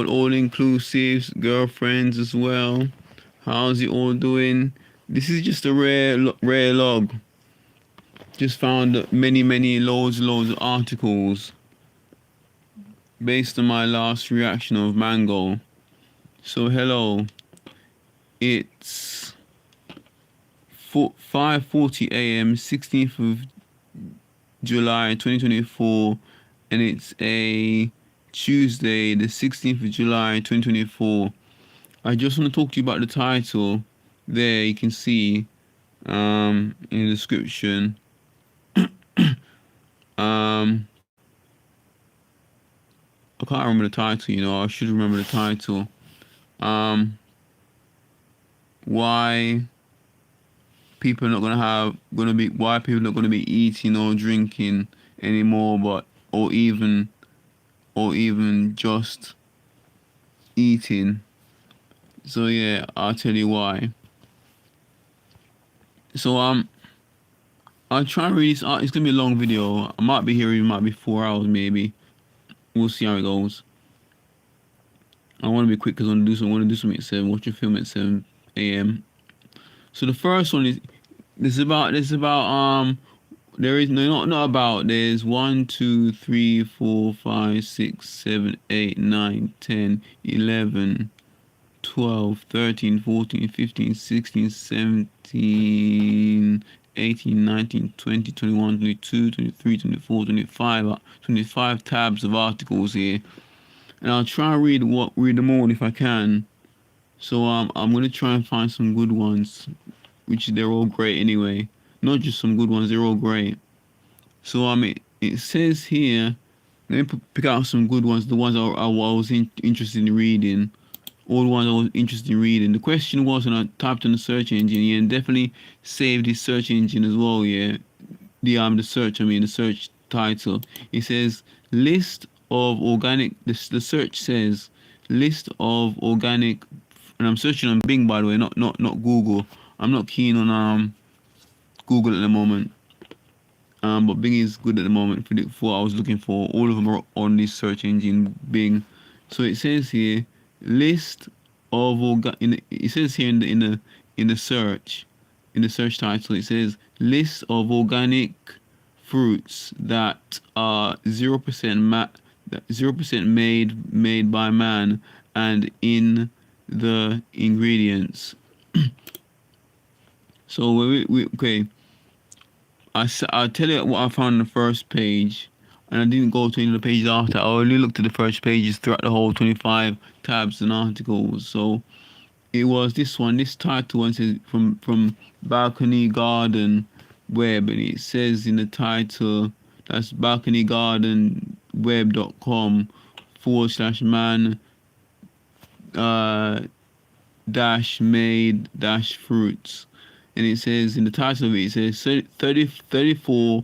all inclusives, girlfriends as well. How's it all doing? This is just a rare log. Just found many loads of articles based on my last reaction of Mango. So hello, it's 5:40 a.m. 16th of July 2024, and it's a Tuesday, the 16th of July 2024. I just want to talk to you about the title. There you can see in the description. I can't remember the title, I should remember the title. Why people are not why people are not gonna be eating or drinking anymore, or even just eating. So yeah, I'll tell you why. So I'll try and read this out. It's gonna be a long video. I might be here, it might be 4 hours maybe. We'll see how it goes. I want to be quick because I want to do something at 7. Watch a film at 7 a.m. So the first one is there's 1, 2, 3, 4, 5, 6, 7, 8, 9, 10, 11, 12, 13, 14, 15, 16, 17, 18, 19, 20, 21, 22, 23, 24, 25 tabs of articles here. And I'll try and read them all if I can. So I'm gonna try and find some good ones, which they're all great anyway. Not just some good ones, they're all great. So it says here, let me pick out some good ones, the ones I was interested in reading. All the ones I was interested in reading. The question was, and I typed in the search engine, yeah, and definitely saved this search engine as well, yeah. The search title. It says list of organic. The search says list of organic, and I'm searching on Bing, by the way, not Google. I'm not keen on Google at the moment. But Bing is good at the moment for what I was looking for. All of them are on this search engine, Bing. So it says here list of it says here in the search title, it says list of organic fruits that are 0% made by man, and in the ingredients. So okay, I'll tell you what I found on the first page, and I didn't go to any of the pages after. I only looked at the first pages throughout the whole 25 tabs and articles. So it was this one. This title one says from Balcony Garden Web, and it says in the title, that's balconygardenweb.com/man dash made dash fruits. And it says in the title of it, it says 34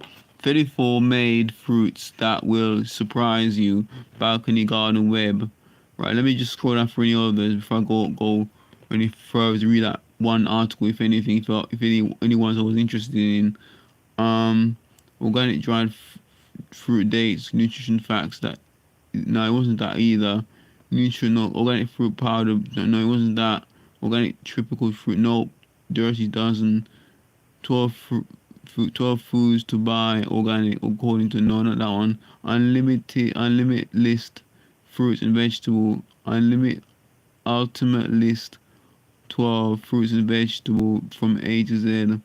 made fruits that will surprise you. Balcony Garden Web. Right, let me just scroll down for any others before I go any further to read that one article, if anything, if any ones I was interested in. Organic dried fruit dates, nutrition facts. No, it wasn't that either. Organic fruit powder. No, it wasn't that. Organic tropical fruit. Nope. Dirty dozen. 12 foods to buy organic according to not that one. Unlimited list fruits and vegetable. Ultimate list 12 fruits and vegetable from A to Z.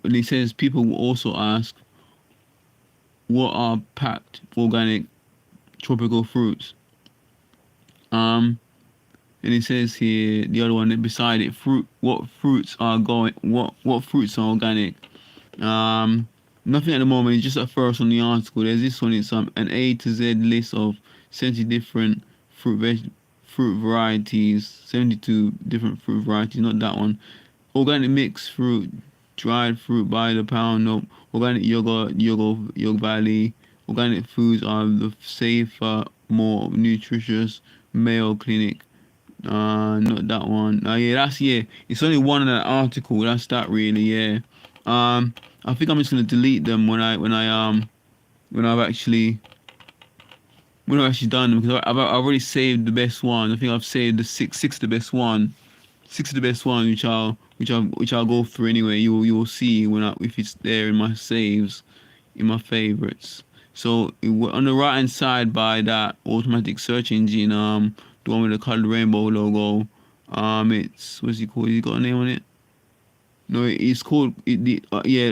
And it says people will also ask, what are packed organic tropical fruits? And it says here, the other one beside it, what fruits are organic? Nothing at the moment. It's just at first on the article. There's this one. It's an A to Z list of 70 different fruit varieties. 72 different fruit varieties. Not that one. Organic mixed fruit, dried fruit by the pound. No. Organic yogurt Valley. Organic foods are the safer, more nutritious. Mayo Clinic. Not that one. Yeah. It's only one in that article. That's that really. Yeah. I think I'm just gonna delete them when I've actually we're not actually done because I've already saved the best one. I think I've saved the six the best one. Six of the best one, which I'll go through anyway. You will see if it's there in my saves, in my favorites. So on the right hand side by that automatic search engine, the one with the colored rainbow logo, it's what's it called? Has it got a name on it? No, it's called the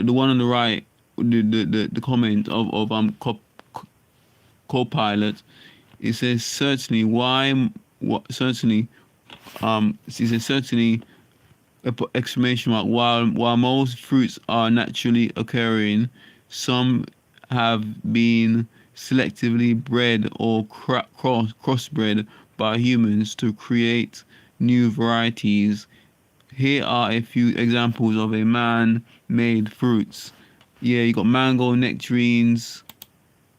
one on the right, the comment of Copilot. It says certainly certainly it says certainly exclamation mark. While most fruits are naturally occurring, some have been selectively bred or crossbred by humans to create new varieties. Here are a few examples of a man-made fruits. Yeah, you got mango, nectarines.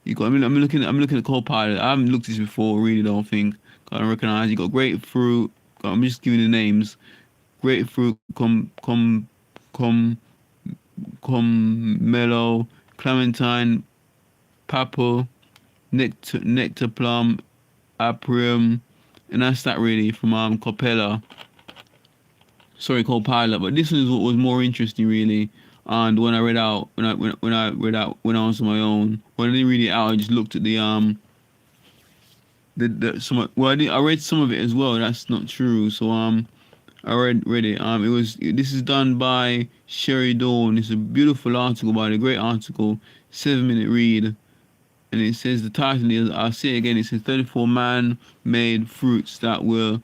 You got. I'm looking at Copilot. I haven't looked at this before. Really, don't think. I don't recognize. You got grapefruit. I'm just giving the names. Grapefruit, mellow, clementine, apple, nectar plum, aprium, and that's that really from Copella. Sorry, Copilot, but this is what was more interesting really. And when I read out, when I read out when I was on my own, when I didn't read it out, I just looked at the some. Well, I read some of it as well. That's not true. So I read it. This is done by Sherry Dawn. It's a beautiful article, by the great article, 7-minute read, and it says the title is. I'll say it again. It says 34 man-made fruits that will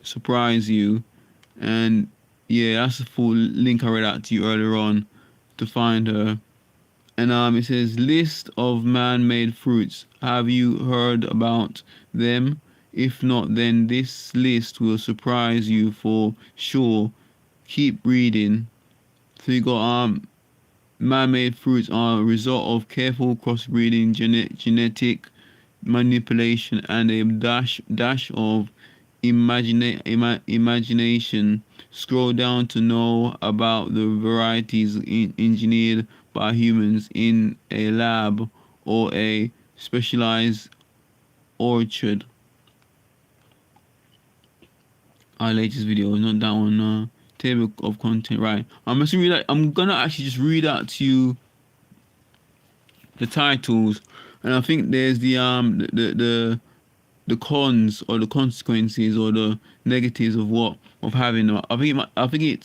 surprise you, and yeah, that's the full link I read out to you earlier on to find her. And it says list of man-made fruits. Have you heard about them? If not, then this list will surprise you for sure. Keep reading. So you got man-made fruits are a result of careful crossbreeding, genetic manipulation, and a dash of imagination. Scroll down to know about the varieties engineered by humans in a lab or a specialized orchard. Our latest video is not that one. Table of content, right? I'm gonna actually just read out to you the titles, and I think there's the cons or the consequences or the negatives of having them. I think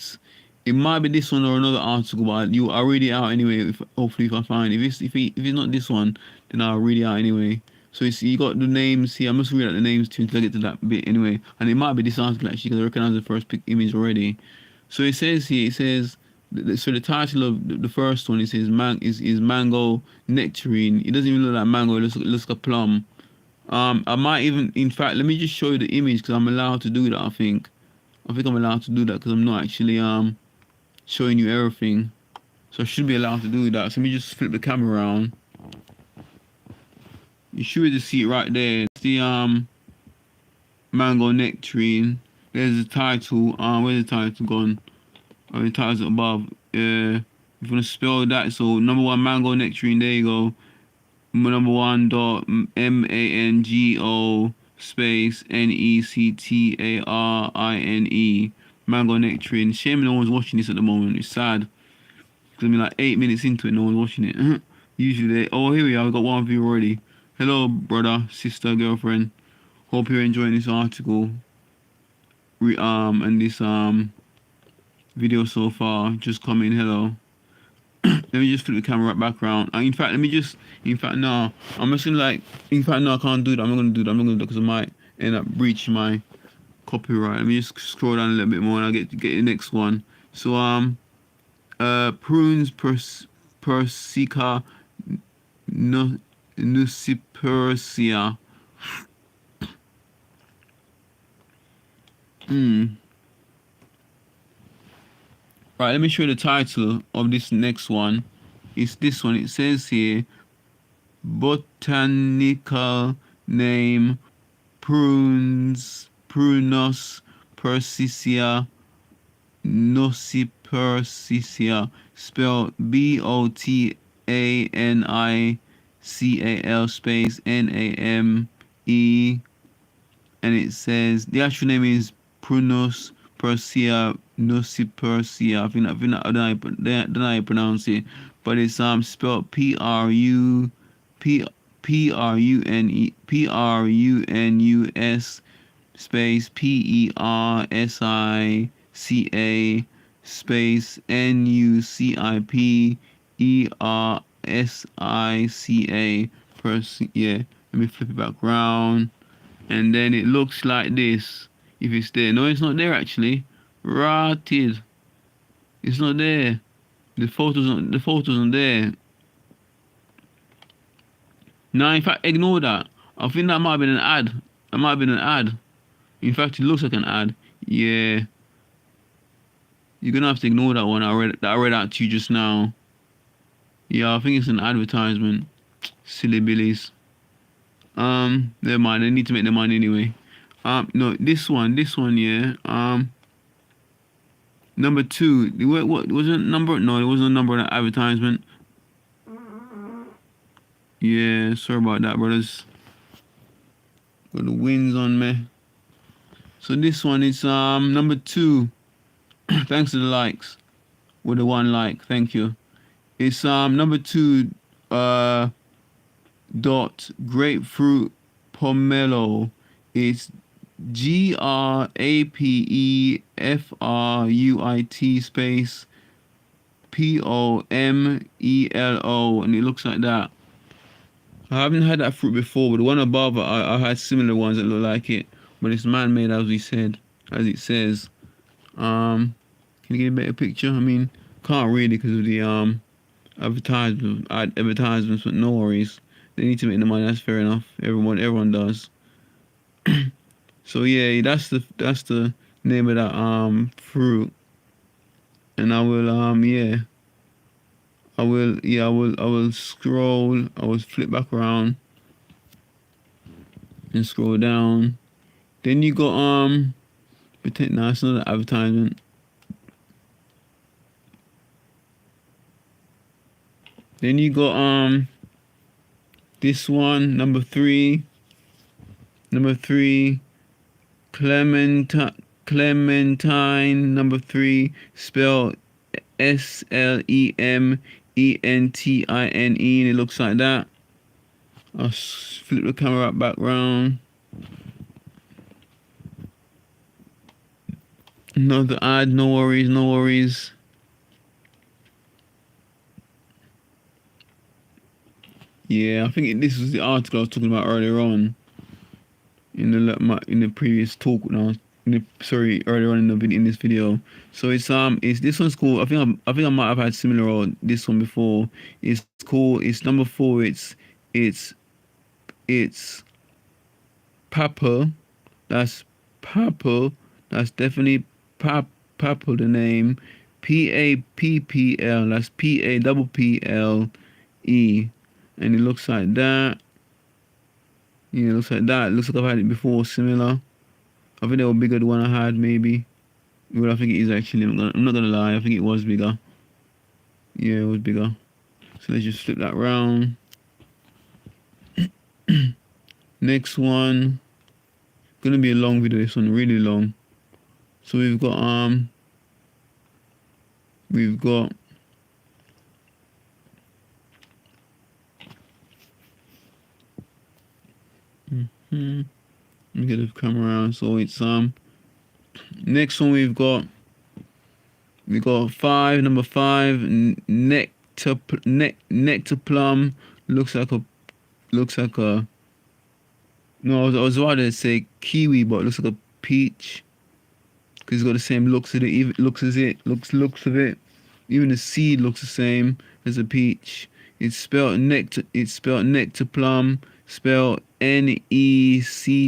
it might be this one or another article, but I'll read it out anyway. Hopefully, if I find if it's not this one, then I'll read it out anyway. So you got the names here. I must read out the names too until I get to that bit anyway. And it might be this article actually because I recognize the first image already. So it says here. It says so the title of the first one, it says is mango nectarine. It doesn't even look like mango. It looks like a plum. I might even, in fact, let me just show you the image because I'm allowed to do that. I think I'm allowed to do that because I'm not actually showing you everything. So I should be allowed to do that. So let me just flip the camera around. You should just see it right there. It's the mango nectarine. There's the title. Where's the title gone? Oh, the title's above. If you want to spell that, so number one mango nectarine. There you go. Number one dot mango space nectarine. Mango nectarine. Shame no one's watching this at the moment. It's sad. Cause I mean, like 8 minutes into it, no one's watching it. Usually, oh here we are. We got one view already. Hello, brother, sister, girlfriend. Hope you're enjoying this article. And this video so far. Just come in. Hello. Let me just flip the camera right back around. In fact, no. I'm just gonna no, I can't do that. I'm not gonna do that. I'm not gonna do that because I might end up breaching my copyright. Let me just scroll down a little bit more and I'll get the next one. So prunes persica nucipercia. Right, let me show you the title of this next one. It's this one. It says here, botanical name Prunus persicea nocipercia, spelled BOTANICAL space NAME E, and it says the actual name is Prunus Persia Nosipersia. I don't know how you pronounce it, but it's spelled Prunus space Persica space Nucipersica. Yeah, let me flip it back around, and then it looks like this. If it's there, no, it's not there actually. Rotted, it's not there. The photos aren't there. No, in fact, ignore that. I think that might have been an ad. That might have been an ad. In fact, it looks like an ad. Yeah, you're gonna have to ignore that one. I read out to you just now. Yeah, I think it's an advertisement. Silly billies. Never mind. They need to make the money anyway. No, this one, yeah. Number 2. What was it? Number? No, it wasn't a number on the advertisement. Yeah, sorry about that, brothers. Got the winds on me. So this one is number 2. Thanks to the likes. With the 1 like, thank you. It's number 2. Dot grapefruit pomelo. It's GRAPEFRUIT space POMELO, and it looks like that. I haven't had that fruit before, but the one above I had similar ones that look like it, but it's man-made as it says. Can you get a better picture? I mean, can't really because of the advertisements, but no worries. They need to make the money. That's fair enough. Everyone does. So yeah, that's the name of that fruit. And I will I will scroll. I will flip back around and scroll down. Then you got pretend. No, it's not an advertisement. Then you got this one, number 3. Clementine, number 3, spelled SLEMENTINE, and it looks like that. I'll flip the camera back round. Another ad, no worries. Yeah, I think this was the article I was talking about earlier on in the previous talk earlier on in this video. So it's this one's called, I think I might have had similar on this one before. It's number 4. It's Papa. That's Papa. That's definitely Papa, the name. PAPPL. That's PAPPLE. And it looks like that. Yeah, it looks like that. It looks like I've had it before, similar. I think they were bigger than the one I had, maybe. Well, I think it is actually. I'm not gonna lie. I think it was bigger. Yeah, it was bigger. So let's just flip that round. Next one. Gonna be a long video. This one really long. So we've got let me get the camera around. So it's next one we got 5, number 5, nectar plum. Looks like a no, I was about to say kiwi, but it looks like a peach because it's got the same looks of it. Looks of it. Even the seed looks the same as a peach. It's spelled nectar plum, spelled NECTAPLUM.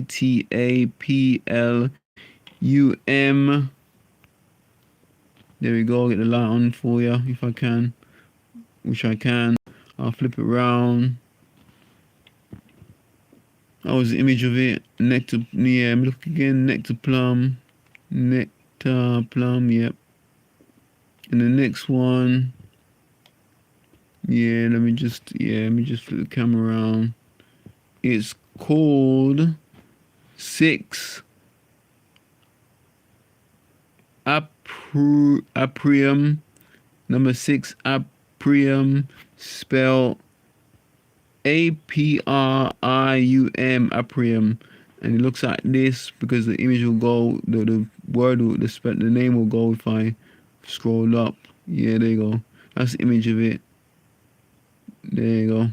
There we go. I'll get the light on for you if I can, which I can. I'll flip it around. That was the image of it. Nectar, yeah, look again. Nectar plum, yep. And the next one, yeah, let me just flip the camera around. It's called 6 Aprium. Number 6 Aprium, spelled Aprium, Aprium. And it looks like this because the image will go, the word will, the name will go if I scroll up. Yeah, there you go. That's the image of it. There you go.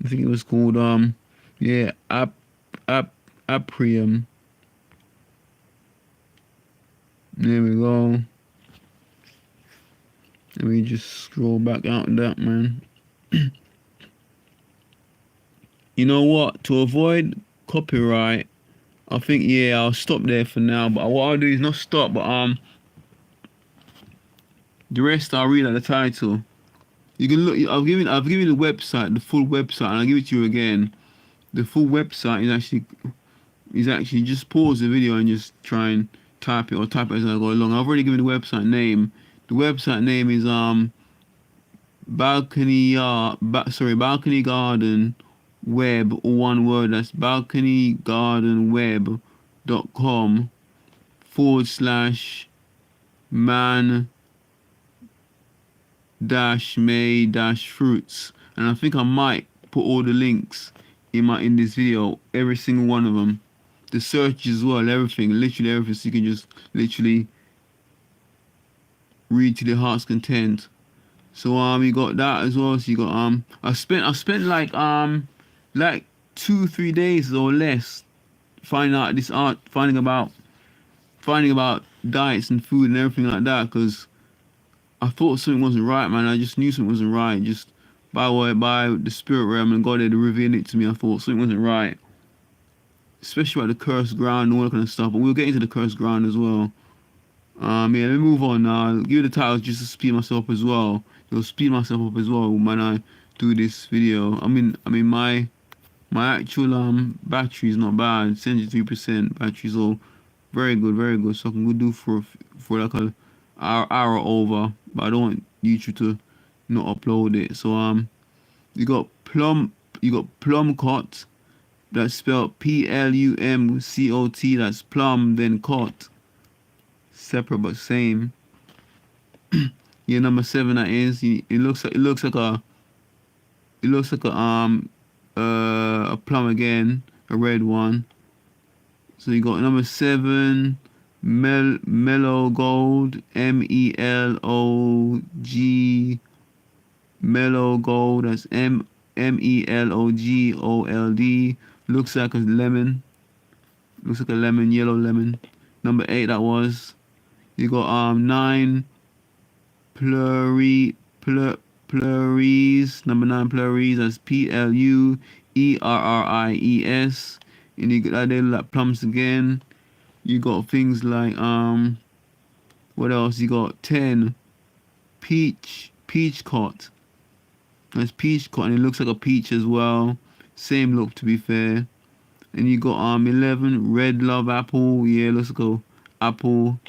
I think it was called yeah, Aprium. There we go. Let me just scroll back out of that, man. You know what? To avoid copyright, I think, yeah, I'll stop there for now. But what I'll do is not stop, but the rest I'll read at the title. You can look. I've given you the website, the full website, and I'll give it to you again. The full website is actually just pause the video and just try and type it as I go along. I've already given the website name. The website name is Balcony Garden Web, or one word. That's balconygardenweb.com/man-may-fruits. And I think I might put all the links in this video, every single one of them. The search as well, everything, literally everything, so you can just literally read to the heart's content. So you got that as well. So you got I spent like 2-3 days or less finding out this art, finding about diets and food and everything like that, because I thought something wasn't right, man. I just knew something wasn't right. Just by the spirit realm and God had revealed it to me. I thought something wasn't right, especially about the cursed ground and all that kind of stuff. But we'll get into the cursed ground as well. Yeah, let me move on now. I'll give you the title just to speed myself up as well. It'll speed myself up as well when I do this video. I mean my actual battery is not bad. 73% battery's all very good, very good. So I can go do for like a hour over, but I don't want YouTube to not upload it. So you got Plumcot. That's spelled Plumcot. That's plum, then cot. Separate but same. Yeah, number 7 that is. It looks like a plum again, a red one. So you got number 7, Mellow Gold, MELOG, Mellow Gold. That's MELOGOLD. Looks like a lemon. Looks like a lemon, yellow lemon. Number 8 that was. You got 9 Pleuries. Number 9 Pleuries. That's PLUERRIES. And you got that like plums again. You got things like what else? You got 10 Peachcot. That's Peachcot, and it looks like a peach as well. Same look, to be fair. And you got 11 Red Love Apple. Yeah, looks like a apple.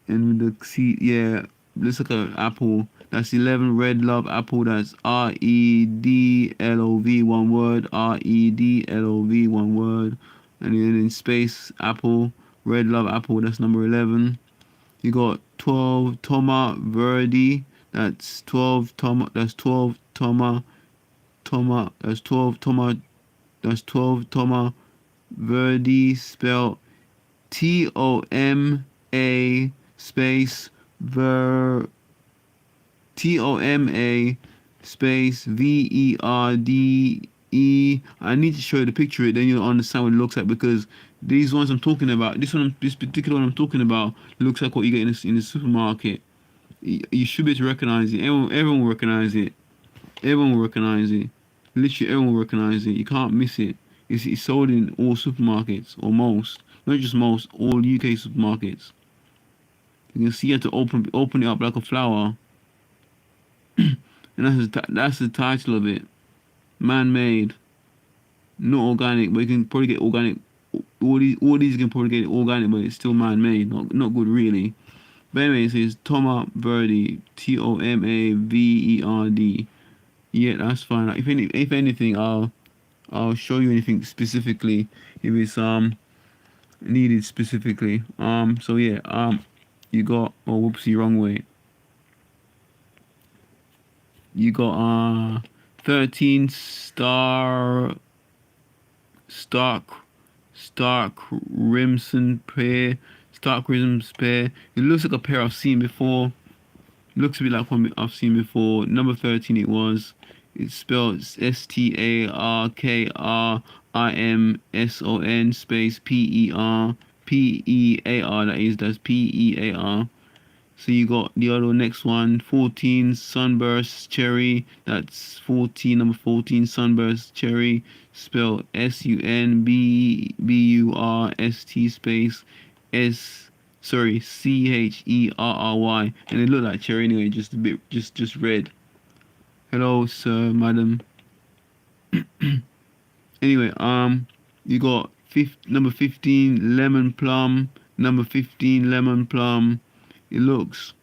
And with the seed, yeah, looks like an apple. That's 11 Red Love Apple. That's REDLOV, one word. REDLOV, one word. And then in space, apple, Red Love Apple. That's number 11. You got 12 Toma Verde. That's 12 Toma. That's 12 Toma. That's 12 Toma. That's 12 Toma Verde, spelled TOMA space TOMA space VERDE. I need to show you the picture of it, then you'll understand what it looks like, because these ones I'm talking about, this particular one I'm talking about, looks like what you get in the supermarket. You should be able to recognize it. Everyone will recognize it. Everyone will recognize it. Literally everyone will recognize it. You can't miss it. It's sold in all supermarkets, or most, not just most, all UK supermarkets. You can see you have to open it up like a flower. And that's the title of it. Man-made, not organic, but you can probably get organic. All these you can probably get organic, but it's still man-made. Not good really. But anyway, it says Toma Verde, TOMAVERD. Yeah, that's fine. If anything, I'll show you anything specifically if it's needed specifically. So yeah, you got, oh whoopsie, wrong way. You got 13 Stark Rimson pair. Stark Rimson pair. It looks like a pair I've seen before. Looks a bit like one I've seen before. Number 13 it was. It's spelled STARKRIMSON space PEAR. That is, that's PEAR. So you got the other next one, 14 Sunburst Cherry. That's 14, number 14 Sunburst Cherry, spelled SUNBURST space S, sorry, CHERRY. And it looked like cherry anyway, just a bit, just red. Hello, sir, madam. Anyway, you got number 15 Lemon Plum. Number 15 Lemon Plum. It looks,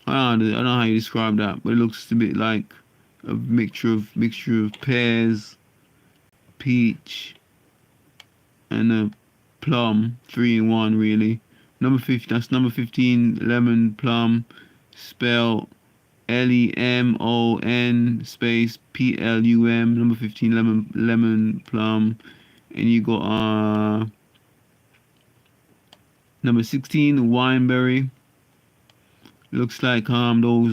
I don't know how you describe that, but it looks a bit like a mixture of pears, peach, and a plum, 3 in 1 really. Number 15, that's number 15, lemon plum, spell LEMON space PLUM. Number 15, lemon plum, and you got number 16, wineberry. Looks like those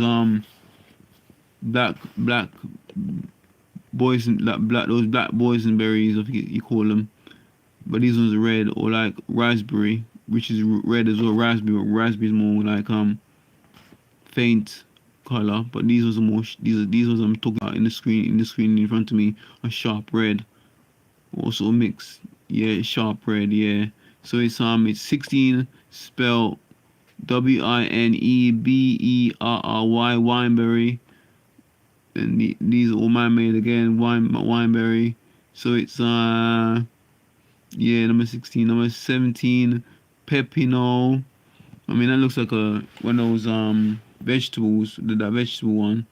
black those black boysenberries, I think you call them, but these ones are red, or like raspberry, which is red as well. Raspberry is more like faint color, but these ones are more these ones I'm talking about in the screen in front of me are sharp red, also mixed, yeah, sharp red, yeah. So it's 16, spelled WINEBERRY, wineberry. And these are all man-made again, wineberry. So it's yeah, number 16. Number 17, pepino. I mean, that looks like one of those vegetables, that vegetable one,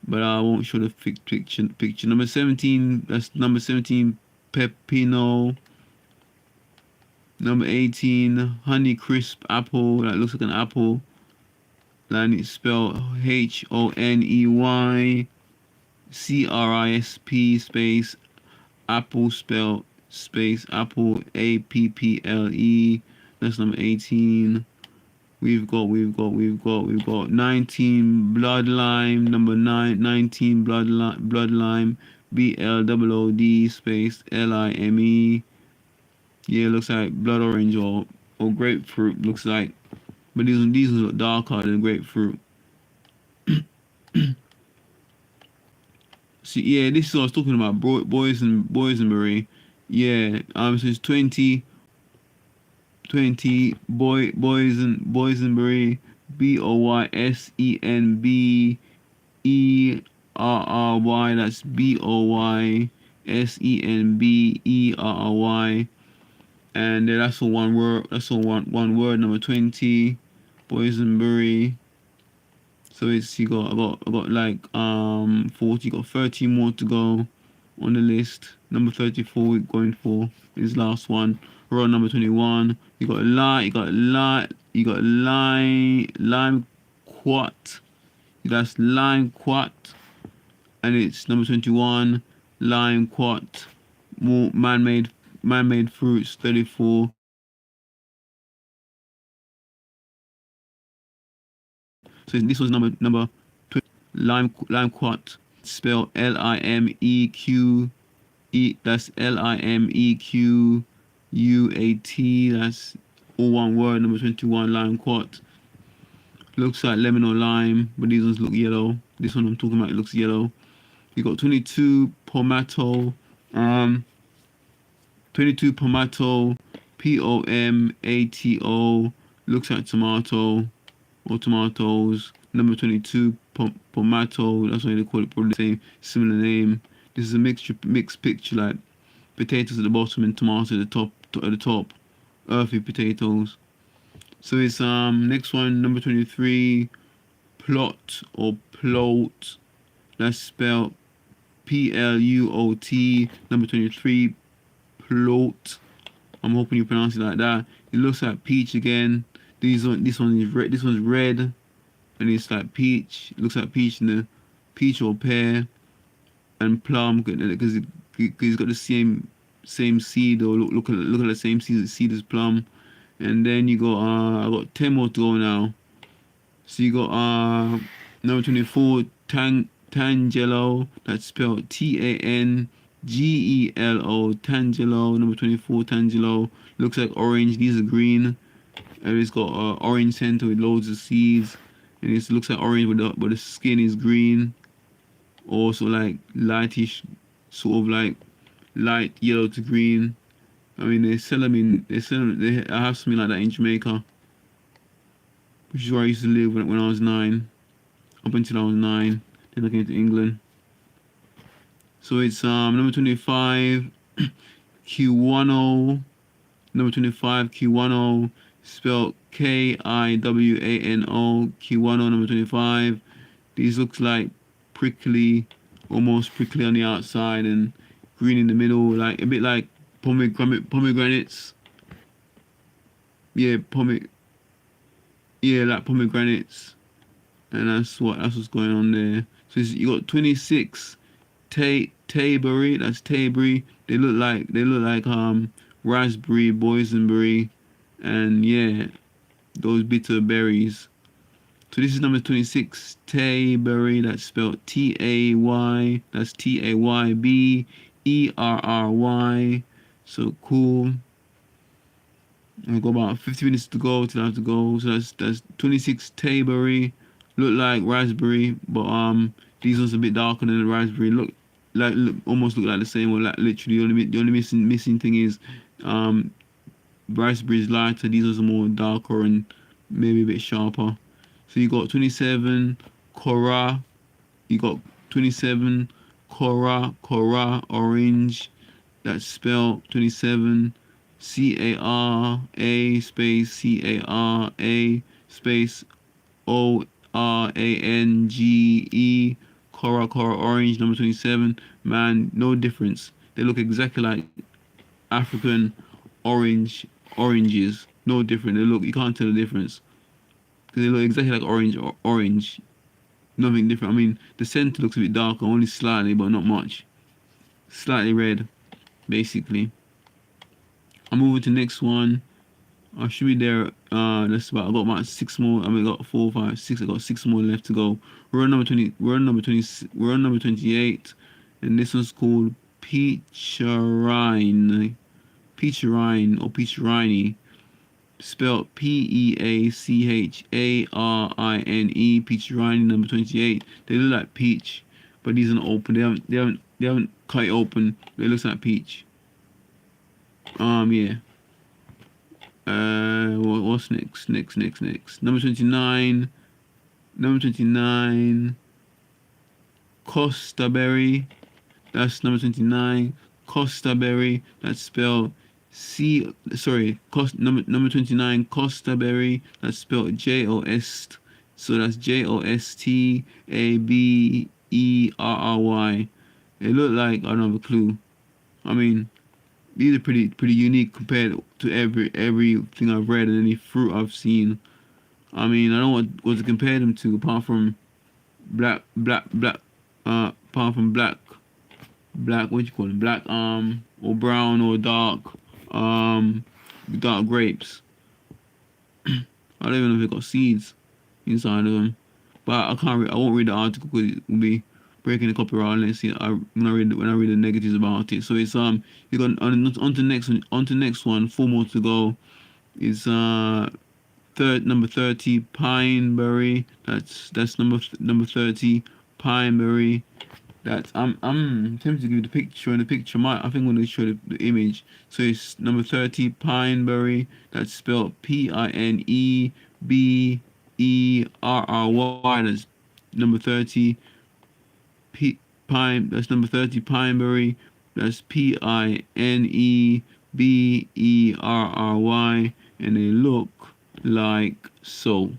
but I won't show the picture. Number 17, that's number 17, pepino. Number 18, honey crisp apple. That looks like an apple. And it's spelled HONEYCRISP space apple, spelled space apple, APPLE. That's number 18. We've got 19 blood lime. Number 19 blood lime, BLOOD space LIME. Yeah, it looks like blood orange or grapefruit, looks like. But these look darker than grapefruit. See, yeah, this is what I was talking about. Boysenberry. Yeah, so it's 20 Boysenberry, BOYSENBERRY. That's BOYSENBERRY. And that's all one word. That's all one word. Number 20, boysenberry. So it's I got like 40. Got 13 more to go on the list. Number 34 we're going for is last one. We're on number 21. You got lime quat. That's lime quat, and it's number 21. Lime quat. More man-made fruits, 34. So this was number 20, lime quat, spelled LIMEQE. That's LIMEQUAT. That's all one word. Number 21, lime quat. Looks like lemon or lime, but these ones look yellow. This one I'm talking about, it looks yellow. You got 22 pomato. 22 pomato, POMATO. Looks like tomato or tomatoes. Number 22, pomato. That's why they call it, probably the same, similar name. This is a mixed picture, like potatoes at the bottom and tomatoes at the top, earthy potatoes. So it's next one, number 23, plot or plot. That's spelled Pluot. Number 23, plot. I'm hoping you pronounce it like that. It looks like peach again. This one is red. This one's red, and it's like peach. It looks like peach in the peach or pear, and plum because it's got the same seed or look at the same seed as plum. And then you got I got 10 more to go now. So you got number 24, Tangelo. That's spelled Tangelo. Tangelo. Number 24, Tangelo. Looks like orange. These are green. And it's got orange center with loads of seeds. And it looks like orange, but the skin is green. Also like lightish, sort of like light yellow to green. I mean, they I have something like that in Jamaica, which is where I used to live when I was 9, up until I was 9. Then I came to England. So it's number 25, Kiwano. Number 25, Kiwano, spelled Kiwano. Kiwano, number 25. These looks like prickly, almost prickly on the outside and green in the middle, like a bit like pomegranates. Yeah, like pomegranates, and that's what's going on there. So you got 26 Tayberry. That's Tayberry. They look like raspberry, boysenberry, and yeah, those bitter berries. So this is number 26, Tayberry. That's spelled Tay. That's Tayberry. So cool. I've got about 50 minutes to go till I have to go. So that's 26 Tayberry. Look like raspberry, but these ones a bit darker than the raspberry. Almost look like the same one. Like literally, the only missing thing is raspberry is lighter. These ones are more darker and maybe a bit sharper. So you got 27 Cora. You got 27 Cora orange. That's spelled 27 Cara space Cara space Orange. Cora orange, number 27. Man, no difference. They look exactly like African oranges. No different. You can't tell the difference because they look exactly like orange. Nothing different. I mean, the center looks a bit darker, only slightly, but not much. Slightly red, basically. I'm moving to the next one. I should be there. That's about. I got about 6 more. I mean, I got 4, 5, 6. I got 6 more left to go. We're on number 20. We're on number 20. We're on number 28, and this one's called Peacherine. Peacherine or Peacherine, spelled Peacharine. Peacherine, number 28. They look like peach, but these aren't open. They haven't cut it open. It looks like peach. Yeah. What's next? Next. Number 29. Number 29. Costa Berry. That's number 29. Costa Berry. That's spelled number 29. Costa Berry. That's spelled Jos. So that's Jostaberry. It look like, I don't have a clue. I mean, these are pretty unique compared to everything I've read and any fruit I've seen. I mean, I don't know what to compare them to apart from black, what you call it, black or brown or dark grapes. I don't even know if they got seeds inside of them, but I won't read the article because it will be breaking the copyright unless when I read the negatives about it. So it's you got on to next one. 4 more to go. It's number 30 Pineberry. That's number 30 Pineberry. That's I'm tempted to give you the picture, and the picture I think I'm going to show the image. So it's number 30 Pineberry. That's spelled Pineberry. That's number 30 That's number 30 Pineberry. That's Pineberry, and they look like so.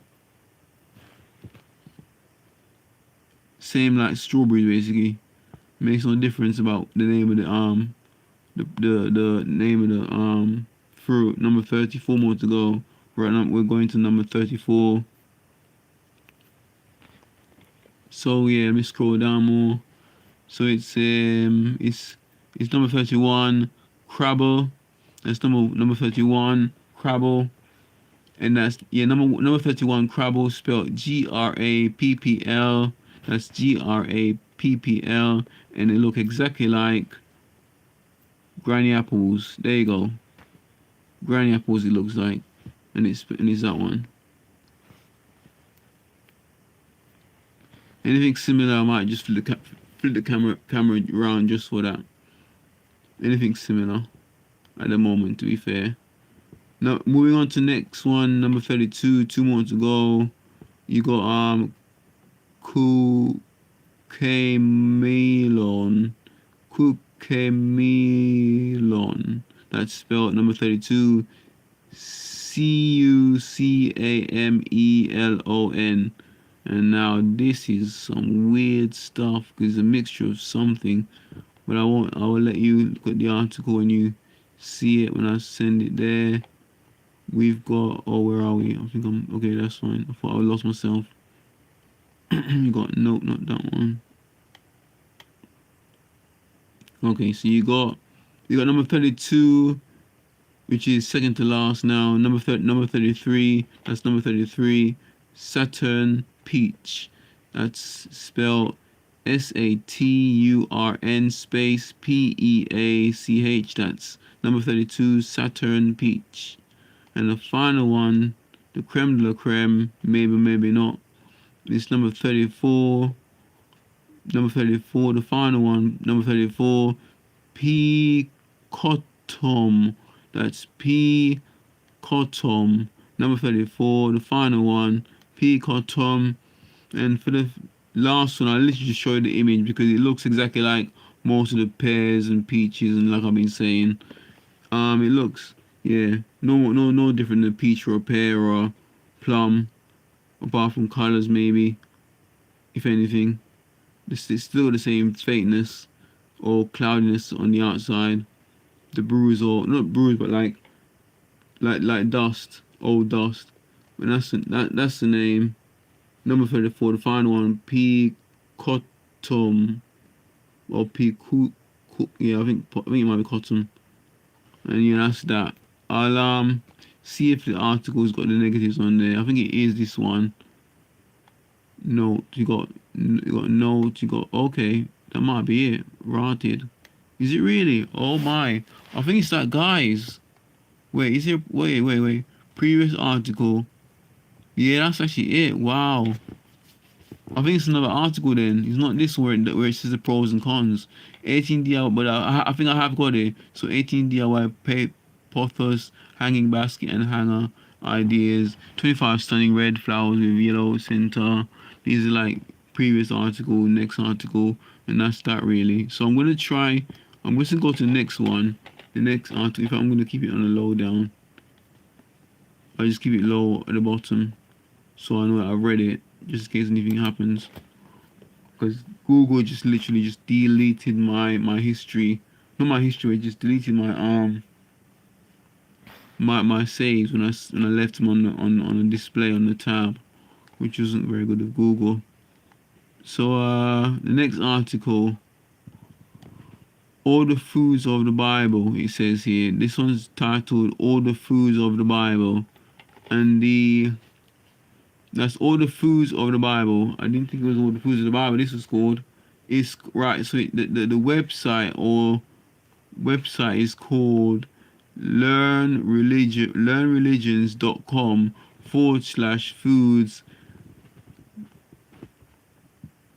Same like strawberries basically. Makes no difference about the name of the name of the fruit. Number 34 more to go. Right now we're going to number 34. So yeah, let me scroll down more. So it's number 31, Crabble. That's number 31, Crabble. And that's number 31, Crabble, spelled GRAPPL. That's GRAPPL, and they look exactly like Granny Apples. There you go. Granny Apples it looks like. And it's that one. Anything similar, I might just flip the camera around just for that. Anything similar at the moment, to be fair. Now moving on to next one, number 32. Two more to go. You got Cucamelon. Cucamelon. That's spelled number 32. Cucamelon. And now this is some weird stuff because it's a mixture of something. But I will let you look at the article when you see it when I send it there. We've got, oh, where are we? I think okay, that's fine. I thought I lost myself. You got, nope, not that one. Okay, so you got number 32, which is second to last now. Number 33, that's number 33, Saturn Peach. That's spelled Saturn space Peach. That's number 32, Saturn Peach. And the final one, the creme de la creme, maybe not. It's number 34. Number 34, the final one, number 34, Picotum. That's Picotum. Number 34, the final one, Picotum. And for the last one, I literally just show you the image because it looks exactly like most of the pears and peaches, and like I've been saying, it looks, yeah, no different than peach or a pear or a plum, apart from colors maybe, if anything. It's still the same faintness or cloudiness on the outside. The bruise, or not bruise, but like dust, old dust. And that's the name. Number 34, the final one, Picotum, or yeah, I think it might be cotton. And yeah, that's that. I'll see if the article's got the negatives on there. I think it is this one. Note, you got note, you got, okay, that might be it. Rotted. Is it really? Oh my. I think it's that guy's. Wait, is it, wait. Previous article. Yeah, that's actually it. Wow. I think it's another article then. It's not this where it says the pros and cons. 18 DIY, but I think I have got it. So 18 DIY pothos, hanging basket and hanger ideas. 25 stunning red flowers with yellow center. These are like previous article, next article, and that's that really. So I'm just gonna go to the next one. The next article, if I'm gonna keep it on the low down. I'll just keep it low at the bottom. So I know that I've read it, just in case anything happens. Because Google just literally just deleted my history. Not my history, it just deleted my my saves when I left them on the display on the tab, which wasn't very good of Google. So the next article, all the foods of the Bible, it says here. This one's titled All the Foods of the Bible, and that's all the foods of the Bible. I didn't think it was all the foods of the Bible. This was called. It's right. So the website is called learnreligions.com/foods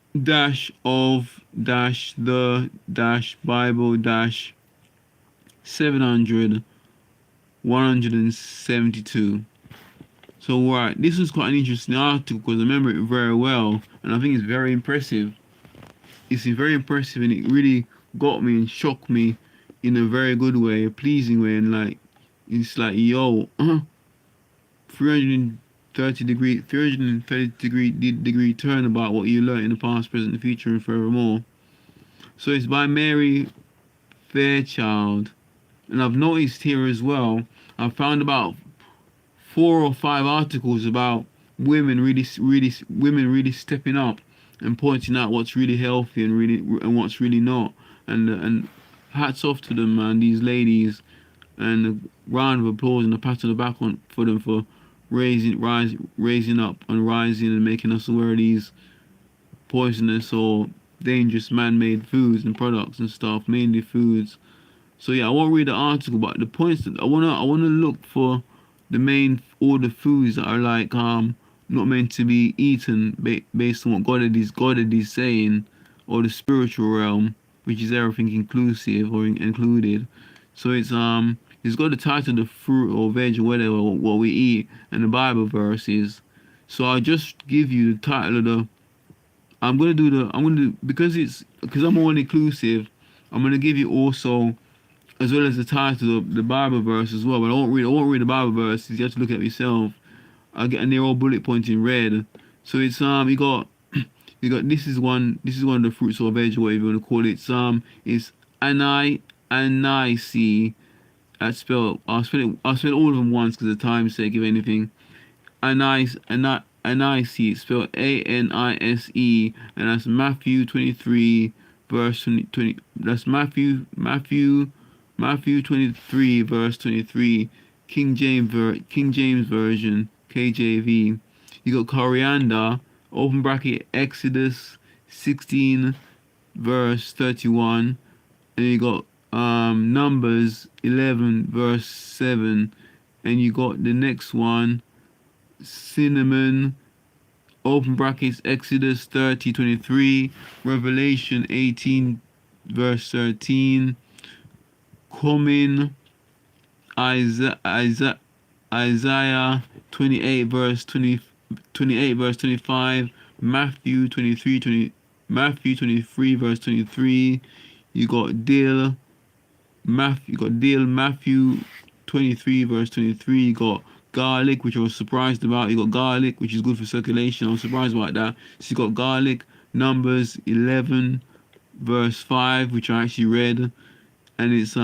-of-Bible-700-172. So right, this was quite an interesting article because I remember it very well, and I think it's very impressive. It's very impressive, and it really got me and shocked me in a very good way, a pleasing way, and like it's like, yo, 330 degree turn about what you learned in the past, present, the future, and forevermore. So it's by Mary Fairchild. And I've noticed here as well, I found about 4 or 5 articles about women really stepping up and pointing out what's really healthy and what's really not. And hats off to them, man, these ladies, and a round of applause and a pat on the back for them for raising up and rising and making us aware of these poisonous or dangerous man-made foods and products and stuff, mainly foods. So yeah, I won't read the article, but the points that I wanna look for all the foods that are like not meant to be eaten based on what God is saying, or the spiritual realm, which is everything inclusive or included. So it's got the title of fruit or veg or whatever what we eat and the Bible verses. So I'll just give you the title of the. I'm gonna do because I'm all inclusive. I'm gonna give you also, as well as the title of the Bible verse as well. But I won't read the Bible verses. You have to look at it yourself. And they're all bullet points in red. So it's you got this is one of the fruits or veg or whatever you want to call it. It's anise. That's spelled. I'll spell all of them once because of time's sake, if anything. Anise, it's spelled Anise, and that's Matthew 23 verse 20. That's Matthew 23 verse 23, King James version, KJV. You got coriander, open bracket, Exodus 16 verse 31, and you got Numbers 11 verse 7, and you got the next one, cinnamon, open brackets, Exodus 30:23, Revelation 18 verse 13, cumin, Isaiah 28 verse 25, Matthew 23 verse 23. You got dill, Matthew 23 verse 23. You got garlic, which I was surprised about. You got garlic, which is good for circulation. I was surprised about that. So you got garlic, Numbers 11 verse 5, which I actually read, and it's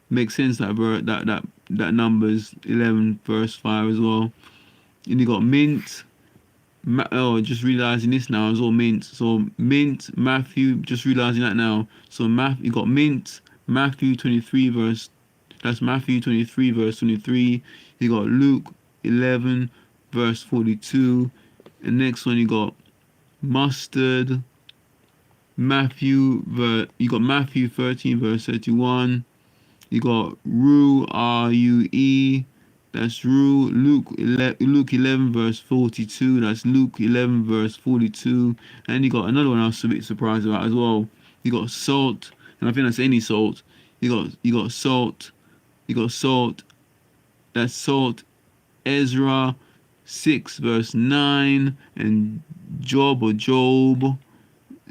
makes sense that Numbers 11 verse 5 as well. And you got mint. Just realizing this now as well, mint. So mint, Matthew, just realizing that now. So you got mint, Matthew 23 verse. That's Matthew 23 verse 23. You got Luke 11 verse 42. And next one you got mustard. You got Matthew 13 verse 31. You got rue, R-U-E. That's rue. Luke 11 verse 42. That's Luke 11 verse 42. And you got another one I was a bit surprised about as well. You got salt, and I think that's any salt. You got salt. You got salt. That's salt. Ezra 6 verse 9, and Job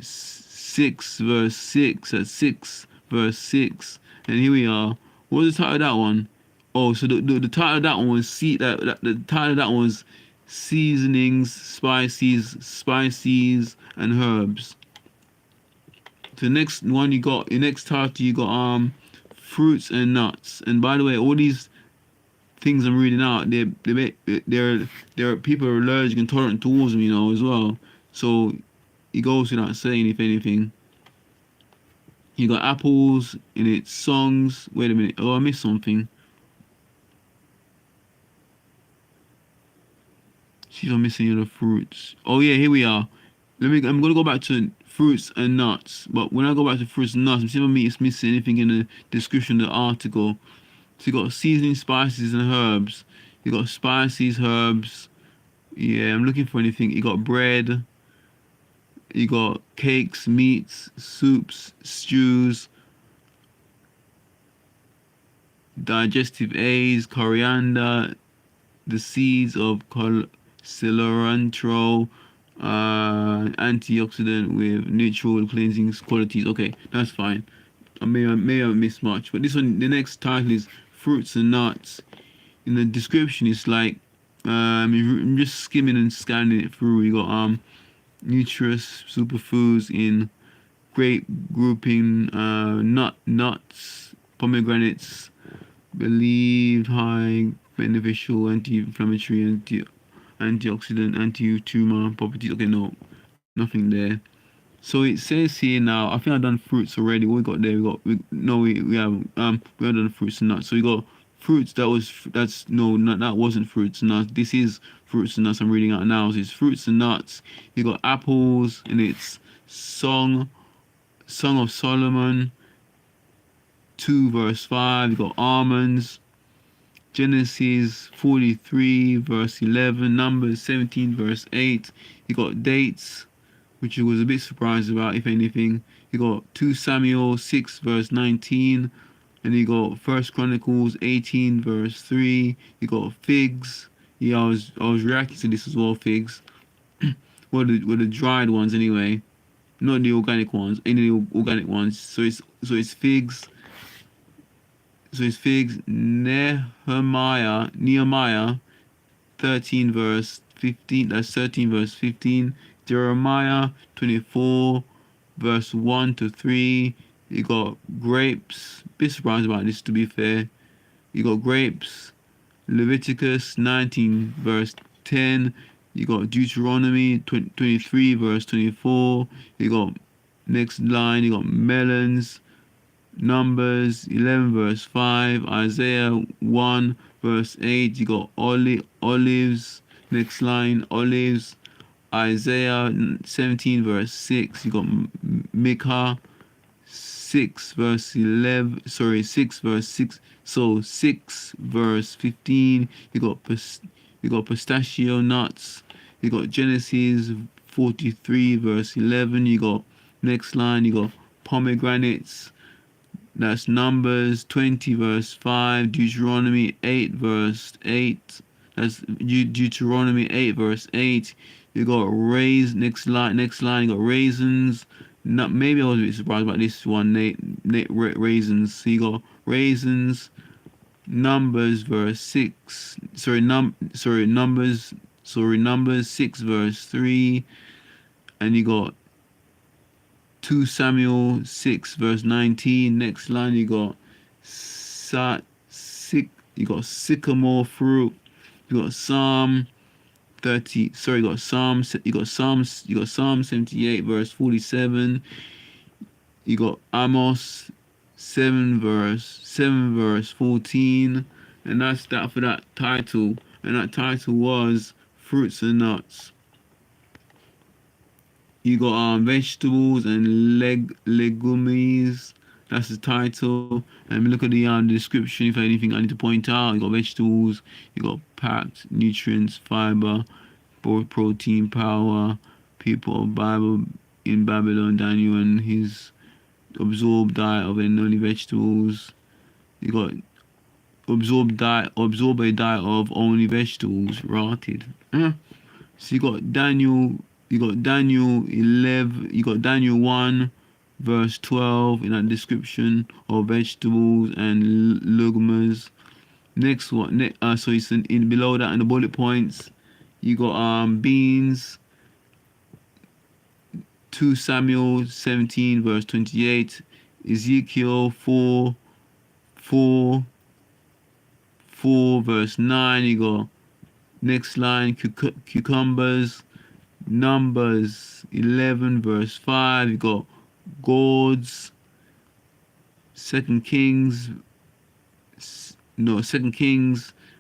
6 verse 6. That's 6 verse 6. And here we are. What was the title of that one? Oh, so the title of that one was the title of that one was seasonings, spices, and herbs. The next one you got, your next title you got fruits and nuts. And by the way, all these things I'm reading out, there are people who are allergic and intolerant towards them, as well. So it goes without saying, if anything. You got apples in its songs. Wait a minute. Oh, I missed something. See if I'm missing any of the fruits. Oh yeah, here we are. I'm gonna go back to fruits and nuts. But when I go back to fruits and nuts, I'm seeing if I'm missing anything in the description of the article. So you got seasoning, spices, and herbs. You got spices, herbs. Yeah, I'm looking for anything. You got bread. You got cakes, meats, soups, stews, digestive aids, coriander, the seeds of cilantro, antioxidant with neutral cleansing qualities. Okay, that's fine. I may have missed much, but this one, the next title is fruits and nuts. In the description, it's like I'm just skimming and scanning it through. You got nutritious superfoods in grape grouping, nuts, pomegranates, believed high beneficial anti-inflammatory, antioxidant, anti-tumor properties. Okay, no, nothing there. So it says here now. I think I've done fruits already. What we got there? We have done fruits and nuts. So we got fruits. That wasn't fruits and nuts. This is fruits and nuts. I'm reading out now. So it's fruits and nuts. You got apples, and it's Song of Solomon 2 verse 5. You got almonds. Genesis 43 verse 11. Numbers 17 verse 8. You got dates, which I was a bit surprised about, if anything. You got 2 Samuel 6 verse 19, and you got 1 Chronicles 18 verse 3. You got figs. Yeah, I was reacting to this as well, figs. The dried ones anyway, not the organic ones. Any of the organic ones. So it's figs. So it's figs. Nehemiah 13 verse 15. That's 13 verse 15. Jeremiah 24 verse 1 to 3. You got grapes. Bit surprised about this, to be fair. You got grapes. Leviticus 19 verse 10. You got Deuteronomy 23 verse 24. You got next line. You got melons. Numbers 11 verse 5. Isaiah 1 verse 8. You got olives. Next line, olives. Isaiah 17 verse 6. You got Micah 6 verse 11. Sorry, 6 verse 6. So 6 verse 15. You got pistachio nuts. You got Genesis 43 verse 11. You got next line. You got pomegranates. That's Numbers 20 verse 5. Deuteronomy 8 verse 8. That's Deuteronomy 8 verse 8. You got next line. You got raisins. Maybe I was a bit surprised about this one. Raisins. So you got raisins. Numbers verse 6. Numbers 6 verse 3. And you got 2 Samuel 6 verse 19. Next line, you got sycamore fruit. You got Psalm 30. Sorry, you got Psalm 78 verse 47. You got Amos 7 verse 14. And that's that for that title. And that title was Fruits and Nuts. You got vegetables and legumes. That's the title. And look at the description. If anything I need to point out, you got vegetables. You got packed nutrients, fiber, protein, power. People of Bible in Babylon, Daniel and his absorbed diet of only vegetables. You got absorb a diet of only vegetables. Rotted. So you got Daniel 11. You got Daniel 1 verse 12 in that description of vegetables and legumes. Next one. So it's in below that in the bullet points. You got beans. 2 Samuel 17 verse 28. Ezekiel 4 verse 9. You got next line, cucumbers. Numbers 11 verse 5. You got gourds. 2 Kings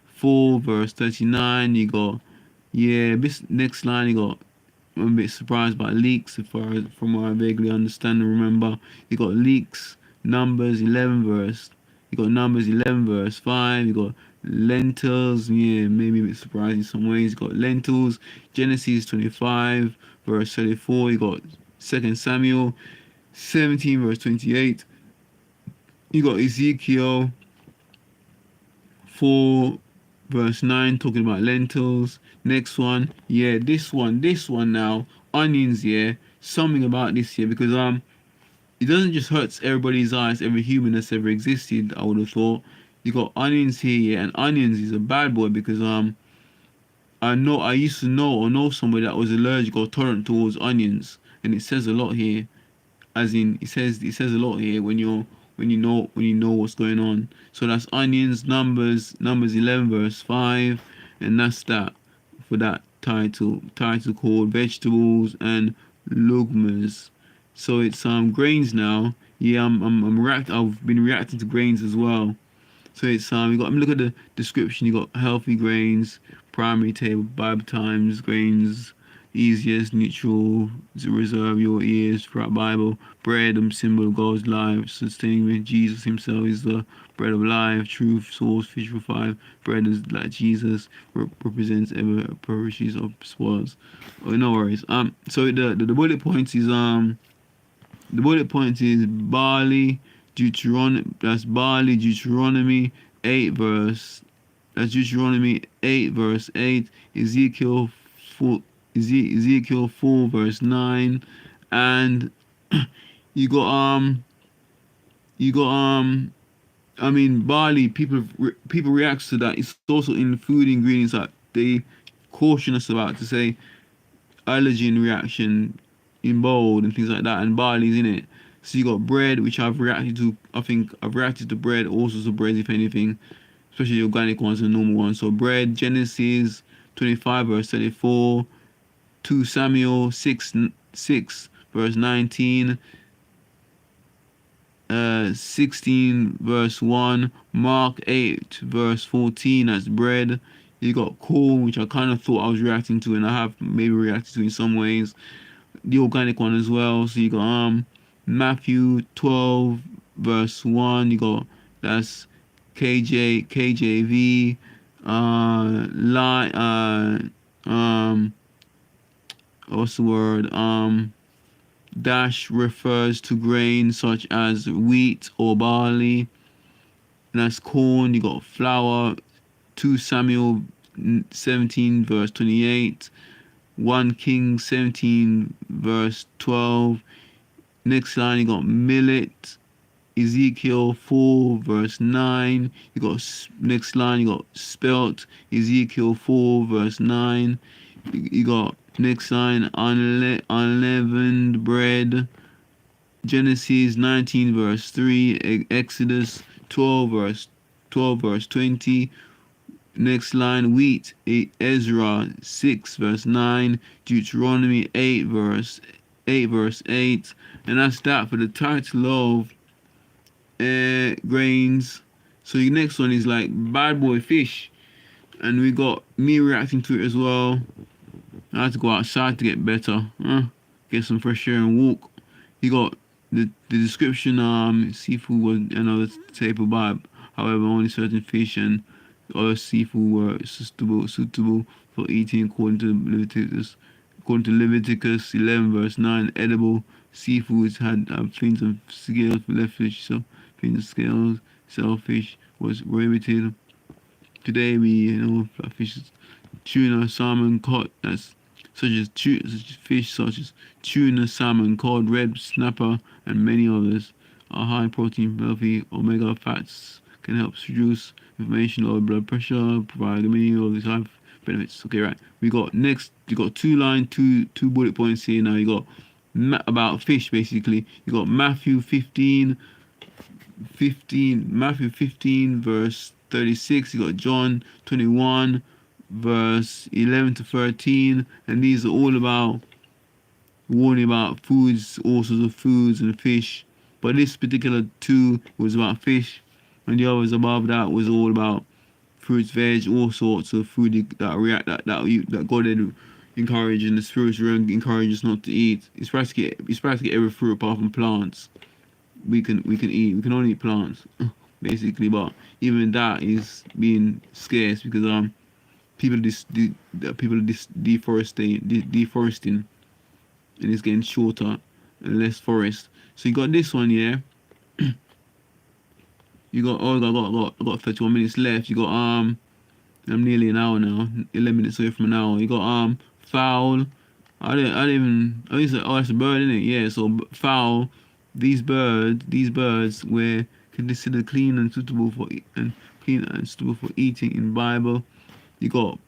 4 verse 39. You got this next line. You got, I'm a bit surprised by leeks from what I vaguely understand and remember. You got leeks. Numbers 11 verse 5. You got lentils. Maybe a bit surprised in some ways. You got lentils. Genesis 25 verse 34. You got 2 Samuel 17 verse 28. You got Ezekiel 4 verse 9 talking about lentils. Next one, this one now, onions. Something about this here, because it doesn't just hurt everybody's eyes, every human that's ever existed, I would have thought. You got onions here, and onions is a bad boy, because I used to know somebody that was allergic or tolerant towards onions, and it says a lot here. as in it says a lot here when you know what's going on. So that's onions, Numbers 11 verse 5, and that's that for that title called vegetables and lugmas. So it's grains now. Yeah, I've been reacting to grains as well. So it's you got, look at the description. You got healthy grains, primary table, Bible times, grains, easiest, neutral, to reserve your ears throughout Bible. Bread, symbol of God's life, sustaining with Jesus Himself is the bread of life, truth, source, fish for 5. Bread is like Jesus represents ever perishes of spoils. Oh, no worries. So the bullet points is barley, Deuteronomy. That's barley, Deuteronomy 8 verse. That's Deuteronomy 8 verse 8. Ezekiel 4. Ezekiel 4 verse 9, and you got barley. People react to that. It's also in food ingredients that they caution us about, to say allergen reaction in bold and things like that, and barley's in it. So you got bread, which I've reacted to. I think I've reacted to bread, all sorts of breads, if anything, especially the organic ones and the normal ones. So bread, Genesis 25 verse 34, 2 Samuel 6 verse 19, 16 verse 1, Mark 8 verse 14. That's bread. You got corn, which I kind of thought I was reacting to, and I have maybe reacted to in some ways. The organic one as well. So you got Matthew 12 verse 1. You got, that's KJV. What's the word? Dash refers to grains such as wheat or barley. And that's corn. You got flour. 2 Samuel 17 verse 28. 1 Kings 17 verse 12. Next line you got millet. Ezekiel 4 verse 9. You got next line you got spelt. Ezekiel 4 verse 9. You got next line unleavened bread. Genesis 19 verse 3. Exodus 12 verse 20. Next line wheat. Ezra 6 verse 9. Deuteronomy 8 verse 8. And that's that for the title of grains. So the next one is like bad boy fish, and we got me reacting to it as well. I had to go outside to get better, get some fresh air and walk. You got the description. Seafood was another staple Bible. However, only certain fish and other seafood were suitable for eating according to Leviticus 11 verse 9. Edible seafoods had fins of scales for left fish, so fins of scales. Shellfish was prohibited. Today we know fish, tuna, salmon, cod. That's fish such as tuna, salmon, cod, red snapper, and many others are high protein, healthy omega fats, can help reduce inflammation, lower blood pressure, provide many of these high benefits. Okay, right. We got next. You got two bullet points here. Now you got about fish basically. You got Matthew 15 verse 36. You got John 21 verse 11 to 13, and these are all about warning about foods, all sorts of foods and fish. But this particular 2 was about fish, and the others above that was all about fruits, veg, all sorts of food that God had encouraged, and the spiritual realm encourages us not to eat. It's practically every fruit apart from plants. We can eat. We can only eat plants, basically. But even that is being scarce because people deforesting, and it's getting shorter and less forest. So you got this one, yeah. You got I got 31 minutes left. You got I'm nearly an hour now, 11 minutes away from an hour. You got fowl. I didn't even. Oh, that's a bird, isn't it? Yeah. So fowl. These birds were considered clean and suitable for eating in Bible. You got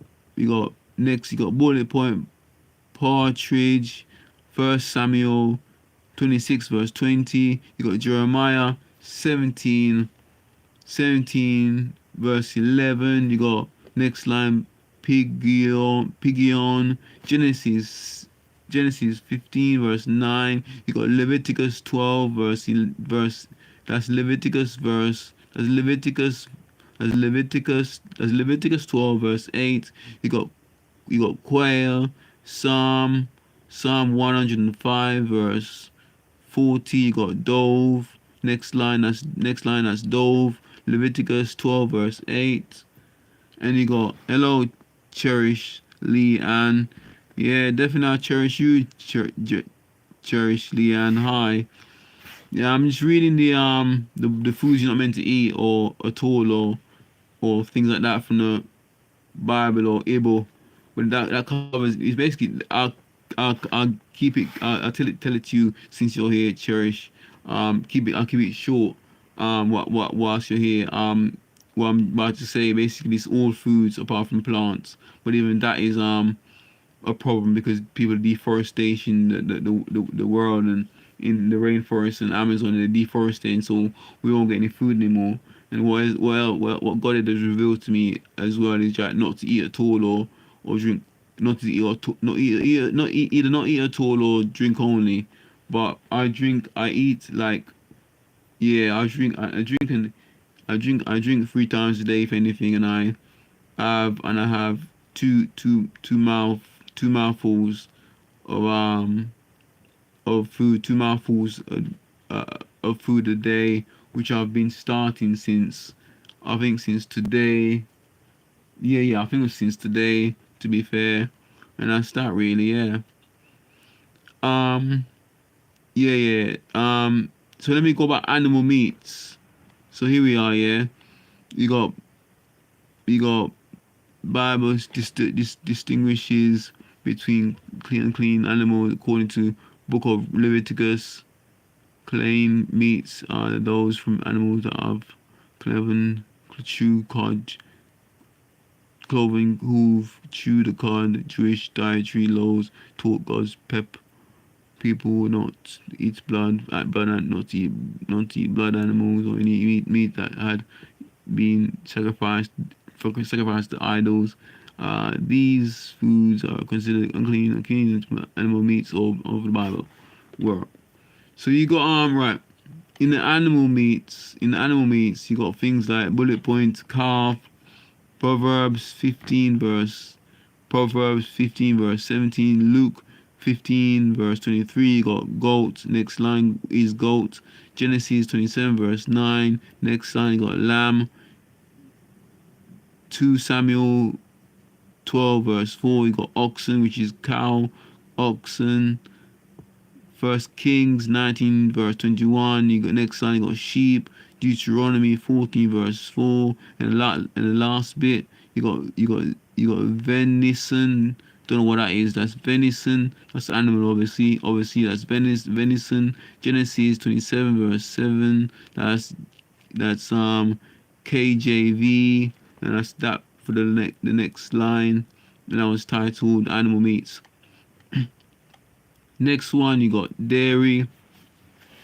next. You got bullet point partridge. 1 Samuel 26 verse 20. You got Jeremiah 17 verse 11. You got next line Pigion, Genesis 15 verse 9. You got Leviticus 12 verse that's Leviticus verse that's Leviticus 12 verse 8. You got quail, Psalm 105 verse 40. You got dove. Next line that's dove. Leviticus 12 verse 8. And you got hello, cherish Leanne. Yeah, definitely I cherish you, cherish Leanne. Hi. Yeah, I'm just reading the foods you're not meant to eat or at all or things like that from the Bible or Bible. But that covers it's basically I'll keep it I'll tell it to you since you're here, cherish. I'll keep it short. Whilst you're here. What I'm about to say basically it's all foods apart from plants. But even that is a problem because people deforestation the world and in the rainforest and Amazon they're deforesting, so we won't get any food anymore. And what God has revealed to me as well is that not to eat at all or drink, not to eat or not eat, not eat, either not eat at all or drink only. But I eat like yeah, I drink 3 times a day if anything, and I have two mouthfuls of food, of food a day, which I've been starting since I think since today. Yeah, I think it was since today to be fair, and that's that really. Yeah. Um. Yeah. So let me go about animal meats. So here we are. Yeah. You got you got Bible distinguishes between clean and clean animals according to Book of Leviticus. Clean meats are those from animals that have cleven, chew cud, cloven hoof, chew the cud. Jewish dietary laws taught God's people not eat not to eat blood animals or any meat that had been sacrificed to idols. These foods are considered unclean animal meats of the Bible. Were so you got right in the animal meats you got things like bullet point calf, Proverbs 15 verse 17, Luke 15 verse 23. You got goat. Next line is goat. Genesis 27 verse 9. Next line you got lamb. 2 Samuel 12 verse 4. You got oxen, which is cow, oxen. First Kings 19 verse 21. You got next line you got sheep. Deuteronomy 14 verse 4. And the last bit you got venison. Don't know what that is. That's venison. That's animal, obviously. Obviously, that's venison. Genesis 27 verse 7. That's KJV, and that's that for the next line. And that was titled Animal Meats. Next one, you got dairy.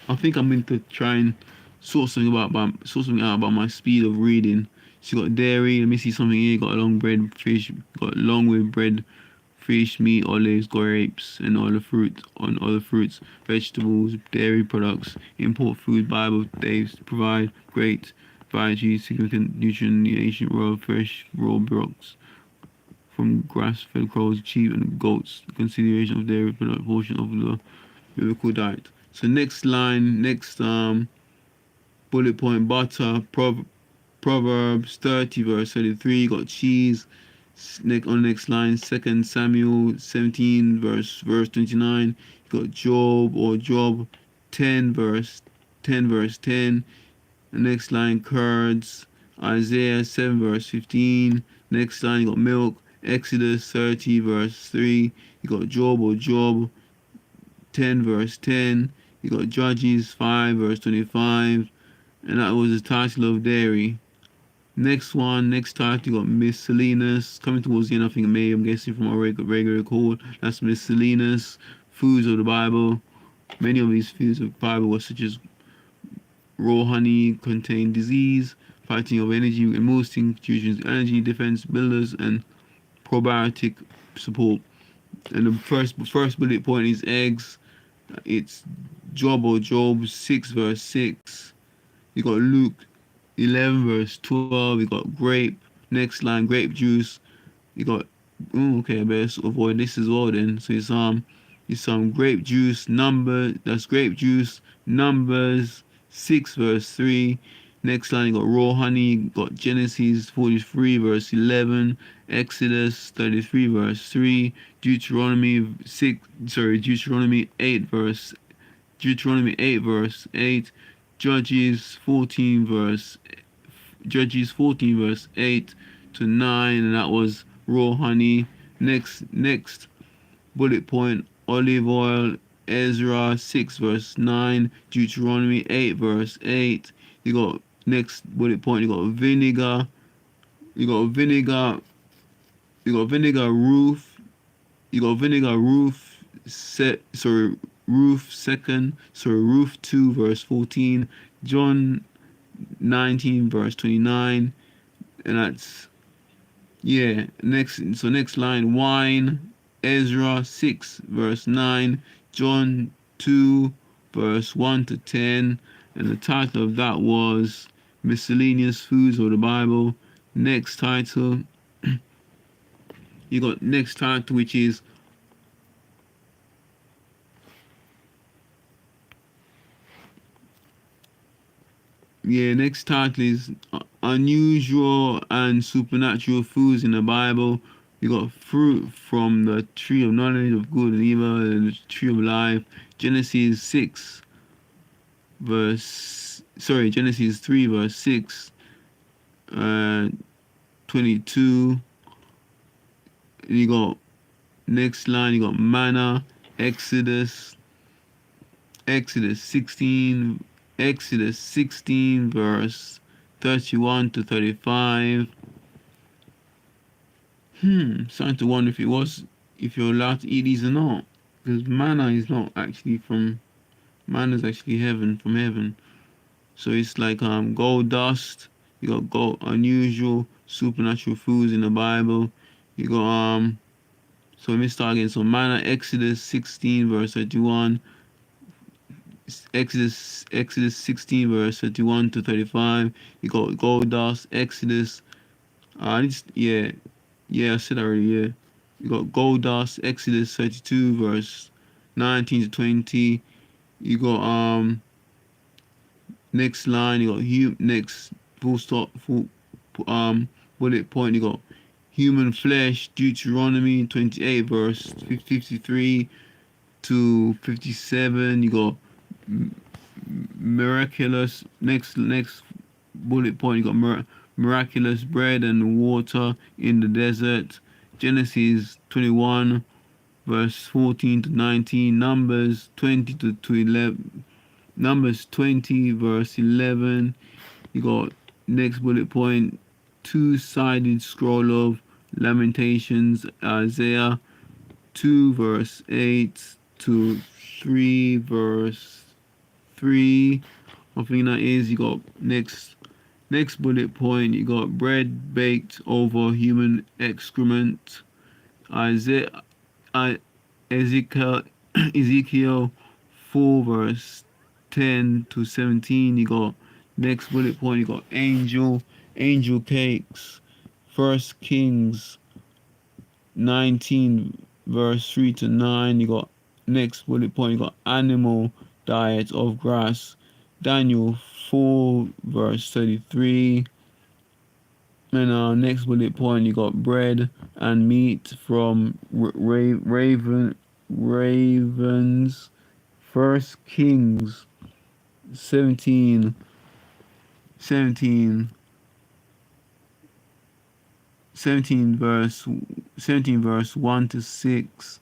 I think I'm going to try and sort something out about my speed of reading. So you got dairy. Let me see something here. You got along bread, fish. Got along with bread, fish, meat, olives, grapes, and other fruits, vegetables, dairy products. Import food. Bible they provide great variety, significant nutrition in the ancient world. Fresh raw brooks from grass-fed cows, sheep, and goats. Consideration of dairy product portion of the biblical diet. So next bullet point butter. Proverbs 30 verse 33. You got cheese. On the next line, 2 Samuel 17 verse 29. You got Job 10 verse 10. The next line, curds. Isaiah 7 verse 15. Next line, you got milk. Exodus 30 verse 3. You got Job 10 verse 10. You got Judges 5 verse 25. And that was the title of dairy. Next title, you got miscellaneous. Coming towards the end, I think I'm guessing from our regular record. That's miscellaneous. Foods of the Bible. Many of these foods of fiber were such as raw honey contain disease, fighting of energy, and most nutrients, energy, defense, builders, and probiotic support. And the first bullet point is eggs. It's Job 6 verse 6. You got Luke 11 verse 12. You got grape. Next line, grape juice. You got okay, I better avoid this as well then. So it's grape juice that's grape juice Numbers 6 verse 3. Next line you got raw honey, you got Genesis 43 verse 11, Exodus 33 verse 3, Deuteronomy 8 verse Deuteronomy 8 verse 8, Judges 14 verse Judges 14 verse 8 to 9, and that was raw honey. Next bullet point, olive oil, Ezra 6 verse 9, Deuteronomy 8 verse 8. You got next bullet point, you got vinegar, you got vinegar, you got vinegar roof, you got vinegar roof roof 2 verse 14, John 19 verse 29, and that's next line, wine, Ezra 6 verse 9, John 2 verse 1 to 10, and the title of that was Miscellaneous Foods of the Bible. Next title, you got next title, which is next title is Unusual and Supernatural Foods in the Bible. You got fruit from the tree of knowledge of good and evil and the tree of life. Genesis 3 verse 6, 22. You got next line, you got manna, Exodus 16 verse 31 to 35. Starting to wonder if you're allowed to eat these or not, because manna is not actually manna is actually from heaven. So it's like gold dust. You got unusual supernatural foods in the Bible. You got so let me start again. So manna, Exodus 16 verse 31. Exodus 16 verse 31 to 35. You got gold dust, Exodus. I said that already. Yeah, you got gold dust, Exodus 32 verse 19 to 20. You got next line. You got next full stop bullet point. You got human flesh, Deuteronomy 28 verse 53 to 57. You got miraculous next bullet point. You got miraculous bread and water in the desert, Genesis 21 verse 14 to 19, Numbers 20 to 11, Numbers 20 verse 11. You got next bullet point, two-sided scroll of Lamentations, Isaiah 2 verse 8 to 3 verse 3. I think that is. You got next bullet point. You got bread baked over human excrement. Ezekiel 4 verse 10 to 17. You got next bullet point. You got angel cakes. 1 Kings 19 verse 3 to 9. You got next bullet point. You got animal diet of grass, Daniel 4 verse 33. And next bullet point, you got bread and meat from ravens, 1 Kings 17 verse 1 to 6.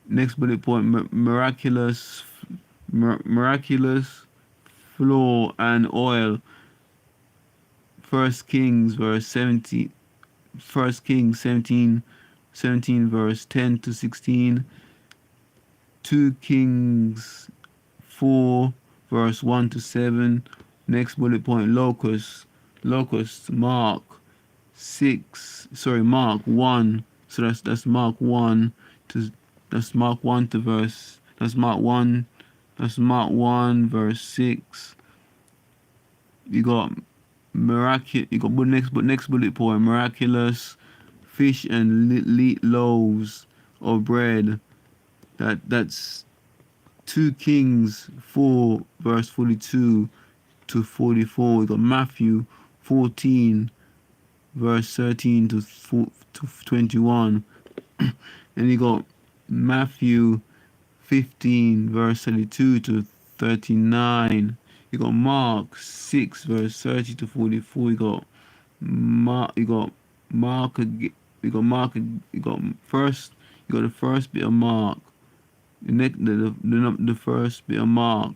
Next bullet point, miraculous flour and oil, 1 Kings 17 verse 10 to 16. 2 Kings 4, verse 1 to 7. Next bullet point, locusts. Locusts, Mark 1. So that's Mark 1 to Mark 1 verse 6. You got next bullet point, miraculous fish and loaves of bread. That's 2 Kings 4 verse 42 to 44. We got Matthew 14 verse 13 to 21. And you got Matthew 15 verse 32 to 39. You got Mark 6 verse 30 to 44. You got the first bit of Mark. The first bit of Mark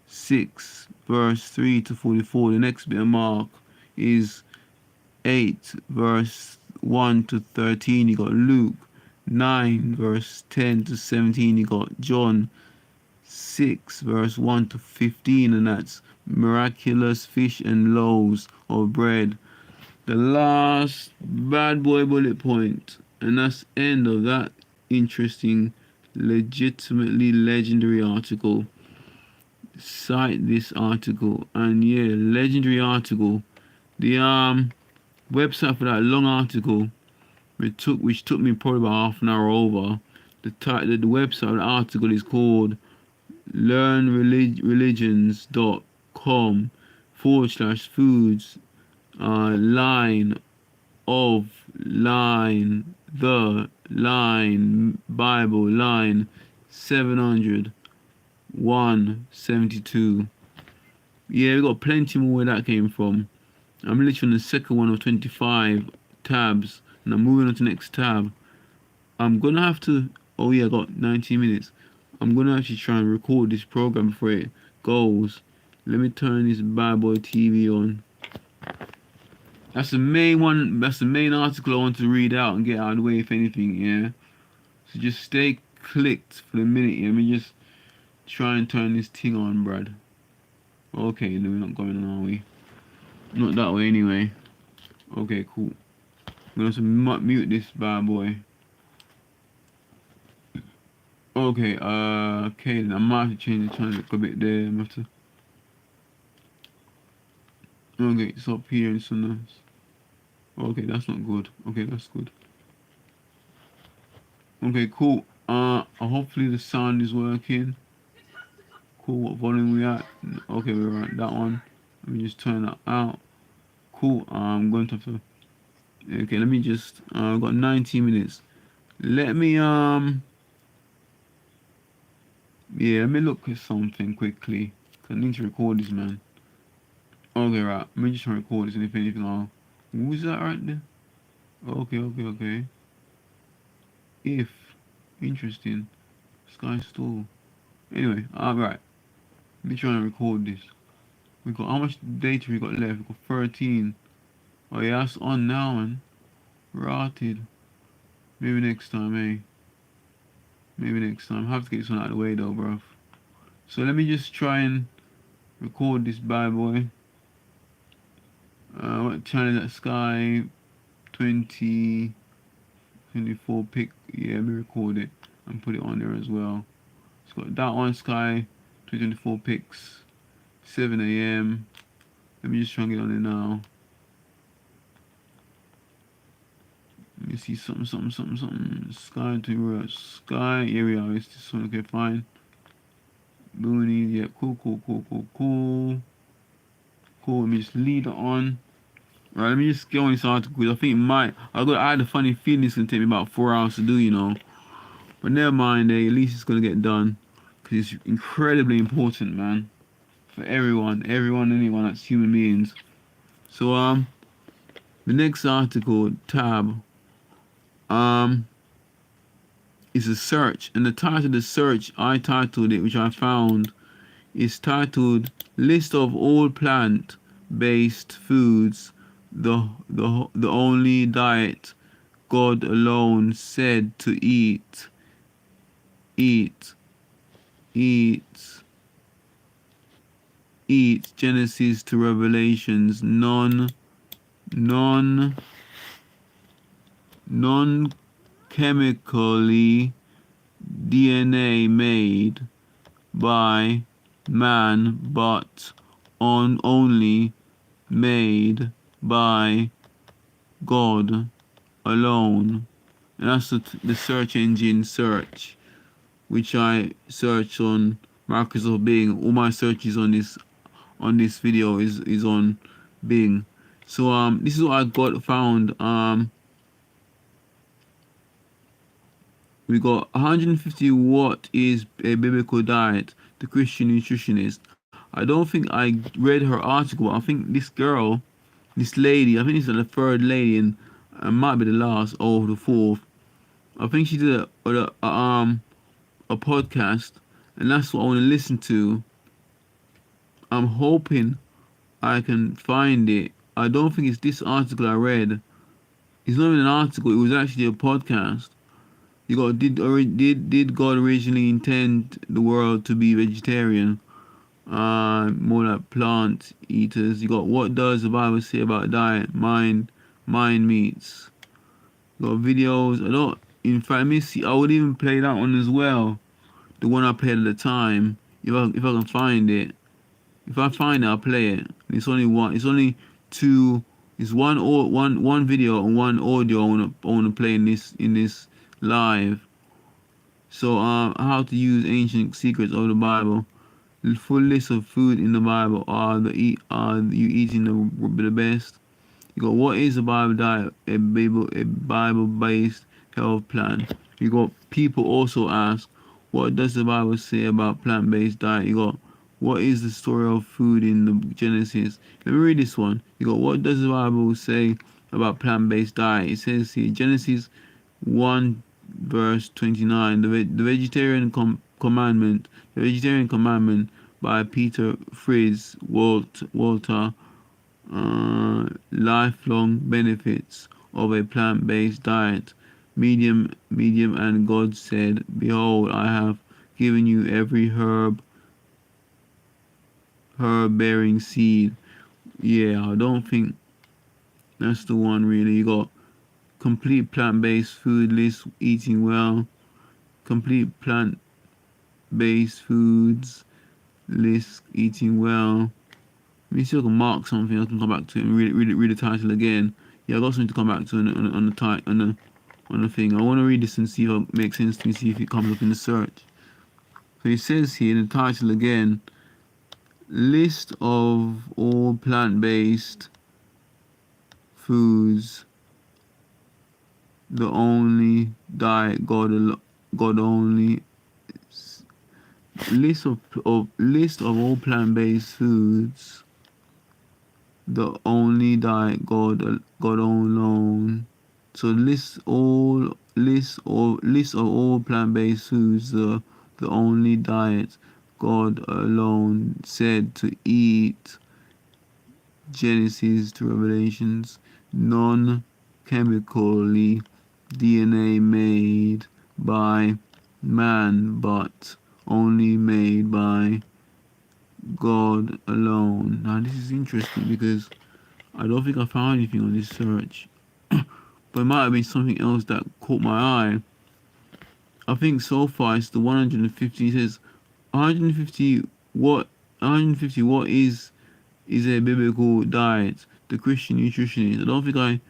6 verse 3 to 44. The next bit of Mark is 8 verse 1 to 13. You got Luke 9 verse 10 to 17. You got John 6 verse 1 to 15, and that's miraculous fish and loaves of bread. The last bad boy bullet point, and that's end of that interesting, legitimately legendary article. Cite this article, and yeah, legendary article. The website for that long article, which took me probably about half an hour over. The website of the article is called learnreligions.com/foods line of line the line Bible line 700 172. Yeah, we got plenty more where that came from. I'm literally on the second one of 25 tabs, and I'm moving on to the next tab. I'm gonna have to. Oh yeah, I got 19 minutes. I'm gonna actually try and record this program before it goes. Let me turn this bad boy TV on. That's the main one. That's the main article I want to read out and get out of the way, if anything. Yeah. So just stay clicked for a minute. Yeah? Let me just try and turn this thing on, Brad. Okay, no, we're not going on, are we? Not that way, anyway. Okay, cool. I'm gonna have to mute this bad boy. Okay, okay, then I might have to change the channel a bit there. I'm have to. Okay, it's up here and so nice. Okay, that's not good. Okay, that's good. Okay, cool. Hopefully the sound is working. Cool, what volume we at? Okay, we're at that one. Let me just turn that out. Cool, I'm going to have to. Okay, let me just. I've got 19 minutes. Let me Yeah, let me look at something quickly. I need to record this, man. Okay, right. Let me just try and record this, and if anything, who's that right there? Okay. If. Interesting. Sky Store. Anyway, alright. Let me try and record this. We got, how much data we got left? We got 13. Oh yeah, that's on now, man. Rotted. Maybe next time, eh? Maybe next time. I have to get this one out of the way though, bro. So let me just try and record this bad boy. What channel is that? Sky 24 pic. Yeah, let me record it and put it on there as well. It's got that one, Sky 2024 pics, 7 a.m. Let me just try and get on there now. Let me see something. Sky to Sky. Here we are. It's this one. Okay, fine. Booney. Yeah, cool. Let me just lead it on. Right, let me just get on this article. I think I had a funny feeling it's gonna take me about 4 hours to do, you know. But never mind, at least it's gonna get done. Cause it's incredibly important, man. For everyone, anyone that's human beings. So the next article, tab, is a search. And the title of the search, I titled it, which I found, is titled List of All Plant-Based Foods, the only diet God alone said to eat. eat Genesis to Revelations non chemically DNA made by man, but only made by God alone. And that's the search engine search, which I search on Microsoft Bing. All my searches on this video is on Bing. So this is what I found. We got 150. What is a biblical diet? The Christian nutritionist. I don't think I read her article. I think this girl, this lady, I think this is the third lady, and it might be the last or the fourth. I think she did a podcast, and that's what I want to listen to. I'm hoping I can find it. I don't think it's this article I read. It's not even an article. It was actually a podcast. You got did God originally intend the world to be vegetarian? More like plant eaters. You got what does the Bible say about diet? Mind meats. You got videos. I don't. In fact, I would even play that one as well. The one I played at the time. If I can find it. If I find it, I'll play it. It's only one. It's only two. It's one video and one audio I wanna play in this live. So how to use ancient secrets of the Bible. The full list of food in the Bible. Are you eating the best? You got what is the Bible diet? A Bible based health plan. You got people also ask, what does the Bible say about plant based diet? You got what is the story of food in the Genesis? Let me read this one. You got what does the Bible say about plant based diet? It says here Genesis 1 verse 29. The vegetarian commandment. The vegetarian commandment by Peter Fritz Walter. Lifelong benefits of a plant-based diet. Medium, and God said, behold, I have given you every herb-bearing seed. Yeah, I don't think that's the one really. You got complete plant-based food list, eating well. Complete plant-based foods list, eating well. Let me see if I can mark something. I can come back to it and read the title again. Yeah, I got something to come back to on the thing. I want to read this and see if it makes sense to me. See if it comes up in the search. So it says here in the title again: list of all plant-based foods. The only diet God only. List of all plant-based foods. The only diet God alone. So list of all plant-based foods. The only diet God alone said to eat. Genesis to Revelations. Non-chemically DNA made by man, but only made by God alone. Now this is interesting because I don't think I found anything on this search, but it might have been something else that caught my eye. I think so far it's the 150. It says 150 what is a biblical diet? The Christian nutritionist. I don't think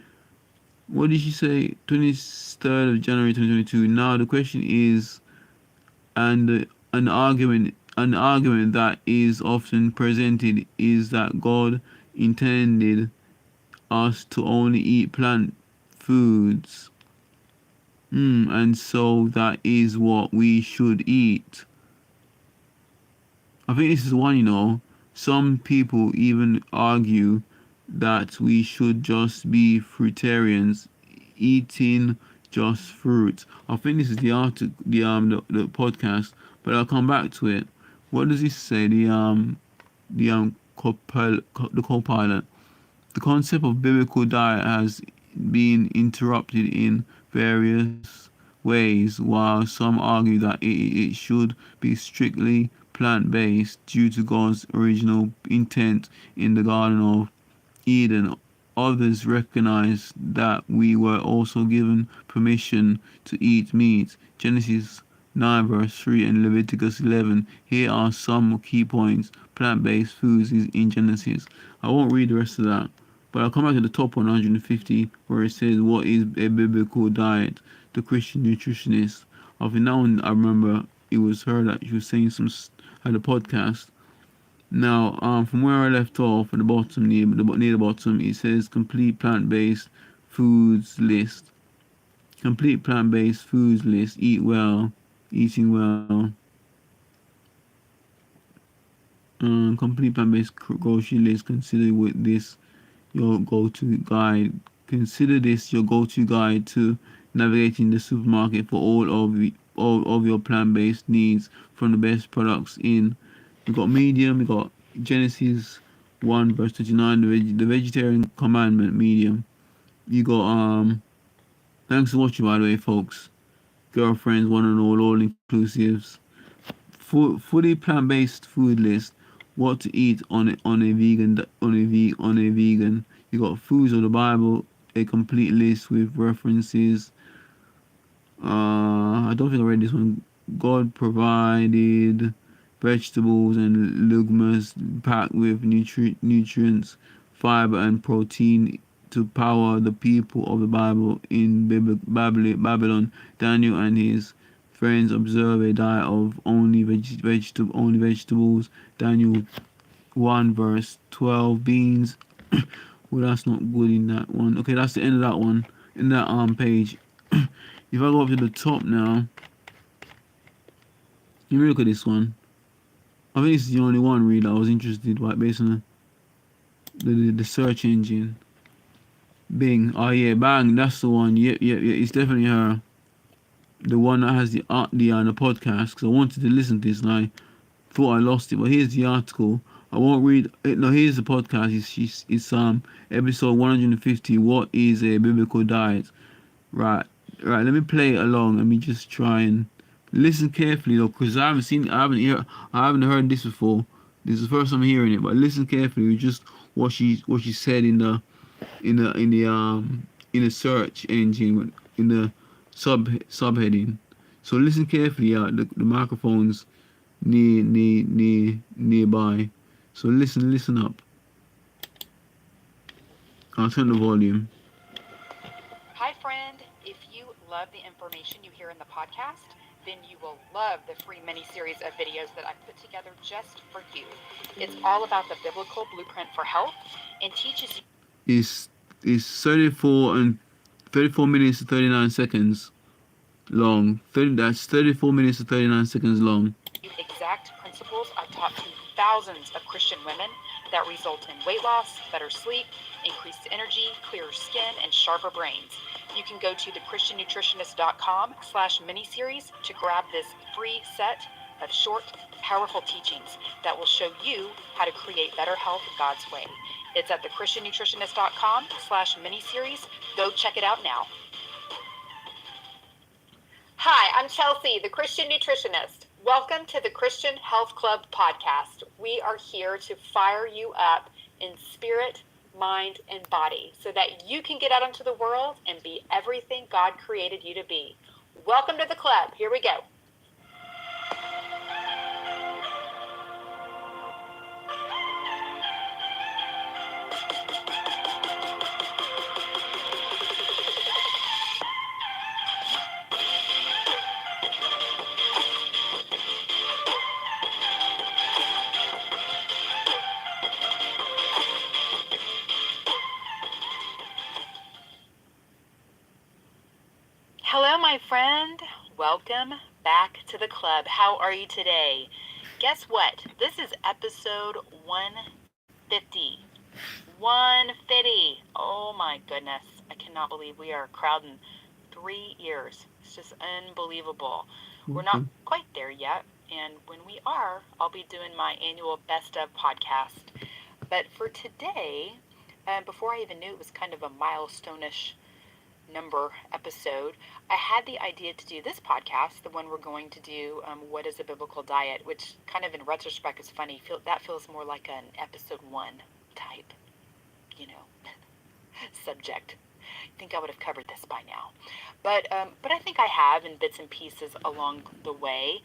what did she say? 23rd of January 2022. Now the question is, and an argument that is often presented is that God intended us to only eat plant foods. And so that is what we should eat. I think this is one, some people even argue that we should just be fruitarians, eating just fruit. I think this is the podcast, but I'll come back to it. What does this say? The co-pilot. The concept of biblical diet has been interrupted in various ways, while some argue that it should be strictly plant-based due to God's original intent in the Garden of Eden. Others recognize that we were also given permission to eat meat. Genesis 9 verse 3 and Leviticus 11. Here are some key points. Plant-based foods is in Genesis. I won't read the rest of that, but I'll come back to the top 150 where it says, what is a biblical diet? The Christian nutritionist. I think that one I remember it was her that she was saying had a podcast. Now, from where I left off at the bottom, near the bottom, it says complete plant-based foods list. Complete plant-based foods list. Eat well, eating well. Complete plant-based grocery list. Consider with this your go-to guide. Consider this your go-to guide to navigating the supermarket for all of your plant-based needs from the best products in. We got medium. We got Genesis 1 verse 29, the vegetarian commandment, medium. You got thanks for watching, by the way, folks. Girlfriends, one and all inclusives. Fully plant-based food list. What to eat on a vegan. You got foods of the Bible, a complete list with references. I don't think I read this one. God provided vegetables and legumes packed with nutrients, fiber, and protein to power the people of the Bible in Babylon. Daniel and his friends observe a diet of only vegetables. Daniel 1 verse 12. Beans. Well, that's not good in that one. Okay, that's the end of that one. In that page. If I go up to the top now, let me look at this one. I think this is the only one really I was interested by based on the search engine. Bing. Oh yeah, bang. That's the one. Yep. It's definitely her. The one that has the podcast. Because I wanted to listen to this and I thought I lost it. But here's the article. I won't read it. No, here's the podcast. It's episode 150. What is a biblical diet? Right. Let me play it along. Let me just try and listen carefully though, because I haven't heard this before. This is the first time I'm hearing it. But listen carefully. Just what she said in the search engine, in the subheading. So listen carefully. The microphone's nearby. So listen up. I'll turn the volume. Hi friend, if you love the information you hear in the podcast, then you will love the free mini-series of videos that I've put together just for you. It's all about the biblical blueprint for health and teaches you. It's 34 minutes to 39 seconds long. That's 34 minutes to 39 seconds long. Exact principles I've taught to thousands of Christian women that result in weight loss, better sleep, increased energy, clearer skin, and sharper brains. You can go to JesusChrist.Club/miniseries to grab this free set of short, powerful teachings that will show you how to create better health God's way. It's at JesusChrist.Club/miniseries. Go check it out now. Hi, I'm Chelsea, the Christian nutritionist. Welcome to the Christian Health Club podcast. We are here to fire you up in spirit, mind, and body so that you can get out into the world and be everything God created you to be. Welcome to the club. Here we go. Hello, my friend. Welcome back to the club. How are you today? Guess what? This is episode 150. 150. Oh my goodness. I cannot believe we are crowding 3 years. It's just unbelievable. We're not quite there yet. And when we are, I'll be doing my annual Best of podcast. But for today, before I even knew it was kind of a milestone-ish number episode, I had the idea to do this podcast, the one we're going to do, What is a Biblical Diet, which kind of in retrospect is funny. That feels more like an episode 1 type, subject. I think I would have covered this by now. But I think I have in bits and pieces along the way.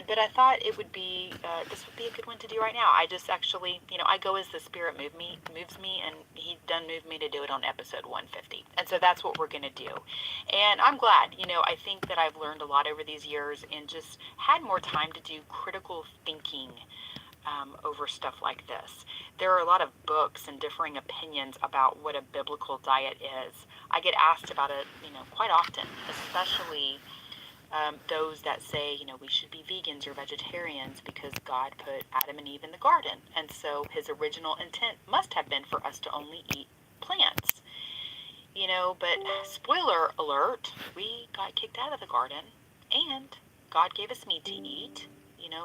But I thought it would be this would be a good one to do right now. I just actually, I go as the Spirit moves me, and He done moved me to do it on episode 150, and so that's what we're gonna do. And I'm glad. I think that I've learned a lot over these years, and just had more time to do critical thinking over stuff like this. There are a lot of books and differing opinions about what a biblical diet is. I get asked about it, quite often, especially those that say, we should be vegans or vegetarians because God put Adam and Eve in the garden. And so His original intent must have been for us to only eat plants. But spoiler alert, we got kicked out of the garden, and God gave us meat to eat.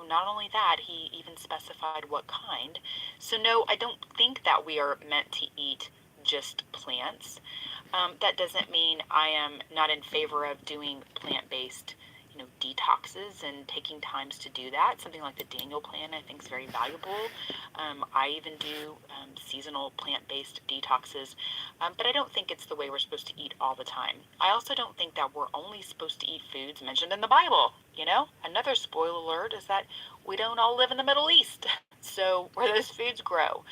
Not only that, He even specified what kind. So no, I don't think that we are meant to eat just plants. That doesn't mean I am not in favor of doing plant-based, detoxes and taking times to do that. Something like the Daniel plan I think is very valuable. I even do seasonal plant-based detoxes, but I don't think it's the way we're supposed to eat all the time. I also don't think that we're only supposed to eat foods mentioned in the Bible. Another spoiler alert is that we don't all live in the Middle East, so where those foods grow.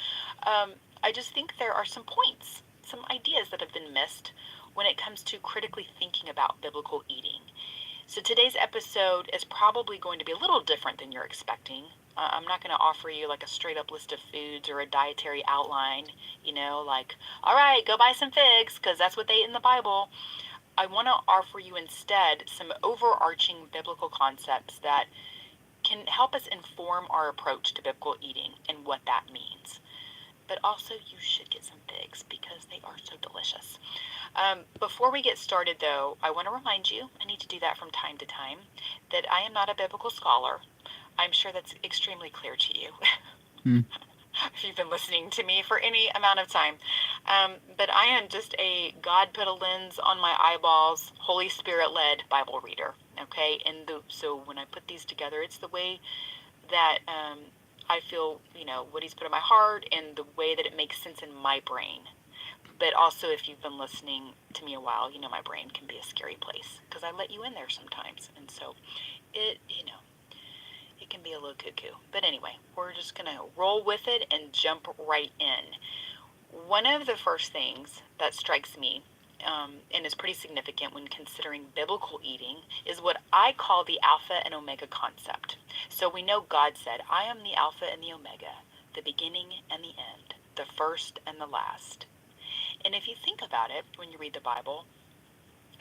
I just think there are some points, some ideas that have been missed when it comes to critically thinking about biblical eating. So today's episode is probably going to be a little different than you're expecting. I'm not going to offer you like a straight up list of foods or a dietary outline, like, all right, go buy some figs because that's what they eat in the Bible. I want to offer you instead some overarching biblical concepts that can help us inform our approach to biblical eating and what that means. But also, you should get some figs because they are so delicious. Before we get started, though, I want to remind you, I need to do that from time to time, that I am not a biblical scholar. I'm sure that's extremely clear to you. If you've been listening to me for any amount of time. But I am just a God put a lens on my eyeballs, Holy Spirit led Bible reader. Okay, and so when I put these together, it's the way that I feel, what He's put in my heart and the way that it makes sense in my brain. But also, if you've been listening to me a while, my brain can be a scary place because I let you in there sometimes. And so it can be a little cuckoo. But anyway, we're just going to roll with it and jump right in. One of the first things that strikes me and is pretty significant when considering biblical eating is what I call the Alpha and Omega concept. So we know God said, I am the Alpha and the Omega, the beginning and the end, the first and the last. And if you think about it, when you read the Bible,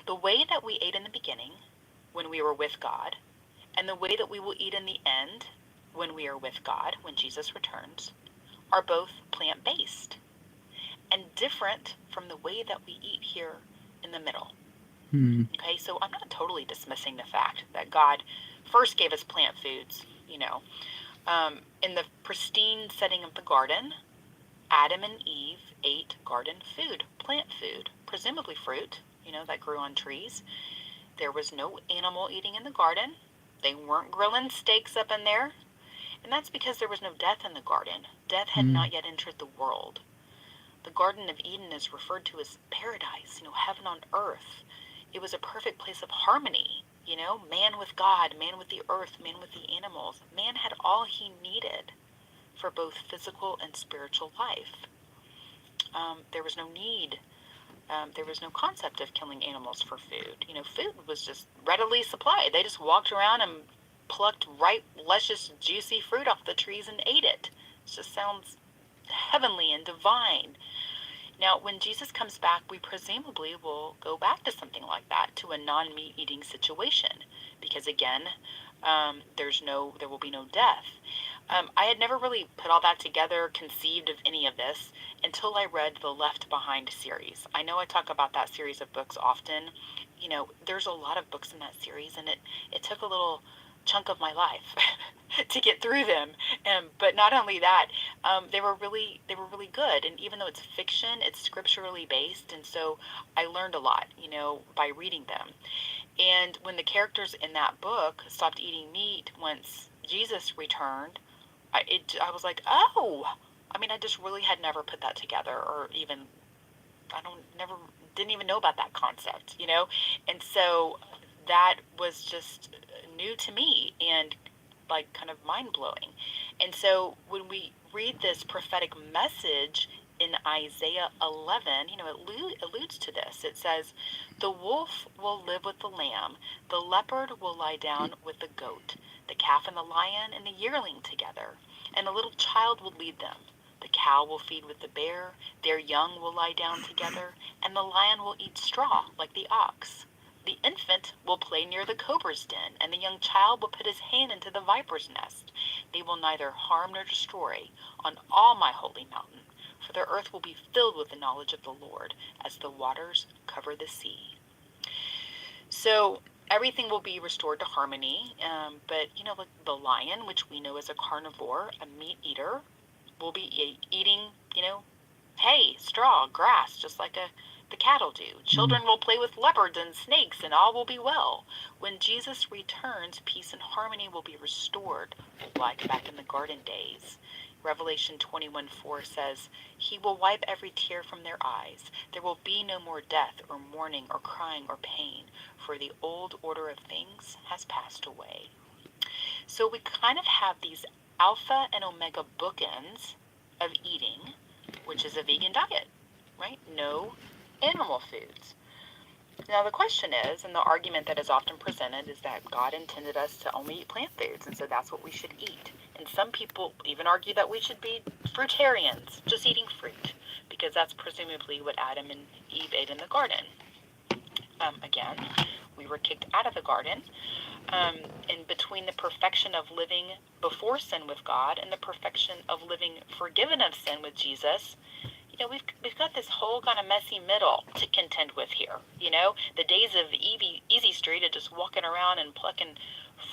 the way that we ate in the beginning, when we were with God, and the way that we will eat in the end, when we are with God, when Jesus returns, are both plant-based and different from the way that we eat here in the middle. Okay, so I'm not totally dismissing the fact that God first gave us plant foods, in the pristine setting of the garden, Adam and Eve ate garden food, plant food, presumably fruit, that grew on trees. There was no animal eating in the garden. They weren't grilling steaks up in there. And that's because there was no death in the garden. Death had not yet entered the world. The Garden of Eden is referred to as paradise, heaven on earth. It was a perfect place of harmony, man with God, man with the earth, man with the animals. Man had all he needed for both physical and spiritual life. There was no need. There was no concept of killing animals for food. Food was just readily supplied. They just walked around and plucked ripe, luscious, juicy fruit off the trees and ate it. It just sounds heavenly and divine. Now, when Jesus comes back, we presumably will go back to something like that, to a non-meat eating situation, because again, there will be no death. I had never really put all that together, conceived of any of this, until I read the Left Behind series. I know I talk about that series of books often. There's a lot of books in that series, and it took a little chunk of my life to get through them. But not only that, they were really good. And even though it's fiction, it's scripturally based, and so I learned a lot, by reading them. And when the characters in that book stopped eating meat once Jesus returned, I was like, oh, I mean, I just really had never put that together, or even didn't even know about that concept, and so that was just new to me and like kind of mind blowing. And so when we read this prophetic message in Isaiah 11, it alludes to this. It says, "The wolf will live with the lamb, the leopard will lie down with the goat, the calf and the lion and the yearling together, and a little child will lead them. The cow will feed with the bear, their young will lie down together, and the lion will eat straw like the ox. The infant will play near the cobra's den, and the young child will put his hand into the viper's nest. They will neither harm nor destroy on all my holy mountain, for the earth will be filled with the knowledge of the Lord, as the waters cover the sea." So everything will be restored to harmony, but like the lion, which we know is a carnivore, a meat eater, will be eating, hay, straw, grass, just like the cattle do. Children will play with leopards and snakes, and all will be well. When Jesus returns, peace and harmony will be restored, like back in the garden days. Revelation 21:4 says, "He will wipe every tear from their eyes. There will be no more death or mourning or crying or pain, for the old order of things has passed away." So we kind of have these alpha and omega bookends of eating, which is a vegan diet, right? No animal foods. Now the question is, and the argument that is often presented, is that God intended us to only eat plant foods, and so that's what we should eat. And some people even argue that we should be fruitarians, just eating fruit, because that's presumably what Adam and Eve ate in the garden. Again, we were kicked out of the garden, and between the perfection of living before sin with God and the perfection of living forgiven of sin with Jesus, we've got this whole kind of messy middle to contend with here. The days of easy street of just walking around and plucking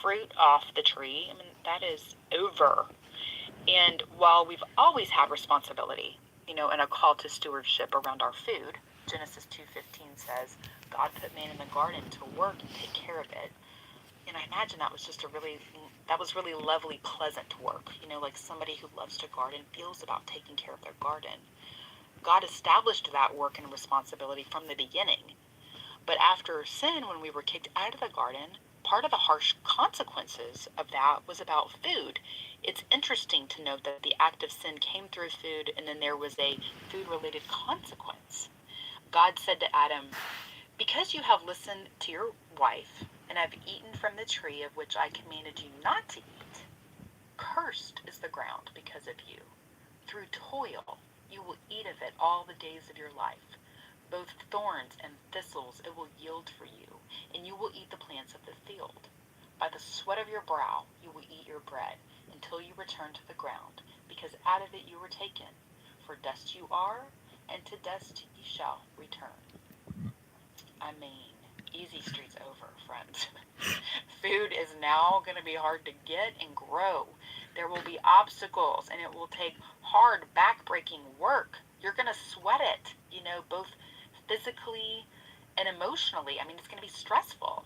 fruit off the tree, I mean, that is over. And while we've always had responsibility, and a call to stewardship around our food, Genesis 2:15 says, "God put man in the garden to work and take care of it." And I imagine that was just really lovely, pleasant work, like somebody who loves to garden feels about taking care of their garden. God established that work and responsibility from the beginning. But after sin, when we were kicked out of the garden, part of the harsh consequences of that was about food. It's interesting to note that the act of sin came through food, and then there was a food-related consequence. God said to Adam, "Because you have listened to your wife and have eaten from the tree of which I commanded you not to eat, cursed is the ground because of you. Through toil you will eat of it all the days of your life. Both thorns and thistles it will yield for you, and you will eat the plants of the field. By the sweat of your brow you will eat your bread, until you return to the ground, because out of it you were taken. For dust you are, and to dust you shall return." I mean, easy street's over, friends. Food is now going to be hard to get and grow. There will be obstacles, and it will take hard, back-breaking work. You're going to sweat it, both physically and emotionally. I mean, it's going to be stressful.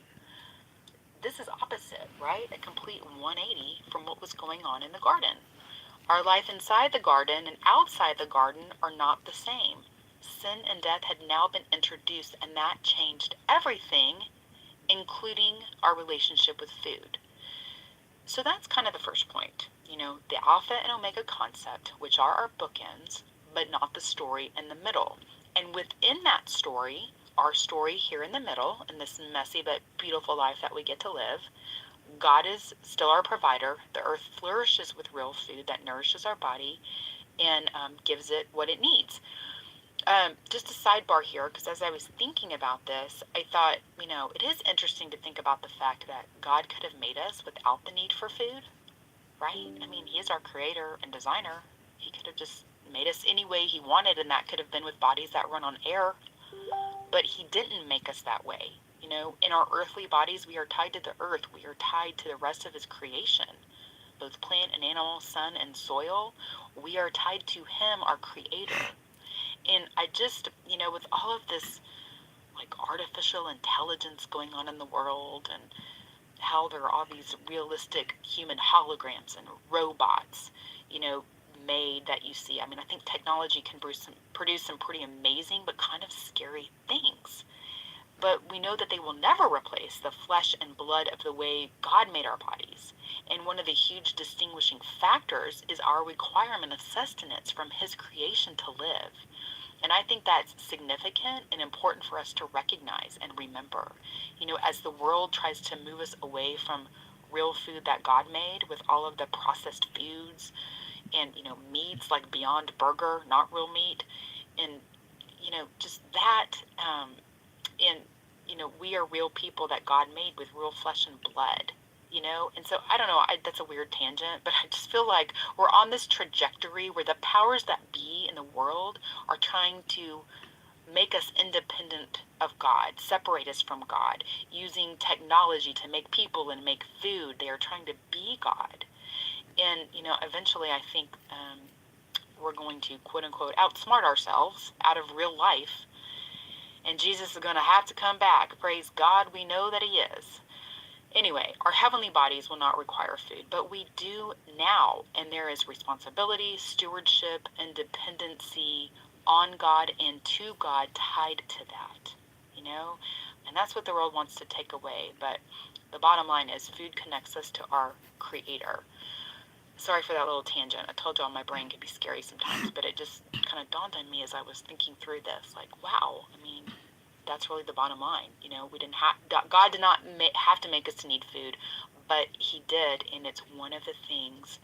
This is opposite, right? A complete 180 from what was going on in the garden. Our life inside the garden and outside the garden are not the same. Sin and death had now been introduced, and that changed everything, including our relationship with food. So that's kind of the first point, the alpha and omega concept, which are our bookends, but not the story in the middle. And within that story, our story here in the middle, in this messy but beautiful life that we get to live, God is still our provider. The earth flourishes with real food that nourishes our body and gives it what it needs. Just a sidebar here, because as I was thinking about this, I thought, it is interesting to think about the fact that God could have made us without the need for food, right? I mean, He is our creator and designer. He could have just made us any way He wanted, and that could have been with bodies that run on air. But He didn't make us that way. You know, in our earthly bodies, we are tied to the earth. We are tied to the rest of his creation, both plant and animal, sun and soil. We are tied to him, our creator. And I just, you know, with all of this like artificial intelligence going on in the world, and how there are all these realistic human holograms and robots, you know, made that you see. I mean, I think technology can produce some pretty amazing but kind of scary things. But we know that they will never replace the flesh and blood of the way God made our bodies. And one of the huge distinguishing factors is our requirement of sustenance from his creation to live. And I think that's significant and important for us to recognize and remember. You know, as the world tries to move us away from real food that God made with all of the processed foods and, you know, meats like Beyond Burger, not real meat, and, you know, just that, and, you know, we are real people that God made with real flesh and blood. You know, and so I don't know, that's a weird tangent, but I just feel like we're on this trajectory where the powers that be in the world are trying to make us independent of God, separate us from God, using technology to make people and make food. They are trying to be God. And, you know, eventually I think we're going to, quote unquote, outsmart ourselves out of real life. And Jesus is going to have to come back. Praise God, we know that he is. Anyway, our heavenly bodies will not require food, but we do now, and there is responsibility, stewardship, and dependency on God and to God tied to that, you know? And that's what the world wants to take away, but the bottom line is food connects us to our Creator. Sorry for that little tangent. I told y'all my brain can be scary sometimes, but it just kind of dawned on me as I was thinking through this, like, wow, I mean, that's really the bottom line. You know, we didn't have, God did not have to make us to need food, but he did, and it's one of the things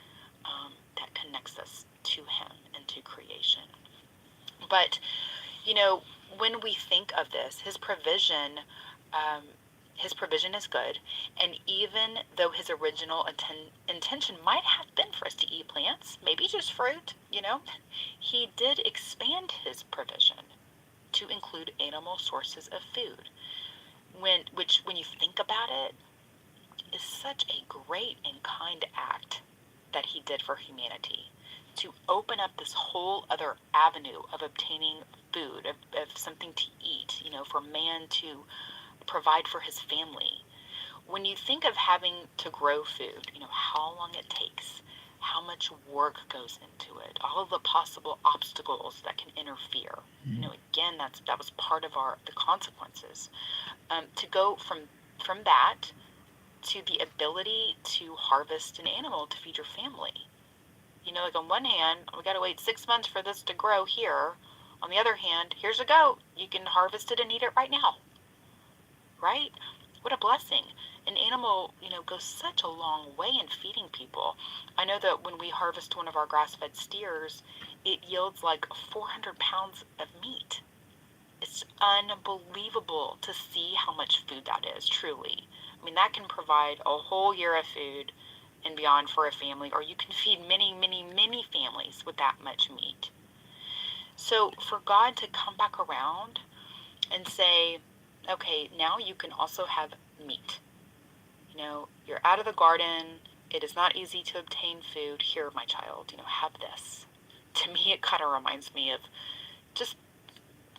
that connects us to him and to creation. But, you know, when we think of this, his provision is good, and even though his original intention might have been for us to eat plants, maybe just fruit, you know, he did expand his provision to include animal sources of food, which when you think about it, is such a great and kind act that he did for humanity, to open up this whole other avenue of obtaining food, of something to eat, you know, for man to provide for his family. When you think of having to grow food, you know, how long it takes, how much work goes into it, all of the possible obstacles that can interfere. You know, again, that was part of the consequences. To go from that to the ability to harvest an animal to feed your family. You know, like on one hand, we got to wait 6 months for this to grow here. On the other hand, here's a goat. You can harvest it and eat it right now. Right? What a blessing. An animal, you know, goes such a long way in feeding people. I know that when we harvest one of our grass-fed steers, it yields like 400 pounds of meat. It's unbelievable to see how much food that is, truly. I mean, that can provide a whole year of food and beyond for a family, or you can feed many, many, many families with that much meat. So for God to come back around and say, okay, now you can also have meat. You know, you're out of the garden. It is not easy to obtain food. Here, my child, you know, have this. To me, it kind of reminds me of just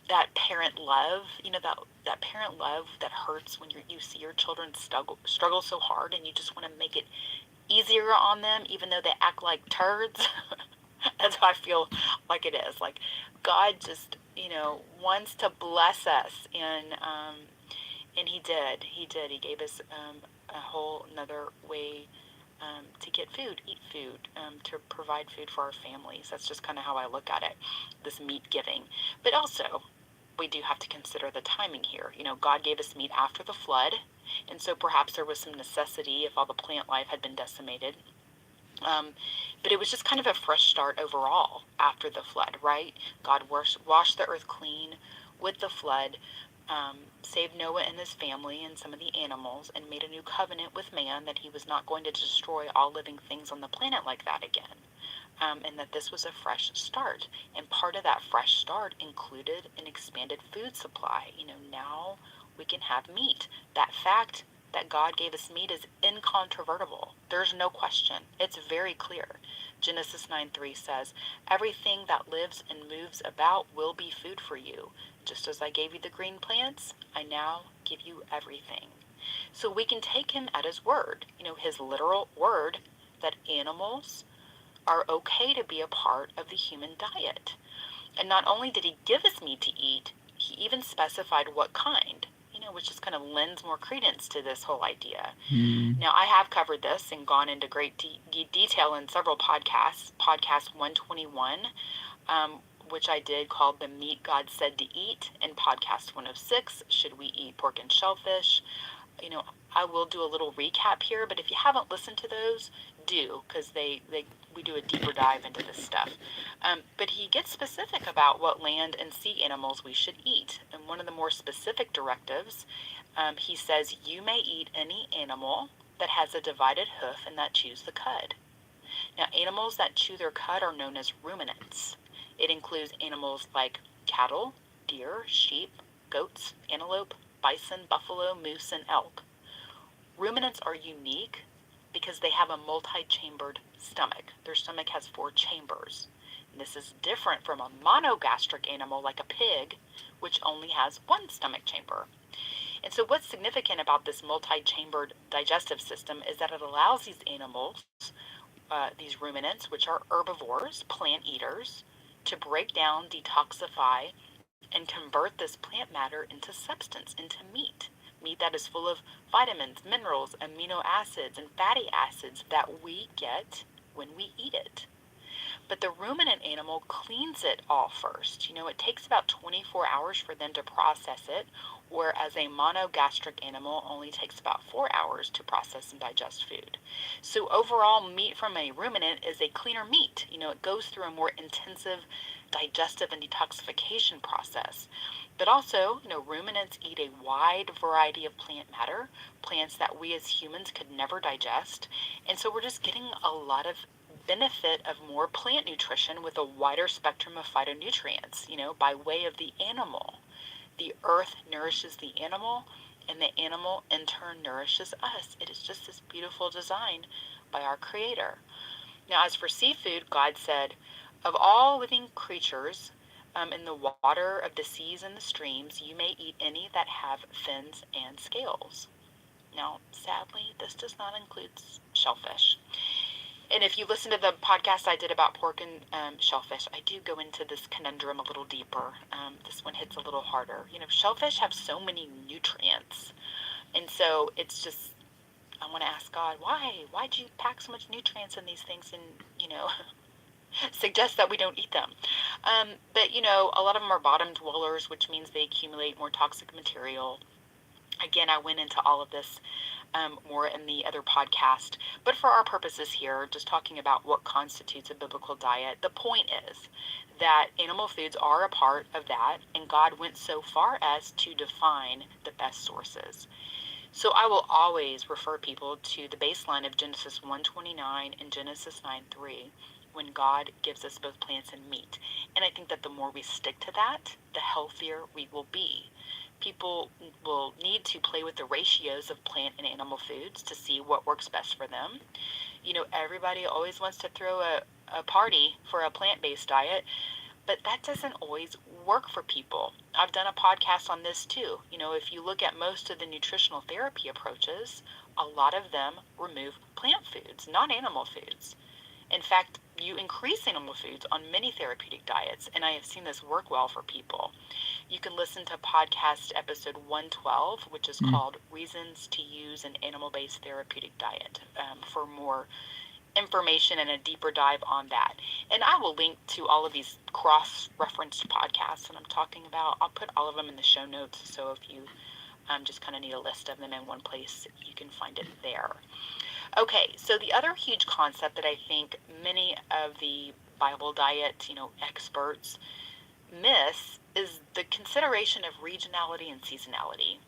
that parent love, you know, that parent love that hurts when you see your children struggle so hard, and you just want to make it easier on them, even though they act like turds. That's how I feel like it is. Like God just, you know, wants to bless us, and he did. He gave us a whole another way to get food, eat food, to provide food for our families. That's just kind of how I look at it, this meat giving. But also, we do have to consider the timing here. You know, God gave us meat after the flood, and so perhaps there was some necessity if all the plant life had been decimated. But it was just kind of a fresh start overall after the flood, right? God washed the earth clean with the flood, saved Noah and his family and some of the animals, and made a new covenant with man that he was not going to destroy all living things on the planet like that again. And that this was a fresh start. And part of that fresh start included an expanded food supply. You know, now we can have meat. That fact that God gave us meat is incontrovertible. There's no question. It's very clear. Genesis 9:3 says, everything that lives and moves about will be food for you. Just as I gave you the green plants, I now give you everything. So we can take him at his word, his literal word that animals are okay to be a part of the human diet. And not only did he give us meat to eat, he even specified what kind, which just kind of lends more credence to this whole idea. Now, I have covered this and gone into great detail in several podcasts. Podcast 121, which I did, called The Meat God Said to Eat, and podcast 106, Should We Eat Pork and Shellfish? I will do a little recap here, but if you haven't listened to those, do, because we do a deeper dive into this stuff. But he gets specific about what land and sea animals we should eat. And one of the more specific directives, he says, you may eat any animal that has a divided hoof and that chews the cud. Now, animals that chew their cud are known as ruminants. It includes animals like cattle, deer, sheep, goats, antelope, bison, buffalo, moose, and elk. Ruminants are unique because they have a multi-chambered stomach. Their stomach has 4 chambers. And this is different from a monogastric animal like a pig, which only has 1 stomach chamber. And so what's significant about this multi-chambered digestive system is that it allows these animals, these ruminants, which are herbivores, plant eaters, to break down, detoxify, and convert this plant matter into substance, into meat that is full of vitamins, minerals, amino acids, and fatty acids that we get when we eat it. But the ruminant animal cleans it all first. It takes about 24 hours for them to process it, whereas a monogastric animal only takes about 4 hours to process and digest food. So overall, meat from a ruminant is a cleaner meat. It goes through a more intensive digestive and detoxification process. But also, ruminants eat a wide variety of plant matter, plants that we as humans could never digest. And so we're just getting a lot of benefit of more plant nutrition with a wider spectrum of phytonutrients, by way of the animal. The earth nourishes the animal, and the animal in turn nourishes us. It is just this beautiful design by our Creator. Now, as for seafood, God said, of all living creatures, in the water of the seas and the streams, you may eat any that have fins and scales. Now, sadly, this does not include shellfish. And if you listen to the podcast I did about pork and shellfish, I do go into this conundrum a little deeper. This one hits a little harder. Shellfish have so many nutrients. And so it's just, I want to ask God, why'd you pack so much nutrients in these things and, suggest that we don't eat them? But, a lot of them are bottom dwellers, which means they accumulate more toxic material. Again, I went into all of this more in the other podcast. But for our purposes here, just talking about what constitutes a biblical diet, the point is that animal foods are a part of that, and God went so far as to define the best sources. So I will always refer people to the baseline of Genesis 1:29 and Genesis 9:3, when God gives us both plants and meat. And I think that the more we stick to that, the healthier we will be. People will need to play with the ratios of plant and animal foods to see what works best for them. Everybody always wants to throw a party for a plant-based diet, but that doesn't always work for people. I've done a podcast on this too. If you look at most of the nutritional therapy approaches, a lot of them remove plant foods, not animal foods. In fact, you increase animal foods on many therapeutic diets, and I have seen this work well for people. You can listen to podcast episode 112, which is called Reasons to Use an Animal-Based Therapeutic Diet, for more information and a deeper dive on that. And I will link to all of these cross-referenced podcasts that I'm talking about. I'll put all of them in the show notes, so if you just kind of need a list of them in one place, you can find it there. Okay, so the other huge concept that I think many of the Bible diet, experts miss is the consideration of regionality and seasonality.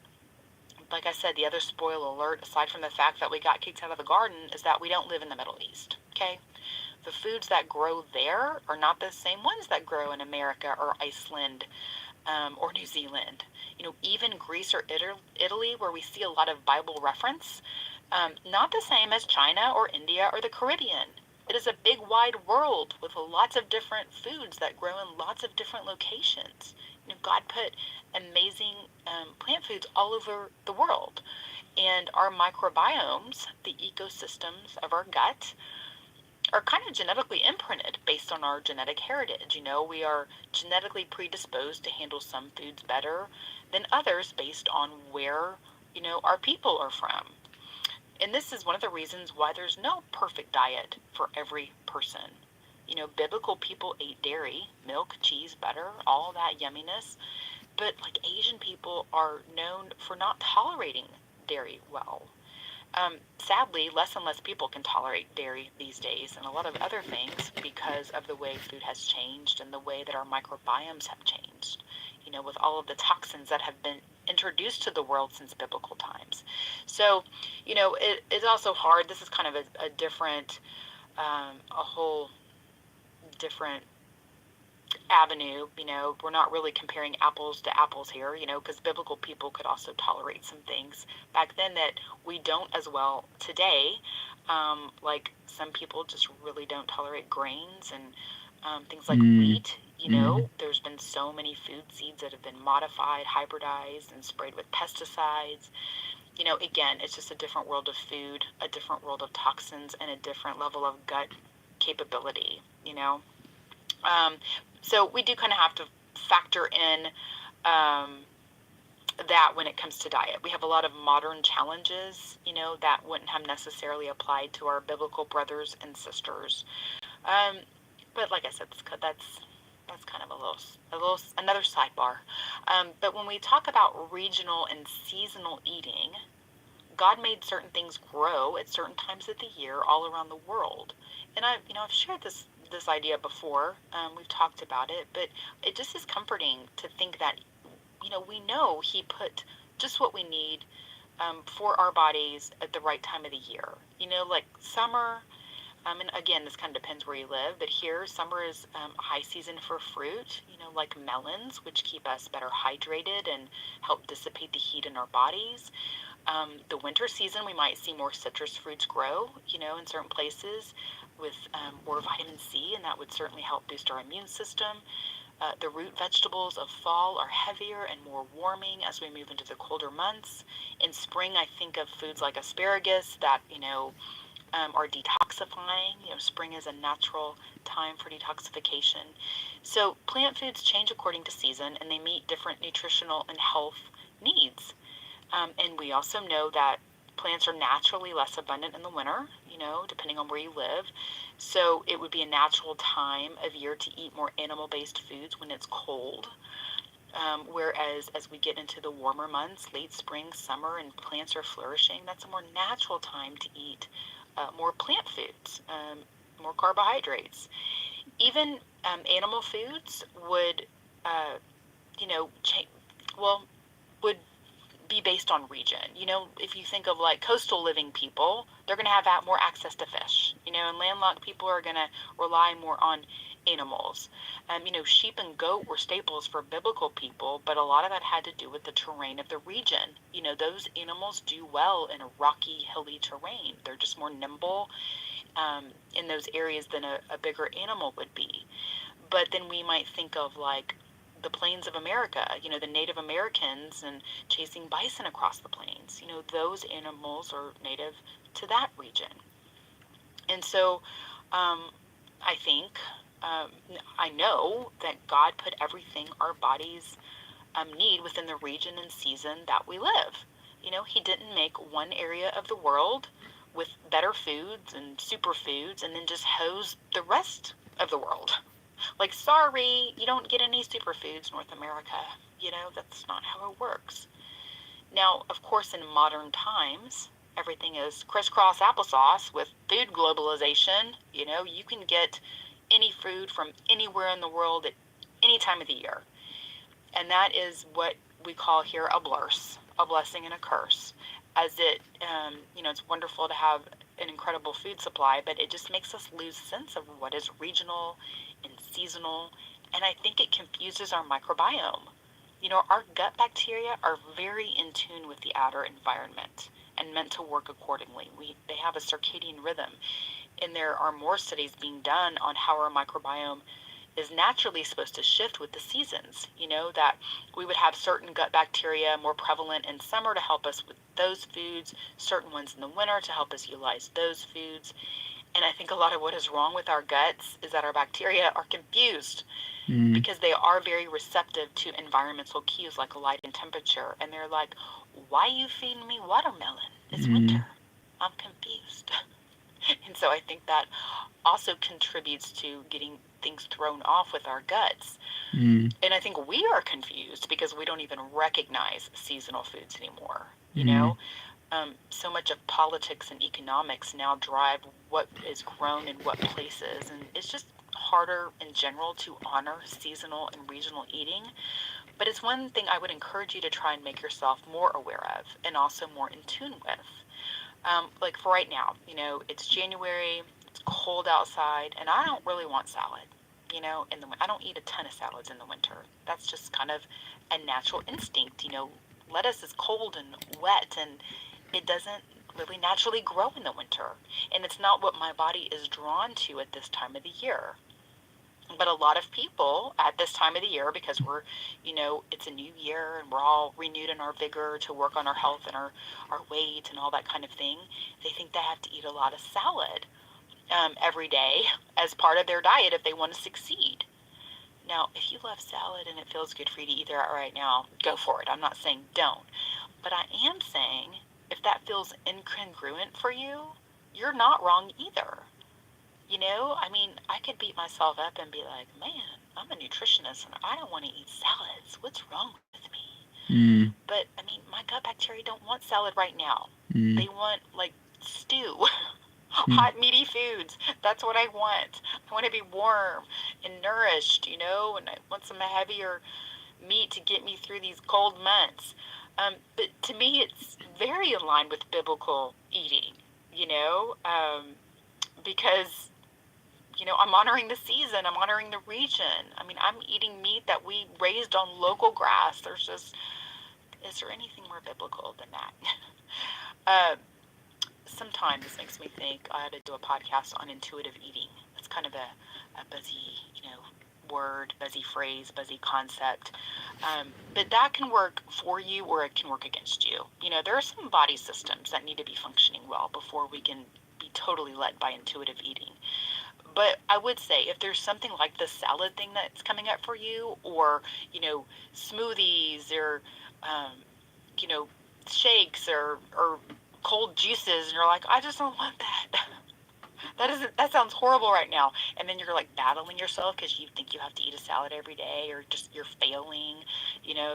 Like I said, the other spoiler alert, aside from the fact that we got kicked out of the garden, is that we don't live in the Middle East, okay? The foods that grow there are not the same ones that grow in America or Iceland or New Zealand. even Greece or Italy, where we see a lot of Bible reference, not the same as China or India or the Caribbean. It is a big, wide world with lots of different foods that grow in lots of different locations. God put amazing plant foods all over the world. And our microbiomes, the ecosystems of our gut, are kind of genetically imprinted based on our genetic heritage. We are genetically predisposed to handle some foods better than others based on where, our people are from. And this is one of the reasons why there's no perfect diet for every person. Biblical people ate dairy, milk, cheese, butter, all that yumminess. But like Asian people are known for not tolerating dairy well. Sadly, less and less people can tolerate dairy these days and a lot of other things because of the way food has changed and the way that our microbiomes have changed, with all of the toxins that have been introduced to the world since biblical times. So, it's also hard. This is kind of a different, a whole different avenue. We're not really comparing apples to apples here, because biblical people could also tolerate some things back then that we don't as well today. Like some people just really don't tolerate grains and things like wheat. There's been so many food seeds that have been modified, hybridized, and sprayed with pesticides. Again, it's just a different world of food, a different world of toxins, and a different level of gut capability. So we do kind of have to factor in that when it comes to diet. We have a lot of modern challenges, that wouldn't have necessarily applied to our biblical brothers and sisters. But like I said, that's kind of a little another sidebar. But when we talk about regional and seasonal eating, God made certain things grow at certain times of the year all around the world. And I've shared this idea before. We've talked about it, but it just is comforting to think that, we know He put just what we need for our bodies at the right time of the year. Like summer, and again, this kind of depends where you live, but here, summer is high season for fruit, like melons, which keep us better hydrated and help dissipate the heat in our bodies. The winter season, we might see more citrus fruits grow, in certain places with more vitamin C, and that would certainly help boost our immune system. The root vegetables of fall are heavier and more warming as we move into the colder months. In spring, I think of foods like asparagus that, are detoxifying. Spring is a natural time for detoxification. So plant foods change according to season, and they meet different nutritional and health needs. And we also know that plants are naturally less abundant in the winter, depending on where you live. So it would be a natural time of year to eat more animal-based foods when it's cold. Whereas as we get into the warmer months, late spring, summer, and plants are flourishing, that's a more natural time to eat more plant foods, more carbohydrates. Even animal foods would, would be based on region. If you think of like coastal living people, they're going to have more access to fish, and landlocked people are going to rely more on animals. Sheep and goat were staples for biblical people, but a lot of that had to do with the terrain of the region. Those animals do well in a rocky, hilly terrain. They're just more nimble in those areas than a bigger animal would be. But then we might think of like the plains of America, the Native Americans and chasing bison across the plains. Those animals are native to that region. And so I think, I know that God put everything our bodies need within the region and season that we live. He didn't make one area of the world with better foods and superfoods and then just hose the rest of the world. Like, sorry, you don't get any superfoods, North America. That's not how it works. Now, of course, in modern times, everything is crisscross applesauce with food globalization. You can get any food from anywhere in the world at any time of the year. And that is what we call here a blurse, a blessing and a curse. As it, it's wonderful to have an incredible food supply, but it just makes us lose sense of what is regional and seasonal. And I think it confuses our microbiome. Our gut bacteria are very in tune with the outer environment and meant to work accordingly. They have a circadian rhythm, and there are more studies being done on how our microbiome is naturally supposed to shift with the seasons. That we would have certain gut bacteria more prevalent in summer to help us with those foods, certain ones in the winter to help us utilize those foods. And I think a lot of what is wrong with our guts is that our bacteria are confused because they are very receptive to environmental cues like light and temperature. And they're like, why are you feeding me watermelon? It's winter. I'm confused. And so I think that also contributes to getting things thrown off with our guts. And I think we are confused because we don't even recognize seasonal foods anymore. So much of politics and economics now drive what is grown in what places, and it's just harder in general to honor seasonal and regional eating. But it's one thing I would encourage you to try and make yourself more aware of and also more in tune with. Like for right now, it's January, it's cold outside, and I don't really want salad. I don't eat a ton of salads in the winter. That's just kind of a natural instinct. Lettuce is cold and wet, and it doesn't really naturally grow in the winter. And it's not what my body is drawn to at this time of the year. But a lot of people at this time of the year, because we're, it's a new year and we're all renewed in our vigor to work on our health and our weight and all that kind of thing, they think they have to eat a lot of salad every day as part of their diet if they want to succeed. Now, if you love salad and it feels good for you to eat that right now, go for it. I'm not saying don't. But I am saying if that feels incongruent for you, you're not wrong either. I could beat myself up and be like, man, I'm a nutritionist and I don't want to eat salads. What's wrong with me? But, my gut bacteria don't want salad right now. They want, stew. Hot, meaty foods. That's what I want. I want to be warm and nourished, and I want some heavier meat to get me through these cold months. But to me, it's very in line with biblical eating, because, I'm honoring the season. I'm honoring the region. I'm eating meat that we raised on local grass. Is there anything more biblical than that? Sometimes this makes me think I ought to do a podcast on intuitive eating. It's kind of a buzzy, word, buzzy phrase, buzzy concept. But that can work for you or it can work against you. There are some body systems that need to be functioning well before we can be totally led by intuitive eating. But I would say if there's something like the salad thing that's coming up for you, or, smoothies or, shakes or cold juices, and you're like, I just don't want that. That sounds horrible right now. And then you're battling yourself because you think you have to eat a salad every day, or just you're failing,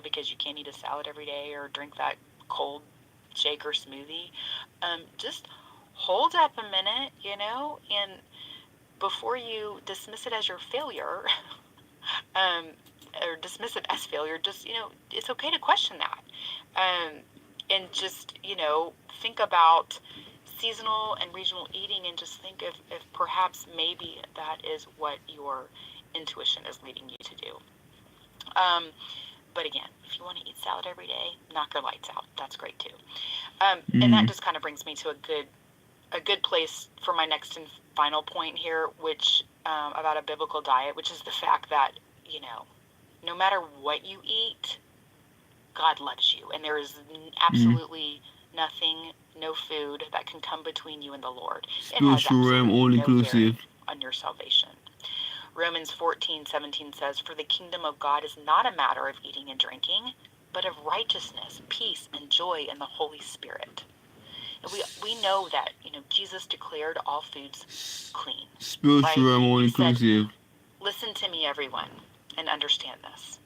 because you can't eat a salad every day or drink that cold shake or smoothie. Just hold up a minute, and before you dismiss it as your failure, or dismiss it as failure, just, it's okay to question that. And just, think about seasonal and regional eating and just think if perhaps maybe that is what your intuition is leading you to do. But again, if you want to eat salad every day, knock your lights out. That's great too. And that just kind of brings me to a good place for my next and final point here, which about a biblical diet, which is the fact that, no matter what you eat, God loves you, and there is absolutely nothing, no food that can come between you and the Lord. Spiritual realm, all inclusive. On your salvation. Romans 14:17 says, "For the kingdom of God is not a matter of eating and drinking, but of righteousness, peace, and joy in the Holy Spirit." And we know that, Jesus declared all foods clean. Spiritual realm, all inclusive. Listen to me, everyone, and understand this.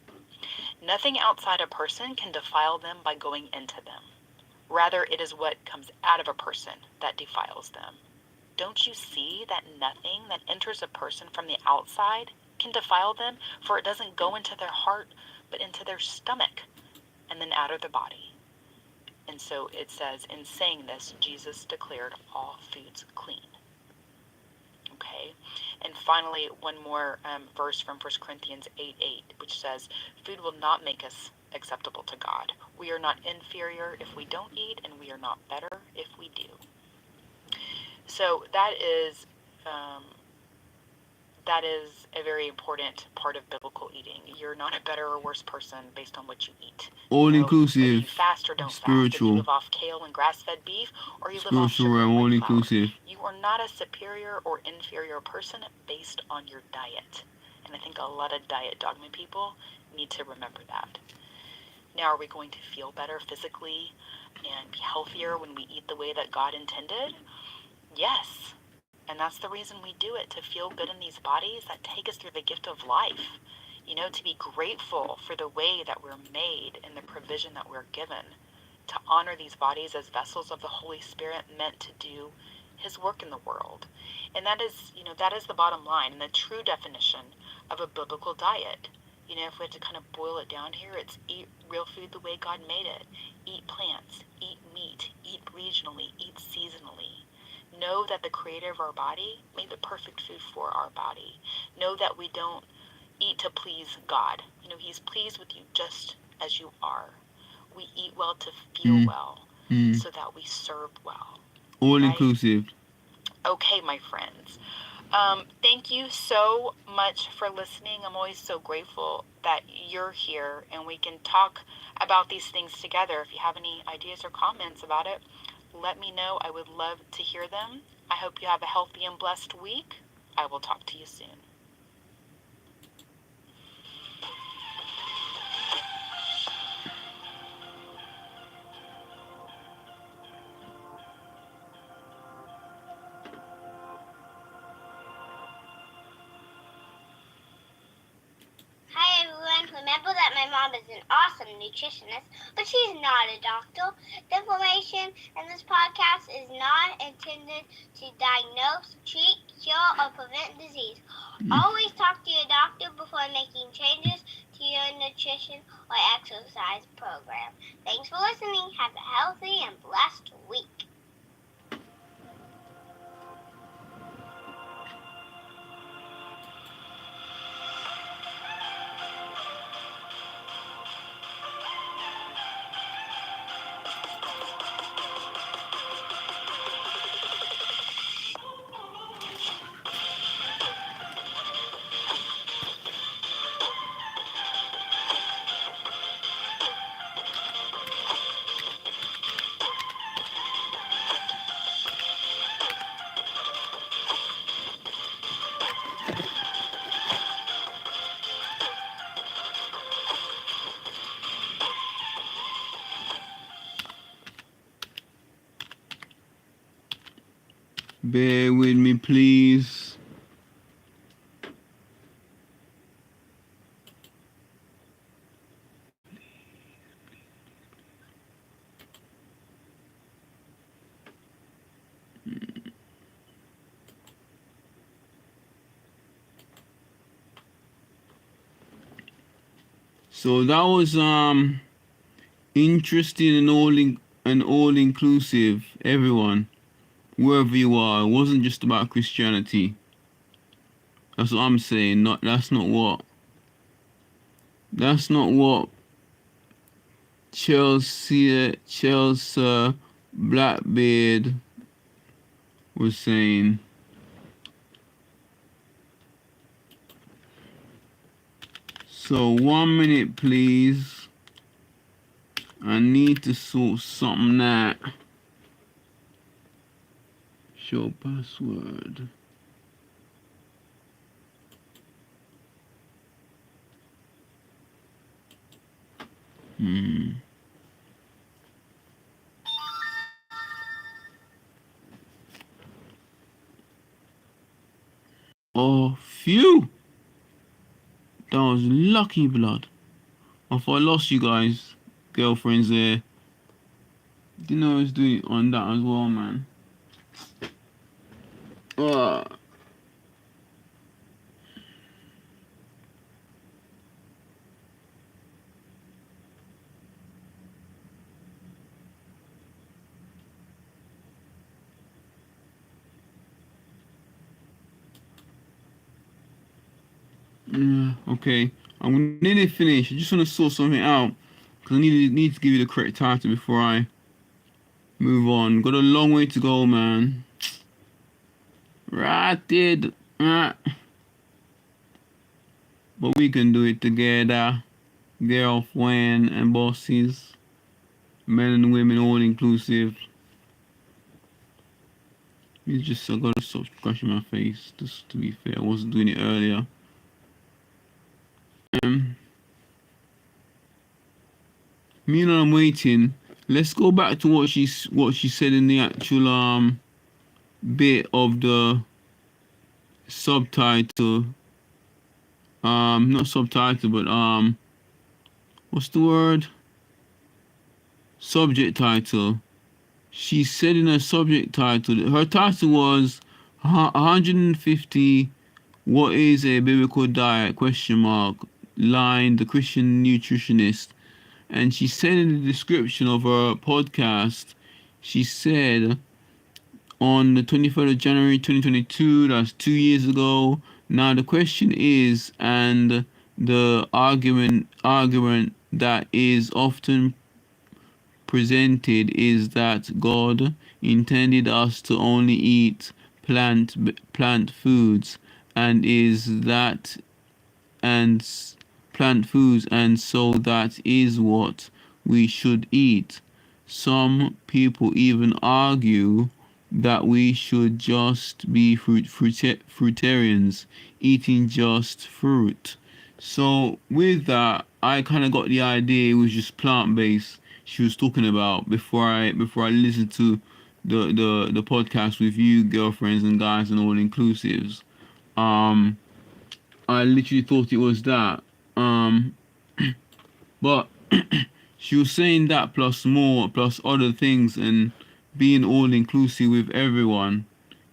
Nothing outside a person can defile them by going into them. Rather, it is what comes out of a person that defiles them. Don't you see that nothing that enters a person from the outside can defile them? For it doesn't go into their heart, but into their stomach, and then out of the body. And so it says, in saying this, Jesus declared all foods clean. Okay? And finally, one more verse from 1 Corinthians 8:8, which says, "Food will not make us acceptable to God. We are not inferior if we don't eat, and we are not better if we do. So that is a very important part of biblical eating. You're not a better or worse person based on what you eat. All inclusive. Whether you fast or don't fast. If you live off kale and grass-fed beef, or you live off sugar and white flour, you are not a superior or inferior person based on your diet. And I think a lot of diet dogma people need to remember that. Now, are we going to feel better physically and be healthier when we eat the way that God intended? Yes. And that's the reason we do it, to feel good in these bodies that take us through the gift of life. To be grateful for the way that we're made and the provision that we're given, to honor these bodies as vessels of the Holy Spirit meant to do His work in the world. And that is the bottom line and the true definition of a biblical diet. If we have to kind of boil it down here, it's eat real food the way God made it. Eat plants, eat meat, eat regionally, eat seasonally. Know that the creator of our body made the perfect food for our body. Know that we don't eat to please God. He's pleased with you just as you are. We eat well to feel well, so that we serve well. All inclusive. Okay, my friends. Thank you so much for listening. I'm always so grateful that you're here and we can talk about these things together. If you have any ideas or comments about it, let me know. I would love to hear them. I hope you have a healthy and blessed week. I will talk to you soon. Hi everyone, remember that my mom is an awesome nutritionist, but she's not a doctor. The information in this podcast is not intended to diagnose, treat, cure, or prevent disease. Always talk to your doctor before making changes to your nutrition or exercise program. Thanks for listening. Have a healthy and blessed week. Bear with me, please. So that was interesting and all inclusive, everyone, wherever you are. It wasn't just about Christianity. That's what I'm saying. That's not Chelsea Blackbeard was saying. So 1 minute, please. I need to sort something out. Show password. Oh, phew. That was lucky blood. I thought I lost you guys. Girlfriends there. Didn't know I was doing it on that as well, man. Yeah, okay. I'm nearly finished. I just want to sort something out. because I need to give you the correct title before I move on. Got a long way to go, man. Right, did. Right. But we can do it together. Girlfriend and bosses. Men and women, all inclusive. I gotta stop scratching my face. Just to be fair, I wasn't doing it earlier. Meanwhile, I'm waiting. Let's go back to what she said in the actual bit of the subtitle. Not subtitle, but what's the word? Subject title. She said in her subject title, her title was 150. What is a biblical diet? Question mark. Line the Christian nutritionist. And she said in the description of her podcast, she said on the 23rd of January 2022, that's 2 years ago. Now the question is, and the argument that is often presented is that God intended us to only eat plant foods, and is that and plant foods, and so that is what we should eat. Some people even argue that we should just be fruitarians, eating just fruit. So with that, I kind of got the idea it was just plant-based she was talking about before I listened to the podcast with you girlfriends and guys and all inclusives. I literally thought it was that. But she was saying that plus more, plus other things, and being all inclusive with everyone,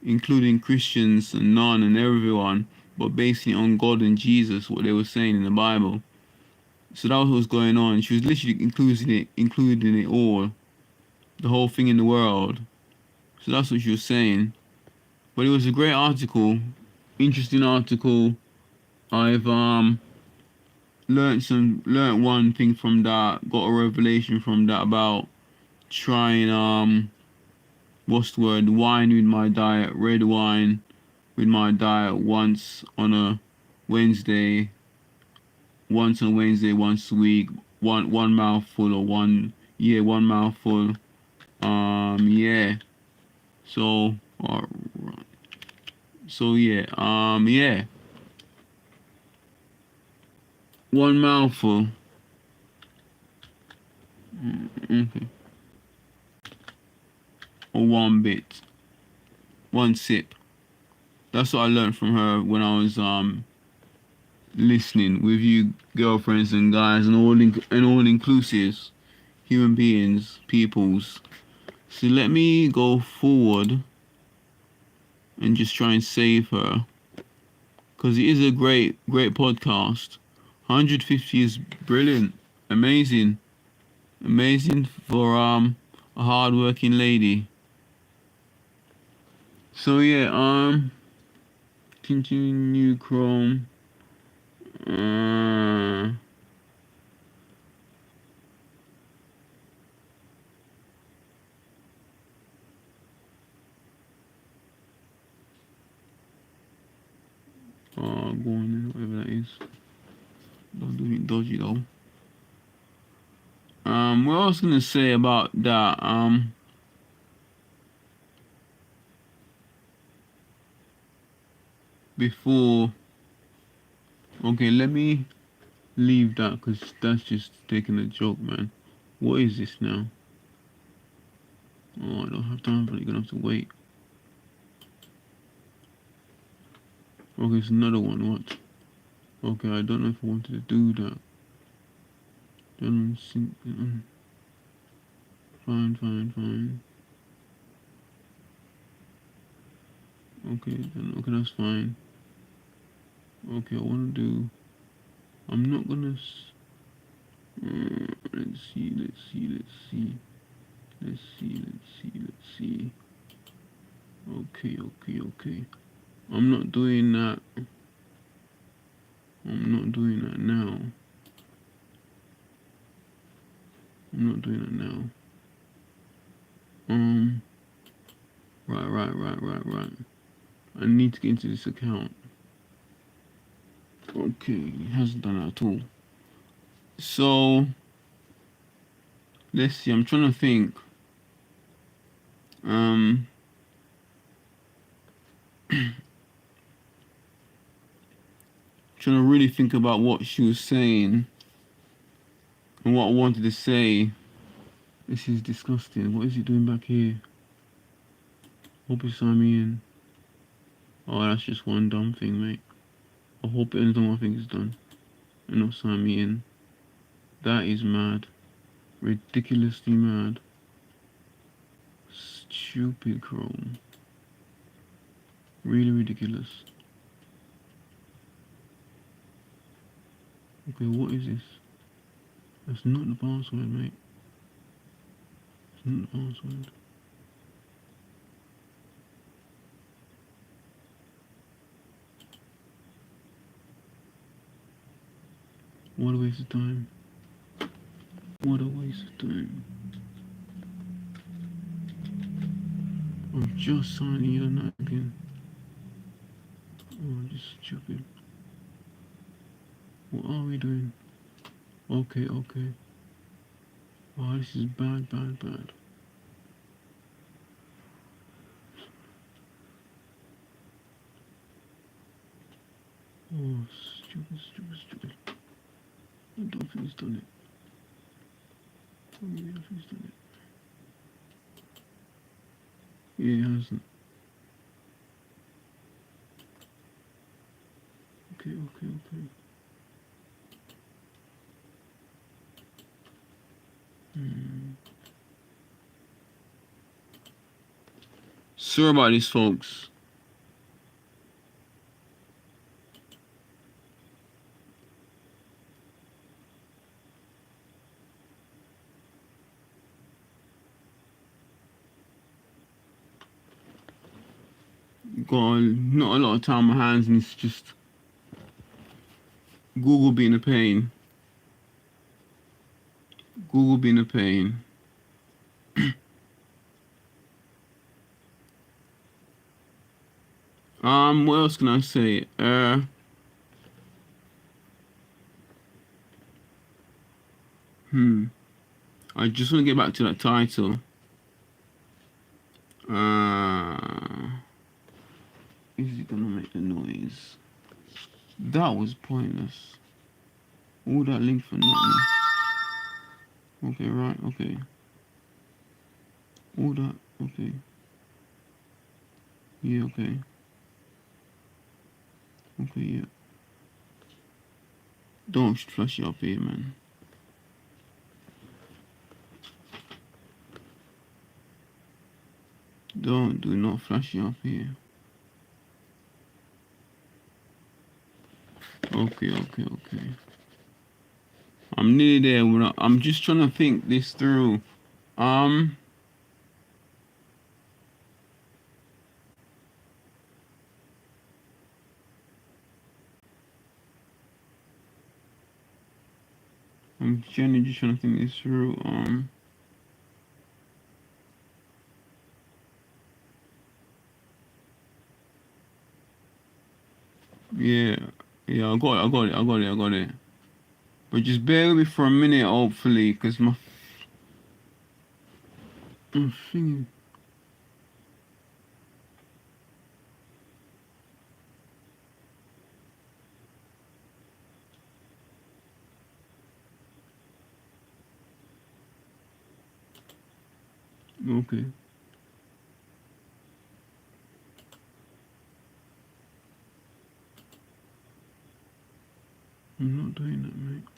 including Christians and non and everyone, but basing it on God and Jesus, what they were saying in the Bible. So that was what was going on. She was literally including it all, the whole thing in the world. So that's what she was saying. But it was a great article, interesting article. I've learned one thing from that, got a revelation from that about trying what's the word, wine with my diet, red wine with my diet once on a Wednesday, once a week, one mouthful or one mouthful. Yeah. So alright. So yeah. One mouthful. Okay. Or one bit. One sip. That's what I learned from her when I was listening with you girlfriends and guys and all inclusives, human beings, peoples. So let me go forward and just try and save her, because it is a great podcast. 150 is brilliant, amazing for a hard-working lady. So yeah, continue Chrome. Go on, whatever that is. Don't do me dodgy though. What I was gonna say about that, before. Okay, let me leave that because that's just taking a joke, man. What is this now? Oh, I don't have time for it. You're gonna have to wait. Okay, it's another one. What? Okay, I don't know if I wanted to do that. Fine. Okay, that's fine. Okay, I want to do. I'm not gonna. Let's see. Okay. I'm not doing that. I'm not doing that now. I'm not doing that now. Right. I need to get into this account. Okay, it hasn't done that at all. So, let's see, I'm trying to think. Trying to really think about what she was saying and what I wanted to say. This is disgusting. What is he doing back here? Hope he signed me in. Oh, that's just one dumb thing, mate. I hope it ends on what I think it's done. And not sign me in. That is mad. Ridiculously mad. Stupid Chrome. Really ridiculous. Okay, what is this? That's not the password, mate. It's not the password. What a waste of time. What a waste of time. I'm just signing you on that again. Oh, just stupid. What are we doing? Okay. Oh, this is bad. Oh, stupid. I don't think he's done it. Oh, maybe I think he's done it. Yeah, he hasn't. Okay. Sorry about this, folks. Got not a lot of time on my hands, and it's just Google being a pain. What else can I say? I just want to get back to that title. Is it gonna make the noise? That was pointless. All that link for nothing. Okay, right, okay. All that, okay. Yeah, okay. Okay, yeah. Don't flash it up here, man. Do not flash it up here. Okay. I'm nearly there. I'm just trying to think this through. I'm generally just trying to think this through. Yeah, I got it. But just bear with me for a minute, hopefully, because my thing. Okay. I'm not doing that, mate.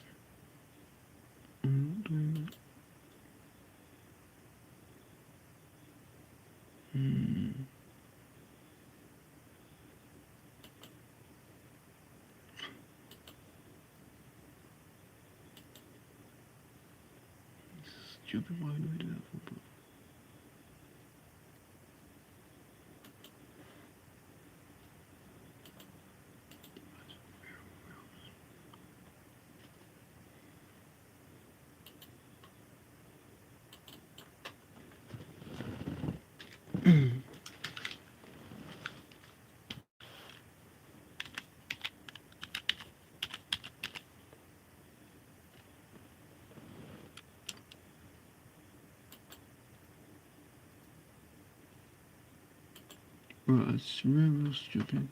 I'm not doing that. Stupid, why do I do that for, bro? Right, it's real stupid.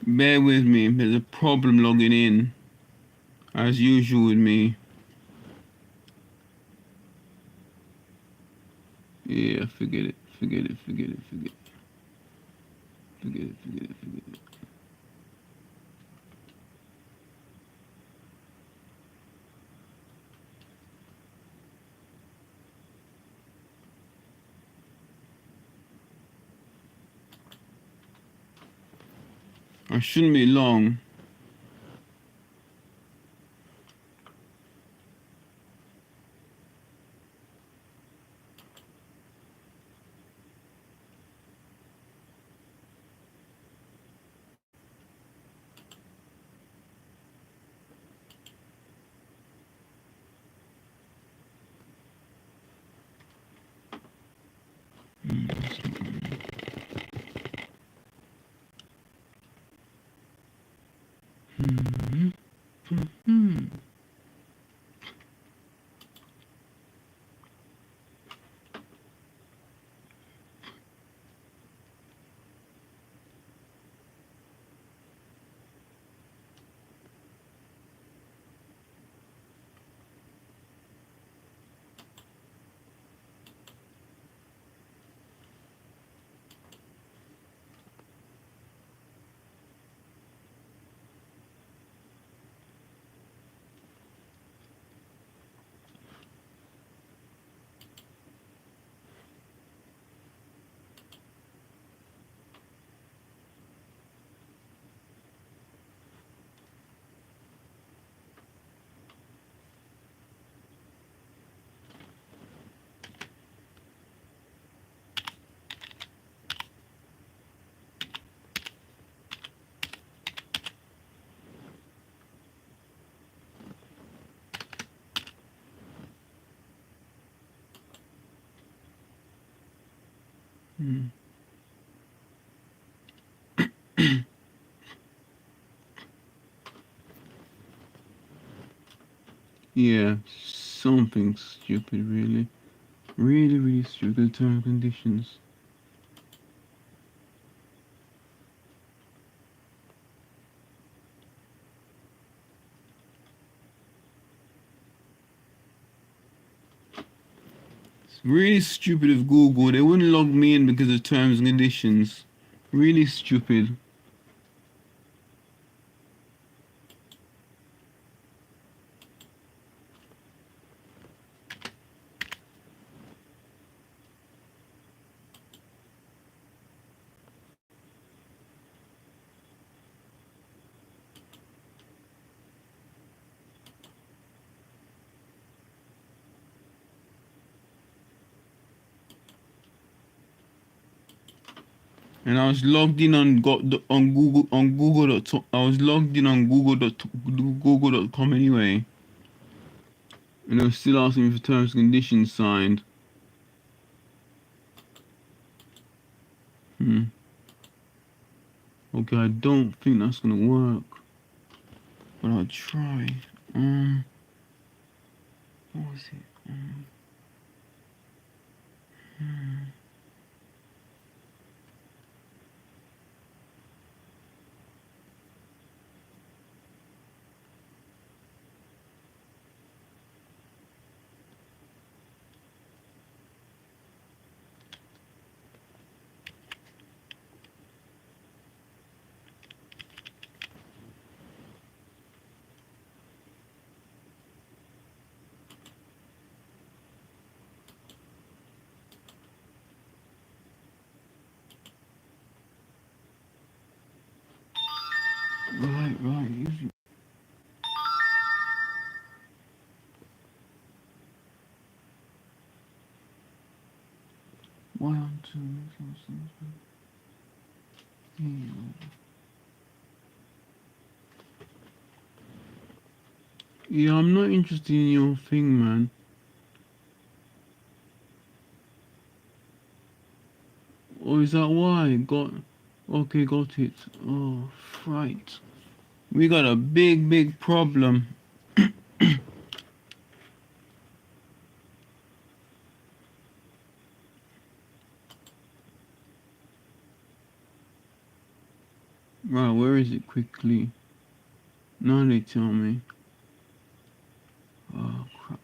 Bear with me, there's a problem logging in, as usual with me. Yeah, forget it, forget it, forget it, forget it. Forget it, forget it, forget it. I shouldn't be long. Yeah, something stupid, really. Really, really stupid terms and conditions. Really stupid of Google. They wouldn't log me in because of terms and conditions. Really stupid. And I was logged in on Google. I was logged in on Google.com anyway. And they were still asking me for terms and conditions signed. Okay, I don't think that's gonna work. But I'll try. What was it? Right. Usually. Why on two? Yeah, I'm not interested in your thing, man. Oh, is that why? Okay, got it. Oh, right. We got a big problem. Right, where is it quickly? Now they tell me. Oh, crap.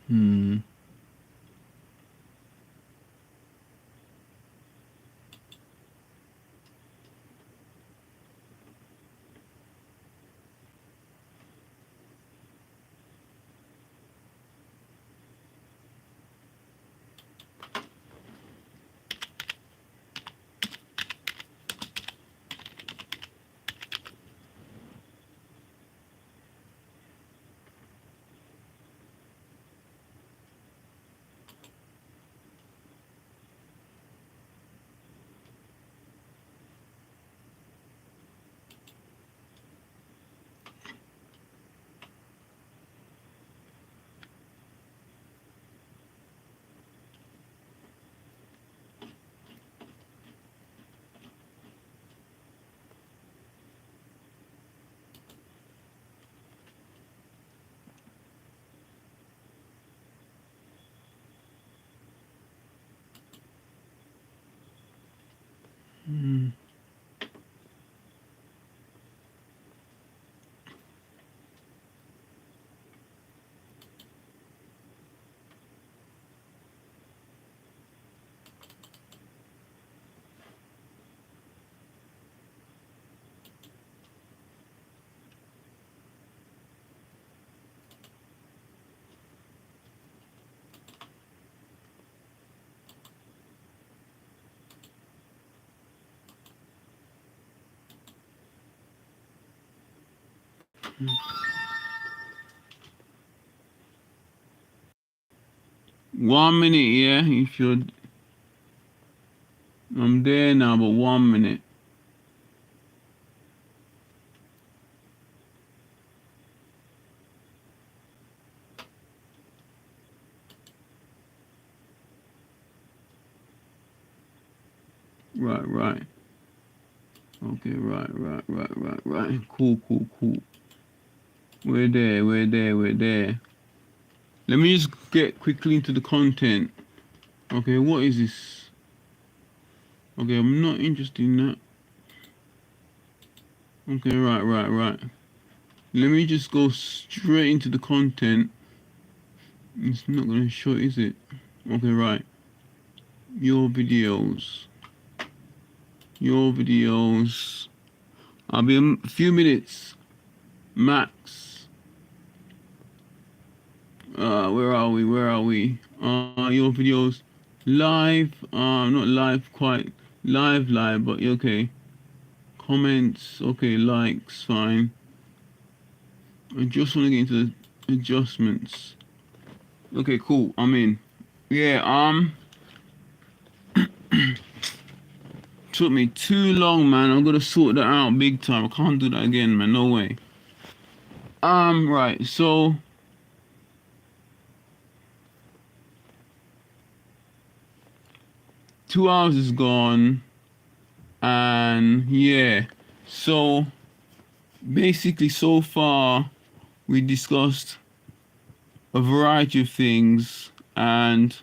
Hmm. 1 minute, yeah. If you're, I'm there now, but 1 minute. Right. Okay, right. Cool. We're there. Let me just get quickly into the content. Okay, what is this? Okay, I'm not interested in that. Okay, right. Let me just go straight into the content. It's not gonna show, is it? Okay, right. Your videos. I'll be a few minutes max. Where are we? Your videos live. Not live quite. Live, but okay. Comments, okay. Likes, fine. I just want to get into the adjustments. Okay, cool. I'm in. Yeah. Took me too long, man. I'm gonna sort that out big time. I can't do that again, man. No way. Right. So. 2 hours is gone, and yeah. So basically, so far we discussed a variety of things, and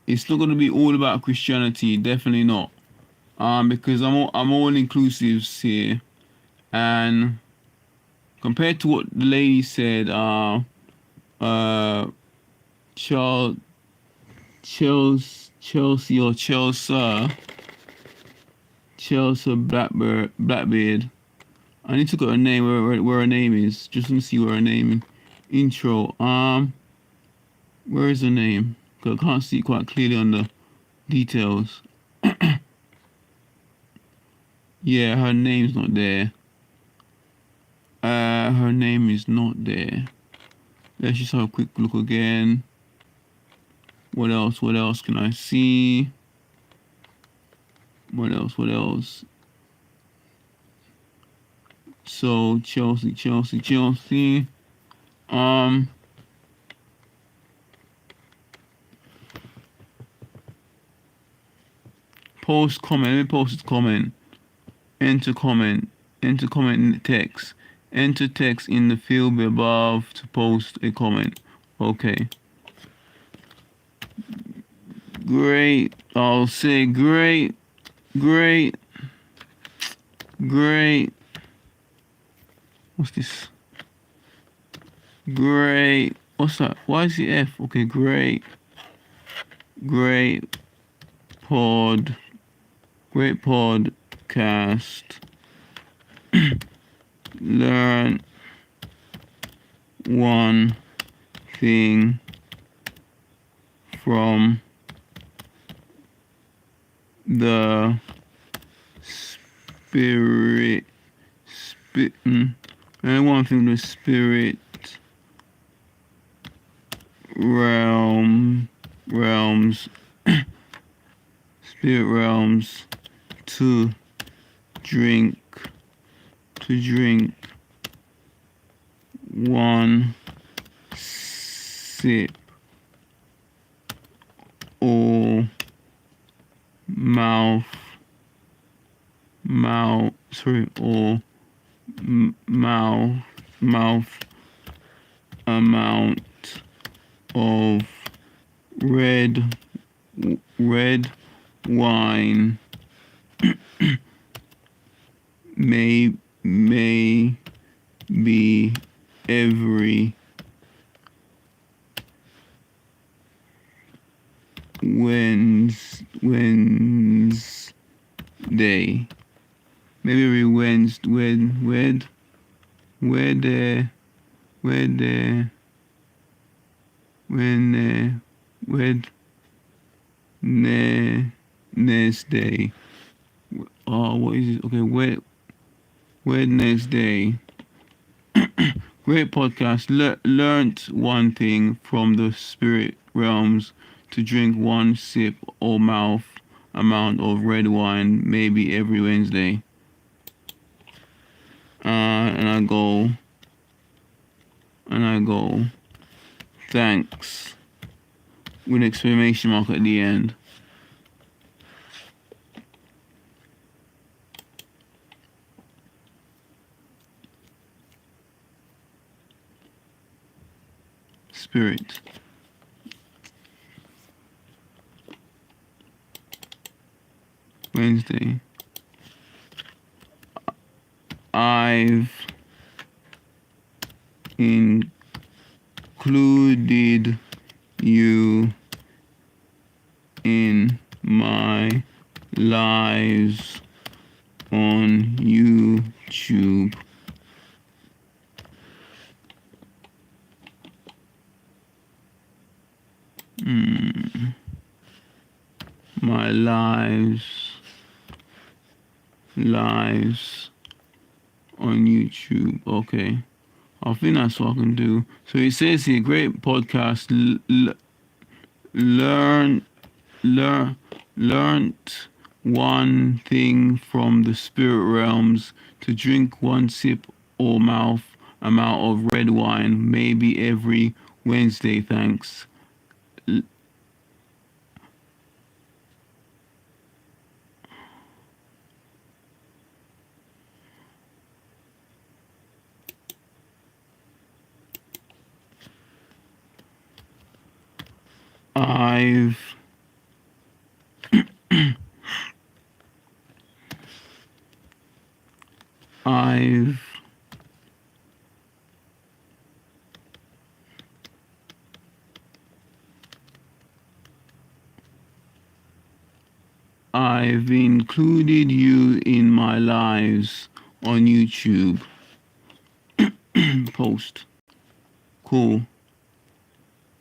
it's not going to be all about Christianity. Definitely not. Because I'm all inclusives here, and compared to what the lady said, Charles, Chelsea or Chelsea Blackbeard. I need to get her name, where her name is. Just let me see where her name intro. Where is her name? 'Cause I can't see quite clearly on the details. Yeah, her name's not there. Her name is not there. Let's just have a quick look again. What else can I see? What else? So Chelsea. Post comment. Let me post a comment. Enter comment in the text. Enter text in the field above to post a comment. Okay. Great. I'll say great. What's this? Great. What's that? Why is the F? Okay, great. Great podcast. Learn one thing from the spirit. And one thing, the spirit realms. Spirit realms to drink one sip or mouth amount of red wine may be every Wednesday. Maybe every Wednesday. What is it? Okay, Wednesday. Great podcast. Learnt one thing from the spirit realms to drink one sip or mouth amount of red wine maybe every Wednesday. And I go, thanks, with an exclamation mark at the end. Spirit. Wednesday. I've included you in my lives on YouTube. My lives on YouTube. Okay, I think that's what I can do. So it says here, great podcast. Learned one thing from the spirit realms to drink one sip or mouth amount of red wine maybe every Wednesday. Thanks. I've included you in my lives on YouTube. Post. Cool.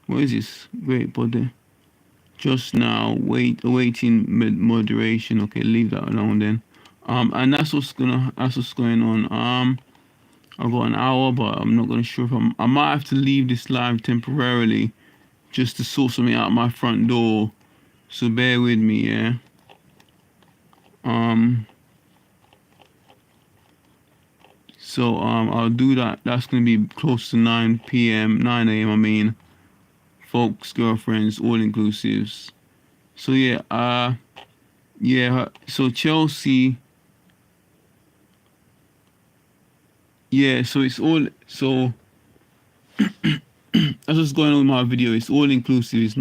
What is this? Great body. Just now, awaiting moderation. Okay, leave that alone then. And that's what's going on. I've got an hour, but I'm not gonna sure if I might have to leave this live temporarily just to sort something out my front door. So bear with me, yeah. So I'll do that. That's gonna be close to 9 a.m. I mean, folks, girlfriends, all inclusives. So yeah, so Chelsea. Yeah, so it's all so that's what's going on with my video. It's all inclusive.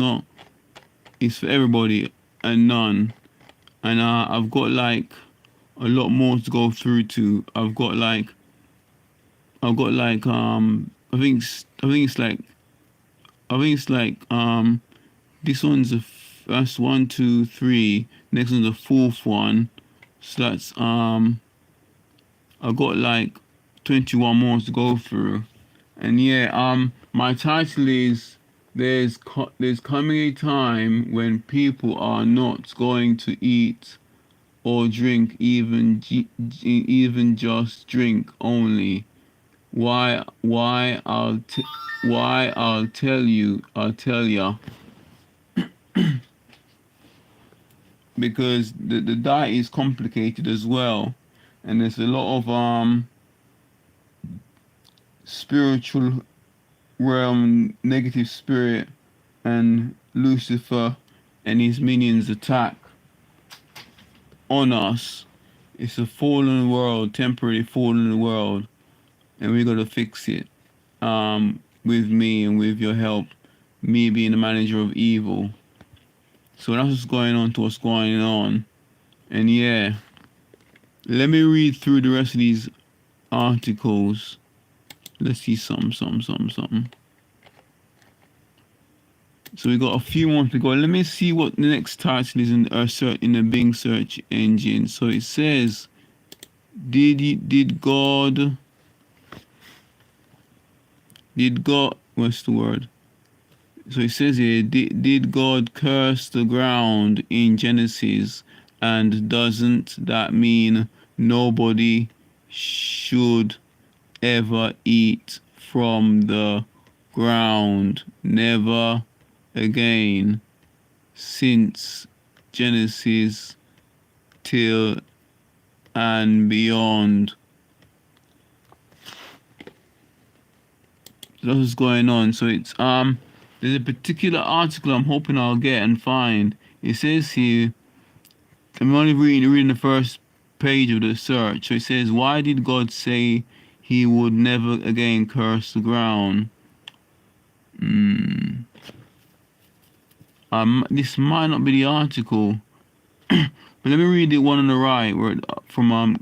It's for everybody and none. And I've got like a lot more to go through to. I've got like I think it's like this one's the first 1, 2, 3. Next one's the fourth one. So that's I've got like 21 more to go through. And yeah, my title is there's coming a time when people are not going to eat or drink, even just drink only. I'll tell ya. Because the diet is complicated as well, and there's a lot of spiritual realm, negative spirit, and Lucifer and his minions attack on us. It's a fallen world, temporary fallen world, and we gotta fix it. With me and with your help, me being the manager of evil. So that's what's going on to what's going on. And yeah, let me read through the rest of these articles. Let's see something. So we got a few more to go. Let me see what the next title is in the Bing search engine. So it says, did God, what's the word? So it says here, did God curse the ground in Genesis? And doesn't that mean nobody should ever eat from the ground. Never again. Since Genesis till and beyond. So that's what's going on. So it's there's a particular article I'm hoping I'll get and find. It says here, I'm only reading the first page of the search. So it says, why did God say he would never again curse the ground? This might not be the article. But let me read the one on the right, where from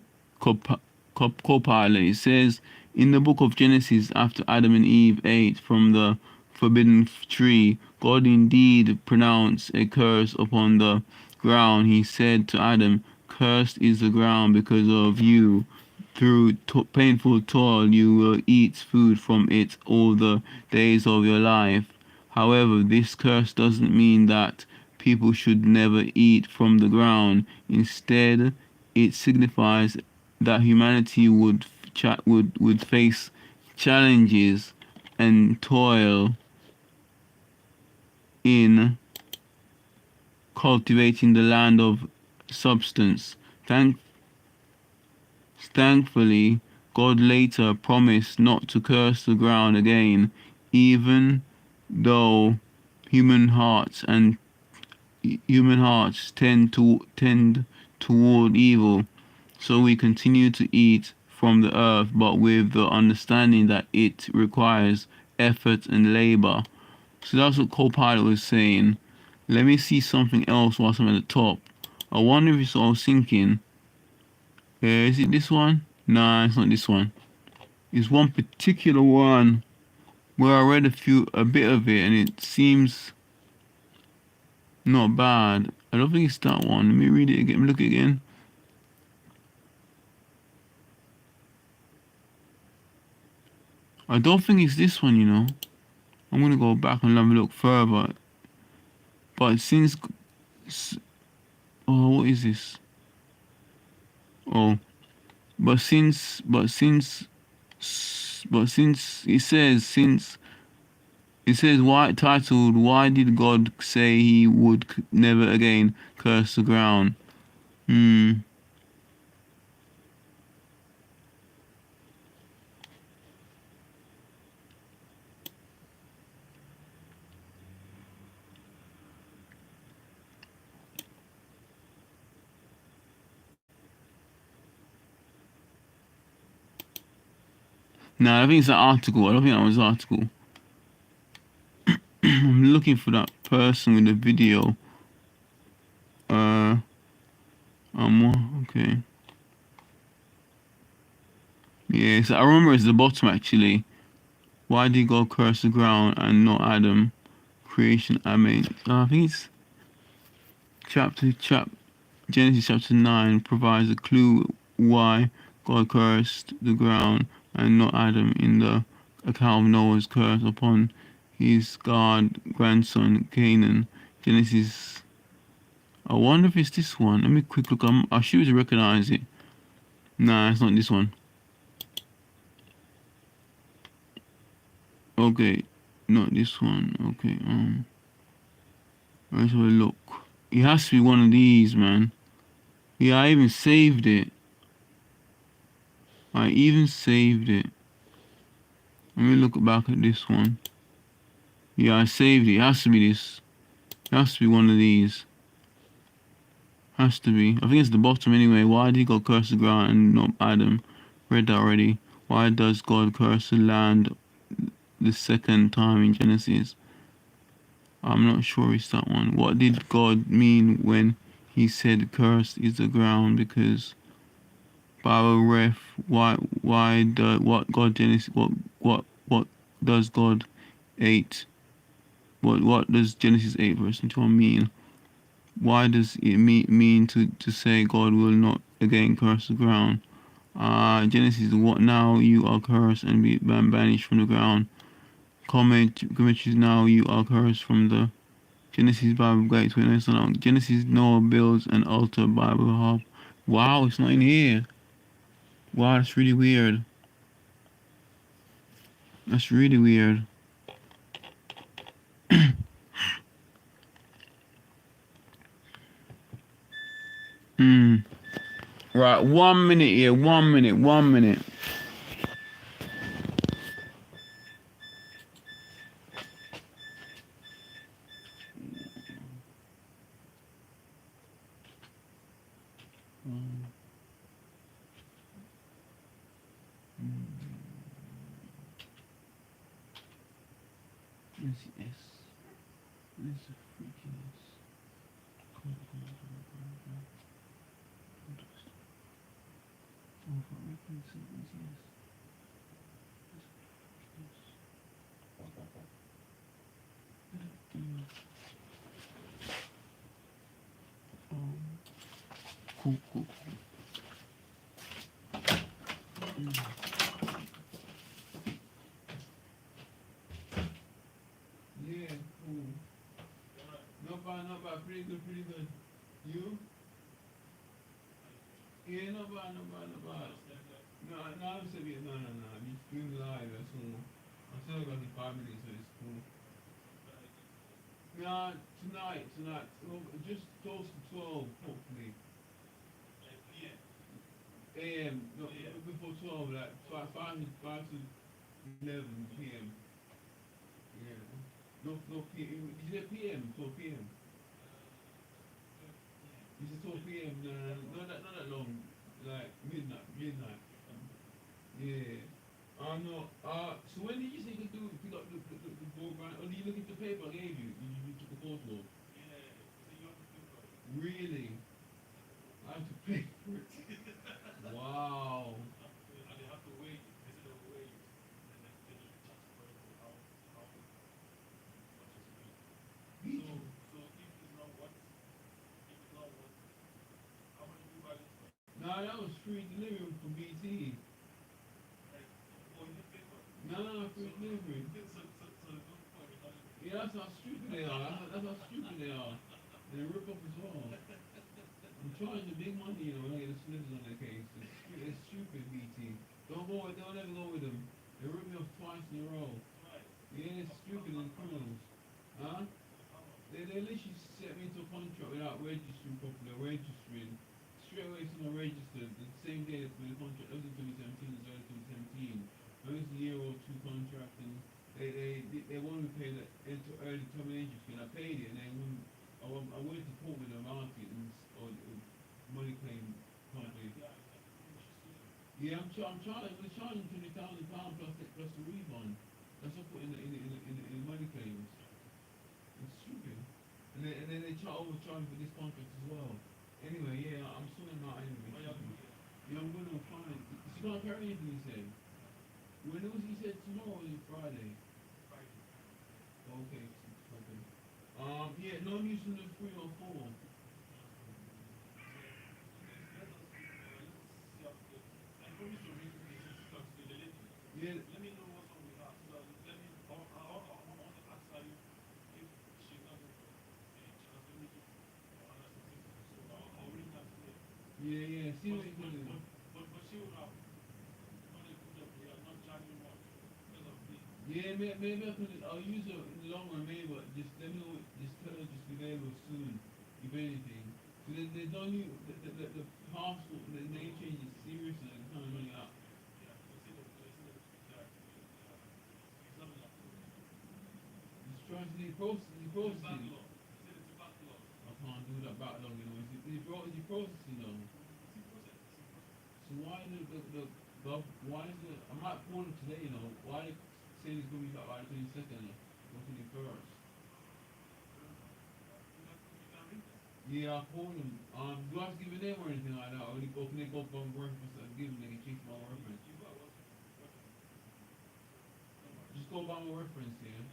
Copilot. It says, in the book of Genesis, after Adam and Eve ate from the forbidden tree, God indeed pronounced a curse upon the ground. He said to Adam, cursed is the ground because of you. Through painful toil you will eat food from it all the days of your life. However, this curse doesn't mean that people should never eat from the ground. Instead, it signifies that humanity would face challenges and toil in cultivating the land of substance. Thankfully, God later promised not to curse the ground again, even though human hearts tend toward evil. So we continue to eat from the earth, but with the understanding that it requires effort and labor. So that's what Copilot was saying. Let me see something else whilst I'm at the top. I wonder if it's what I was thinking. Is it this one? Nah, it's not this one. It's one particular one where I read a bit of it, and it seems not bad. I don't think it's that one. Let me read it again. Look again. I don't think it's this one, you know. I'm gonna go back and have a look further. But since, oh, what is this? Oh, but since it says why titled, why did God say he would never again curse the ground? Nah, I think it's an article. I don't think that was an article. I'm looking for that person with the video. Okay. Yeah, so I remember it's the bottom actually. Why did God curse the ground and not Adam? Creation, I think it's Genesis chapter 9 provides a clue why God cursed the ground and not Adam in the account of Noah's curse upon his grandson Canaan. Genesis. I wonder if it's this one. Let me quick look. I should recognize it. Nah, it's not this one. Okay, not this one. Okay, let's have a look. It has to be one of these, man. Yeah, I even saved it. Let me look back at this one. Yeah, I saved it. It has to be this. It has to be one of these. Has to be. I think it's the bottom anyway. Why did God curse the ground and not Adam? Read that already. Why does God curse the land the second time in Genesis? I'm not sure it's that one. What did God mean when he said cursed is the ground? Because Bible ref, what does God 8, what does Genesis 8 verse 21 mean? Why does it mean to say God will not again curse the ground? Genesis, what now you are cursed and be banished from the ground. Commentaries, now you are cursed from the Genesis Bible Guide 29. Genesis, Noah builds an altar. Bible Hub. Wow, it's not in here. Wow, that's really weird. That's really weird. Right, 1 minute here, 1 minute, 1 minute. Where's the S? Where's the freaking S? Come on. Oh, for reference, where's the S? Cool. Yeah, cool. Not bad. Pretty good. You? Yeah, not bad. No, I'm saying, no. You stream live, that's all. I still got the 5 minutes, so it's cool. No, tonight. Well, just close to 12, hopefully. AM, no, before 12, like 5 to 11 p.m. Yeah. No p.m. Did you say p.m.? 12 p.m. You said 12 p.m. No, not that long. Like midnight. Yeah. No. So when did you say you could pick up the broadband? Or did you look at the paper I gave you? You took a photo. Really? I have to pay for it. Wow. No, that was free delivery from BT. No, free delivery. Yeah, that's how stupid they are. That's how stupid they are. They rip off as well. I'm charging the big money, when I get the slippers on their case. It's stupid, BT. Don't ever go with them. They rip me off twice in a row. Yeah, it's stupid and criminals. Huh? They literally set me into a contract without registering properly, straight away as soon as I registered, the same day as the contract, that was in 2017, it was early 2017. It was a year or two contract, and they wanted me to pay the early termination fee, and I paid it, and they wouldn't, I wanted to quote with the market, or money claim company. Yeah, we're charging £20,000 plus the refund. That's what I put in the money claims. It's stupid. And then they overcharge for this contract as well. Anyway, yeah, I'm sorting them out anyway. Yeah, I'm gonna find. Is he gonna carry anything? He said. When was he said tomorrow? Or is it Friday? Okay. Yeah, no news from the 304. Yeah. Yeah. See what you can do. Yeah, maybe I'll use it in the long run, maybe, but just let me know, just tell her just be available soon, if anything. So they don't use, the passport, the name change is serious and it's kind of running out. Just trying to do processing. I can't do that backlog, is it processing though? So why why is it, I might call them today, why they saying it's going to be back by the 22nd or 21st? Yeah, I called them. Do I have to give a name or anything like that? Or can they go from reference and give them, they can change my reference? Just go by my reference, yeah?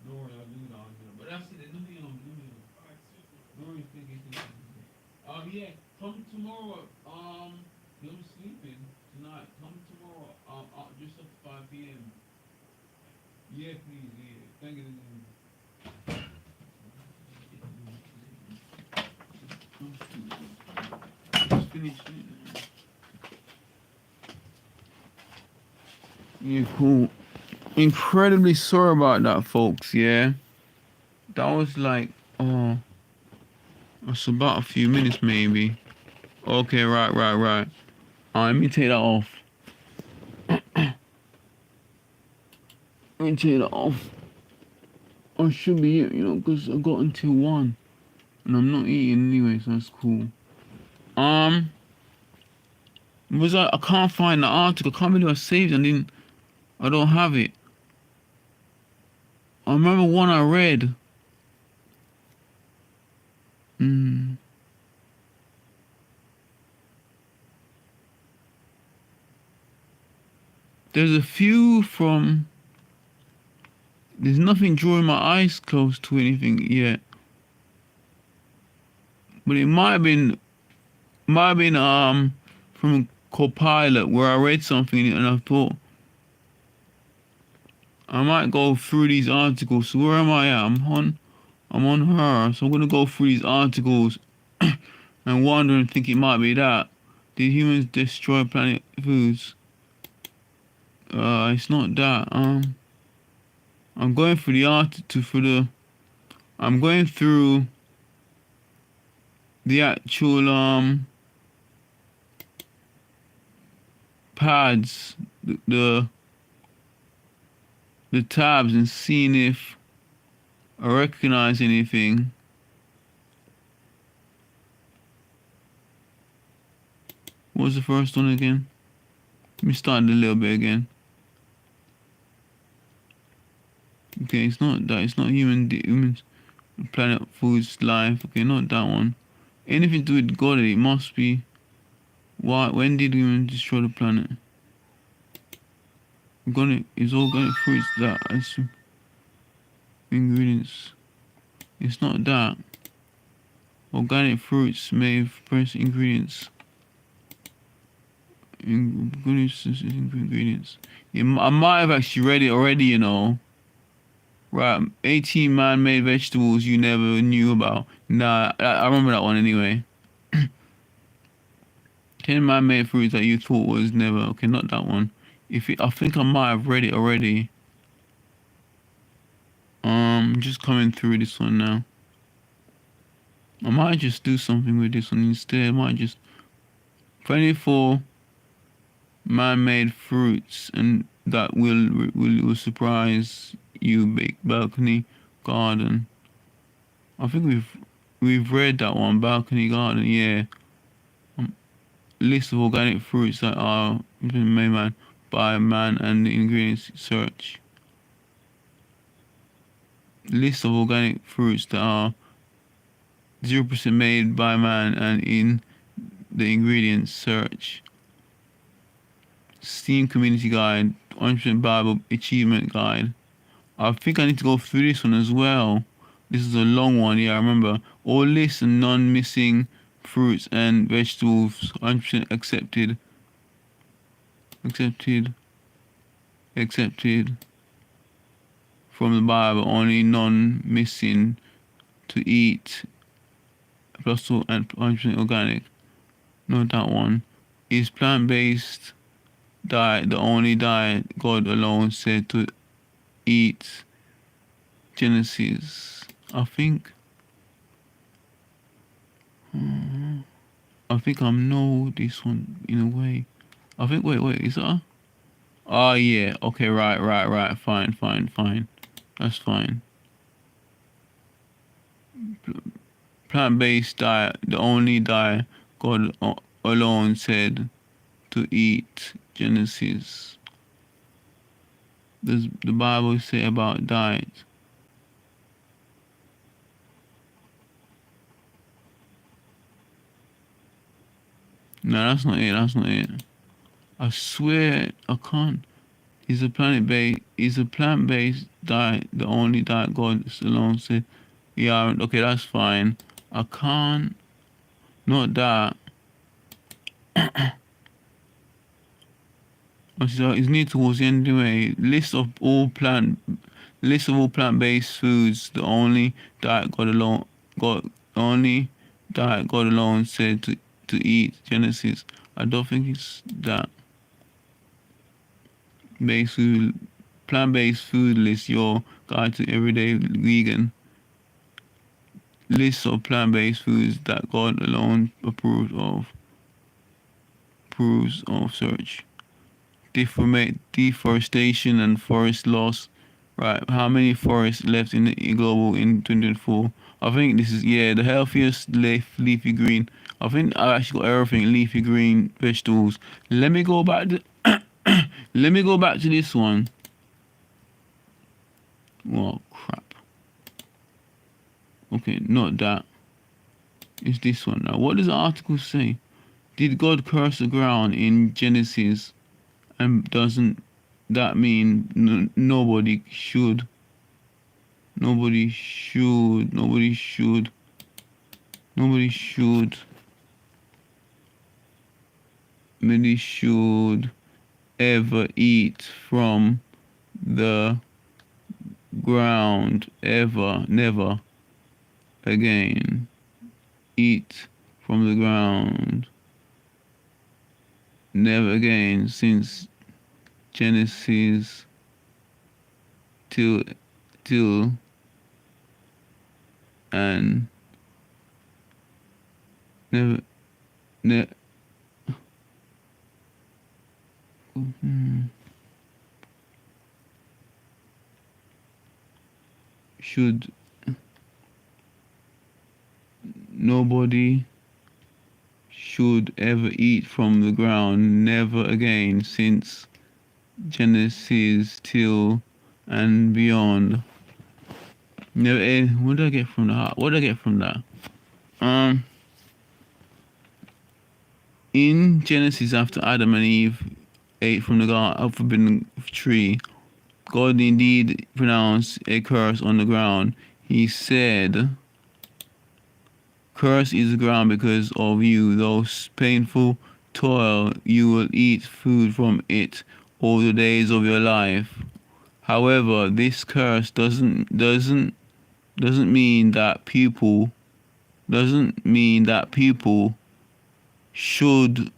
No worries, I'll do that. But that's it, nothing else. No worries, thank you. Yeah, come tomorrow, I'm sleeping tonight. Come tomorrow, just up to 5 p.m. Yeah, please, yeah. Thank you. Just finished it. Yeah, cool. incredibly sorry about that, folks. Yeah, that was like, oh, it's about a few minutes maybe. Okay, right. Let me take that off. Let me take that off. I should be it, because I got until 1. And I'm not eating anyway, so that's cool. I can't find the article. I can't believe I saved it. I don't have it. I remember one I read. There's a few from. There's nothing drawing my eyes close to anything yet. But it might have been from Copilot where I read something and I thought I might go through these articles. So where am I at? I'm on her. So I'm gonna go through these articles and wonder and think it might be that. Did humans destroy planet foods? It's not that. I'm going for the I'm going through the actual pads, the tabs, and seeing if I recognize anything. What was the first one again? Let me start it a little bit again. Okay, it's not that. It's not humans, planet, foods, life. Okay, not that one. Anything to do with God, it must be. Why? When did humans destroy the planet? It's organic fruits that ingredients. It's not that. Organic fruits made fresh ingredients. Ingredients. Yeah, I might have actually read it already, Right, 18 man-made vegetables you never knew about. Nah, I remember that one anyway. 10 man-made fruits that you thought was never. Okay, not that one. I think I might have read it already. Just coming through this one now. I might just do something with this one instead. I might just 24 man-made fruits and that will surprise you. Balcony garden. I think we've read that one. Balcony garden. Yeah. List of organic fruits that are made by man and the ingredients search. List of organic fruits that are 0% made by man and in the ingredients search. Steam Community Guide, 100% Bible Achievement Guide. I think I need to go through this one as well. This is a long one, yeah, I remember. All lists and non-missing fruits and vegetables, 100% accepted from the Bible, only non-missing to eat, plus and 100% organic. Not that one. Is plant-based diet the only diet God alone said to eat? Genesis. I think I know this one in a way. I think wait, is that? Oh yeah, okay, right, fine. That's fine. Plant-based diet, the only diet God alone said to eat. Genesis. Does the Bible say about diet? No, that's not it. I swear I can't. Is a plant-based diet the only diet God alone said? Yeah, okay, that's fine. I can't. Not that. It's near towards the end anyway. List of all plant-based foods. The only diet God alone said to eat. Genesis. I don't think it's that. Based food, plant-based food list, your guide to everyday vegan. List of plant-based foods that God alone approves of. Search. Deforestation and forest loss. Right, how many forests left in the global in 2024? I think this is, the healthiest leafy green. I think I actually got everything leafy green vegetables. Let me go back to let me go back to this one. Oh crap. Okay, not that. It's this one now. What does the article say? Did God curse the ground in Genesis? And doesn't that mean nobody should ever eat from the ground, never again eat from the ground, never again, since Genesis till and never should nobody should ever eat from the ground, never again, since Genesis till and beyond. Never. What did I get from that? What did I get from that? In Genesis, after Adam and Eve ate from the forbidden tree, God indeed pronounced a curse on the ground. He said, "Cursed is the ground because of you. Those painful toil, you will eat food from it all the days of your life." However, this curse doesn't mean that people should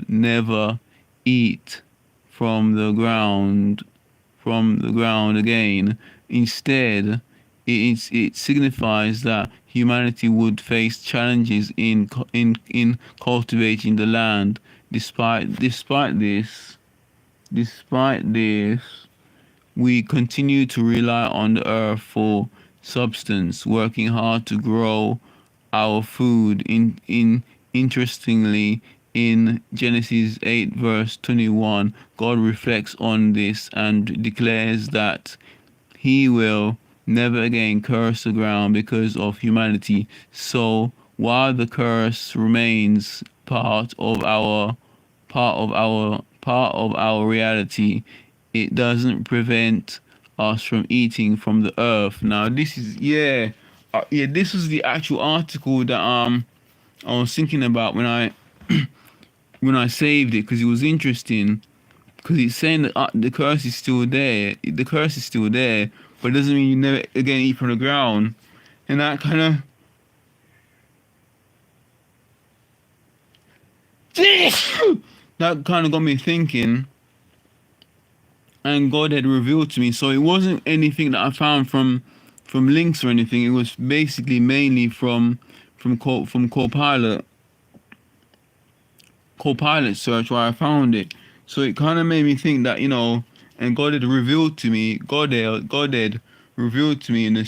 never eat from the ground again. Instead, it signifies that humanity would face challenges in cultivating the land. Despite this, we continue to rely on the earth for substance, working hard to grow our food. Interestingly, in Genesis 8 verse 21, God reflects on this and declares that He will never again curse the ground because of humanity. So while the curse remains part of our reality, it doesn't prevent us from eating from the earth. Now this is this was the actual article that I was thinking about when I saved it, because it was interesting, because it's saying that the curse is still there. The curse is still there, but it doesn't mean you never again eat from the ground. And that kind of got me thinking, and God had revealed to me. So it wasn't anything that I found from links or anything. It was basically mainly from Copilot search where I found it. So it kind of made me think that, and God had revealed to me. God had revealed to me in the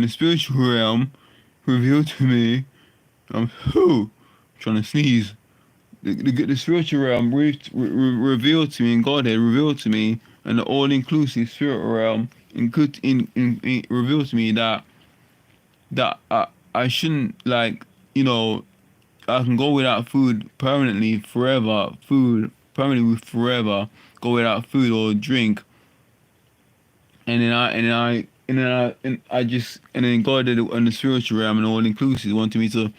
spiritual realm, revealed to me. I'm trying to sneeze. The spiritual realm revealed to me, and God had revealed to me, and the all-inclusive spirit realm revealed to me that I shouldn't, I can go without food permanently forever. Go without food or drink, and then God did it on the spiritual realm and all-inclusive wanted me to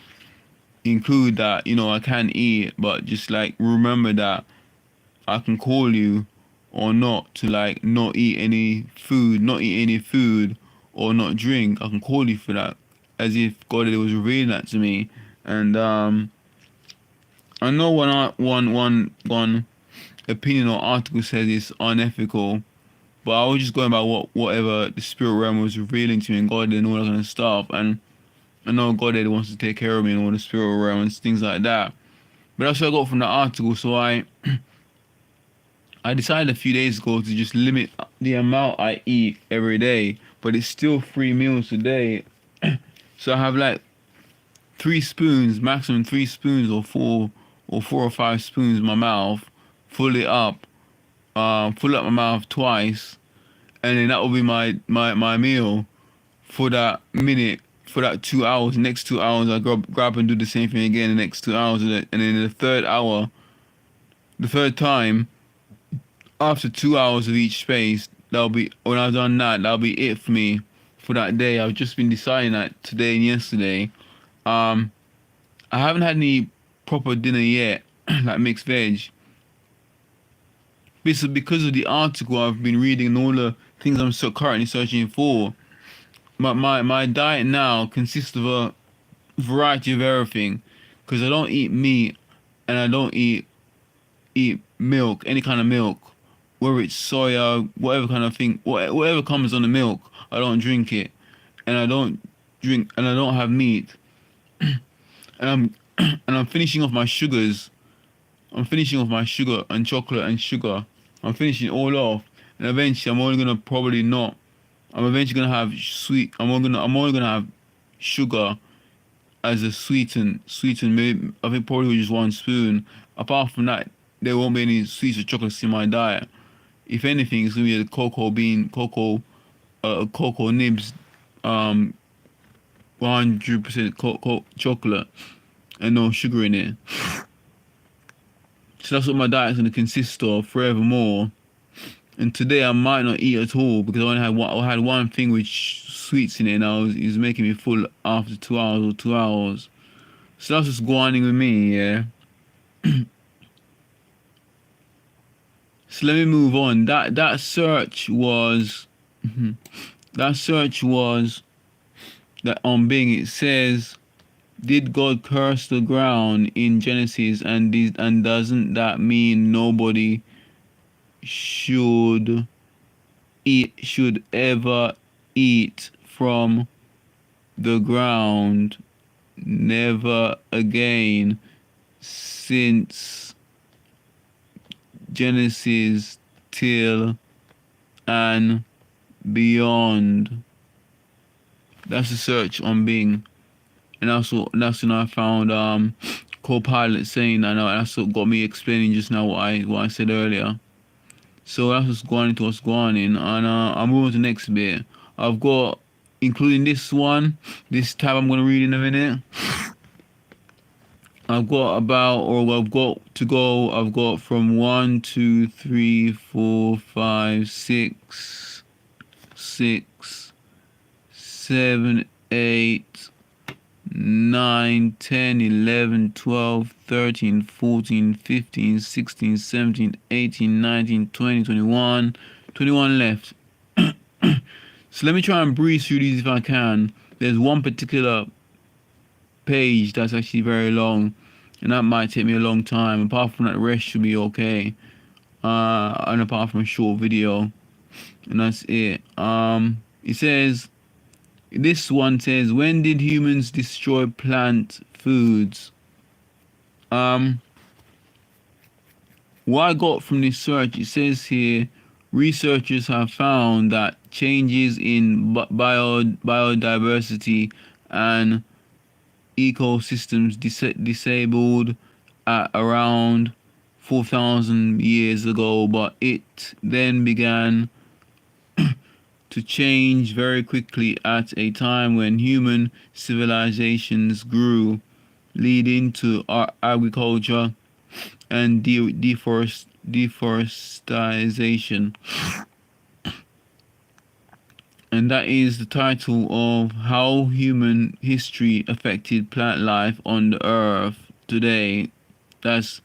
include that, I can eat, but just remember that I can call you or not to not eat any food or not drink. I can call you for that, as if God was revealing that to me. And I know one opinion or article says it's unethical, but I was just going by whatever the spirit realm was revealing to me and God and all that kind of stuff. And I know God wants to take care of me and all the spirit realm and things like that. But that's what I got from the article. So I decided a few days ago to just limit the amount I eat every day, but it's still 3 meals a day. So I have like 3 spoons, maximum 3 spoons or 4 or 5 spoons in my mouth, fill it up, fill up my mouth twice, and then that will be my meal for that minute, for that 2 hours. Next 2 hours, I grab and do the same thing again. The next 2 hours, and then the third hour, the third time, after 2 hours of each space, that'll be when I've done that. That'll be it for me for that day. I've just been deciding that today and yesterday. I haven't had any proper dinner yet, like mixed veg. This is because of the article I've been reading and all the things I'm currently searching for. My diet now consists of a variety of everything, because I don't eat meat and I don't eat milk, any kind of milk, whether it's soya, whatever kind of thing, whatever comes on the milk, I don't drink it, and I don't have meat, and I'm finishing off my sugars. I'm finishing off my sugar and chocolate and sugar. I'm finishing it all off, and eventually I'm only gonna probably not. I'm eventually gonna have sweet. I'm only gonna have sugar as a sweetened. Maybe I think probably with just 1 spoon. Apart from that, there won't be any sweets or chocolates in my diet. If anything, it's gonna be a cocoa nibs, 100% chocolate, and no sugar in it. So that's what my diet's gonna consist of forevermore. And today I might not eat at all because I had one thing with sweets in it, and it was making me full after 2 hours or 2 hours. So that's what's going on with me, yeah. So let me move on. That search was that on Bing. It says, did God curse the ground in Genesis, and doesn't that mean nobody should ever eat from the ground, never again, since Genesis till and beyond? That's a search on Bing, and that's when I found Copilot saying that. Now that's what got me explaining just now what I said earlier. So that's what's going into what's going in, and I'll move on to the next bit. I've got, including this tab I'm gonna read in a minute. I've got from 1, 2, 3, 4, 5, 6, 7, 8, 9, 10, 11, 12, 13, 14, 15, 16, 17, 18, 19, 20, 21 left. So let me try and breeze through these if I can. There's one particular page that's actually very long, and that might take me a long time. Apart from that, the rest should be okay. And apart from a short video, and that's it. It says, this one says, when did humans destroy plant foods? What I got from this search, it says here, researchers have found that changes in biodiversity and ecosystems disabled at around 4,000 years ago, but it then began to change very quickly at a time when human civilizations grew, leading to agriculture and deforestation. And that is the title of How Human History Affected Plant Life on the Earth Today. That's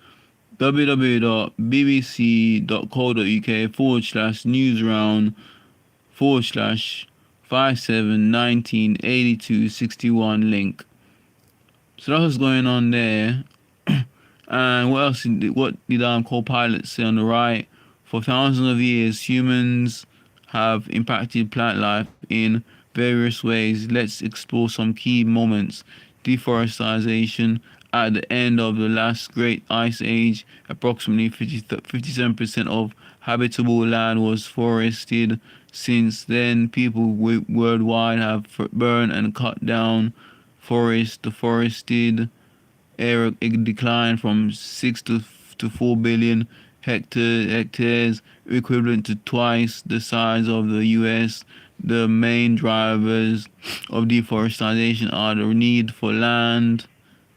www.bbc.co.uk/newsround/57198261 link. So that's what's going on there. And what did co-pilot say on the right? For thousands of years, humans have impacted plant life in various ways. Let's explore some key moments. Deforestation. At the end of the last great ice age, approximately 57% of habitable land was forested. Since then, people worldwide have burned and cut down forests. The forested area declined from 6 to 4 billion hectares, equivalent to twice the size of the U.S. The main drivers of deforestation are the need for land,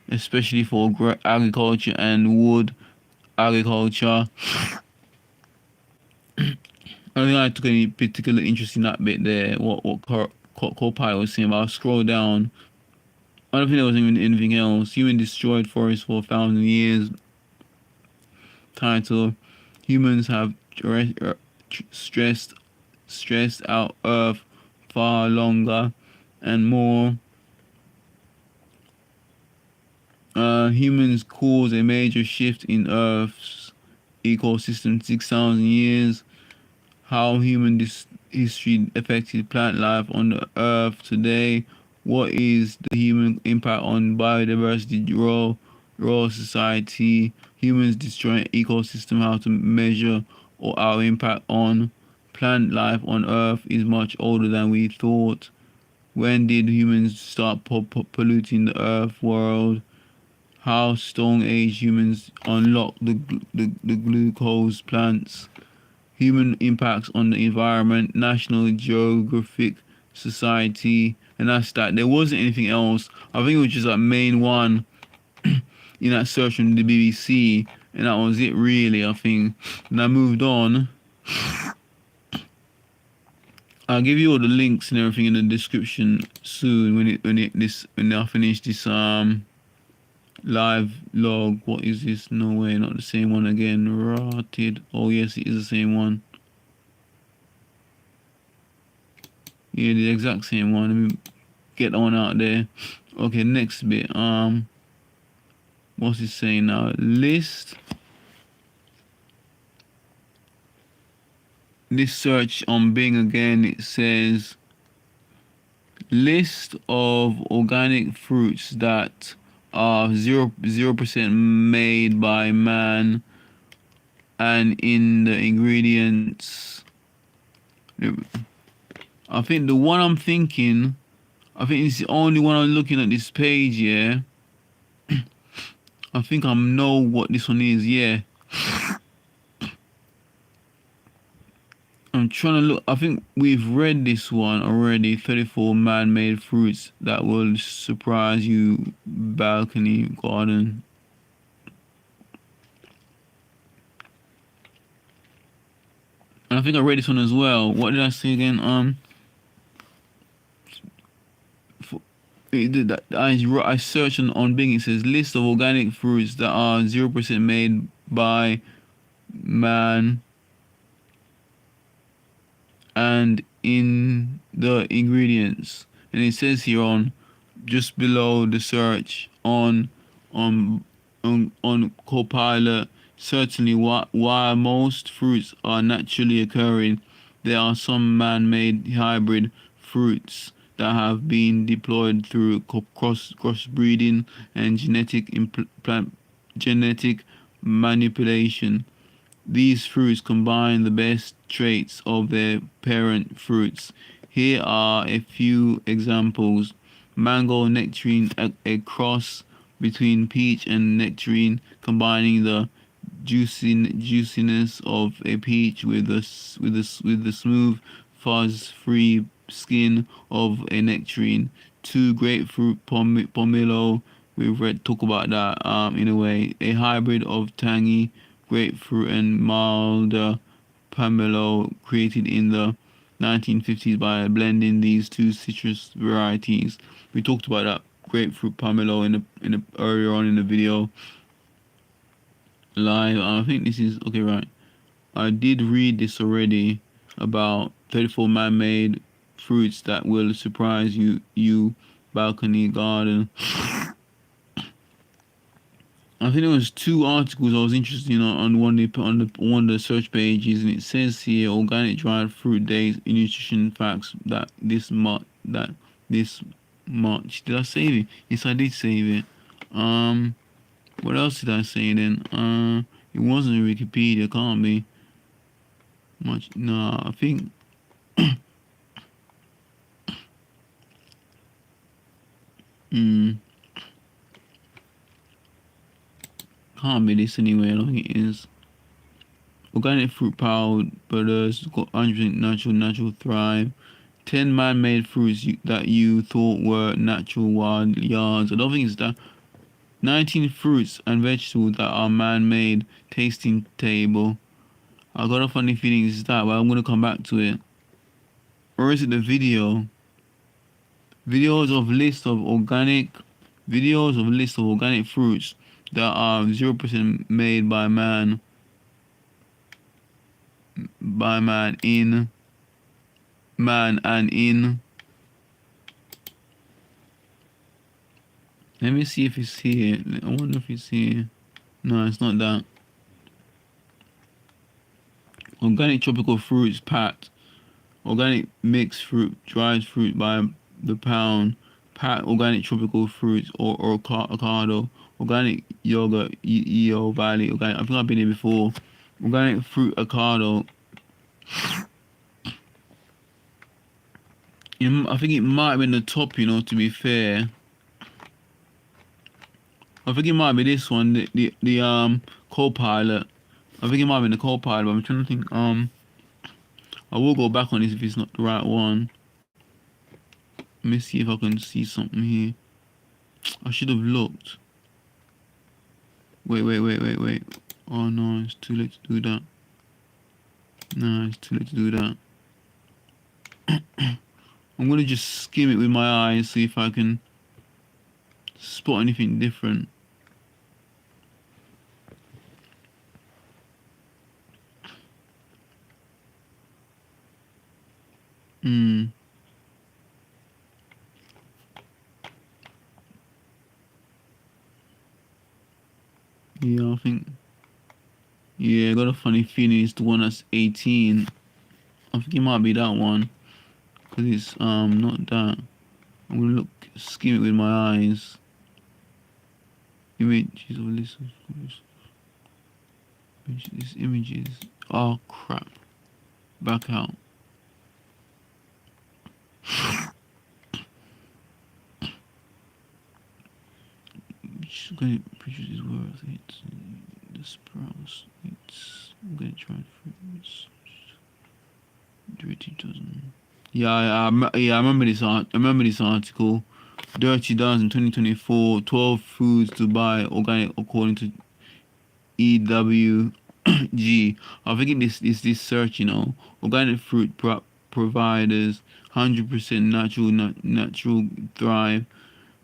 especially for agriculture and wood agriculture. I don't think I took any particular interest in that bit there, what Copilot was saying, but I'll scroll down. I don't think there was even anything else. Human destroyed forests for 1,000 years. Title: Humans have stressed out Earth far longer and more. Humans caused a major shift in Earth's ecosystem 6,000 years. How human history affected plant life on the Earth today. What is the human impact on biodiversity, rural society, humans destroying ecosystem, how to measure or our impact on plant life on Earth is much older than we thought. When did humans start polluting the Earth world? How Stone Age humans unlocked the glucose plants. Human impacts on the environment, National Geographic Society, and that's that. There wasn't anything else. I think it was just that main one in that search from the BBC, and that was it really, I think. And I moved on. I'll give you all the links and everything in the description soon when I finish this live log. What is this? No way, not the same one again. Rotted. Oh yes, it is the same one. Yeah, the exact same one. Let me get that one out there. Okay, next bit. What's it saying now? List. This search on Bing again. It says list of organic fruits that are 0% made by man, and in the ingredients. I think the one I'm thinking, I think it's the only one I'm looking at this page, yeah. I think I know what this one is, yeah. I'm trying to look. I think we've read this one already. 34 man-made fruits that will surprise you. Balcony garden. And I think I read this one as well. What did I say again? I searched on Bing. It says list of organic fruits that are 0% made by man, and in the ingredients, and it says here on just below the search on Copilot, certainly while most fruits are naturally occurring, there are some man-made hybrid fruits that have been deployed through crossbreeding and genetic manipulation. These fruits combine the best traits of their parent fruits. Here are a few examples. Mango nectarine, a cross between peach and nectarine, combining the juiciness of a peach with the smooth, fuzz-free skin of a nectarine. 2 grapefruit pomelo. We've talk about that in a way. A hybrid of tangy grapefruit and milder pomelo, created in the 1950s by blending these 2 citrus varieties. We talked about that grapefruit pomelo in earlier on in the video live. I think this is okay, right? I did read this already about 34 man-made fruits that will surprise you. Balcony garden. I think there was 2 articles I was interested in on one they put on one of the search pages, and it says here organic dried fruit dates nutrition facts that this much. Did I save it? Yes, I did save it. What else did I say then? It wasn't Wikipedia, can't be much. No, I think. Can't be this anyway. I don't think it is. Organic fruit powered butters, got 100% natural thrive. 10 man-made fruits that you thought were natural wild yards. I don't think it's that. 19 fruits and vegetables that are man-made tasting table. I got a funny feeling it's that, but I'm gonna come back to it. Or is it the video? Videos of list of organic fruits that are 0% made by man in man and in. Let me see if it's here. I wonder if it's here. No, it's not that. Organic tropical fruits packed. Organic mixed fruit, dried fruit by the pound. Packed organic tropical fruits or avocado. Organic yogurt, EO Valley. Organic. I think I've been here before. Organic fruit avocado. I think it might have been the top, to be fair. I think it might be this one, the co-pilot. I think it might have been the co-pilot, but I'm trying to think, I will go back on this if it's not the right one. Let me see if I can see something here. I should have looked. Wait. Oh no, it's too late to do that. No, it's too late to do that. I'm gonna just skim it with my eyes, see if I can spot anything different. Yeah, I think. Yeah, I got a funny feeling it's the one that's 18. I think it might be that one, cause it's not that. I'm gonna skim it with my eyes. Images of list of these images. Oh crap! Back out. Just gonna picture these words. It's the sprouts. I'm gonna try fruits. Dirty dozen. Yeah, I remember this. I remember this article. Dirty Dozen 2024. 12 foods to buy organic according to EWG. I think this search. Organic fruit providers. 100% natural thrive.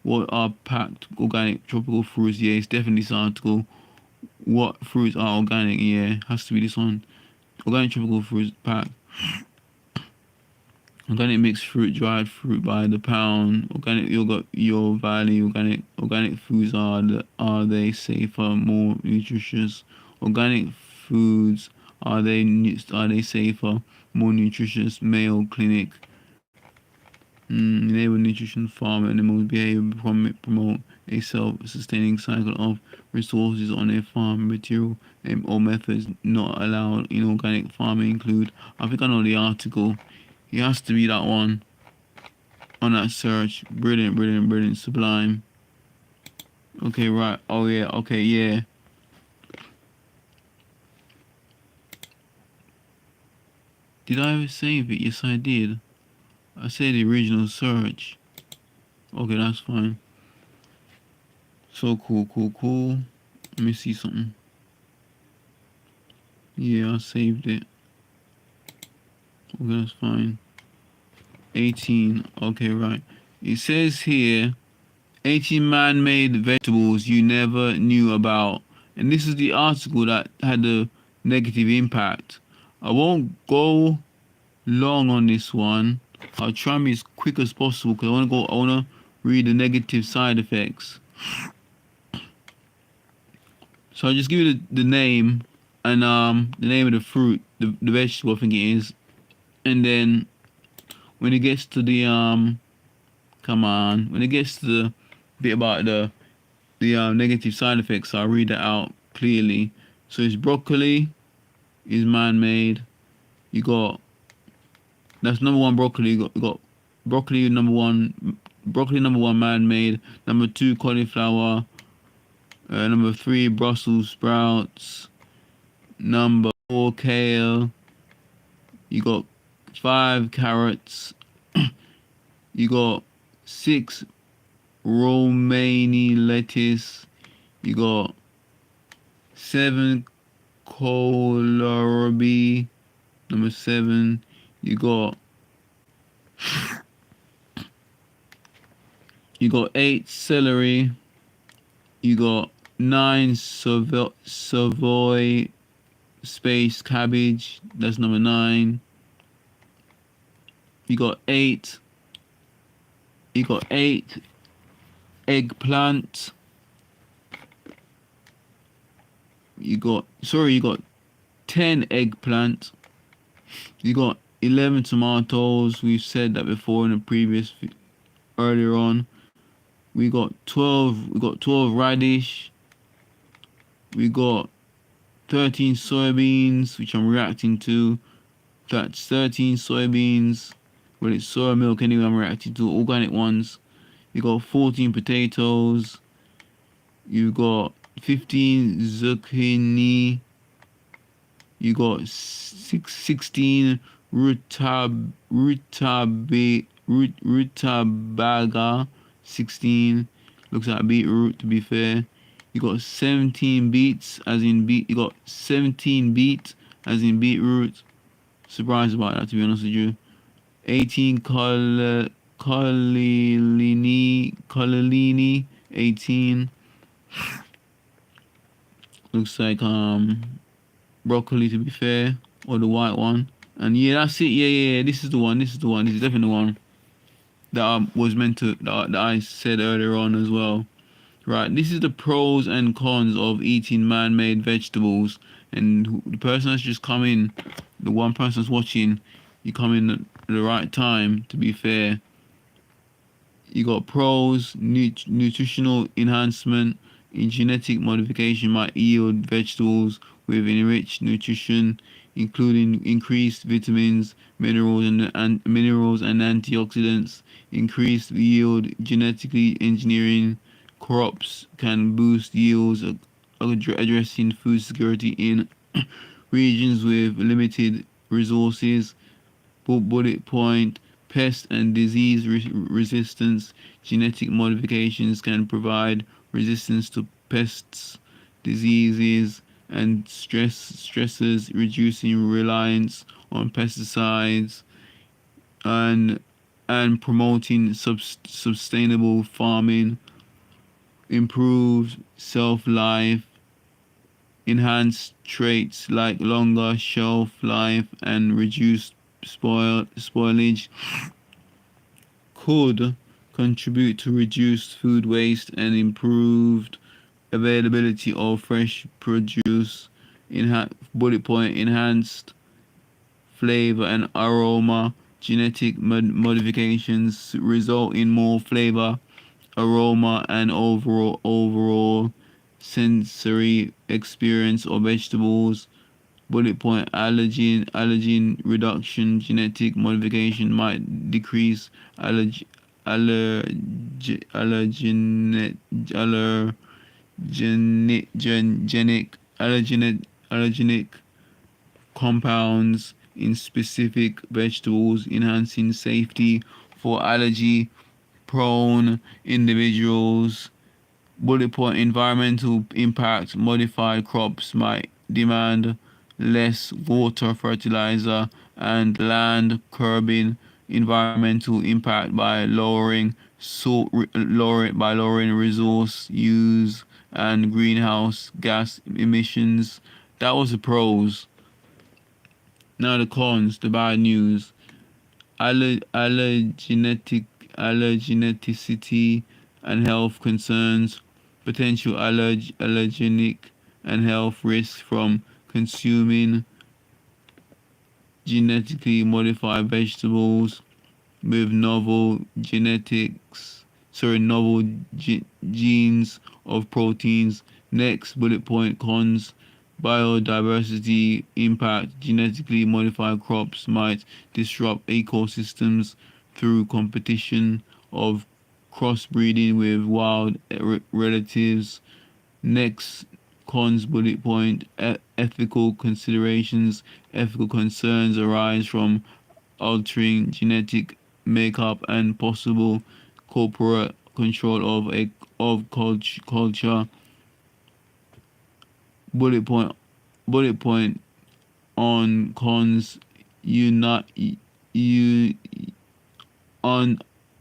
What are packed organic tropical fruits? Yeah, it's definitely this article. What fruits are organic? Yeah, has to be this one. Organic tropical fruits packed. Organic mixed fruit, dried fruit by the pound. Organic yogurt, your valley. Organic foods are they safer, more nutritious? Organic foods are they safer, more nutritious? Mayo Clinic. Enable nutrition farm animals behavior promote a self-sustaining cycle of resources on a farm. Material or methods not allowed in organic farming include. I think I know the article. It has to be that one on that search. Brilliant, sublime. Okay, right. Oh yeah. Okay, yeah. Did I ever save it? Yes, I did. I said the original search. Okay, that's fine. So cool. Let me see something. Yeah, I saved it. Okay, that's fine. 18. Okay, right. It says here, 18 man-made vegetables you never knew about. And this is the article that had the negative impact. I won't go long on this one. I'll try and be as quick as possible because I wanna read the negative side effects. So I'll just give you the name and the name of the fruit, the vegetable I think it is, and then when it gets to the when it gets to the bit about the negative side effects, I'll read that out clearly. So it's broccoli is man-made. You got that's number one broccoli. You got broccoli number one. Broccoli number one man-made. Number two cauliflower. Number three Brussels sprouts. Number four kale. You got five carrots. You got six romaine lettuce. You got seven kohlrabi. Number seven. You got eight celery. You got nine Savoy space cabbage. That's number 9. You got eight eggplant. You got 10 eggplant. You got 11 tomatoes. We've said that before in the previous earlier on. We got 12 radish. We got 13 soybeans, which I'm reacting to. That's 13 soybeans. Well, it's soya milk anyway. I'm reacting to organic ones. You got 14 potatoes. You got 15 zucchini. You got 16 rutabaga. 16 looks like beetroot, to be fair. You got 17 beets, as in You got 17 beets, as in beetroot. Surprised about that, to be honest with you. 18 cannellini. 18 looks like broccoli, to be fair, or the white one. And yeah, that's it. Yeah. This is the one. This is definitely the one that I was meant to that I said earlier on as well. Right, this is the pros and cons of eating man-made vegetables. And the person that's just come in, the one person that's watching, you come in at the right time, to be fair. You got pros: nutritional enhancement. In genetic modification might yield vegetables with enriched nutrition, including increased vitamins, minerals and antioxidants. Increased yield. Genetically engineering crops can boost yields, addressing food security in regions with limited resources. Bullet point: pest and disease resistance. Genetic modifications can provide resistance to pests, diseases, and stressors, reducing reliance on pesticides and promoting sustainable farming. Improved self-life, enhanced traits like longer shelf life and reduced spoilage could contribute to reduced food waste and improved availability of fresh produce. Bullet point: enhanced flavor and aroma. Genetic modifications result in more flavor, aroma, and overall sensory experience of vegetables. Bullet point: allergen reduction. Genetic modification might decrease allergenic compounds in specific vegetables, enhancing safety for allergy prone individuals. Bullet point: environmental impact. Modified crops might demand less water, fertilizer, and land, curbing environmental impact by lowering resource use and greenhouse gas emissions. That was the pros. Now the cons, the bad news. Allergenicity and health concerns. Potential allergenic and health risks from consuming genetically modified vegetables with novel genes of proteins. Next bullet point: cons. Biodiversity impact. Genetically modified crops might disrupt ecosystems through competition of crossbreeding with wild relatives. Next cons bullet point: ethical considerations. Ethical concerns arise from altering genetic makeup and possible corporate control of culture. Bullet point on cons: you un,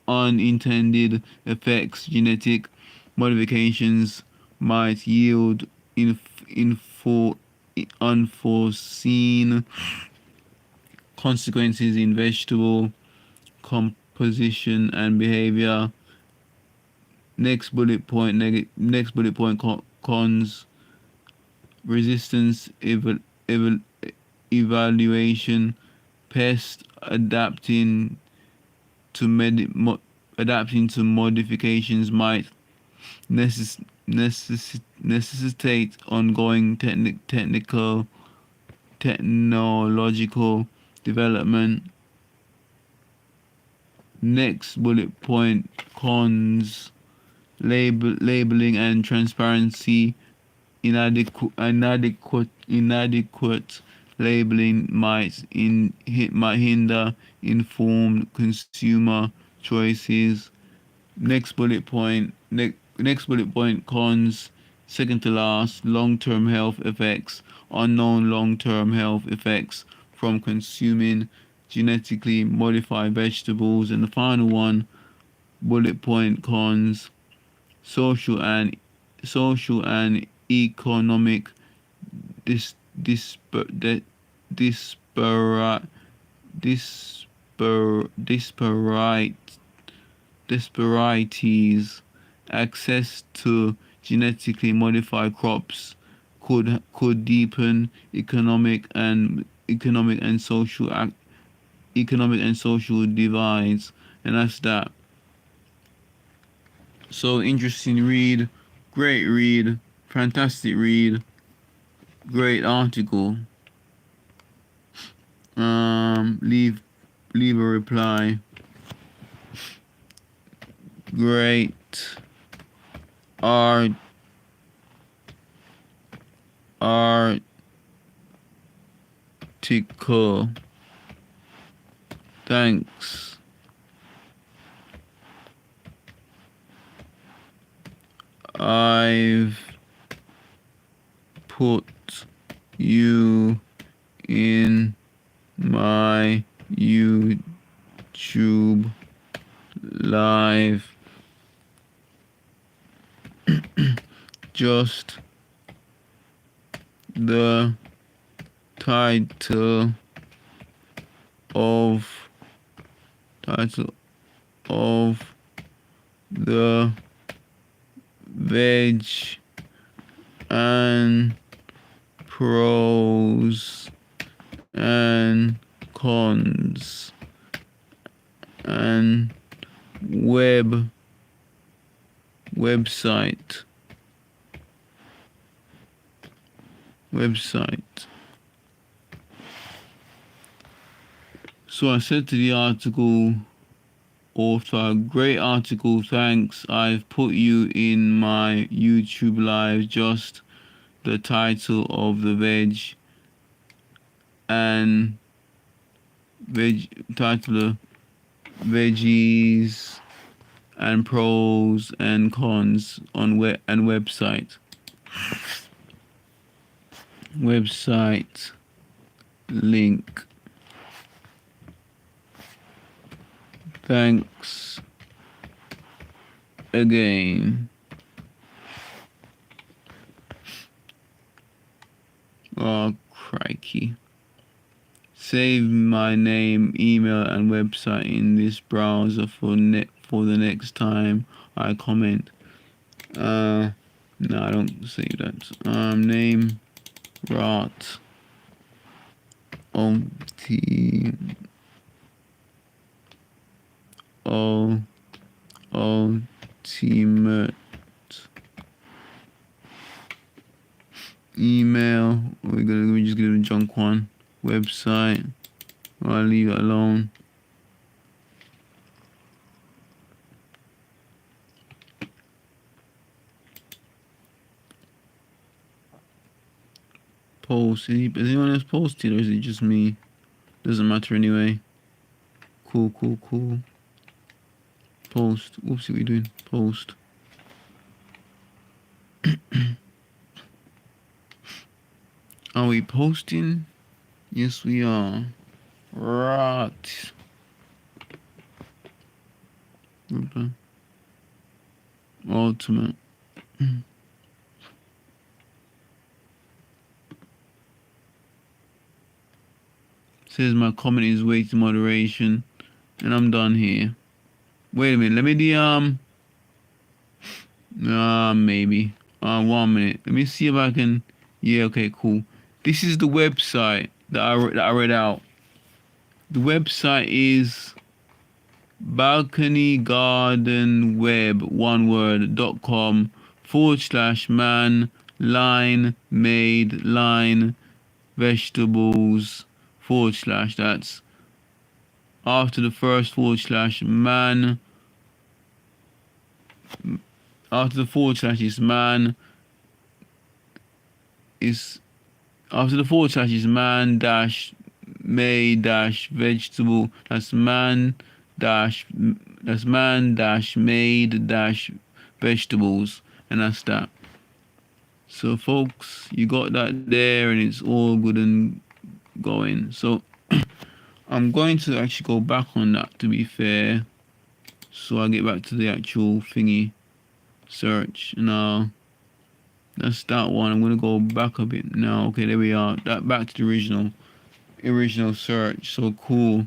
unintended effects. Genetic modifications might yield info, unforeseen consequences in vegetable composition and behavior. Next bullet point: cons. Resistance evaluation. Pest adapting to modifications might necessitate ongoing technological development. Next bullet point: cons. Labeling and transparency. Inadequate labeling might hinder informed consumer choices. Next bullet point: cons. Second to last: long-term health effects. Unknown long-term health effects from consuming genetically modified vegetables. And the final one, bullet point: cons. Social and economic disparate disparities. Access to genetically modified crops could deepen economic and social divides, and that's that. So interesting read, great read, fantastic read, great article. Leave a reply. Great article. Thanks. I've put you in my YouTube live. Just the title of the veg and pros and cons and website. So I said to the article author, great article, thanks. I've put you in my YouTube live. Just the title of the veggies and pros and cons on website link. Thanks again. Oh, crikey. Save my name, email, and website in this browser for the next time I comment. No, I don't save that. Name rot ultimate email. We just give it a junk one. Website. I'll leave it alone. Post. Is anyone else posted, or is it just me? Doesn't matter anyway. Cool. Post. Whoops, what are we doing? Post. Are we posting? Yes, we are. Right. Ultimate. Says my comment is waiting moderation, and I'm done here. Wait a minute. Let me maybe. 1 minute. Let me see if I can. Yeah. Okay. Cool. This is the website that I read out. The website is balconygardenweb.com/man line made line vegetables / that's after the first / man, after the / is man, is after the / is man dash made dash vegetable, that's man dash made dash vegetables, and that's that. So folks, you got that there, and it's all good and going. So I'm going to actually go back on that, to be fair, so I get back to the actual thingy search. Now that's that one. I'm gonna go back a bit now. Okay, there we are. That back to the original search. So cool.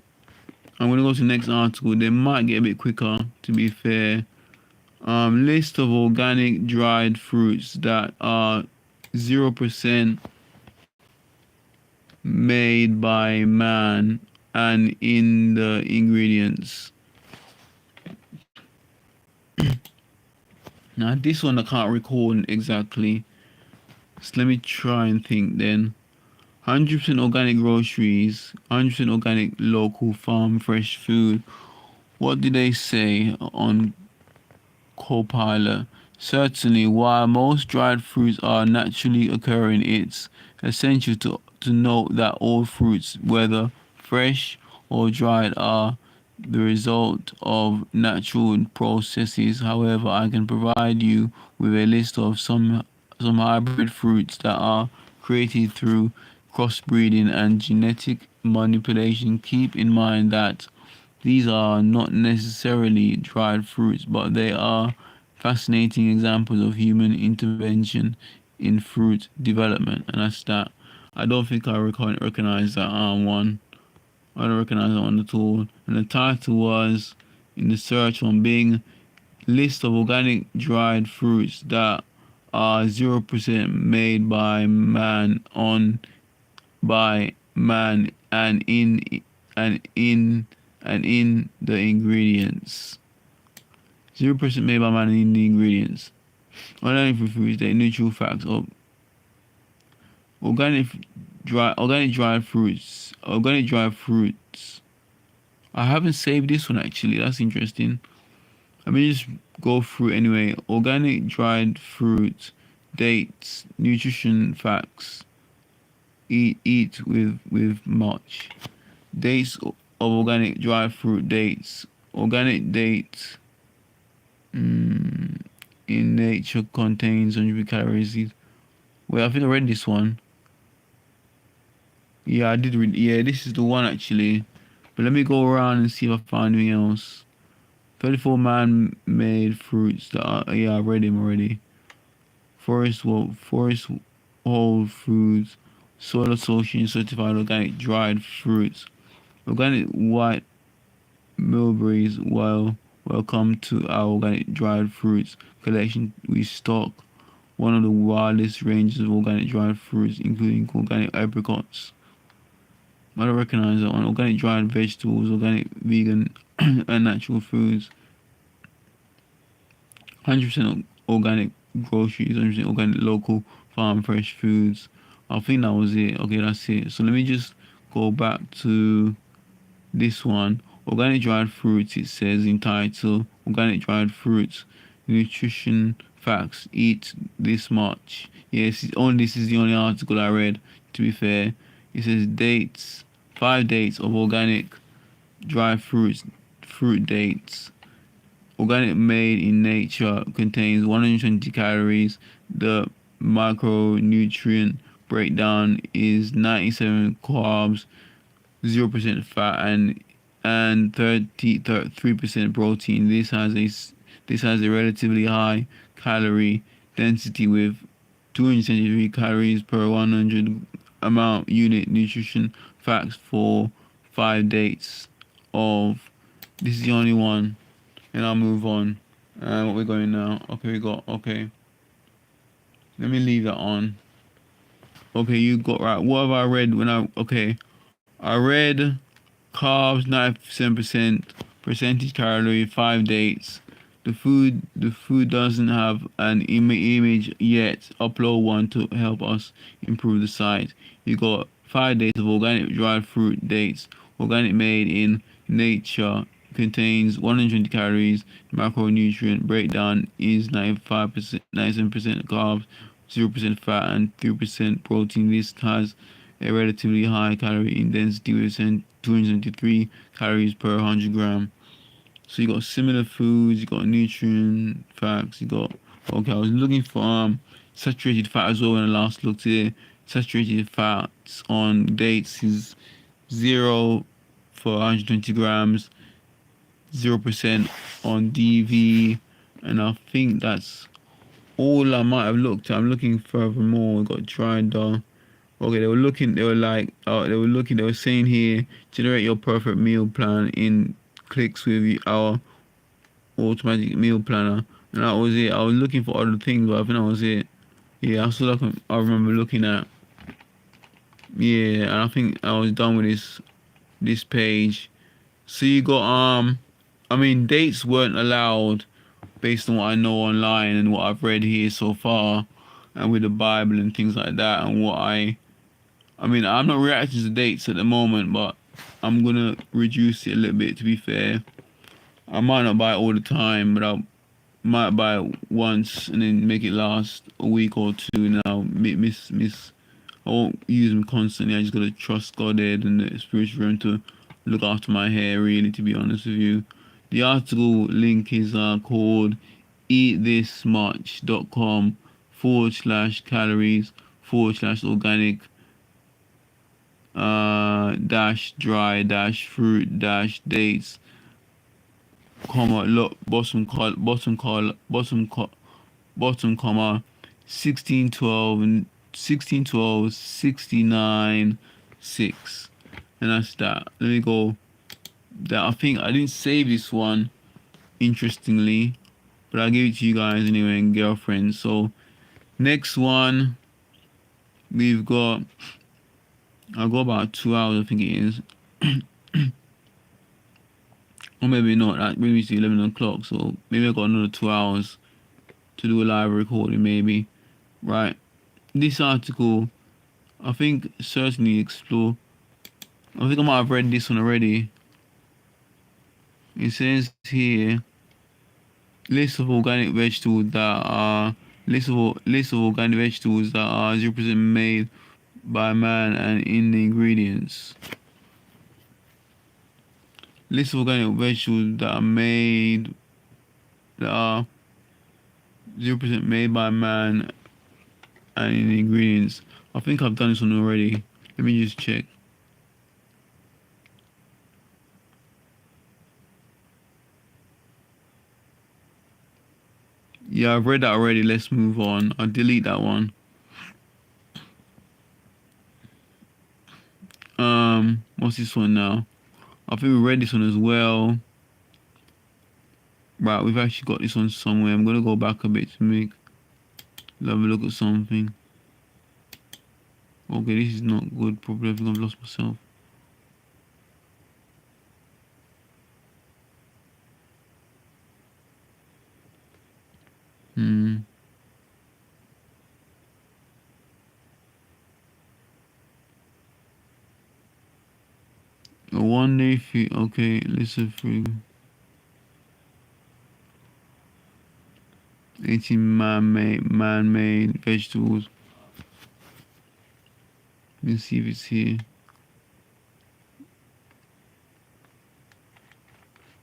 I'm gonna go to the next article. They might get a bit quicker, to be fair. List of organic dried fruits that are 0% made by man and in the ingredients. Now this one I can't recall exactly, so let me try and think then. 100% organic groceries, 100% organic local farm fresh food. What did they say on Copilot? Certainly, while most dried fruits are naturally occurring, it's essential to note that all fruits, whether fresh or dried, are the result of natural processes. However, I can provide you with a list of some hybrid fruits that are created through crossbreeding and genetic manipulation. Keep in mind that these are not necessarily dried fruits, but they are fascinating examples of human intervention in fruit development. And that's that. I don't think I recognize that one. I don't recognize that one at all. And the title was, in the search on Bing, list of organic dried fruits that are 0% made by man and in the ingredients. 0% made by man and in the ingredients. Organic fruits, the neutral facts of organic dried fruits. Organic dried fruits. I haven't saved this one actually. That's interesting. Let me just go through anyway. Organic dried fruits, dates, nutrition facts. Eat with much. Dates of organic dried fruit dates. Organic dates in nature contains 100 calories. Wait, I think I read this one. Yeah, I did read. Yeah, this is the one actually. But let me go around and see if I find anything else. 34 man-made fruits that are, yeah, I read him already. Forest Whole Foods, Soil Association certified organic dried fruits. Organic white mulberries. Welcome to our organic dried fruits collection. We stock one of the wildest ranges of organic dried fruits, including organic apricots. I don't recognize that one. Organic dried vegetables, organic vegan and natural foods. 100% organic groceries, 100% organic local farm fresh foods. I think that was it. Okay, that's it. So let me just go back to this one. Organic dried fruits, it says in title. Organic dried fruits. Nutrition facts. Eat this much. Yes, this is the only article I read, to be fair. It says dates. 5 dates of organic dried fruits. Fruit dates. Organic made in nature contains 120 calories. The micronutrient breakdown is 97 carbs, 0% fat, and 33% protein. This has a relatively high calorie density with 273 calories per 100 amount unit. Nutrition facts for 5 dates of. This is the only one, and I'll move on. What we're going now? Okay. Let me leave that on. Okay, you got right. What have I read I read carbs 97% percentage calorie 5 dates. The food doesn't have an image yet. Upload one to help us improve the site. You got 5 days of organic dried fruit dates. Organic made in nature contains 120 calories. Macronutrient breakdown is 95%, 97% carbs, 0% fat, and 3% protein. This has a relatively high calorie density with 273 calories per 100 gram. So you got similar foods, you got nutrient facts, I was looking for saturated fat as well when I last looked here. Saturated fats on dates is 0 for 120 grams, 0% on DV, and I think that's all I might have looked at. I'm looking furthermore. We got dried okay, they were saying here, generate your perfect meal plan in clicks with our automatic meal planner. And that was it. I was looking for other things, but I think that was it. Yeah, that's all I remember looking at. Yeah, and I think I was done with this page. So you got dates weren't allowed based on what I know online and what I've read here so far, and with the Bible and things like that, and I'm not reacting to dates at the moment, but I'm gonna reduce it a little bit. To be fair, I might not buy it all the time, but I might buy it once and then make it last a week or two. Now, I won't use them constantly. I just gotta trust God and the spiritual realm to look after my hair. Really, to be honest with you, the article link is called eatthismuch.com/calories/organic dash dry dash fruit dash dates bottom comma 1612 and that's that. Let me go. That I think I didn't save this one, interestingly, but I'll give it to you guys anyway, and girlfriends. So next one we've got. I'll go about 2 hours, I think it is. Or maybe not. That brings me to 11 o'clock. So maybe I've got another 2 hours to do a live recording, maybe. Right. This article, I think, certainly explore. I think I might have read this one already. It says here, list of organic vegetables that are 0% made by man and in the ingredients. List of organic vegetables that are 0% made by man and in the ingredients. I think I've done this one already. Let me just check. Yeah, I've read that already. Let's move on. I'll delete that one. What's this one now? I think we read this one as well. Right, we've actually got this one somewhere. I'm gonna go back a bit to make Have a look at something. Okay, this is not good. Probably I think I've lost myself. A 1 day feed. Okay, listen through. 18 man-made vegetables. Let me see if it's here.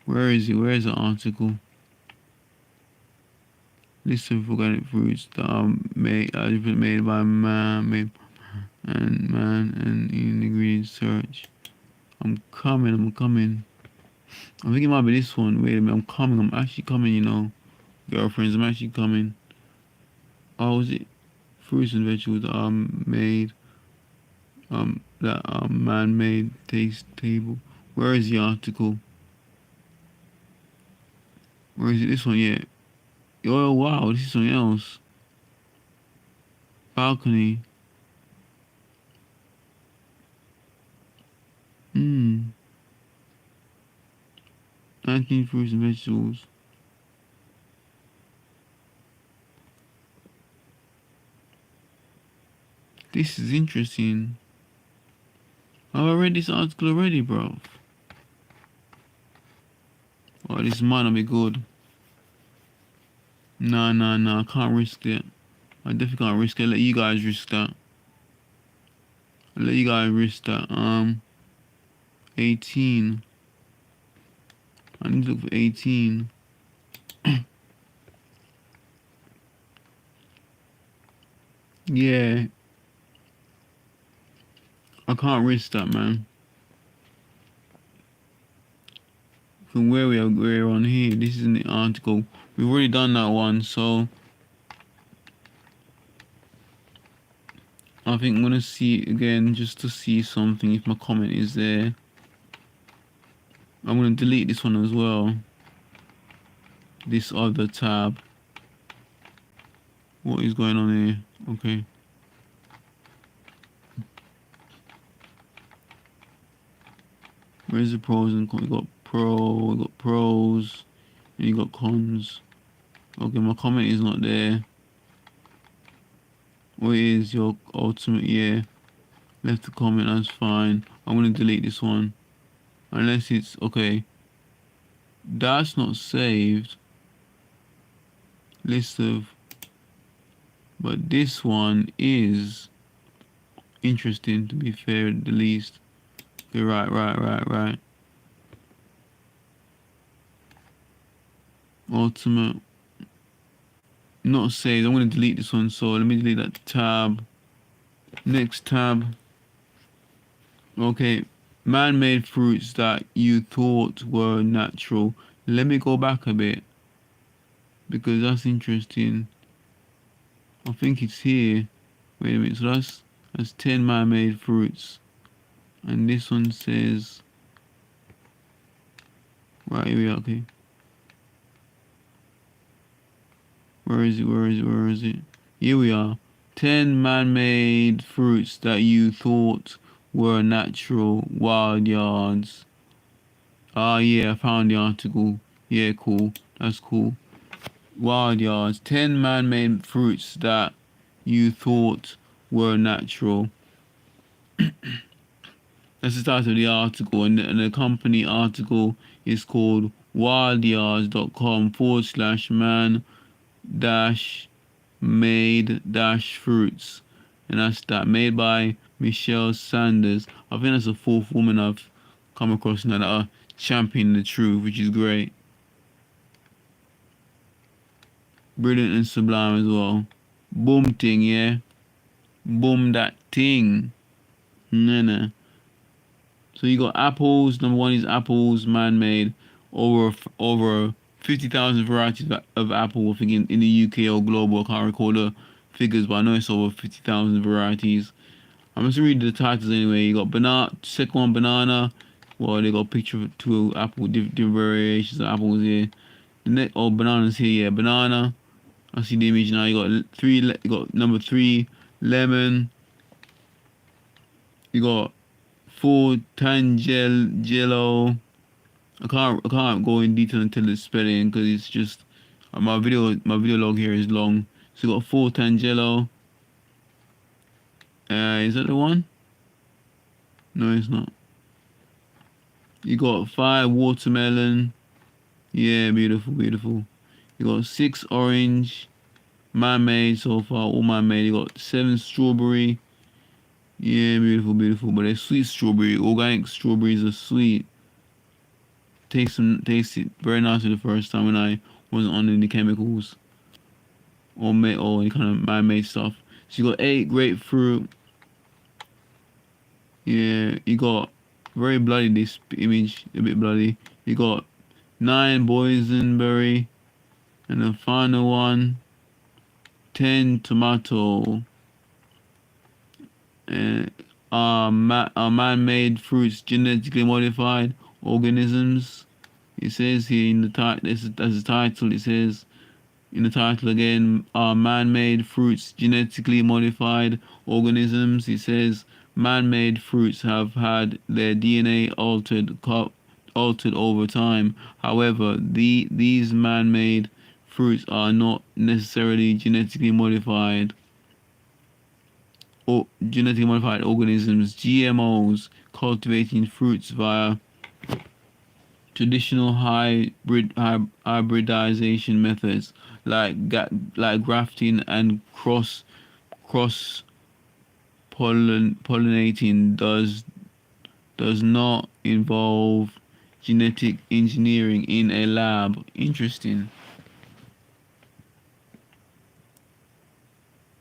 Where is it? Where is the article? List of organic fruits that are made by man, and in ingredient search. I'm coming. I think it might be this one. Wait a minute, I'm actually coming, you know. Girlfriends, I'm actually coming. Oh, is it? Fruits and vegetables that are made, that are man-made taste table. Where is the article? Where is it? This one, yeah. Oh, wow, this is something else. Balcony. 19 fruits and vegetables. This is interesting. I read this article already, bro. Oh, this might not be good. Nah, I can't risk it. I definitely can't risk it. Let you guys risk that. 18. I need to look for 18. Yeah. I can't risk that, man. From where we're on here. This is in the article. We've already done that one, so I think I'm gonna see it again just to see something if my comment is there. I'm gonna delete this one as well. This other tab. What is going on here? Okay. Where's the pros and cons? We got pros, and you got cons. Okay, my comment is not there. What is your ultimate? Yeah, left a comment, that's fine. I'm gonna delete this one. Unless it's, okay. That's not saved. List of, but this one is interesting, to be fair, at the least. Okay, right. Ultimate. Not saved. I'm gonna delete this one, so let me delete that tab. Next tab. Okay, man-made fruits that you thought were natural. Let me go back a bit, because that's interesting. I think it's here. Wait a minute, so that's 10 man-made fruits. And this one says, right, here we are, okay. Where is it? Here we are. 10 man-made fruits that you thought were natural wild yards. Ah, yeah, I found the article. Yeah, cool. That's cool. Wild yards. 10 man-made fruits that you thought were natural. That's the start of the article, and the company article is called WhyI'llTellYah.com/man-made-fruits. And that's that, made by Michelle Sanders. I think that's the fourth woman I've come across now that are championing the truth, which is great. Brilliant and sublime as well. Boom ting, yeah. Boom that ting. Nah. So you got apples. Number one is apples, man-made. Over 50,000 varieties of apple, I think, in the UK or global. I can't recall the figures, but I know it's over 50,000 varieties. I'm just reading the titles anyway. You got banana, second one banana. Well, they got a picture of two apple, different variations of apples here. The next, bananas here, yeah, banana. I see the image now. You got number 3, lemon. You got 4, Tangelo. I can't go in detail and tell the spelling because it's just my video log here is long. So you got 4, Tangelo. Is that the one? No, it's not. You got 5, watermelon. Yeah, beautiful, beautiful. You got 6, orange. Man-made so far, all man-made. You got 7, strawberry. Yeah, beautiful, beautiful. But they're sweet strawberry. Organic strawberries are sweet. Taste it very nice for the first time when I wasn't on any chemicals or any kind of man-made stuff. So you got 8, grapefruit. Yeah, you got very bloody, this image, a bit bloody. You got 9, boysenberry, and the final one, 10, tomato. Are man-made fruits genetically modified organisms? It says here in the title. That's the title. It says in the title again, are man-made fruits genetically modified organisms? It says man-made fruits have had their DNA altered over time. However, these man-made fruits are not necessarily genetically modified or genetically modified organisms. GMOs, cultivating fruits via traditional hybridization methods like grafting and cross pollinating does not involve genetic engineering in a lab. Interesting.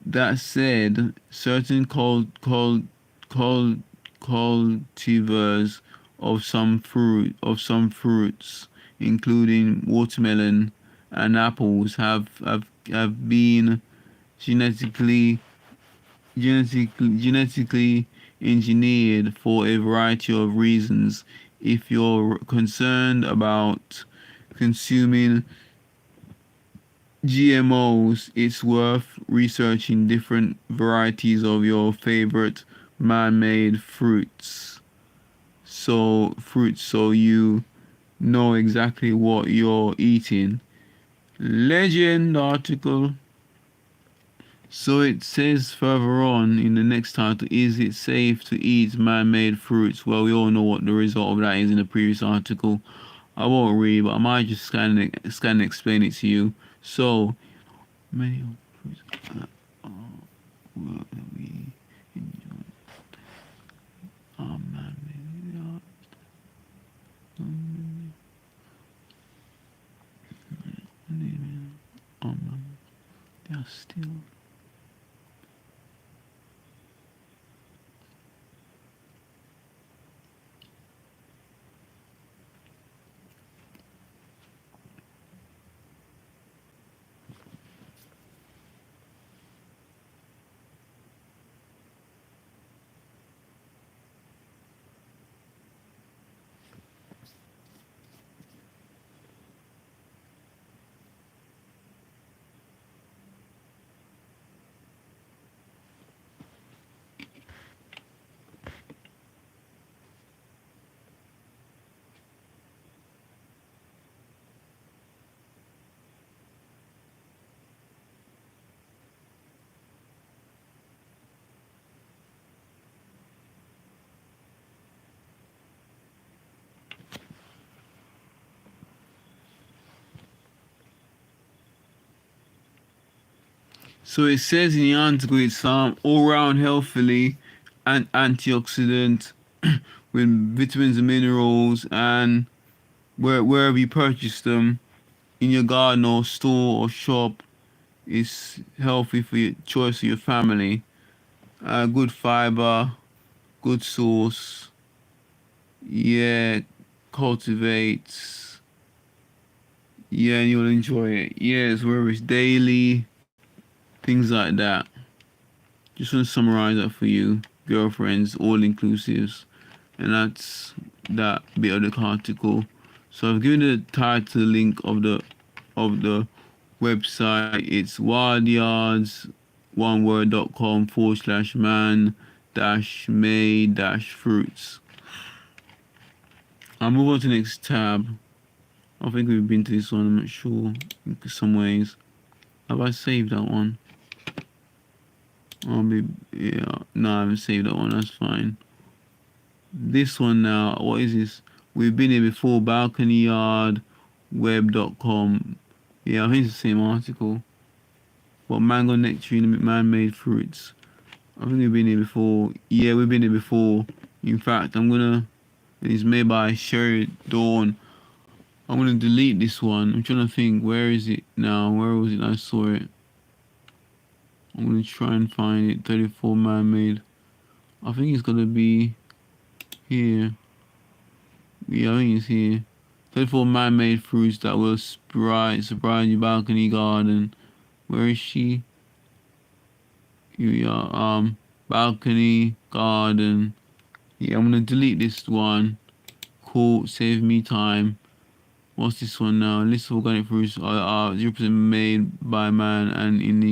That said, certain cultivars of some fruits, including watermelon and apples, have been genetically engineered for a variety of reasons. If you're concerned about consuming GMOs, it's worth researching different varieties of your favorite man-made fruits. So you know exactly what you're eating. Legend article. So it says further on in the next title, is it safe to eat man-made fruits? Well, we all know what the result of that is in the previous article. I won't read, but I might just scan and explain it to you. So, many fruits we enjoy are man-made. They are still. So it says in the article it's all round healthily and antioxidant with vitamins and minerals, and wherever you purchase them in your garden or store or shop, it's healthy for your choice of your family. Good fiber, good source. Yeah, cultivates. Yeah, and you'll enjoy it. Yes, where it's daily. Things like that. Just want to summarize that for you, girlfriends, all inclusives, and that's that bit of the article. So I've given the title link of the website. It's WhyI'llTellYah.com/man-made-fruits. I'll move on to the next tab. I think we've been to this one, I'm not sure, in some ways. Have I saved that one? Yeah, no, I haven't saved that one, that's fine. This one now, what is this? We've been here before, balconyyardweb.com. Yeah, I think it's the same article. What, mango nectarine, man-made fruits. I think we've been here before. Yeah, we've been here before. In fact, it's made by Sherry Dawn. I'm gonna delete this one. I'm trying to think, where is it now? Where was it I saw it? I'm gonna try and find it. 34 man-made. I think it's gonna be here. Yeah, I think it's here. 34 man-made fruits that will surprise your balcony garden. Where is she? Here we are. Balcony garden. Yeah, I'm gonna delete this one. Cool, save me time. What's this one now? List of organic fruits are 0% made by man and in the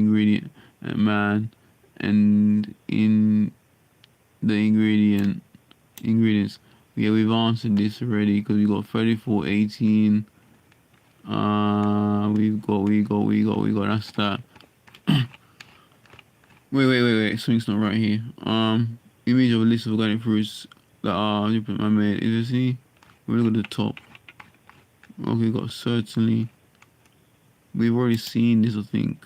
ingredients. Yeah, we've answered this already because we got 3418. We got that's that. wait. Something's not right here. Image of a list of organic fruits that are 0% man-made. Is this any? We look at the top. Okay, got certainly. We've already seen this, I think.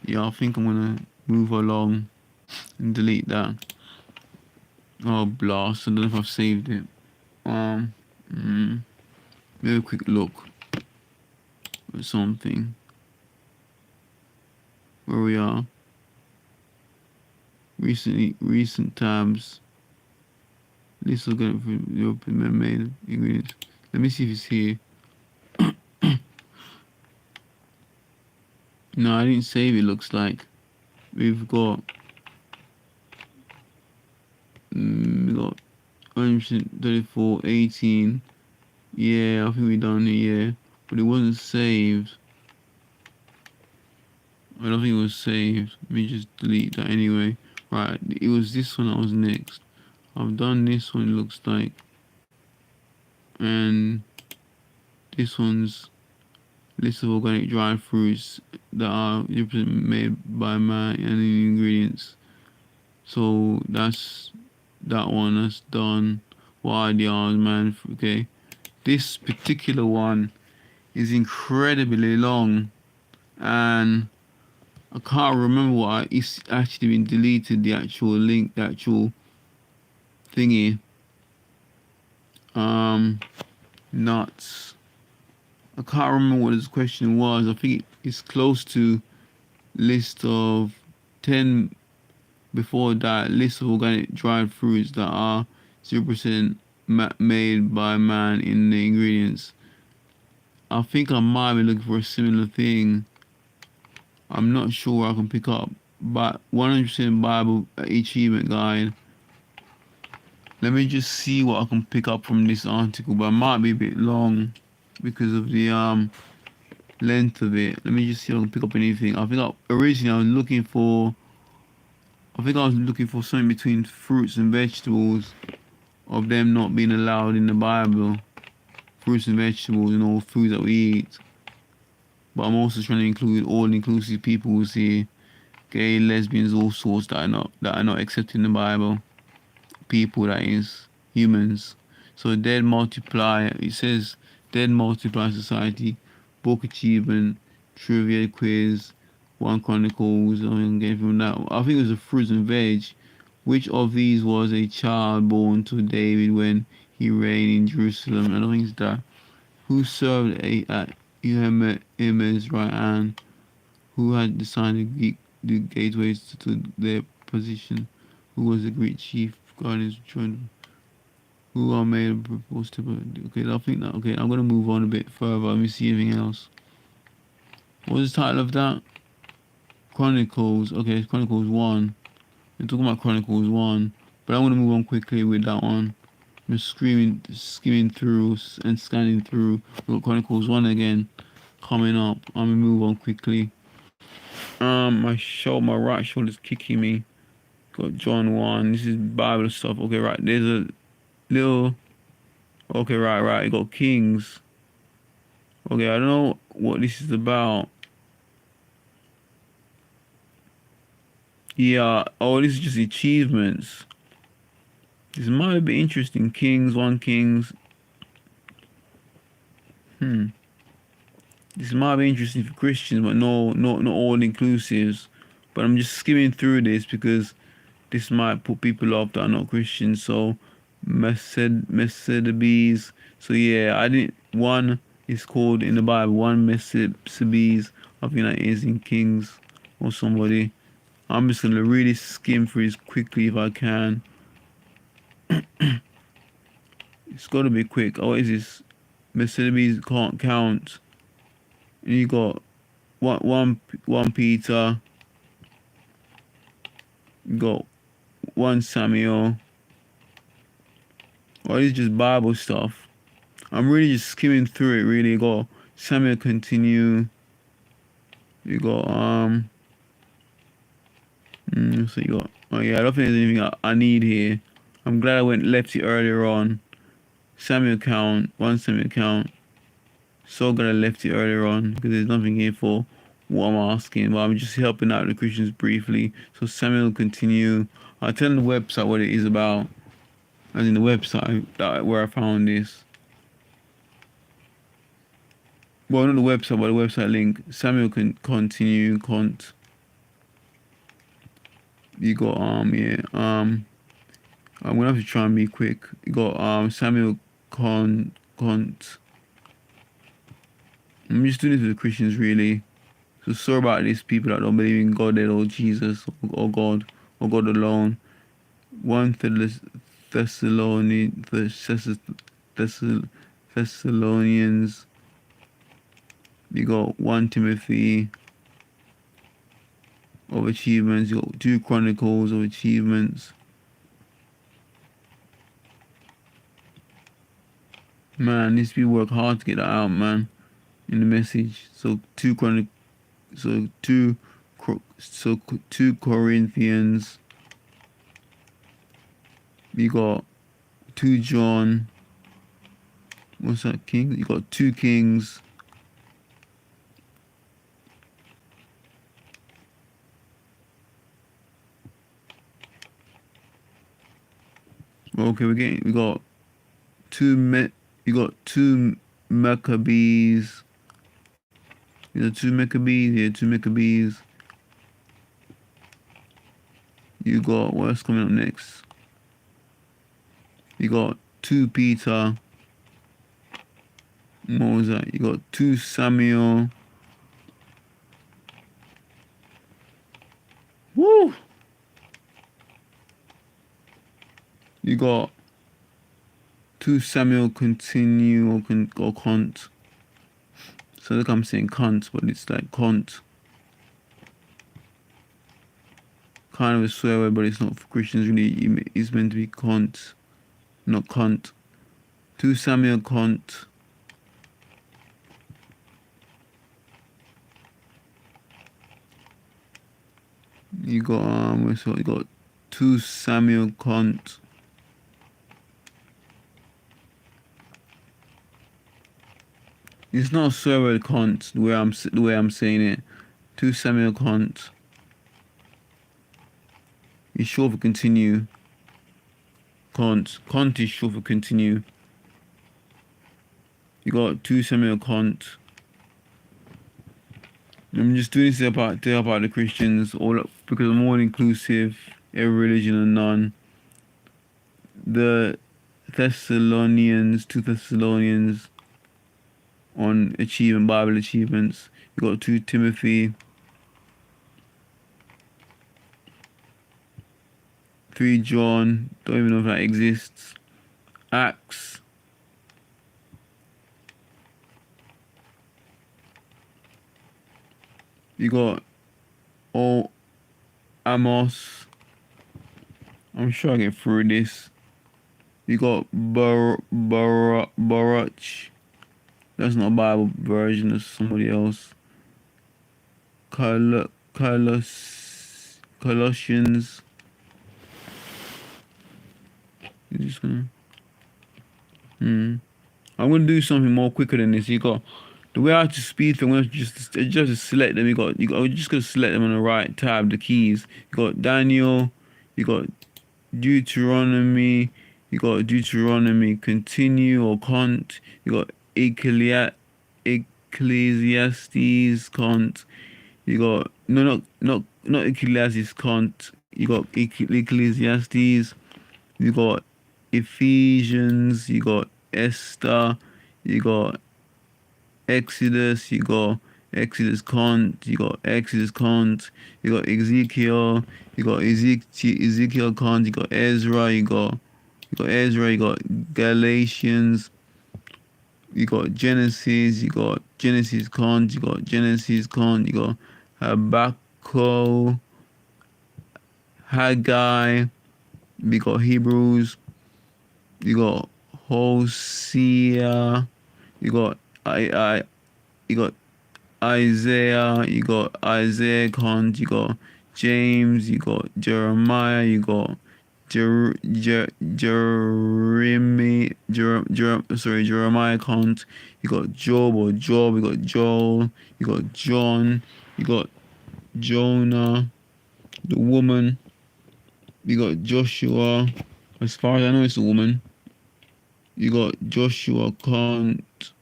Yeah, I think I'm gonna move along and delete that. Oh, blast! I don't know if I've saved it. Maybe a quick look at something. Where we are. Recent tabs. List of organic European man-made ingredients. Let me see if it's here. No, I didn't save it, looks like. We've got 134, 18. Yeah, I think we done it, yeah. But it wasn't saved. I don't think it was saved. Let me just delete that anyway. Right, it was this one that was next. I've done this one, it looks like. And this one's list of organic dried fruits that are made by man and the ingredients. So that's that one, that's done. WhyI'llTellYah, man. Okay, this particular one is incredibly long, and I can't remember why it's actually been deleted. The actual link, the actual thingy. Nuts. I can't remember what his question was. I think it's close to list of 10. Before that, list of organic dried fruits that are 0% made by man in the ingredients. I think I might be looking for a similar thing. I'm not sure where I can pick up, but 100% Bible achievement guide. Let me just see what I can pick up from this article, but it might be a bit long because of the length of it. Let me just see if I can pick up anything. Originally I was looking for something between fruits and vegetables, of them not being allowed in the Bible. Fruits and vegetables and all food that we eat. But I'm also trying to include all-inclusive peoples here. Gay, lesbians, all sorts that are not accepted in the Bible. People, that is, humans. So dead multiply. It says dead multiply society, book achievement, trivia quiz, 1 Chronicles. I can get from that. I think it was a fruits and veg. Which of these was a child born to David when he reigned in Jerusalem? I don't think it's that. Who served at Emma's right hand? Who had designed the gateways to their position? Who was the great chief guardians who are made of proposed to? Okay, I think that. Okay, I'm gonna move on a bit further. Let me see anything else. What was the title of that? Chronicles. Okay, it's Chronicles 1. We're talking about Chronicles 1, but I'm gonna move on quickly with that one. I'm just skimming through and scanning through. We've got Chronicles 1 again. coming up. I'm gonna move on quickly. My right shoulder's kicking me. Got John 1. This is Bible stuff. Okay, right. There's a little. Okay, right. You got Kings. Okay, I don't know what this is about. Yeah. Oh, this is just achievements. This might be interesting. Kings, 1 Kings. This might be interesting for Christians, but not all inclusives. But I'm just skimming through this because this might put people off that are not Christians. So, Mercedes. So yeah, I didn't. One is called in the Bible. One Mercedes. I think that is in Kings or somebody. I'm just gonna really skim through this quickly if I can. It's gotta be quick. Oh, what is this? Mercedes can't count. And you got one Peter. You got 1 Samuel. Or it's just Bible stuff. I'm really just skimming through it. Really, you got Samuel continue. You got So you got. Oh yeah, I don't think there's anything I need here. I'm glad I went lefty earlier on. Samuel count, 1 Samuel count. So glad I left it earlier on because there's nothing here for what I'm asking. But I'm just helping out the Christians briefly. So Samuel continue. I'll tell them the website what it is about. As in the website where I found this. Well, not the website, but the website link. Samuel can continue. You got I'm gonna have to try and be quick. You got Samuel cont. I'm just doing this for the Christians really. So sorry about these people that don't believe in God or Jesus or God or God alone. 1 Thessalonians. You got 1 Timothy of achievements. You got 2 Chronicles of achievements. Man, these people work hard to get that out, man. In the message. So 2 Corinthians. You got 2 John. What's that, King? You got 2 Kings. Okay, we got 2 Maccabees. You got 2 Maccabees. Yeah, 2 Maccabees. You got what's coming up next? You got 2 Peter. What was that? You got 2 Samuel. Woo! You got 2 Samuel continue or cont. So look, I'm saying cunt, but it's like cont. Kind of a swear word, but it's not for Christians really. It's meant to be cont, not cunt. 2 Samuel cont. You got you got 2 Samuel cont. It's not a swear word cont the way I'm saying it. 2 Samuel cont. It's short for continue. Cont is short for continue. You got 2 Samuel cont. I'm just doing this to help out the Christians, all up, because I'm all inclusive, every religion and none. The 2 Thessalonians on Bible achievements. You got 2 Timothy, 3 John, don't even know if that exists. Acts. You got Amos. I'm sure I get through this. You got Baruch. That's not a Bible version. That's somebody else. Colossians. You're just gonna. I'm gonna do something more quicker than this. You got the way I have to speed thing. I'm gonna just select them. We're just gonna select them on the right tab, the keys. You got Daniel. You got Deuteronomy. You got Deuteronomy continue or cont. You got Ecclesiastes cont. You got not Ecclesiastes cont. You got Ecclesiastes. You got Ephesians. You got Esther. You got Exodus. You got Exodus cont. You got Exodus cont. You got Ezekiel. You got Ezekiel cont. You got Ezra. You got Ezra. You got Galatians. You got Genesis. You got Genesis cont. You got Genesis cont. You got Habakkuk, Haggai. You got Hebrews. You got Hosea. You got you got Isaiah. You got Isaiah cont. You got James. You got Jeremiah. You got Jeremiah cont. You got Job or Job. You got Joel. You got John. You got Jonah, the woman. You got Joshua. As far as I know, it's a woman. You got Joshua cont.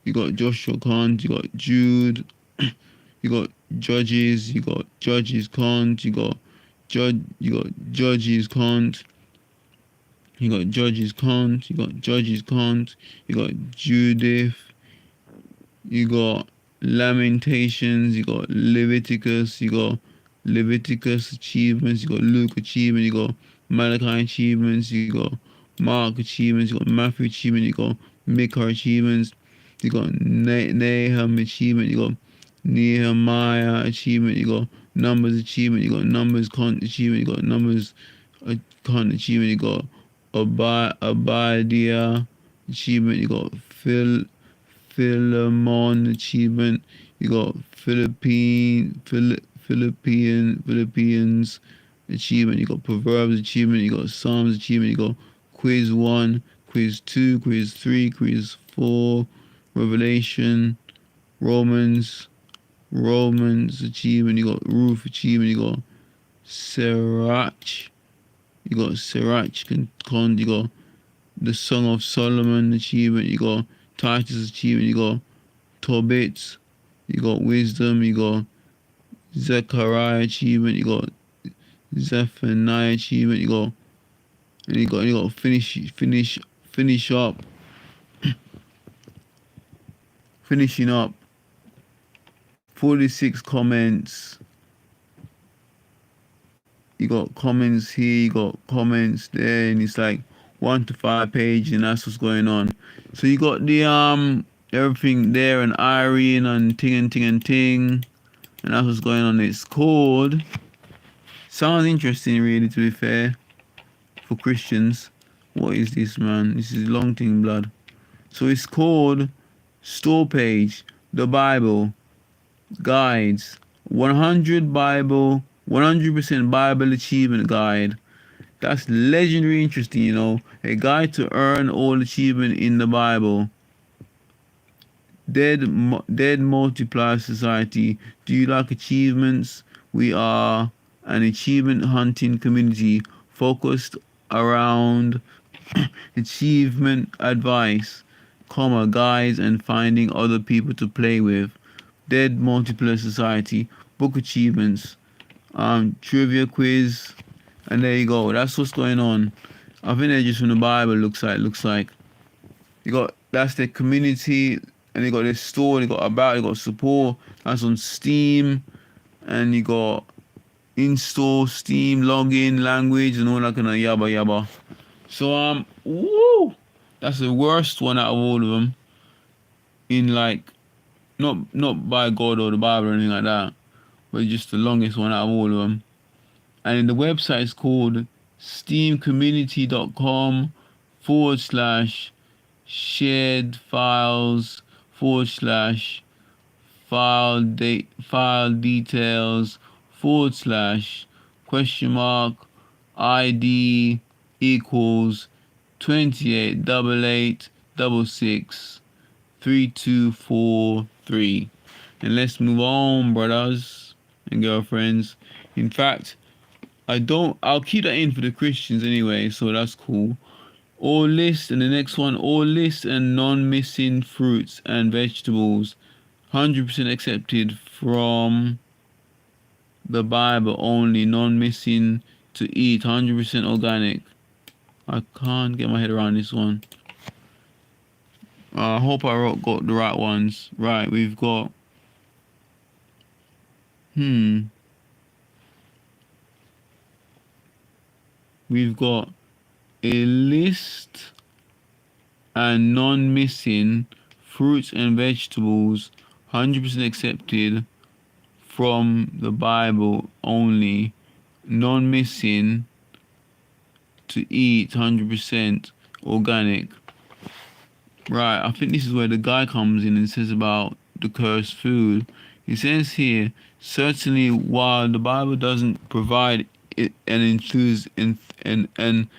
You got Joshua cont. You got Jude. You got Judges. You got Judges cont. You got Judges cont. You got Judges cont. You got Judges cont. You got Judith. You got Lamentations. You got Leviticus. You got Leviticus achievements. You got Luke achievement. You got Malachi achievements. You got Mark achievements. You got Matthew achievement. You got Micah achievements. You got Nahum achievement. You got Nehemiah achievement. You got Numbers achievement. You got Numbers cont achievement. You got Numbers cont achievement. You got Obadiah achievement. You got Philemon achievement. You got Philippines achievement. You got Proverbs achievement. You got Psalms achievement. You got Quiz 1, Quiz 2, Quiz 3, Quiz 4, Revelation, Romans achievement. You got Ruth achievement. You got Sirach. You got Sirach cont. You got the Song of Solomon achievement. You got Titus achievement. You got Tobit. You got Wisdom. You got Zechariah achievement. You got Zephaniah achievement. You got finishing up 46 comments. You got comments here, you got comments there, and it's like 1 to 5 pages, and that's what's going on. So you got the everything there, and Irene and ting, and that's what's going on. It's called, sounds interesting really, to be fair, for Christians. What is this, man? This is long thing, blood. So it's called Store Page, the Bible Guides, 100% Bible Achievement Guide. That's legendary interesting, you know. A guide to earn all achievement in the Bible. Dead Multiplier Society. Do you like achievements? We are an achievement hunting community focused around achievement advice, guides, and finding other people to play with. Dead Multiplier Society. Book achievements. Trivia quiz. And there you go. That's what's going on. I think they're just from the Bible. Looks like. You got, that's their community, and they got their store. They got about. They got support. That's on Steam, and you got install Steam login language and all that kind of yabba. So woo, that's the worst one out of all of them. In like, not by God or the Bible or anything like that, but just the longest one out of all of them. And the website is called steamcommunity.com/shared files file details question mark ID equals 2888663243. And let's move on, brothers and girlfriends. In fact, I'll keep that in for the Christians anyway, so that's cool. All list, and the next one, all list and non-missing fruits and vegetables, 100% accepted from the Bible only, non-missing to eat, 100% organic. I can't get my head around this one. I hope I got the right ones. Right, we've got we've got a list and non-missing fruits and vegetables, 100% accepted from the Bible only, non-missing to eat, 100% organic. Right, I think this is where the guy comes in and says about the cursed food. He says here, certainly while the Bible doesn't provide an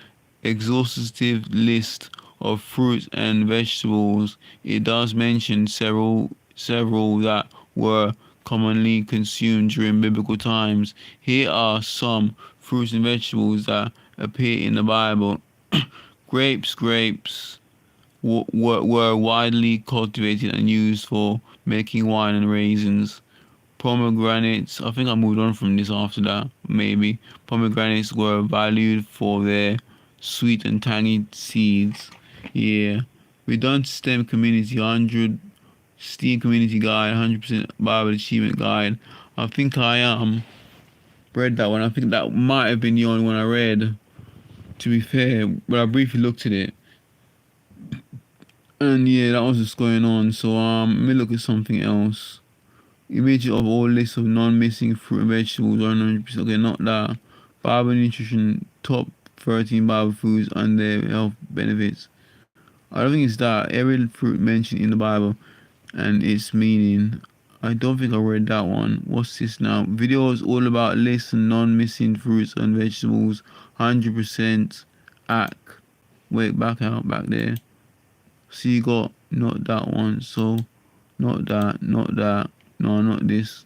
exhaustive list of fruits and vegetables, it does mention several that were commonly consumed during biblical times. Here are some fruits and vegetables that appear in the Bible. Grapes were widely cultivated and used for making wine, and raisins. Pomegranates, I think I moved on from this after that, maybe. Pomegranates were valued for their sweet and tangy seeds. Yeah. We done STEM community, 100 STEAM community guide, 100% Bible achievement guide. I think I read that one. I think that might have been the only one I read, to be fair, but I briefly looked at it. And yeah, that was what's going on. So let me look at something else. Image of all lists of non-missing fruit and vegetables, 100%. Okay, not that. Bible nutrition, top 13 Bible foods and their health benefits. I don't think it's that. Every fruit mentioned in the Bible and its meaning. I don't think I read that one. What's this now? Videos all about lists and non-missing fruits and vegetables, 100% AC. Wait, back there. So you got not that one, so not that, no, not this.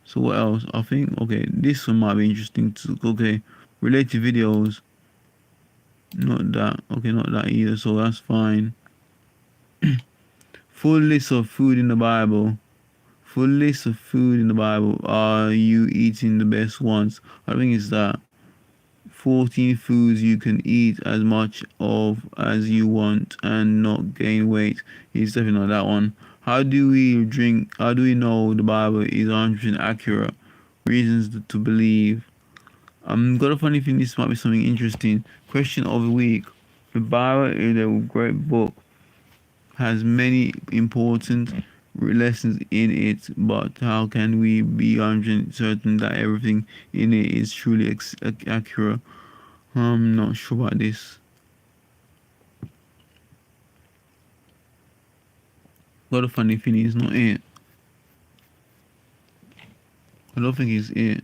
So what else? I think, okay, this one might be interesting too. Okay, related videos, not that, okay, not that either, so that's fine. Full list of food in the Bible. Full list of food in the Bible. Are you eating the best ones? I think it's that. 14 foods you can eat as much of as you want and not gain weight. It's definitely not that one. How do we know the Bible is 100% accurate? Reasons to believe. Got a funny thing, this might be something interesting. Question of the week. The Bible is a great book. Has many important lessons in it, but how can we be 100% certain that everything in it is truly accurate? I'm not sure about this. Got a funny feeling it's not it. I don't think it's it.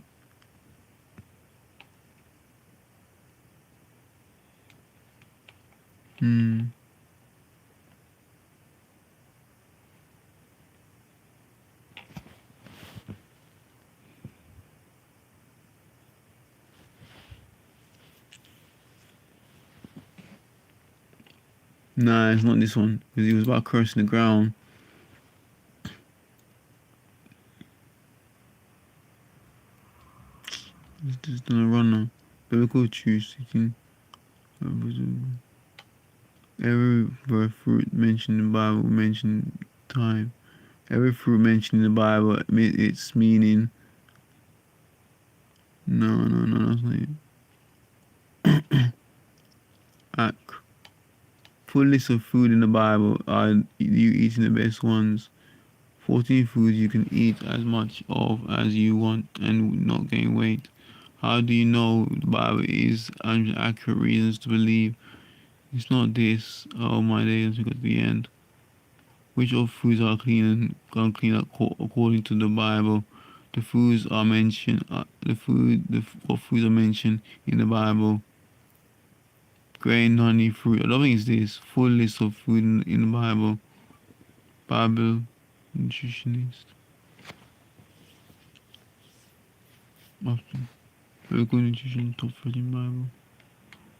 Nah, it's not this one, because he was about cursing the ground. It's just on a runner. Biblical truth seeking. Every fruit mentioned in the Bible mentioned time. Every fruit mentioned in the Bible, its meaning. No, that's not it. Full list of food in the Bible. Are you eating the best ones? 14 foods you can eat as much of as you want and not gain weight. How do you know the Bible is accurate? Reasons to believe. It's not this. Oh my days, we got to the end. Which of foods are clean and unclean according to the Bible? The foods are mentioned. What foods are mentioned in the Bible? Grain, honey, fruit. I don't think it's this full list of food in the Bible. Bible nutritionist. Often. Biblical nutrition top 13 Bible.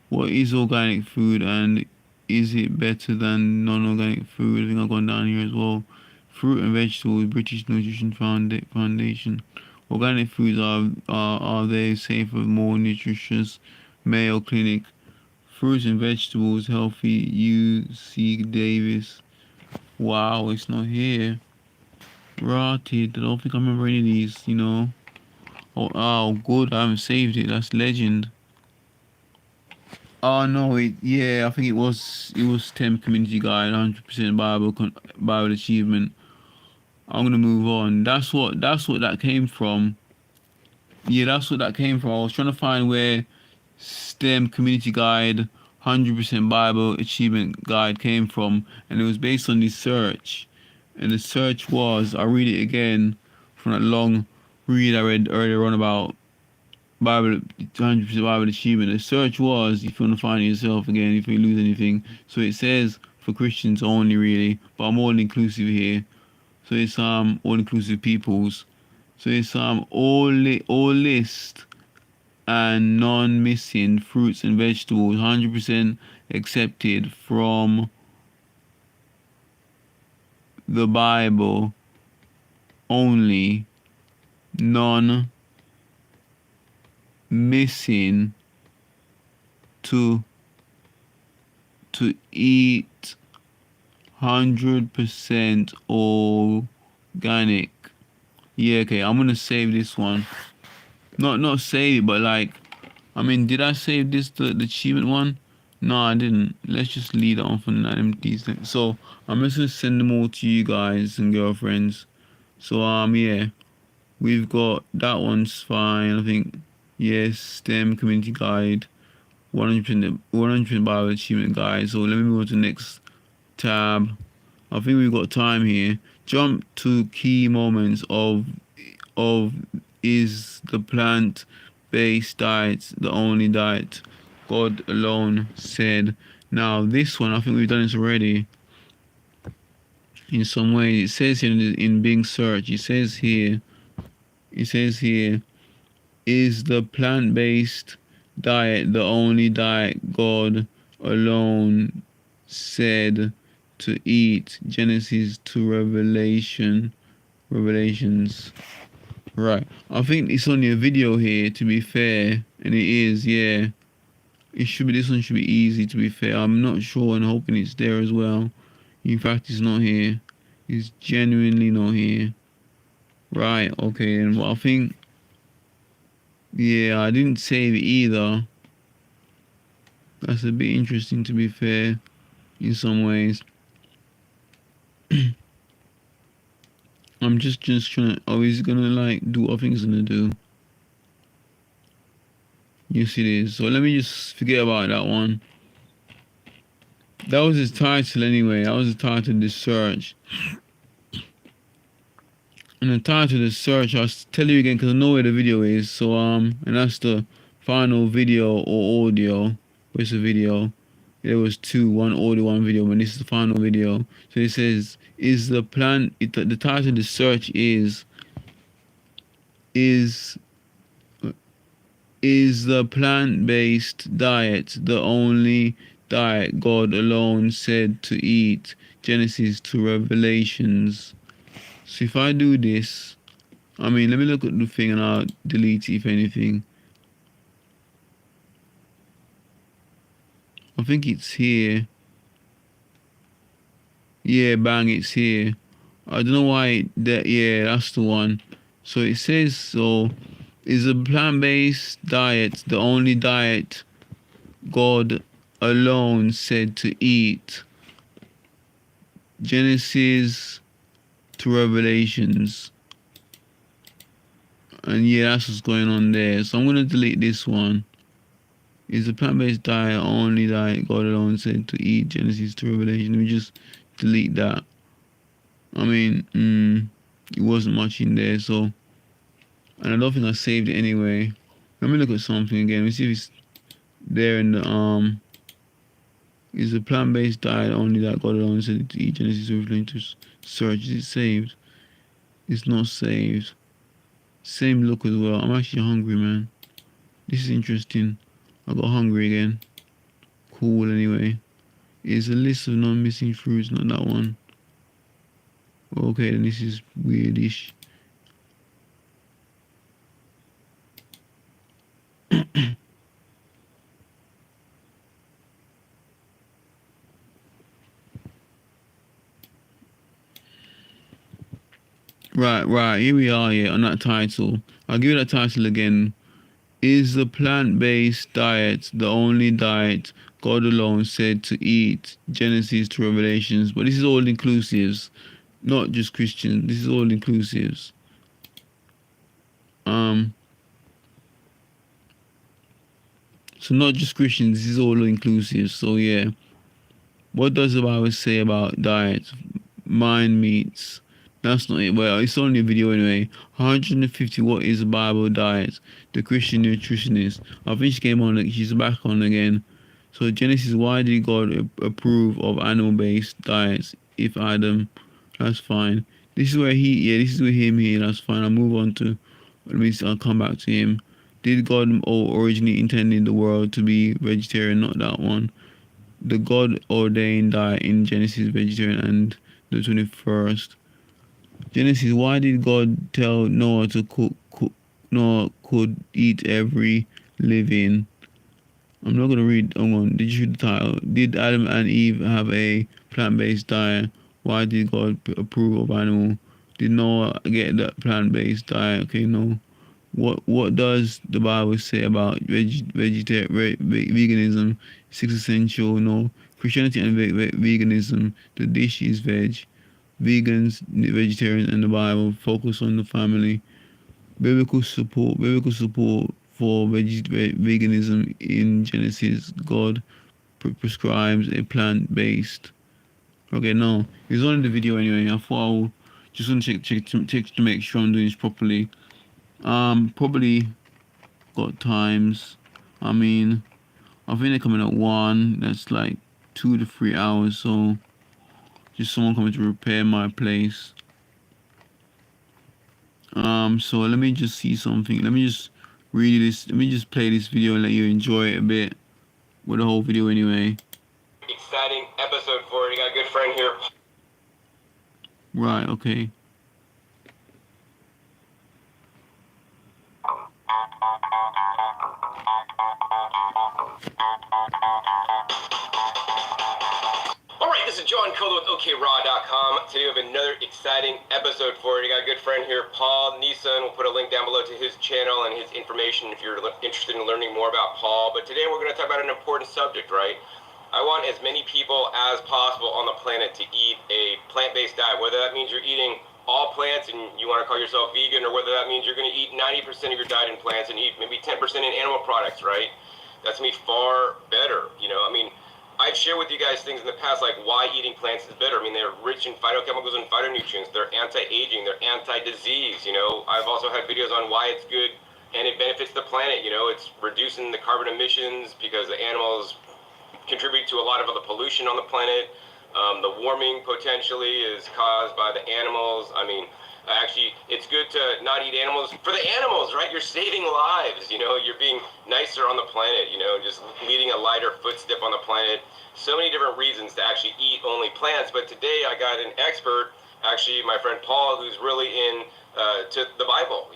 What is organic food and is it better than non-organic food? I think I've gone down here as well. Fruit and vegetables, British Nutrition Foundation. Organic foods are they safer, more nutritious? Mayo Clinic. Fruits and vegetables, healthy. U.C. Davis. Wow, it's not here. Rotted. I don't think I remember any of these, you know. Oh, good. I haven't saved it. That's legend. Oh no, I think it was STEM Community Guide, 100% Bible achievement. I'm gonna move on. That's what that came from. Yeah, that's what that came from. I was trying to find where STEM Community Guide, 100% Bible Achievement Guide came from, and it was based on this search. And the search was, I'll read it again from that long read I read earlier on about Bible 100% Bible achievement. The search was, if you want to find it yourself again, if you lose anything. So it says for Christians only, really, but I'm all inclusive here. So it's all inclusive peoples. So it's all list and non-missing fruits and vegetables, 100% accepted from the Bible only, non-missing to eat 100% organic. Yeah, okay, I'm gonna save this one. Not save it, but like, I mean, did I save this the achievement one? No, I didn't. Let's just leave that one for now. So I'm just gonna send them all to you guys and girlfriends. So yeah, we've got that one's fine. I think yes, STEM Community Guide, 100% Bible Achievement Guide. So let me move on to the next tab. I think we've got time here. Jump to key moments of is the plant-based diet the only diet God alone said. Now this one, I think we've done this already in some way. It says here in Bing search, it says here, is the plant-based diet the only diet God alone said to eat? Genesis to Revelations. Right. I think it's only a video here, to be fair, and it is, yeah. This one should be easy, to be fair. I'm not sure and hoping it's there as well. In fact, it's not here. It's genuinely not here. Right, okay then. Well, I think, yeah, I didn't save it either. That's a bit interesting, to be fair, in some ways. I'm just trying to, he's gonna like do what I think he's gonna do. Yes, it is. So let me just forget about that one. That was his title anyway. That was the title of this search. And the title of the search, I'll tell you again because I know where the video is. So and that's the final video or audio. Where's the video? There was two, one audio, one video, but this is the final video. So it says, is the the title of the search is the plant-based diet the only diet God alone said to eat? Genesis to Revelations. So if I do this, I mean, let me look at the thing and I'll delete it if anything. I think it's here. Yeah, bang, it's here. I don't know why yeah, that's the one. So it says, so is a plant-based diet the only diet God alone said to eat? Genesis to Revelations. And yeah, that's what's going on there. So I'm gonna delete this one. Is a plant-based diet only diet God alone said to eat? Genesis to Revelation. Let me just delete that. I mean, it wasn't much in there, so, and I don't think I saved it anyway. Let me look at something again. Let me see if it's there in the is a plant-based diet only that God alone said to eat. Genesis referring to search. Is it saved? It's not saved. Same look as well. I'm actually hungry, man. This is interesting. I got hungry again. Cool, anyway. It's a list of non-missing fruits, not that one. Okay, then this is weirdish. Right, here we are, on that title. I'll give you that title again. Is the plant-based diet the only diet God alone said to eat? Genesis to Revelations. But this is all inclusives, not just Christians. This is all inclusives. So not just Christians. This is all inclusive. So yeah, what does the Bible say about diet? Mind meats. That's not it. Well, it's only a video anyway. 150. What is a Bible diet? The Christian nutritionist. I think she came on. She's back on again. So Genesis. Why did God approve of animal-based diets? If Adam, that's fine. This is where this is where him here. That's fine. I'll move on to. I'll come back to him. Did God originally intended the world to be vegetarian? Not that one. The God ordained diet in Genesis vegetarian and the 21st. Genesis, why did God tell Noah to cook? Noah could eat every living. I'm not going to read. Did you read the title? Did Adam and Eve have a plant-based diet? Why did God approve of animal? Did Noah get that plant-based diet? Okay, no. What does the Bible say about veganism? 6 essential. No. Christianity and veganism. The dish is veg. Vegans, vegetarians, and the Bible focus on the family. Biblical support for veganism in Genesis. God prescribes a plant-based. Okay, no, it's only the video anyway. I thought I would just want to check to make sure I'm doing this properly. Probably got times. I mean, I think they're coming at 1. That's like 2 to 3 hours. So. Just someone coming to repair my place. So let me just see something. Let me just read this. Let me just play this video and let you enjoy it a bit. With the whole video anyway. Exciting episode for it. You got a good friend here. Right, okay. This is John Cole with OKRaw.com. Today we have another exciting episode for you. You got a good friend here, Paul Neeson. We'll put a link down below to his channel and his information if you're interested in learning more about Paul. But today we're going to talk about an important subject, right? I want as many people as possible on the planet to eat a plant-based diet, whether that means you're eating all plants and you want to call yourself vegan, or whether that means you're going to eat 90% of your diet in plants and eat maybe 10% in animal products, right? That's going to be far better, I mean, I've shared with you guys things in the past like why eating plants is better. I mean, they're rich in phytochemicals and phytonutrients. They're anti-aging. They're anti-disease. I've also had videos on why it's good and it benefits the planet. It's reducing the carbon emissions because the animals contribute to a lot of the pollution on the planet. The warming potentially is caused by the animals. I mean, actually, it's good to not eat animals for the animals, right? You're saving lives, you're being nicer on the planet, just leading a lighter footstep on the planet. So many different reasons to actually eat only plants. But today I got an expert, actually my friend Paul, who's really in to the Bible,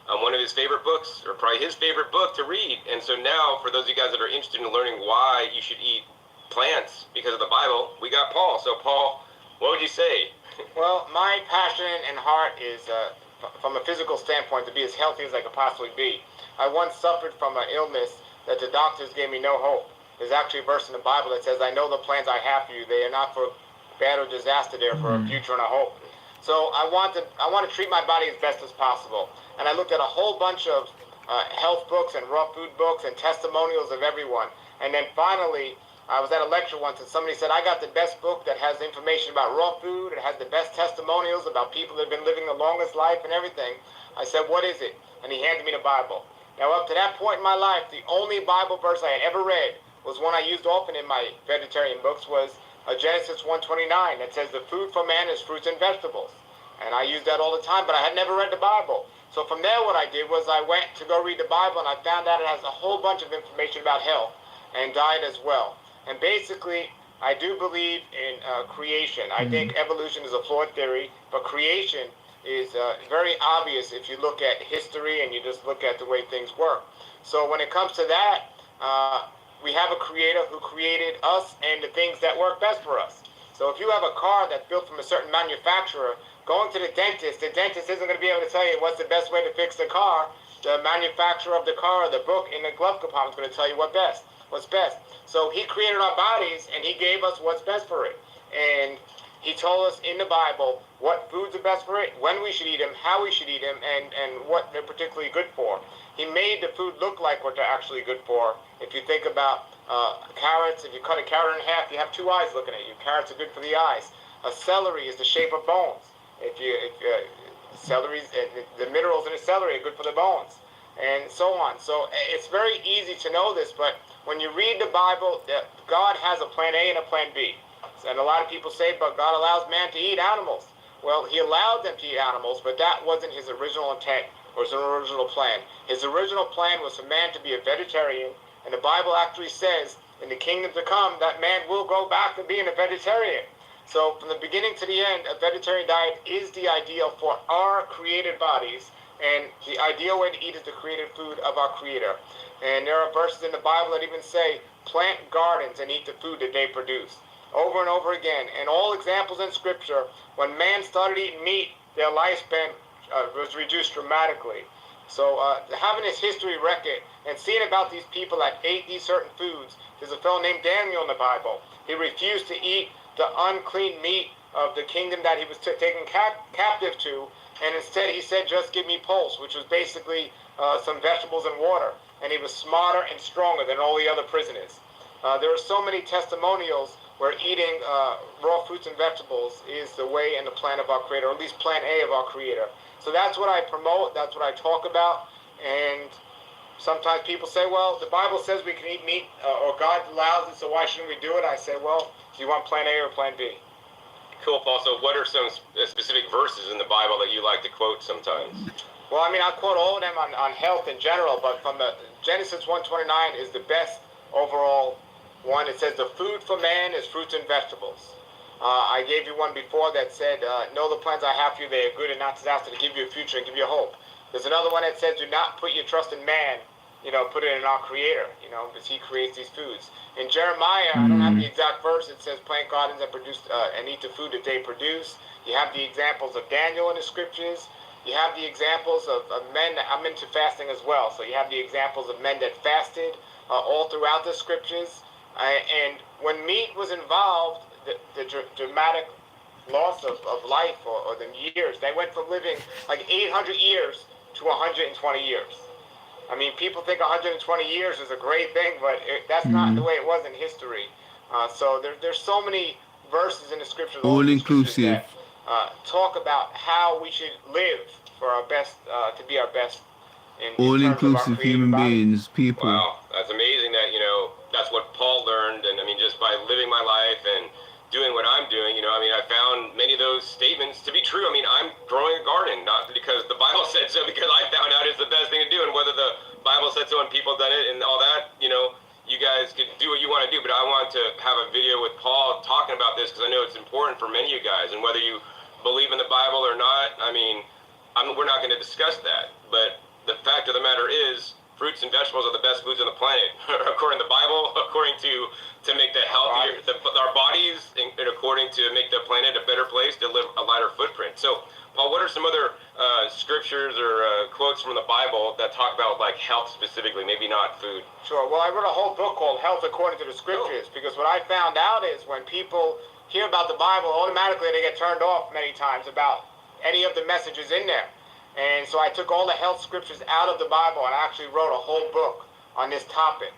one of his favorite books, or probably his favorite book to read. And so now, for those of you guys that are interested in learning why you should eat plants because of the Bible, we got Paul. So Paul, what would you say? Well, my passion and heart is, from a physical standpoint, to be as healthy as I could possibly be. I once suffered from an illness that the doctors gave me no hope. There's actually a verse in the Bible that says, I know the plans I have for you. They are not for bad or disaster. They are for a future and a hope. So I want to treat my body as best as possible. And I looked at a whole bunch of health books and raw food books and testimonials of everyone. And then finally, I was at a lecture once and somebody said, I got the best book that has information about raw food. It has the best testimonials about people that have been living the longest life and everything. I said, what is it? And he handed me the Bible. Now, up to that point in my life, the only Bible verse I had ever read was one I used often in my vegetarian books was Genesis 1:29 that says the food for man is fruits and vegetables. And I used that all the time, but I had never read the Bible. So from there, what I did was I went to go read the Bible, and I found out it has a whole bunch of information about health and diet as well. And basically, I do believe in creation. I think evolution is a flawed theory, but creation is very obvious if you look at history and you just look at the way things work. So when it comes to that, we have a creator who created us and the things that work best for us. So if you have a car that's built from a certain manufacturer, going to the dentist isn't going to be able to tell you what's the best way to fix the car. The manufacturer of the car or the book in the glove compartment is going to tell you what's best. So he created our bodies and he gave us what's best for it. And he told us in the Bible what foods are best for it, when we should eat them, how we should eat them, and what they're particularly good for. He made the food look like what they're actually good for. If you think about carrots, if you cut a carrot in half, you have two eyes looking at you. Carrots are good for the eyes. Celery is the shape of bones. Celery, the minerals in the celery are good for the bones, and so on. So it's very easy to know this, but when you read the Bible, God has a plan A and a plan B. And a lot of people say, but God allows man to eat animals. Well, he allowed them to eat animals, but that wasn't his original intent or his original plan. His original plan was for man to be a vegetarian, and the Bible actually says in the kingdom to come that man will go back to being a vegetarian. So from the beginning to the end, a vegetarian diet is the ideal for our created bodies, and the ideal way to eat is the created food of our Creator. And there are verses in the Bible that even say, plant gardens and eat the food that they produce. Over and over again. And all examples in Scripture, when man started eating meat, their lifespan was reduced dramatically. So having this history record and seeing about these people that ate these certain foods, there's a fellow named Daniel in the Bible. He refused to eat the unclean meat of the kingdom that he was taken captive to, and instead he said, just give me pulse, which was basically some vegetables and water. And he was smarter and stronger than all the other prisoners. There are so many testimonials where eating raw fruits and vegetables is the way and the plan of our Creator, or at least plan A of our Creator. So that's what I promote, that's what I talk about. And sometimes people say, well, the Bible says we can eat meat, or God allows it, so why shouldn't we do it? I say, well, do you want plan A or plan B? Cool, Paul. So what are some specific verses in the Bible that you like to quote sometimes? Well, I mean, I quote all of them on health in general, but from the Genesis 1:29 is the best overall one. It says, the food for man is fruits and vegetables. I gave you one before that said, know the plans I have for you, they are good and not disaster, to give you a future and give you a hope. There's another one that says, do not put your trust in man, put it in our Creator, because he creates these foods. In Jeremiah, I don't have the exact verse, it says, plant gardens and produce and eat the food that they produce. You have the examples of Daniel in the scriptures. You have the examples of men. I'm into fasting as well, so you have the examples of men that fasted all throughout the scriptures. And when meat was involved, the dramatic loss of life or the years, they went from living like 800 years to 120 years. I mean, people think 120 years is a great thing, but that's not the way it was in history. So there's so many verses in the scriptures, all inclusive, that talk about how we should live for our best, to be our best all inclusive human beings, people. Wow, that's amazing that that's what Paul learned, and I mean, just by living my life and doing what I'm doing, I found many of those statements to be true. I mean, I'm growing a garden, not because the Bible said so, because I found out it's the best thing to do, and whether the Bible said so and people have done it and all that, you guys could do what you want to do, but I want to have a video with Paul talking about this because I know it's important for many of you guys, and whether you believe in the Bible or not, we're not going to discuss that, but the fact of the matter is, fruits and vegetables are the best foods on the planet, according to the Bible, according to make the healthier, our bodies, and according to make the planet a better place to live a lighter footprint. So, Paul, what are some other scriptures or quotes from the Bible that talk about like health specifically, maybe not food? Sure. Well, I wrote a whole book called Health According to the Scriptures, because what I found out is when people hear about the Bible, automatically they get turned off many times about any of the messages in there. And so I took all the health scriptures out of the Bible and I actually wrote a whole book on this topic.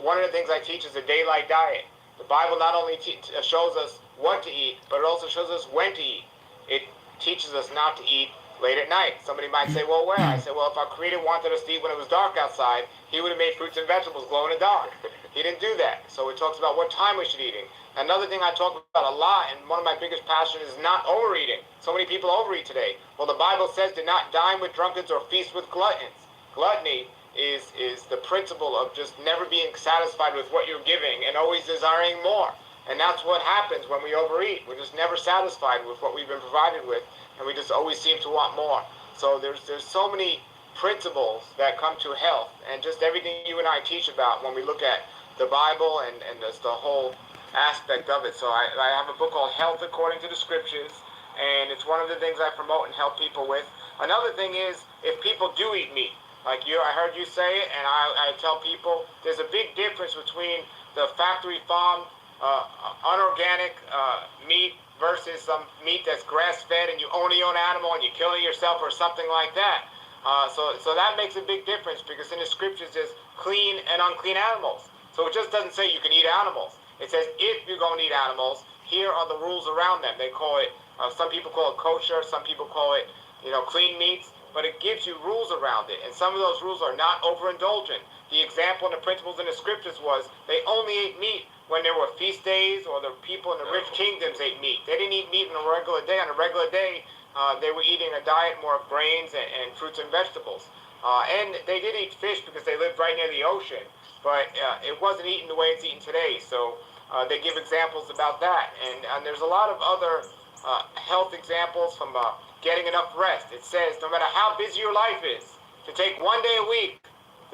One of the things I teach is a daylight diet. The Bible not only shows us what to eat, but it also shows us when to eat. It teaches us not to eat late at night. Somebody might say, well, where? I say, well, if our Creator wanted us to eat when it was dark outside, He would have made fruits and vegetables glow in the dark. He didn't do that. So it talks about what time we should eat. Another thing I talk about a lot, and one of my biggest passions, is not overeating. So many people overeat today. Well, the Bible says do not dine with drunkards or feast with gluttons. Gluttony is the principle of just never being satisfied with what you're giving and always desiring more. And that's what happens when we overeat. We're just never satisfied with what we've been provided with, and we just always seem to want more. So there's so many principles that come to health, and just everything you and I teach about when we look at the Bible and just the whole aspect of it. So I have a book called Health According to the Scriptures, and it's one of the things I promote and help people with. Another thing is, if people do eat meat, like you, I heard you say it, and I tell people there's a big difference between the factory farm unorganic meat versus some meat that's grass-fed and you only own an animal and you kill it yourself or something like that. So that makes a big difference, because in the scriptures there's clean and unclean animals. So it just doesn't say you can eat animals. It says if you're going to eat animals, here are the rules around them. They call it, some people call it kosher, some people call it, clean meats, but it gives you rules around it. And some of those rules are not overindulgent. The example and the principles in the scriptures was they only ate meat when there were feast days, or the people in the rich kingdoms ate meat. They didn't eat meat on a regular day. On a regular day, they were eating a diet more of grains and fruits and vegetables. And they did eat fish because they lived right near the ocean, but it wasn't eaten the way it's eaten today. So they give examples about that. And there's a lot of other health examples from getting enough rest. It says no matter how busy your life is, to take one day a week,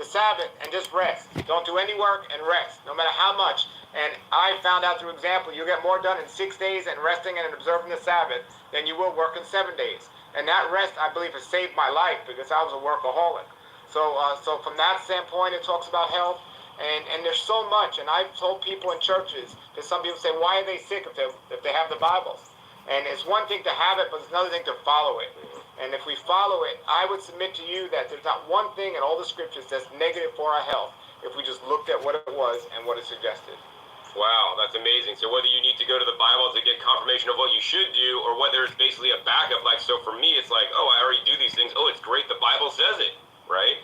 the Sabbath, and just rest. Don't do any work and rest, no matter how much. And I found out through example, you get more done in 6 days and resting and observing the Sabbath than you will work in 7 days. And that rest, I believe, has saved my life, because I was a workaholic. So from that standpoint, it talks about health. And there's so much. And I've told people in churches, because some people say, why are they sick if they have the Bibles? And it's one thing to have it, but it's another thing to follow it. And if we follow it, I would submit to you that there's not one thing in all the scriptures that's negative for our health if we just looked at what it was and what it suggested. Wow, that's amazing. So whether you need to go to the Bible to get confirmation of what you should do, or whether it's basically a backup, like, so for me, it's like, oh, I already do these things. Oh, it's great, the Bible says it, right?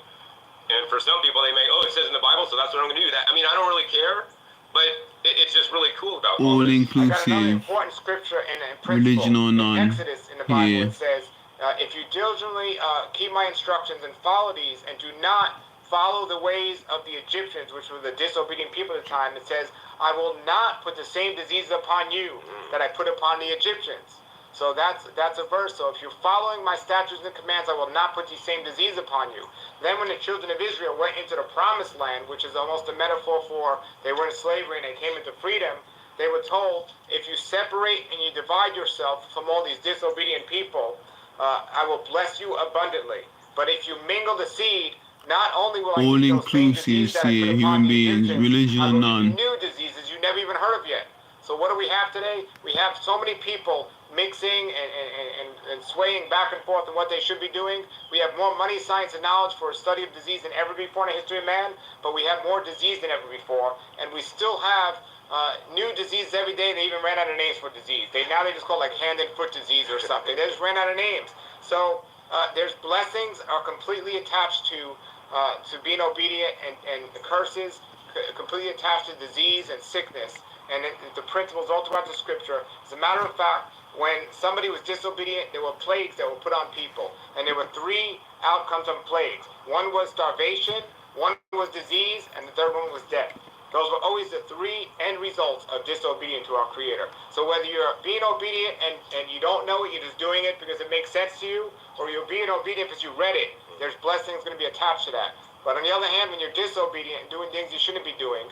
And for some people, they may, oh, it says in the Bible, so that's what I'm going to do. I mean, I don't really care, but it's just really cool about all this. I got another important scripture in religion or none. In Exodus in the Bible, it says, if you diligently keep my instructions and follow these, and do not follow the ways of the Egyptians, which were the disobedient people at the time, it says, I will not put the same diseases upon you that I put upon the Egyptians. So that's a verse. So if you're following my statutes and commands, I will not put these same diseases upon you. Then when the children of Israel went into the promised land, which is almost a metaphor for they were in slavery and they came into freedom, they were told, if you separate and you divide yourself from all these disobedient people, I will bless you abundantly. But if you mingle the seed, not only will I give those same diseases that I put upon the Egyptians, I will give you new diseases you never even heard of yet. So what do we have today? We have so many people mixing and swaying back and forth in what they should be doing. We have more money, science, and knowledge for a study of disease than ever before in the history of man, but we have more disease than ever before, and we still have new diseases every day. They even ran out of names for disease. Now they just call it like hand and foot disease or something. They just ran out of names. So there's blessings are completely attached to being obedient, and the curses completely attached to disease and sickness. And the principles all throughout the scripture. As a matter of fact, when somebody was disobedient, there were plagues that were put on people. And there were 3 outcomes of plagues. One was starvation, one was disease, and the third one was death. Those were always the 3 end results of disobedience to our Creator. So whether you're being obedient and you don't know it, you're just doing it because it makes sense to you, or you're being obedient because you read it, there's blessings going to be attached to that. But on the other hand, when you're disobedient and doing things you shouldn't be doing,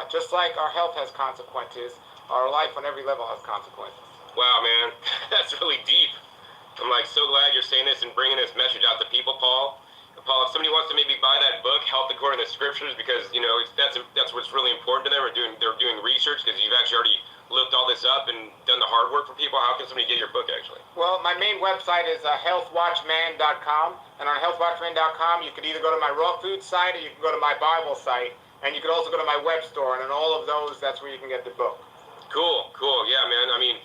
just like our health has consequences, our life on every level has consequences. Wow, man, that's really deep. I'm like so glad you're saying this and bringing this message out to people, Paul. Paul, if somebody wants to maybe buy that book, Health According to the Scriptures, because that's what's really important to them. They're doing research because you've actually already looked all this up and done the hard work for people. How can somebody get your book actually? Well, my main website is healthwatchman.com, and on healthwatchman.com you can either go to my raw food site or you can go to my Bible site. And you can also go to my web store, and in all of those, that's where you can get the book. Cool. Yeah, man. I mean,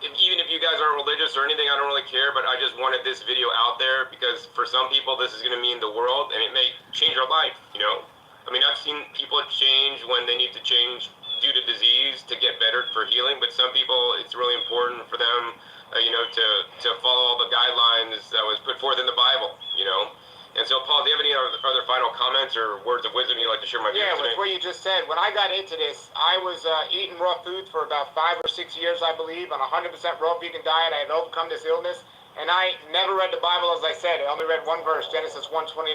even if you guys aren't religious or anything, I don't really care, but I just wanted this video out there because for some people, this is going to mean the world, and it may change your life, you know? I mean, I've seen people change when they need to change due to disease to get better for healing, but some people, it's really important for them, you know, to follow all the guidelines that was put forth in the Bible, you know? And so, Paul, do you have any other final comments or words of wisdom you'd like to share with my viewers today? Yeah, with what you just said. When I got into this, I was eating raw food for about 5 or 6 years, I believe, on a 100% raw vegan diet. I had overcome this illness, and I never read the Bible, as I said. I only read one verse, Genesis 1:29,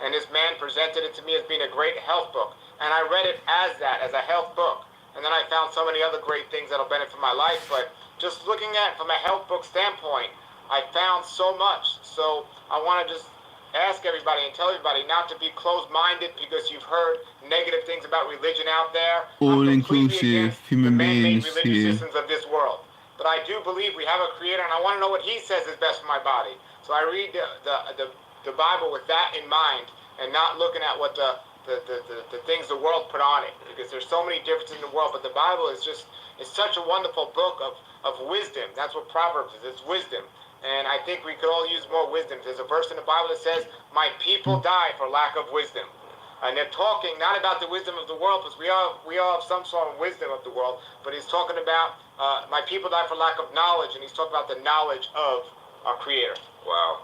and this man presented it to me as being a great health book, and I read it as that, as a health book. And then I found so many other great things that'll benefit my life, but just looking at it from a health book standpoint, I found so much. So I want to just ask everybody and tell everybody not to be closed-minded because you've heard negative things about religion out there. All-inclusive human beings religious here. systems of this world. But I do believe we have a creator, and I want to know what he says is best for my body. So I read the Bible with that in mind and not looking at what the things the world put on it, because there's so many differences in the world. But the Bible is such a wonderful book of wisdom. That's what Proverbs is. It's wisdom. And I think we could all use more wisdom. There's a verse in the Bible that says, my people die for lack of wisdom. And they're talking not about the wisdom of the world, because we all have some sort of wisdom of the world, but he's talking about my people die for lack of knowledge, and he's talking about the knowledge of our Creator. Wow.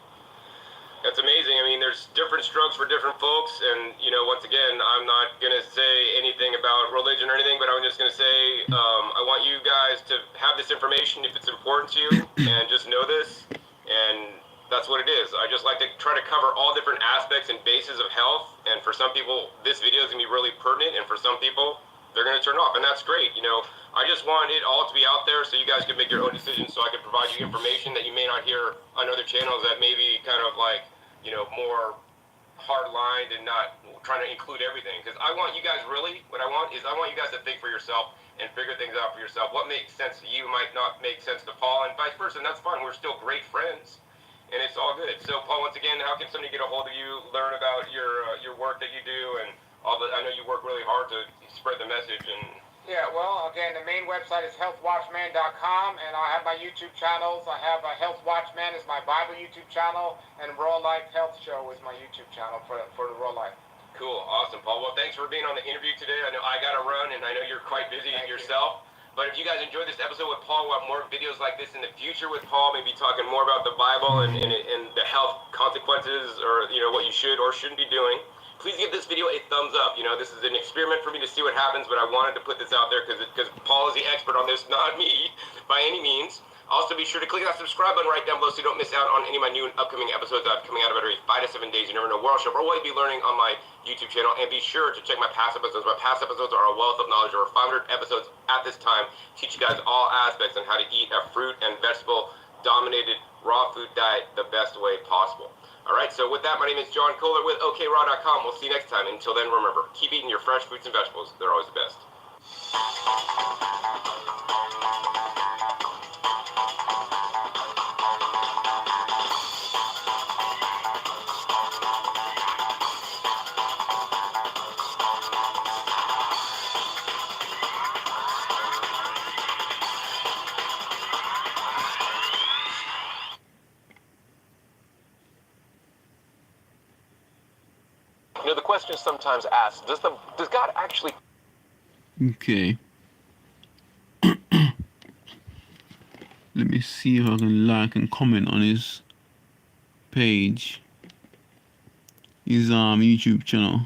That's amazing. I mean, there's different strokes for different folks, and, you know, once again, I'm not going to say anything about religion or anything, but I'm just going to say I want you guys to have this information if it's important to you, and just know this, and that's what it is. I just like to try to cover all different aspects and bases of health, and for some people, this video is going to be really pertinent, and for some people, they're going to turn off, and that's great. You know, I just want it all to be out there so you guys can make your own decisions, so I can provide you information that you may not hear on other channels that may be kind of like, you know, more hard-lined and not trying to include everything. Because I want you guys what I want you guys to think for yourself and figure things out for yourself. What makes sense to you might not make sense to Paul, and vice versa, and that's fine. We're still great friends, and it's all good. So, Paul, once again, how can somebody get a hold of you, learn about your work that you do, and I know you work really hard to spread the message. And yeah, well, again, the main website is healthwatchman.com, and I have my YouTube channels. I have Health Watchman is my Bible YouTube channel, and Raw Life Health Show is my YouTube channel for the Raw Life. Cool, awesome, Paul. Well, thanks for being on the interview today. I know I got to run, and I know you're quite busy yourself. But if you guys enjoyed this episode with Paul, we'll have more videos like this in the future with Paul, maybe talking more about the Bible and the health consequences, or, you know, what you should or shouldn't be doing. Please give this video a thumbs up. You know, this is an experiment for me to see what happens, but I wanted to put this out there because Paul is the expert on this, not me, by any means. Also, be sure to click that subscribe button right down below so you don't miss out on any of my new and upcoming episodes that are coming out of every 5 to 7 days. You never know where I'll show up or what you'll be learning on my YouTube channel. And be sure to check my past episodes. My past episodes are a wealth of knowledge. Over 500 episodes at this time. Teach you guys all aspects on how to eat a fruit and vegetable-dominated raw food diet the best way possible. All right, so with that, my name is John Kohler with OKRaw.com. We'll see you next time. Until then, remember, keep eating your fresh fruits and vegetables. They're always the best. You know, the question is sometimes asked, does God actually... Okay. Let me see if I can like and comment on his page. His YouTube channel.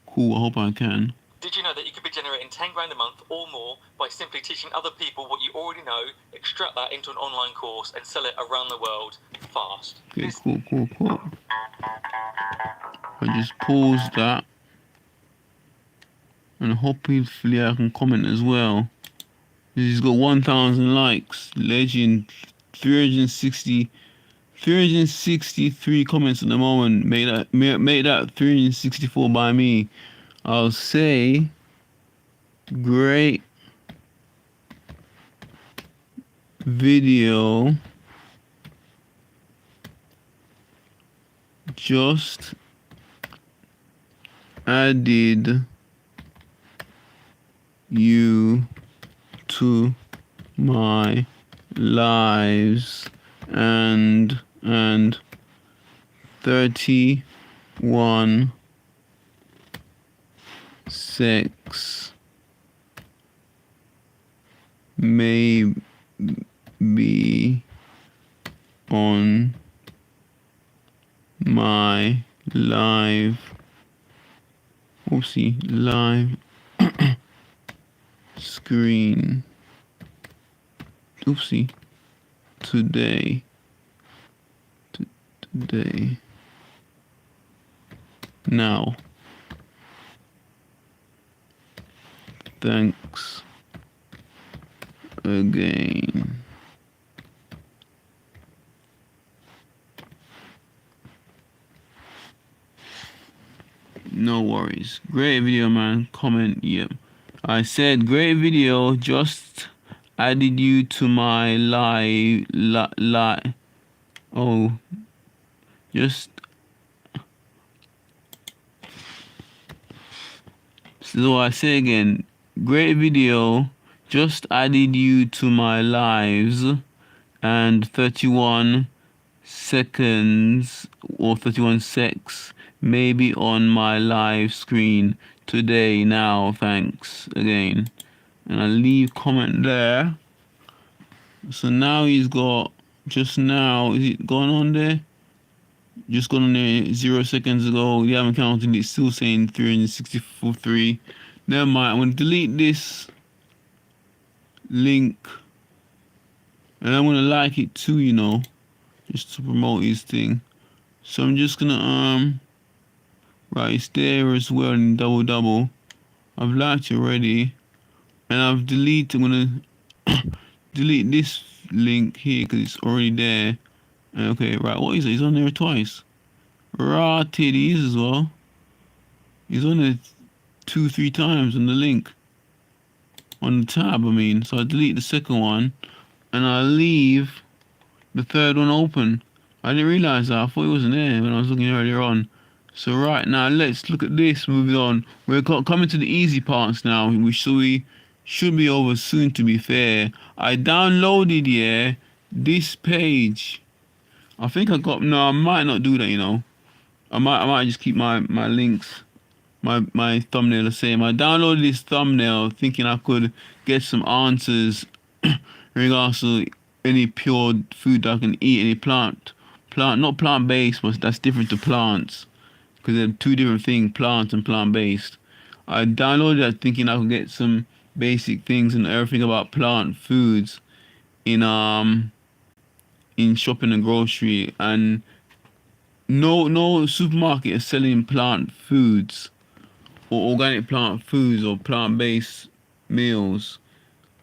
Cool, I hope I can. Did you know that you could be generating 10 grand a month or more by simply teaching other people what you already know, extract that into an online course and sell it around the world fast? Okay, cool. I just pause that. And hopefully I can comment as well. He's got 1,000 likes. Legend. 363 comments at the moment. Make that 364 by me. I'll say great video just added you to my lives and 31 sex may be on my live live screen today now. Thanks again. No worries. Great video, man. Comment, yep. I said great video. Just added you to my So I say again, great video. Just added you to my lives and 31 seconds or 31 secs maybe on my live screen today now. Thanks again. And I leave comment there. So now he's got, just now, is it going on there? Just gone on there 0 seconds ago. You haven't counted, it's still saying 363. Never mind, I'm going to delete this link. And I'm going to like it too, you know, just to promote his thing. So I'm just going to, right, it's there as well in double. I've liked it already. And I've deleted, I'm going to delete this link here because it's already there. Okay, right, what is it? He's on there twice. Right, he is as well. He's on there 2-3 times on the link. On the tab, I mean. So I delete the second one. And I leave the third one open. I didn't realise that. I thought it wasn't there when I was looking earlier on. So right now, let's look at this. Moving on. We're coming to the easy parts now. We should be over soon, to be fair. I downloaded, this page. I think I might not do that, you know. I might just keep my links, my thumbnail the same. I downloaded this thumbnail thinking I could get some answers in regards to any pure food that I can eat, any not plant-based, but that's different to plants. Because they're two different things, plant and plant-based. I downloaded that thinking I could get some basic things and everything about plant foods in shopping and grocery, and no supermarket is selling plant foods or organic plant foods or plant-based meals.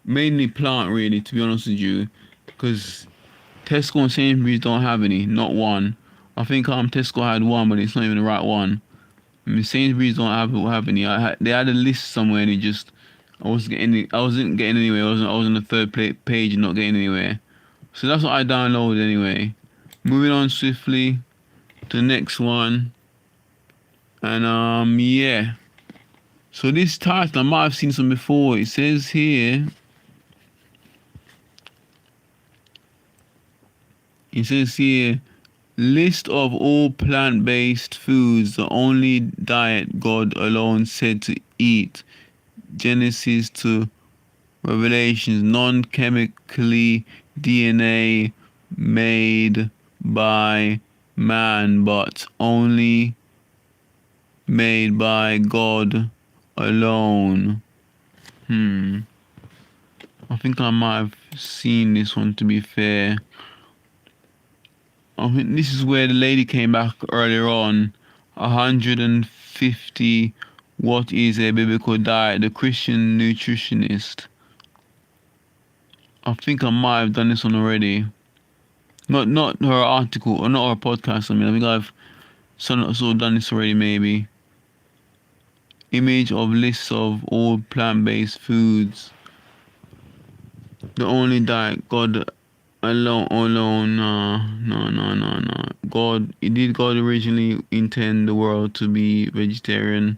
Mainly plant, really, to be honest with you, because Tesco and Sainsbury's don't have any, not one. I think Tesco had one, but it's not even the right one. I mean, Sainsbury's don't have any. They had a list somewhere, and I wasn't getting anywhere. I was on the third page and not getting anywhere. So that's what I downloaded anyway. Moving on swiftly to the next one. And yeah. So this title, I might have seen some before. It says here. List of all plant-based foods, the only diet God alone said to eat. Genesis to Revelations, non-chemically DNA made by man, but only made by God alone. I think I might have seen this one, to be fair. I think this is where the lady came back earlier on. 150. What is a biblical diet? The Christian nutritionist. I think I might have done this one already. Not her article or not her podcast. I think I've sort of done this already, maybe. Image of lists of all plant-based foods. The only diet God alone, no. Did God originally intend the world to be vegetarian?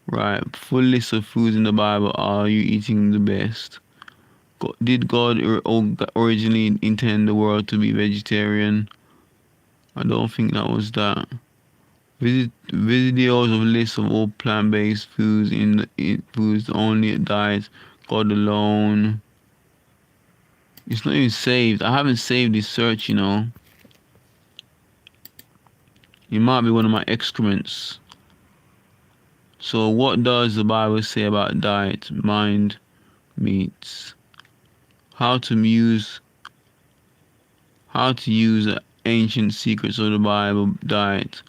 Right. Full list of foods in the Bible. Are you eating the best? Did God originally intend the world to be vegetarian? I don't think that was that. Visit videos of lists of all plant-based foods in foods only diet. God alone. It's not even saved. I haven't saved this search, you know. It might be one of my excrements. So what does the Bible say about diet, mind, meats? How to use ancient secrets of the Bible, diet,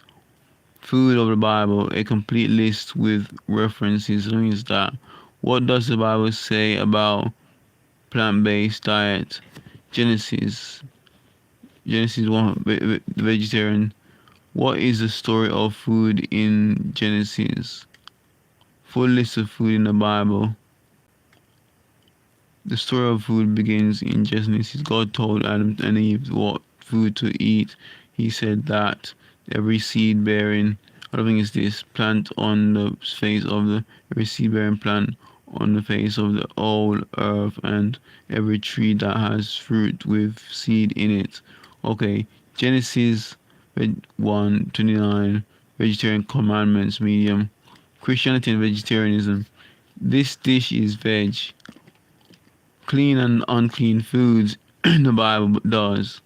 food of the Bible, a complete list with references. Means that. What does the Bible say about plant-based diet? Genesis 1, vegetarian. What is the story of food in Genesis? Full list of food in the Bible. The story of food begins in Genesis. God told Adam and Eve what food to eat. He said that every seed-bearing, I don't think it's this, plant on the face of the, every seed-bearing plant on the face of the whole earth, and every tree that has fruit with seed in it. Okay, Genesis 1:29, vegetarian commandments, medium. Christianity and vegetarianism. This dish is veg. Clean and unclean foods the Bible does.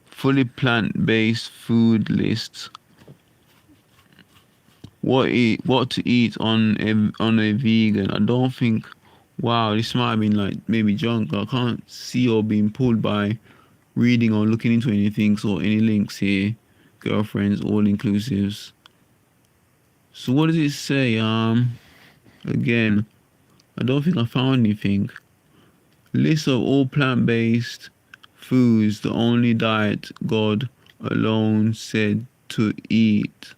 Fully plant-based food lists. What to eat on a vegan? I don't think. Wow, this might have been like maybe junk. I can't see or being pulled by reading or looking into anything. So any links here, girlfriends, all inclusives. So what does it say? Again, I don't think I found anything. List of all plant-based foods, the only diet God alone said to eat.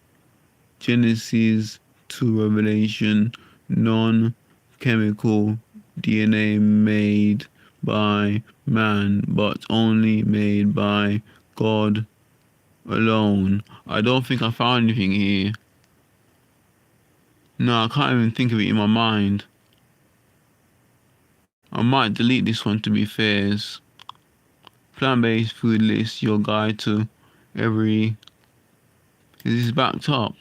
Genesis to Revelation, non-chemical DNA made by man, but only made by God alone. I don't think I found anything here. No, I can't even think of it in my mind. I might delete this one to be fair. Plant-based food list, your guide to every... Is this backed up?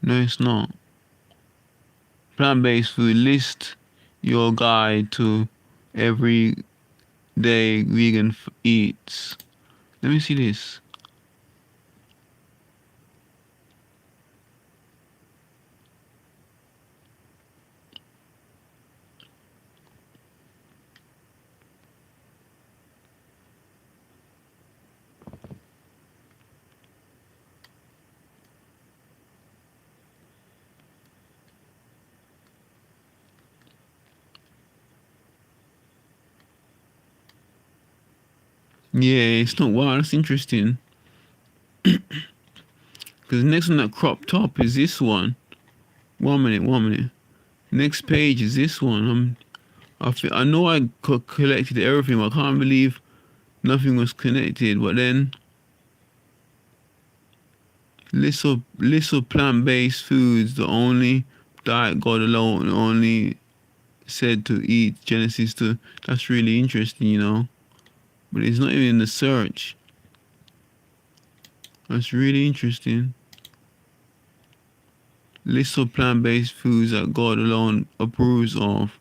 No, it's not. Plant-based food list, your guide to every day vegan eats. Let me see this. Yeah, it's not. Wow, that's interesting. Because the next one that cropped up is this one. 1 minute. Next page is this one. I know I collected everything, but I can't believe nothing was connected. But then list of plant-based foods, the only diet God alone only said to eat. Genesis 2. That's really interesting, you know. But it's not even in the search. That's really interesting. List of plant-based foods that God alone approves of.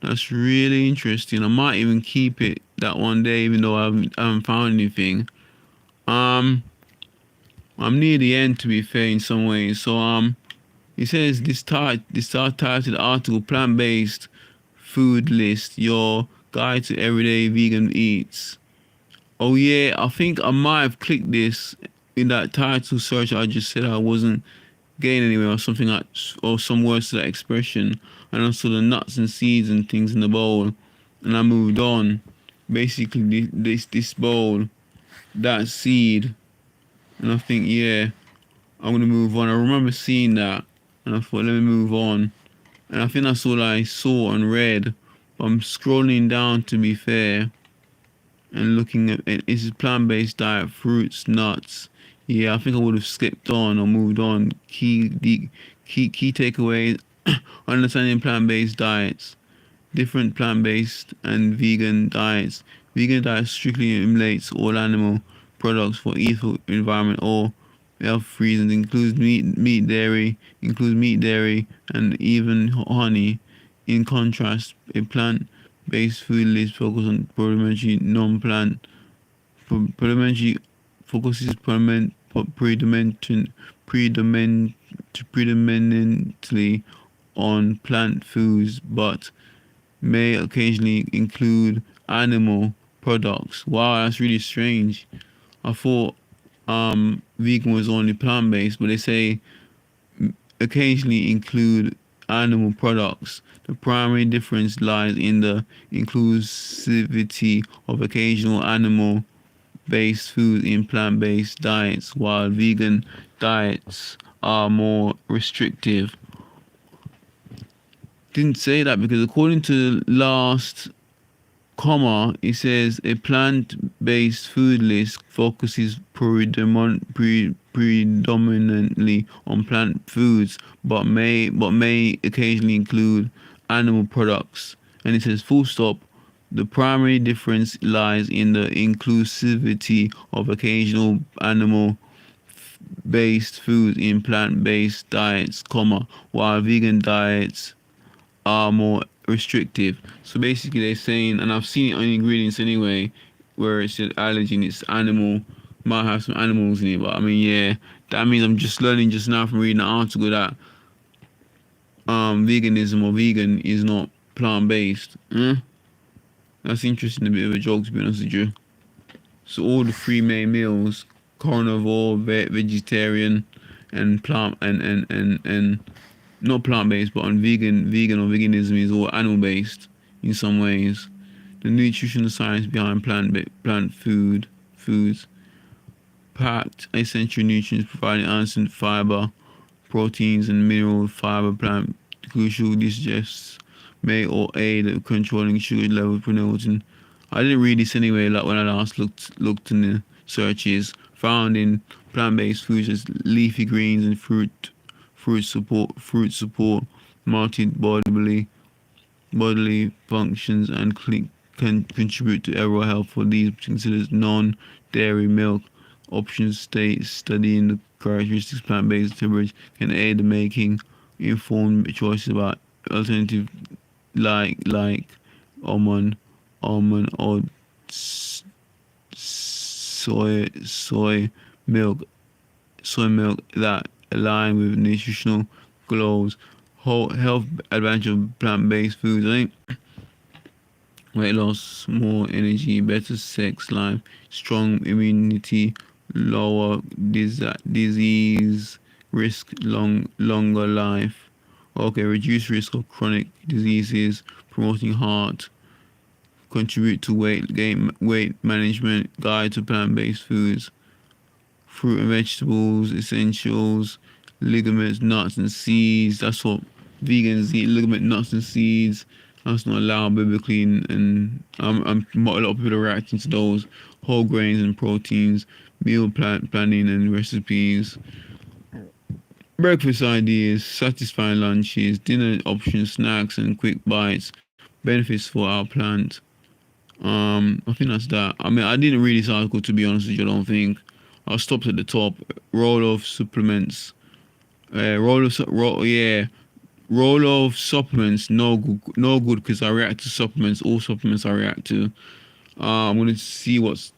That's really interesting. I might even keep it that one day, even though I haven't found anything. I'm near the end, to be fair, in some ways. So it says this titled article, plant-based food list, your guide to everyday vegan eats. Oh yeah, I think I might have clicked this in that title search. I just said I wasn't getting anywhere or something like, or some words to that expression, and I saw the nuts and seeds and things in the bowl, and I moved on. Basically, this bowl, that seed, and I think yeah, I'm gonna move on. I remember seeing that, and I thought let me move on, and I think that's all I saw and read. I'm scrolling down, to be fair, and looking at it. It's a plant-based diet, fruits, nuts. Yeah, I think I would have skipped on or moved on. Key takeaways: understanding plant-based diets, different plant-based and vegan diets. Vegan diet strictly eliminates all animal products for either environment or health reasons. Includes meat, dairy, and even honey. In contrast, a plant-based food list focuses on predominantly non-plant. Predominantly focuses predominantly on plant foods, but may occasionally include animal products. Wow, that's really strange. I thought vegan was only plant-based, but they say occasionally include animal products. The primary difference lies in the inclusivity of occasional animal-based food in plant-based diets, while vegan diets are more restrictive. Didn't say that because according to last comma, it says a plant-based food list focuses predominantly on plant foods, but may occasionally include animal products. And it says full stop. The primary difference lies in the inclusivity of occasional animal-based foods in plant-based diets, comma, while vegan diets are more restrictive. So basically they're saying, and I've seen it on ingredients anyway, where it says allergen, it's animal, might have some animals in it, but I mean, yeah, that means I'm just learning just now from reading the article that veganism or vegan is not plant-based. That's interesting, a bit of a joke, to be honest with you. So all the three main meals, carnivore, vegetarian, and plant, and not plant-based, but on vegan or veganism is all animal-based in some ways. The nutritional science behind plant foods, packed essential nutrients providing answered fiber, proteins, and mineral fiber plant crucial digests may or aid at controlling sugar level promoting. I didn't read this anyway. Like when I last looked in the searches, found in plant-based foods as leafy greens and fruit support multi-bodily functions and can contribute to overall health. For these considered non-dairy milk options, studying the characteristics plant-based beverage can aid in making informed choices about alternative like almond or soy milk that align with nutritional goals. Health advantage of plant-based foods, I think. Weight loss, more energy, better sex life, strong immunity, lower disease risk, longer life. Okay, reduce risk of chronic diseases, promoting heart, contribute to weight management, guide to plant-based foods, fruit and vegetables, essentials, ligaments, nuts and seeds. That's what vegans eat, ligament, nuts and seeds. That's not allowed biblically, and a lot of people are reacting to those. Whole grains and proteins, meal planning and recipes, breakfast ideas, satisfying lunches, dinner options, snacks and quick bites, benefits for our plant. I think that's that. I mean, I didn't read this article, to be honest with you. I don't think. I stopped at the top. Role of supplements. Role of supplements. No good because I react to supplements. All supplements I react to. I'm gonna see what's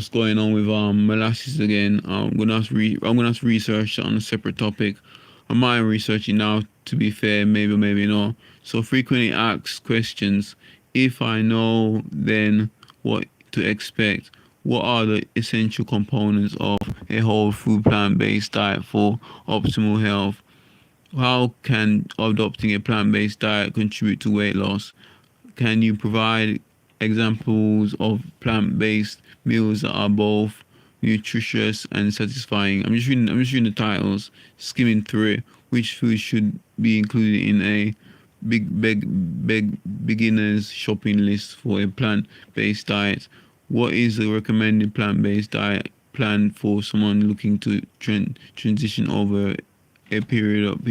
going on with molasses again. I'm gonna have to research on a separate topic. I might research it now. To be fair, maybe or maybe not. So frequently asked questions. If I know, then what to expect? What are the essential components of a whole food plant-based diet for optimal health? How can adopting a plant-based diet contribute to weight loss? Can you provide examples of plant-based meals that are both nutritious and satisfying? I'm just reading the titles, skimming through it. Which foods should be included in a beginners shopping list for a plant-based diet. What is the recommended plant-based diet plan for someone looking to transition over a period of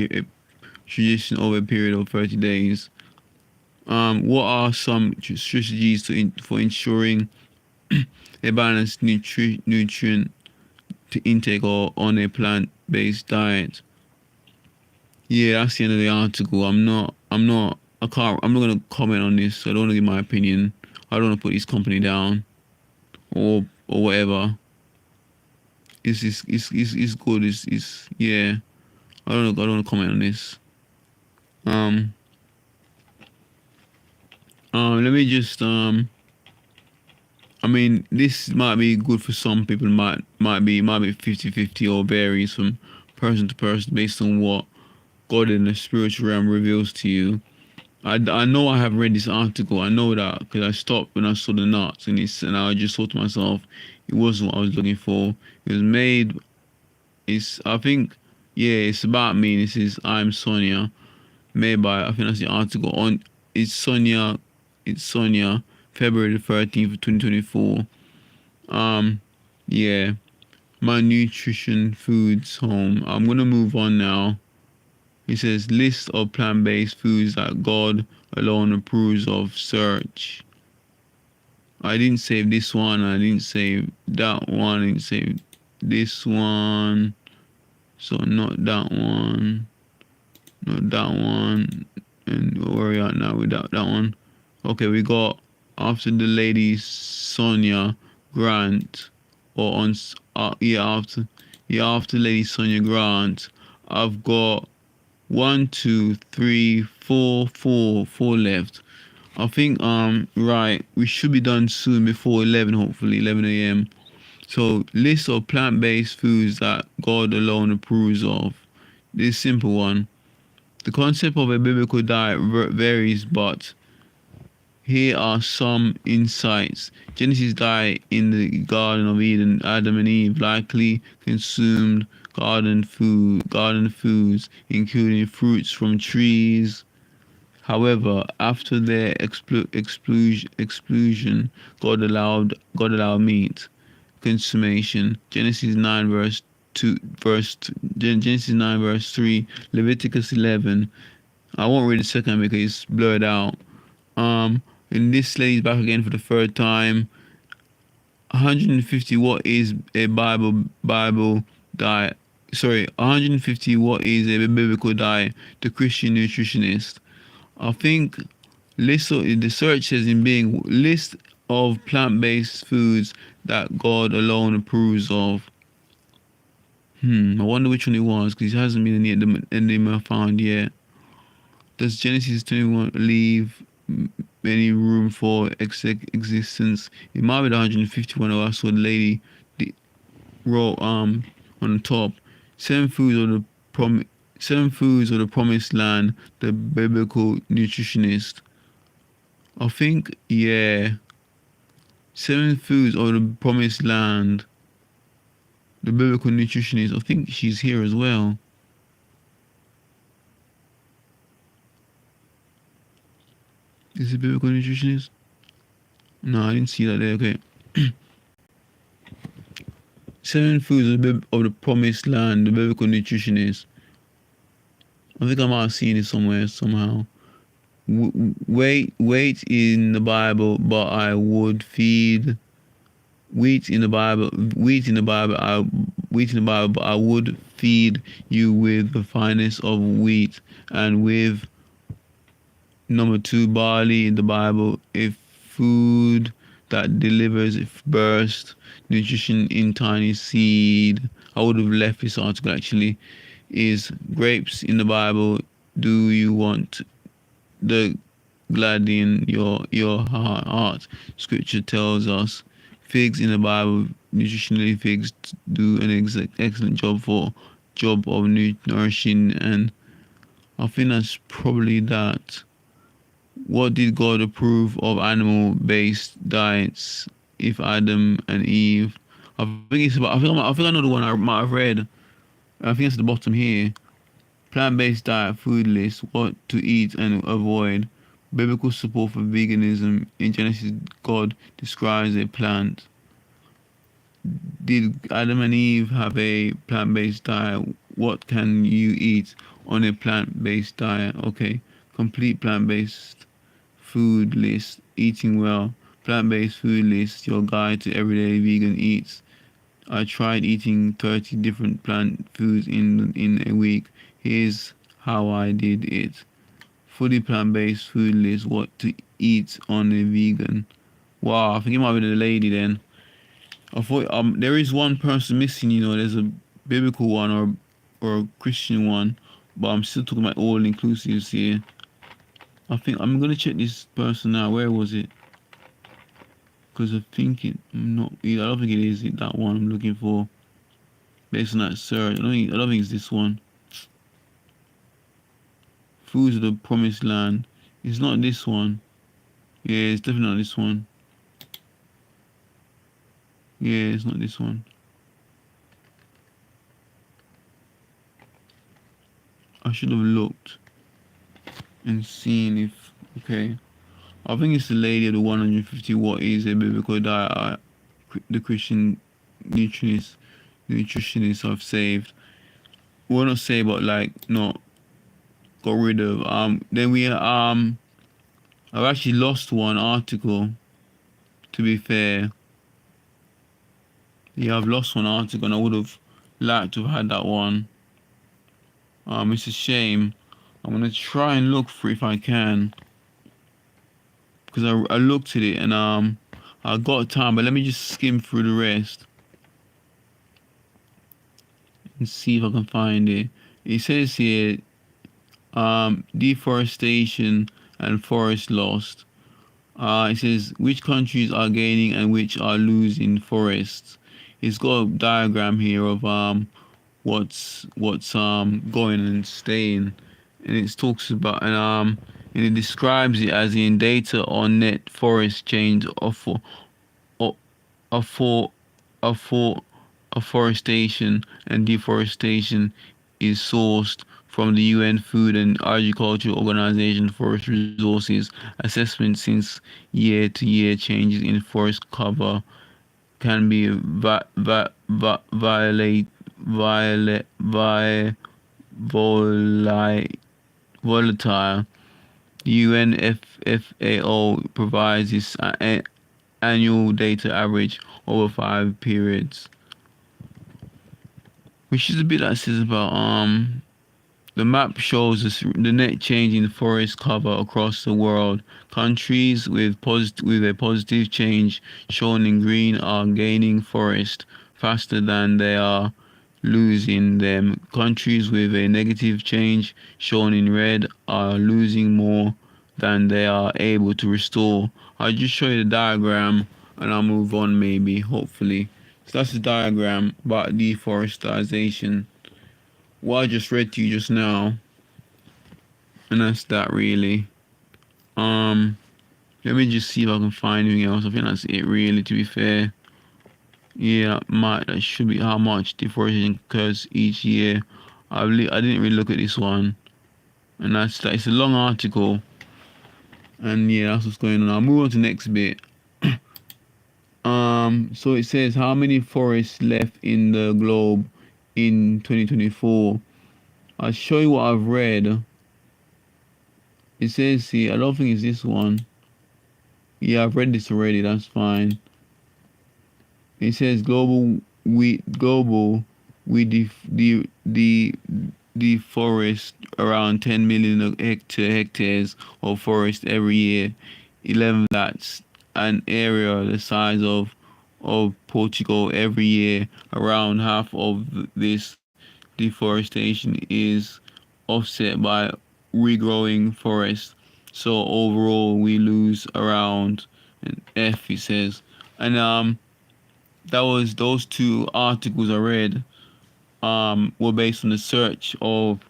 30 days? What are some strategies for ensuring a balanced nutrient intake or on a plant-based diet? Yeah, that's the end of the article. I'm not gonna comment on this. I don't wanna give my opinion. I don't wanna put this company down or whatever. It's good. It's yeah. I don't wanna comment on this. Let me just I mean, this might be good for some people. Might be 50-50 or varies from person to person based on what God in the spiritual realm reveals to you. I know I have read this article. I know that because I stopped when I saw the nuts and I just thought to myself, it wasn't what I was looking for. It was made. I think, yeah, it's about me. This is I'm Sonia, made by, I think that's the article on. It's Sonia, February the 13th, 2024. Yeah, my nutrition foods home. I'm gonna move on now. It says list of plant-based foods that God alone approves of. Search. I didn't save this one. I didn't save that one. I didn't save this one. So not that one. Not that one. And where are we at now without that one? Okay, we got after the lady Sonia Grant, or on after Lady Sonia Grant, I've got 1, 2, 3, 4 left. I think right, we should be done soon before 11, hopefully 11 a.m. So list of plant-based foods that God alone approves of. This simple one. The concept of a biblical diet varies, but here are some insights. Genesis diet in the Garden of Eden. Adam and Eve likely consumed garden foods, including fruits from trees. However, after their exclusion, God allowed meat consummation. Genesis 9 verse 3, Leviticus 11. I won't read the second because it's blurred out. And this lady's back again for the third time. 150. What is a Bible diet? Sorry, 150. What is a biblical diet? The Christian nutritionist. I think the search says in being list of plant-based foods that God alone approves of. I wonder which one it was because it hasn't been any I found yet. Does Genesis 21 leave any room for existence? It might be the 151 I saw the lady wrote on the top. 7 foods of the promised land, the biblical nutritionist. I think, yeah. 7 foods of the promised land, the biblical nutritionist. I think she's here as well. Is it biblical nutritionist? No, I didn't see that there. Okay. 7 foods of the promised land, the biblical nutritionist. I think I might have seen it somewhere, somehow. Wait in the Bible, but I would feed wheat in the Bible, but I would feed you with the finest of wheat, and with number 2, barley in the Bible, a food that delivers burst nutrition in tiny seed. I would have left this article actually. Is grapes in the Bible. Do you want the gladden your heart? Scripture tells us figs in the Bible. Nutritionally, figs do an excellent job of nourishing, and I think that's probably that. What did God approve of animal-based diets? If Adam and Eve, I think I know the one I might have read. I think it's at the bottom here. Plant-based diet food list, what to eat and avoid. Biblical support for veganism. In Genesis, God describes a plant. Did Adam and Eve have a plant-based diet? What can you eat on a plant-based diet? Okay, complete plant-based food list. Eating well. Plant-based food list, your guide to everyday vegan eats. I tried eating 30 different plant foods in a week. Here's how I did it. Fully plant-based food list, what to eat on a vegan. Wow, I think it might be the lady then. I thought there is one person missing, there's a biblical one or a Christian one, but I'm still talking about all inclusives here. I think I'm gonna check this person now. Where was it? Because I think I don't think it is that one I'm looking for. Based on that search, I don't think it's this one. Foods of the Promised Land. It's not this one. Yeah, it's definitely not this one. Yeah, it's not this one. I should have looked and seen if... Okay. I think it's the lady of the 150 what is a biblical diet the Christian nutritionists I've saved. Well, not saved, but like not got rid of. Then I've actually lost one article, to be fair. Yeah, I've lost one article and I would have liked to have had that one. It's a shame. I'm gonna try and look for it if I can. Because I looked at it and I got time, but let me just skim through the rest and see if I can find it. It says here, deforestation and forest lost. It says which countries are gaining and which are losing forests. It's got a diagram here of what's going and staying, and it talks about and it describes it as in data on net forest change afforestation and deforestation is sourced from the UN Food and Agriculture Organization. Forest resources assessment since year-to-year changes in forest cover can be volatile. The UNFFAO provides this annual data average over 5 periods, which is a bit that says about the map shows the net change in forest cover across the world. Countries with a positive change shown in green are gaining forest faster than they are losing them. Countries with a negative change shown in red are losing more than they are able to restore. I'll just show you the diagram and I'll move on maybe, hopefully. So that's the diagram about deforestation. What I just read to you just now, and that's that really. Let me just see if I can find anything else. I think that's it really, to be fair. Yeah, that should be how much deforestation occurs each year. I didn't really look at this one, and that's that. It's a long article, and yeah, that's what's going on. I'll move on to the next bit. So it says how many forests left in the globe in 2024. I'll show you what I've read. It says here, I don't think it's this one. Yeah, I've read this already, that's fine. It says we deforest around 10 million hectares of forest every year. 11, that's an area the size of Portugal every year. Around half of this deforestation is offset by regrowing forests. So overall we lose around an F, it says. And those two articles I read were based on the search of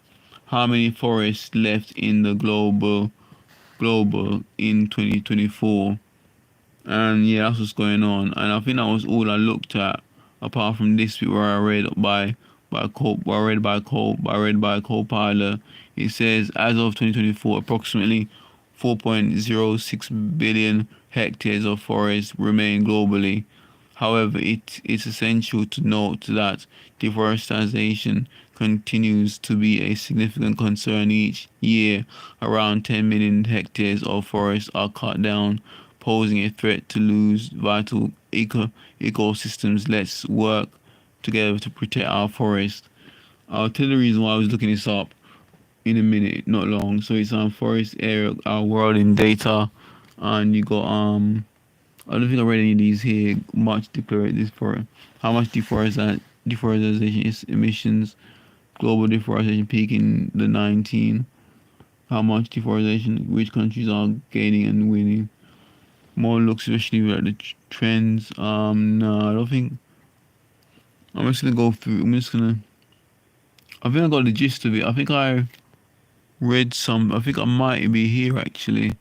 how many forests left in the global in 2024. And yeah, that's what's going on. And I think that was all I looked at, apart from this bit where I read by by Copilot. It says as of 2024, approximately 4.06 billion hectares of forest remain globally. However, it's essential to note that deforestation continues to be a significant concern each year. Around 10 million hectares of forests are cut down, posing a threat to lose vital ecosystems. Let's work together to protect our forest. I'll tell you the reason why I was looking this up in a minute, not long. So it's forest area, our world in data, and you got I don't think I read any of these here. Much this for how much deforestation is emissions, global deforestation peak in the 19. How much deforestation, which countries are gaining and winning. More looks especially at the trends. No, I don't think. I'm just gonna go through. I think I got the gist of it. I think I read some. I think I might be here actually.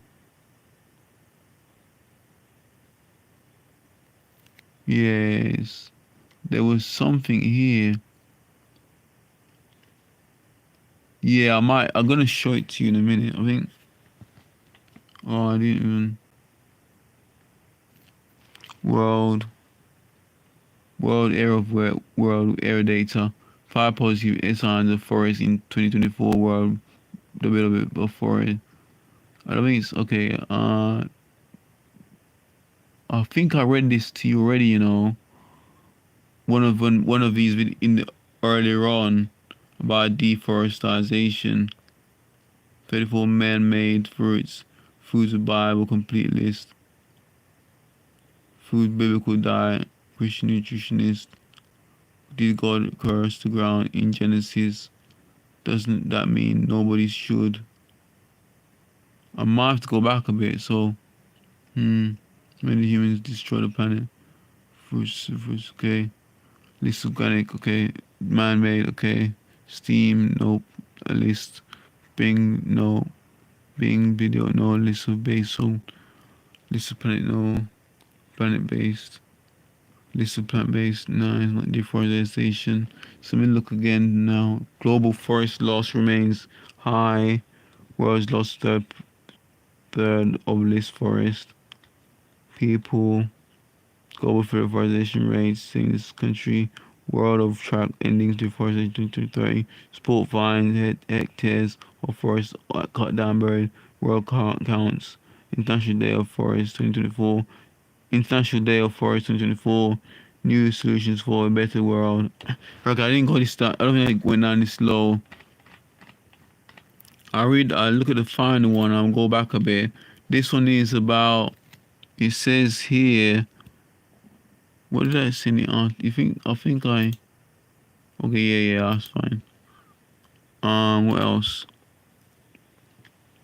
Yes, there was something here. Yeah, I'm gonna show it to you in a minute. I think. Oh, I didn't even. World. World Air data. 5 positive signs of forest in 2024 world development of forest. I don't think it's okay. I think I read this to you already. You know, one of these in the, earlier on about deforestation. 34 man-made fruits. Foods of Bible complete list. Food biblical diet. Christian nutritionist. Did God curse the ground in Genesis? Doesn't that mean nobody should? I might have to go back a bit. So, many humans destroy the planet. Fruits, okay. List organic, okay. Man-made, okay. Steam, nope. A list. Bing, no. Bing video, no. List of basal. List of planet, no. Planet-based. List of plant-based, no. It's not deforestation. So let me look again now. Global forest loss remains high. World's lost third of list forest. People. Global deforestation rates in this country. World of track endings deforestation 2030. Sport finds hectares of forest cut down buried. World counts. International Day of Forest 2024. International Day of Forest 2024. New solutions for a better world. Okay, I didn't go this I don't think I went down this low. I look at the final one. I'll go back a bit. This one is about. It says here. What did I send it on? I think I. Okay, yeah, that's fine. What else?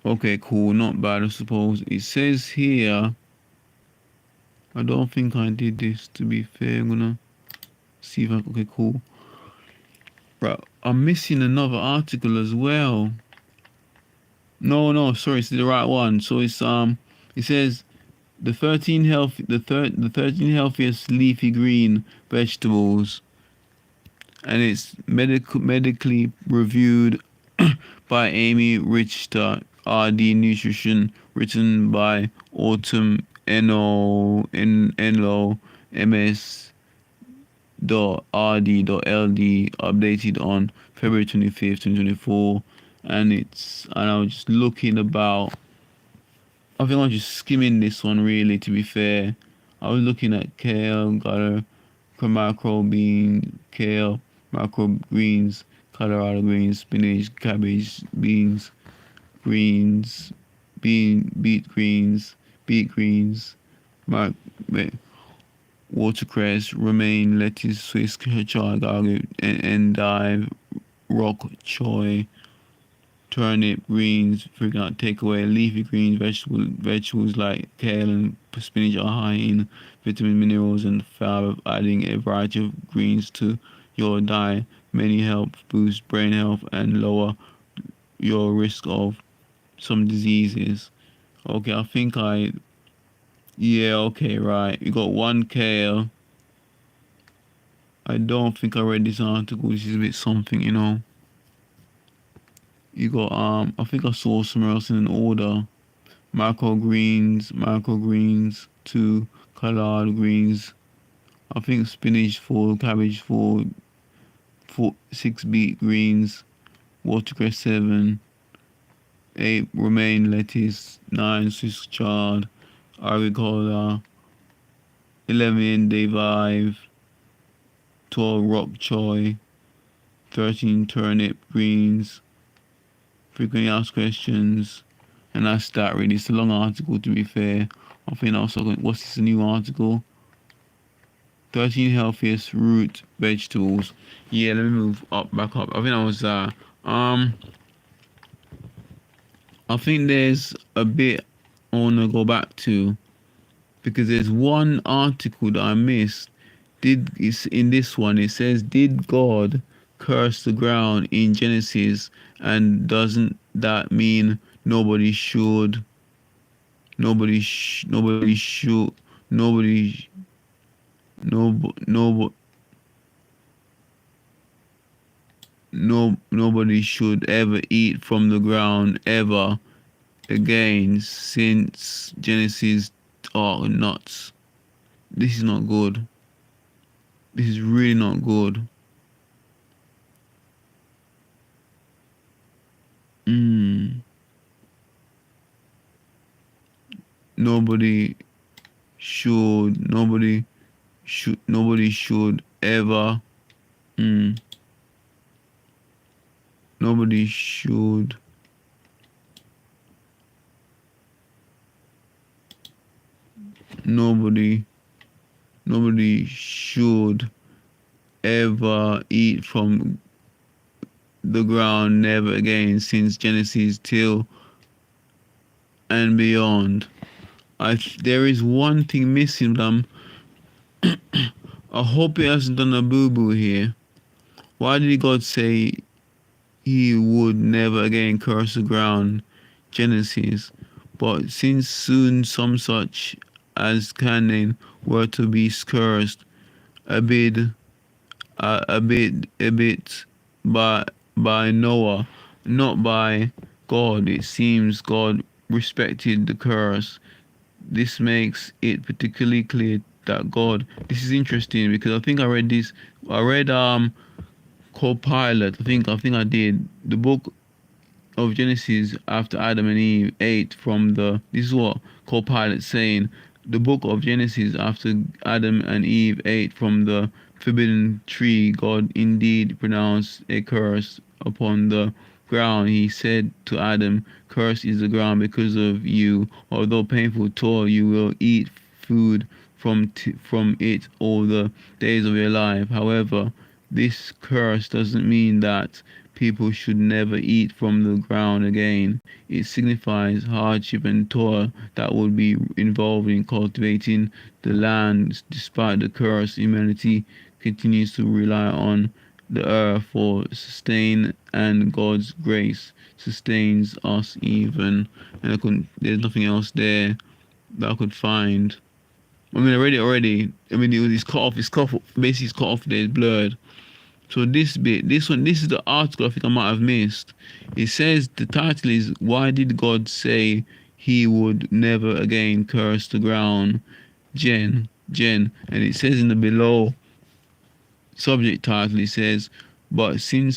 Okay, cool. Not bad, I suppose. It says here. I don't think I did this. To be fair, I'm gonna see if I. Okay, cool. Right, I'm missing another article as well. No, sorry, it's the right one. So it's it says the 13 healthiest leafy green vegetables, and it's medically reviewed by Amy Richter, RD Nutrition, written by Autumn Enlo MS .rd.ld, updated on February 25th, 2024. And I was just looking about. I think I was just skimming this one really, to be fair. I was looking at kale, macro bean, kale, macro greens, Colorado greens, spinach, cabbage, beans, greens, beet greens, watercress, romaine, lettuce, Swiss chard, garlic, endive, rock choy, turnip, greens, figuring out takeaway, leafy greens, vegetables like kale and spinach are high in vitamin, minerals, and fiber. Adding a variety of greens to your diet many help boost brain health and lower your risk of some diseases. Okay, okay, right. You got one kale. I don't think I read this article. This is a bit something, you know. You got I think I saw somewhere else in an order. Microgreens, 2 collard greens. I think spinach 4, cabbage 4, 6 beet greens, watercress 7, 8 romaine lettuce, 9 Swiss chard, arugula, 11 endive, 12 rock choy, 13 turnip greens, frequently asked questions, and that's that really. It's a long article to be fair. I think also, what's this, a new article? 13 healthiest root vegetables. Yeah, let me move back up. I think I was I think there's a bit I wanna go back to, because there's one article that I missed. It's in this one, it says, did God curse the ground in Genesis, and doesn't that mean nobody should nobody should nobody no no no nobody should ever eat from the ground ever again since Genesis? Oh, nuts. This is not good. This is really not good. Nobody should ever nobody should nobody should ever eat from the ground never again since Genesis till and beyond. There is one thing missing, but I hope he hasn't done a boo-boo here. Why did God say he would never again curse the ground? Genesis. But since soon some such as Canaan were to be cursed, a bit by Noah, not by God. It seems God respected the curse. This makes it particularly clear that God. This is interesting because I think I read this. I read Copilot. I think I did the book of Genesis after Adam and Eve ate from the. This is what Copilot saying. The book of Genesis after Adam and Eve ate from the forbidden tree, God indeed pronounced a curse upon the ground. He said to Adam, "Cursed is the ground because of you. Although painful toil, you will eat food from it all the days of your life." However, this curse doesn't mean that people should never eat from the ground again. It signifies hardship and toil that would be involved in cultivating the land. Despite the curse, humanity continues to rely on the earth for sustain, and God's grace sustains us even. And there's nothing else there that I could find. I mean, I read it already. I mean, it's cut off. Basically, it's cut off there. It's blurred. So this is the article I think I might have missed. It says the title is, "Why did God say he would never again curse the ground?" Jen, and it says in the below subject title, it says, but since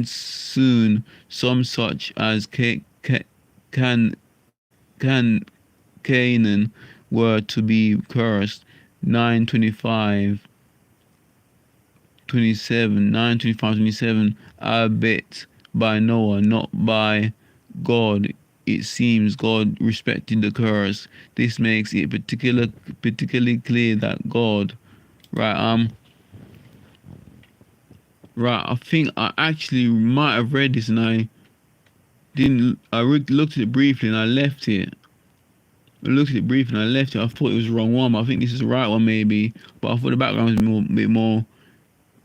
soon some such as Canaan were to be cursed. 9:25-27, I bet by Noah, not by God. It seems God respected the curse. This makes it particularly clear that God, right, I think I actually might have read this and I didn't. Looked at it briefly and I left it. I thought it was the wrong one, but I think this is the right one maybe. But I thought the background was a bit more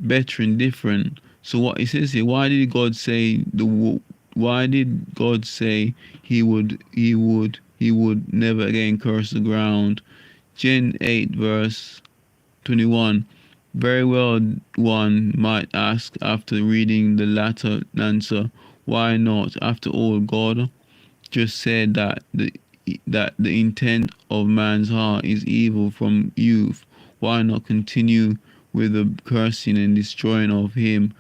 better and different. So what it says here, why did God say he would never again curse the ground? Gen 8 verse 21. Very well, one might ask after reading the latter answer, why not? After all, God just said that the intent of man's heart is evil from youth. Why not continue with the cursing and destroying of him?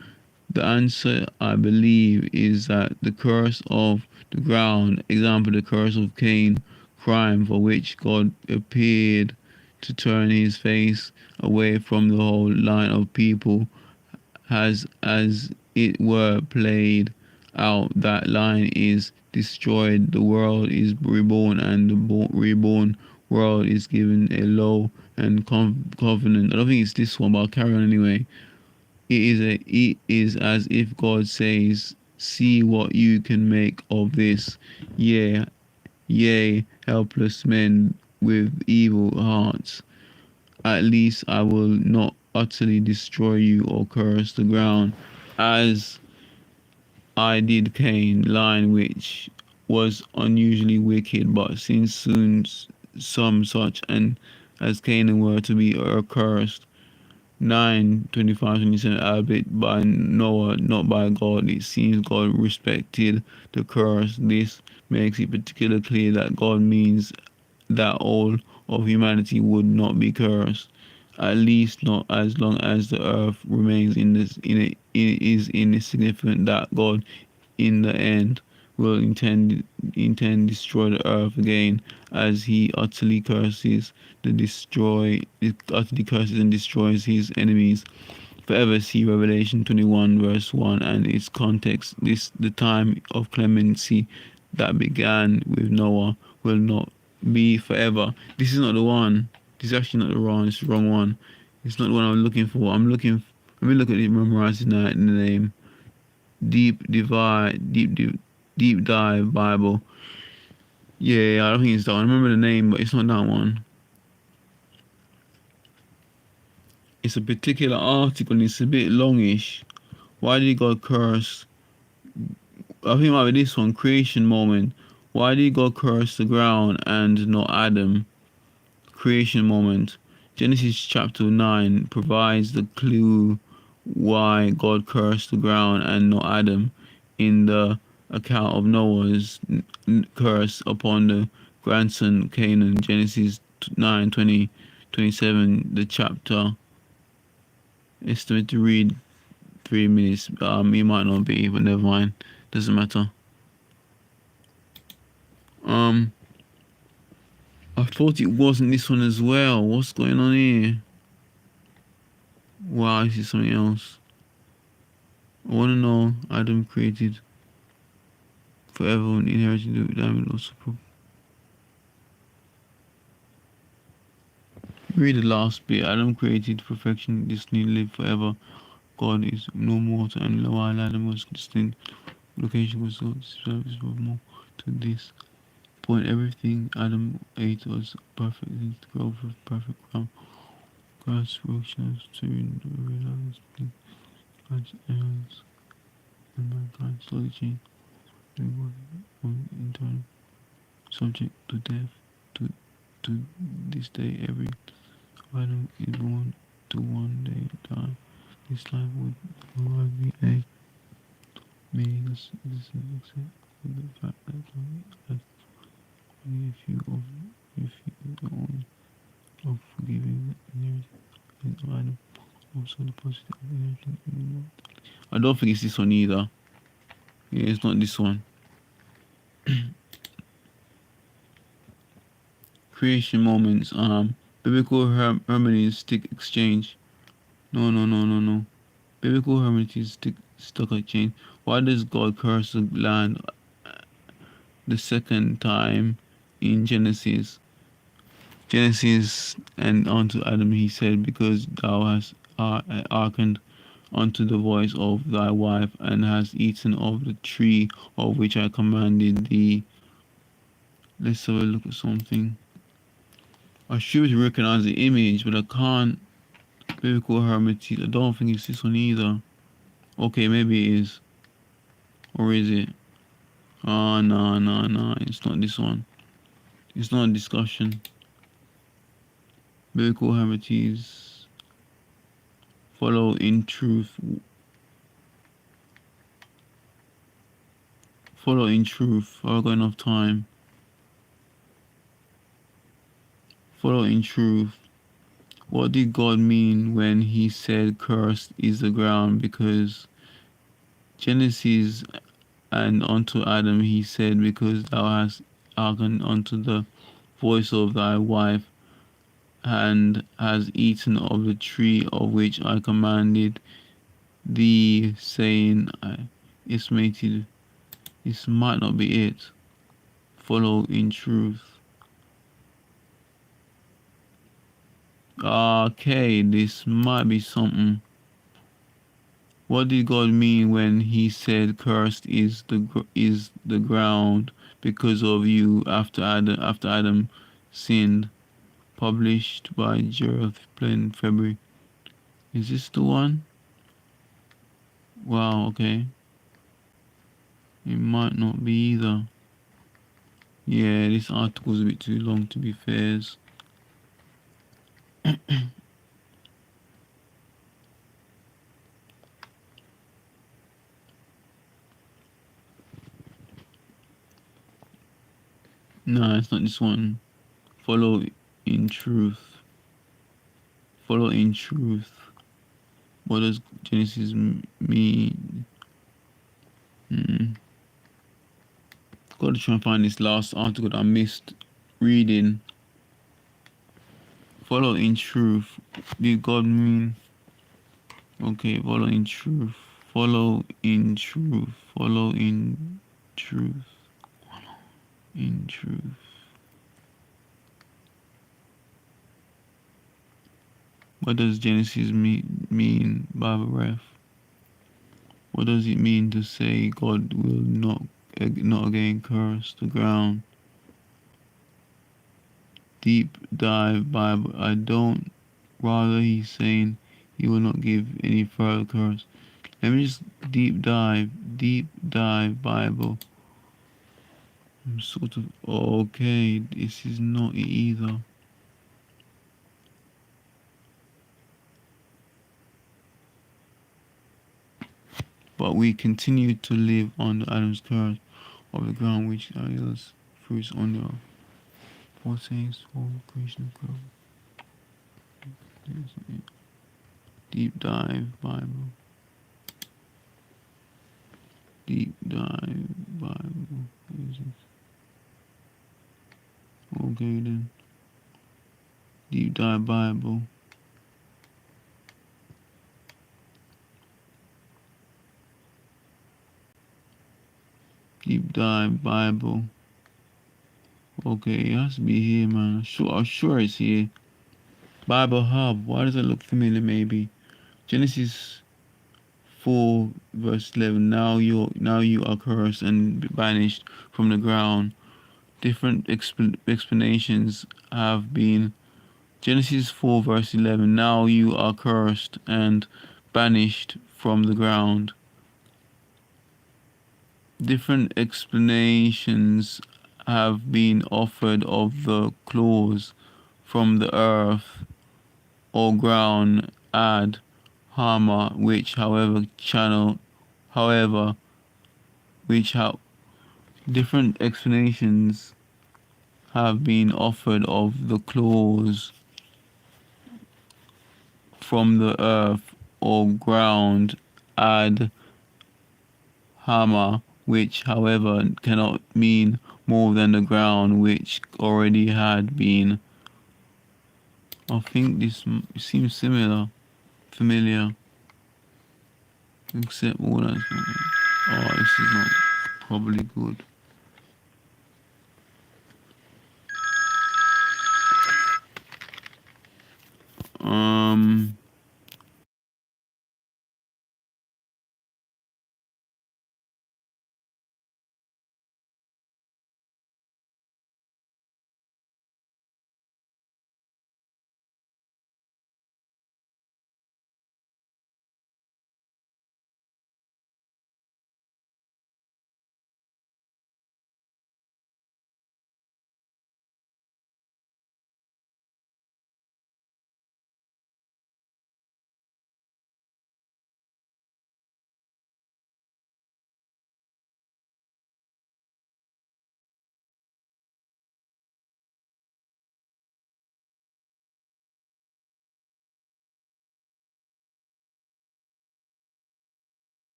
The answer, I believe, is that the curse of the ground, example, the curse of Cain, crime for which God appeared to turn his face away from the whole line of people, has as it were played out. That line is destroyed, the world is reborn, and the reborn world is given a law and covenant. I don't think it's this one, but I'll carry on anyway. It is as if God says, see what you can make of this. Yea, helpless men with evil hearts. At least I will not utterly destroy you or curse the ground, as I did Cain, line which was unusually wicked, but since soon some such and as Canaan were to be accursed. 9:25-27 albeit by Noah, not by God. It seems God respected the curse. This makes it particularly clear that God means that all of humanity would not be cursed, at least not as long as the earth remains in this. It is insignificant that God, in the end, will intend destroy the earth again, as he utterly curses and destroys his enemies forever. See Revelation 21 verse 1 and its context. The time of clemency that began with Noah will not be forever. This is not the one. This is actually not the wrong. It's the wrong one. It's not the one I'm looking for. Let me look at it. Memorize it now in the name. Deep dive Bible. Yeah, I don't think it's that one. I remember the name, but it's not that one. It's a particular article and it's a bit longish. Why did God curse? I think it might be this one, creation moment. Why did God curse the ground and not Adam? Creation moment. Genesis chapter 9 provides the clue why God cursed the ground and not Adam in the account of Noah's curse upon the grandson Canaan. Genesis 9:20-27. The chapter estimated to read 3 minutes. It might not be, but never mind. Doesn't matter. I thought it wasn't this one as well. What's going on here? Wow, this is something else. I want to know Adam created forever and inherited the diamond also. Read the last bit. Adam created perfection, destiny, live forever. God is no mortal, and while Adam was destined, location was so service more to this point. Everything Adam ate was perfect. His growth was perfect. God's workshops to realize God's errors and mankind slowly change. They were in turn subject to death. To this day, every Adam is born to one day die. This life would otherwise be a meaningless existence except for the fact that only a few of the only of forgiving inheritance in Adam, also the positive inheritance in immortality. I don't think it's this one either. Yeah, it's not this one. Creation moments. Biblical hermeneutic exchange. No. Biblical hermeneutic stock exchange. Why does God curse the land the second time in Genesis? And unto Adam he said, because thou hast hearkened unto the voice of thy wife, and hast eaten of the tree of which I commanded thee. Let's have a look at something. I should recognize the image, but I can't. Biblical hermeneutic. I don't think it's this one either. Okay, maybe it is. Or is it? Oh, no. It's not this one. It's not a discussion. Biblical hermeneutic. Follow in truth. Follow in truth. I've got enough time. Follow in truth. What did God mean when he said cursed is the ground? Because Genesis and unto Adam he said, because thou hast hearkened unto the voice of thy wife, and hast eaten of the tree of which I commanded thee, saying, I estimated this might not be it. Follow in truth. Okay, this might be something. What did God mean when he said cursed is the ground because of you after Adam sinned? Published by JesusChrist.Club, February. Is this the one? Wow, okay. It might not be either. Yeah, this article's a bit too long to be fair. No, it's not this one. Follow in truth. Follow in truth. What does Genesis mean? Gotta try and find this last article that I missed reading. Follow in truth. Did God mean? Okay, follow in truth. Follow in truth. Follow in truth. In truth. What does Genesis mean by ref? What does it mean to say God will not again curse the ground? Deep dive Bible. I don't. Rather, he's saying he will not give any further curse. Let me just deep dive Bible. I'm sort of okay. This is not it either. But we continue to live on the Adam's curse of the ground which yields fruits on the earth. Four sayings for creation of God. Deep dive Bible. Deep dive Bible. Okay then. Deep dive Bible. Deep dive Bible. Okay, it has to be here, man. I'm sure it's here. Bible Hub. Why does it look familiar? Maybe Genesis 4 verse 11. Now you are cursed and banished from the ground. Different explanations have been. Genesis 4 verse 11. Now you are cursed and banished from the ground. Different explanations have been offered of the clause from the earth or ground ad Hama, which different explanations have been offered of the clause from the earth or ground ad Hama, which however cannot mean more than the ground which already had been. I think this seems familiar, except all that. Oh, this is not probably good.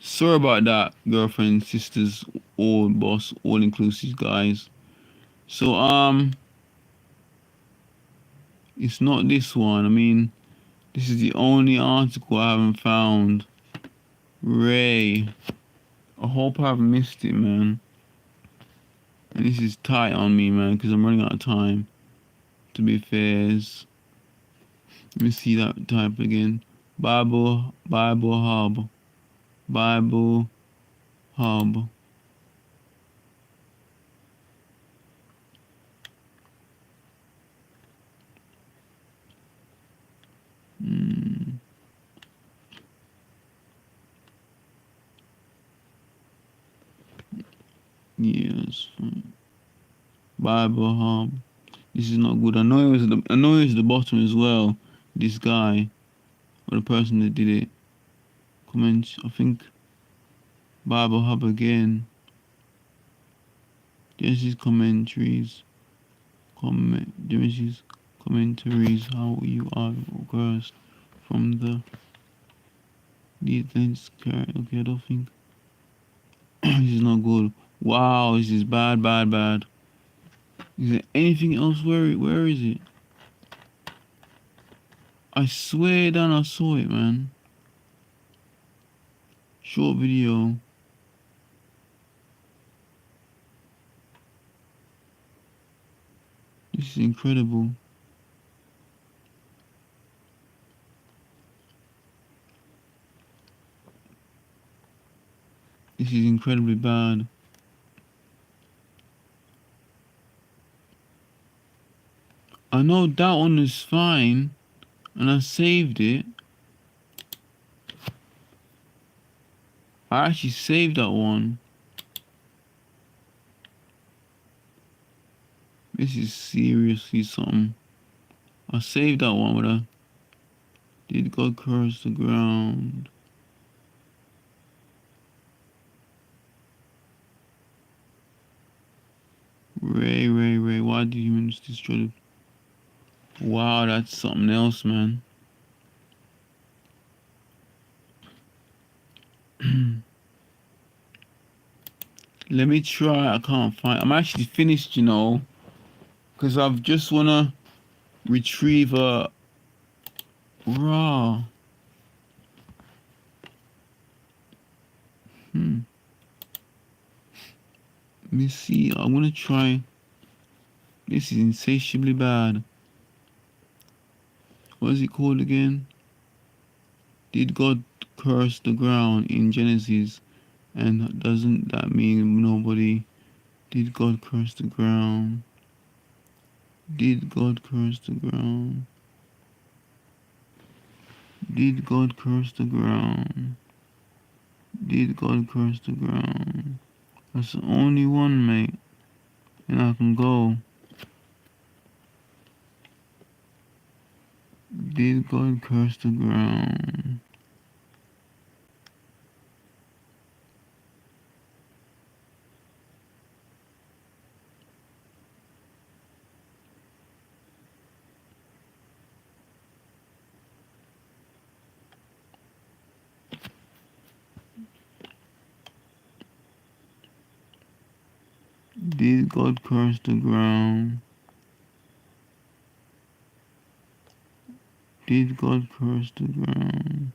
Sorry about that, girlfriend, sisters, all boss, all inclusive guys. So it's not this one. I mean, this is the only article I haven't found. Ray. I hope I haven't missed it, man. And this is tight on me, man, because I'm running out of time. To be fair, let me see that type again. Bible Hub. Bible Hub. Yes. Bible Hub. This is not good. I know it was the bottom as well. This guy, or the person that did it. Comments. I think Bible Hub again. Genesis commentaries. Genesis commentaries. How you are cursed from the things. Okay, I don't think this is not good. Wow, this is bad. Is there anything else? Where is it? I swear down I saw it, man. Short video. This is incredible. This is incredibly bad. I know that one is fine, and I saved it. I actually saved that one. This is seriously something. I saved that one, but I did God curse the ground. Ray, why did humans destroy the... Wow, that's something else, man. Let me try. I can't find... I'm actually finished, you know, because I've just wanna retrieve a... Raw. Let me see. I'm gonna try... This is insatiably bad. What is it called again? Did God curse the ground in Genesis? And doesn't that mean nobody? Did God curse the ground? Did God curse the ground? Did God curse the ground? Did God curse the ground? That's the only one, mate. And I can go. Did God curse the ground? Did God curse the ground? Did God curse the ground?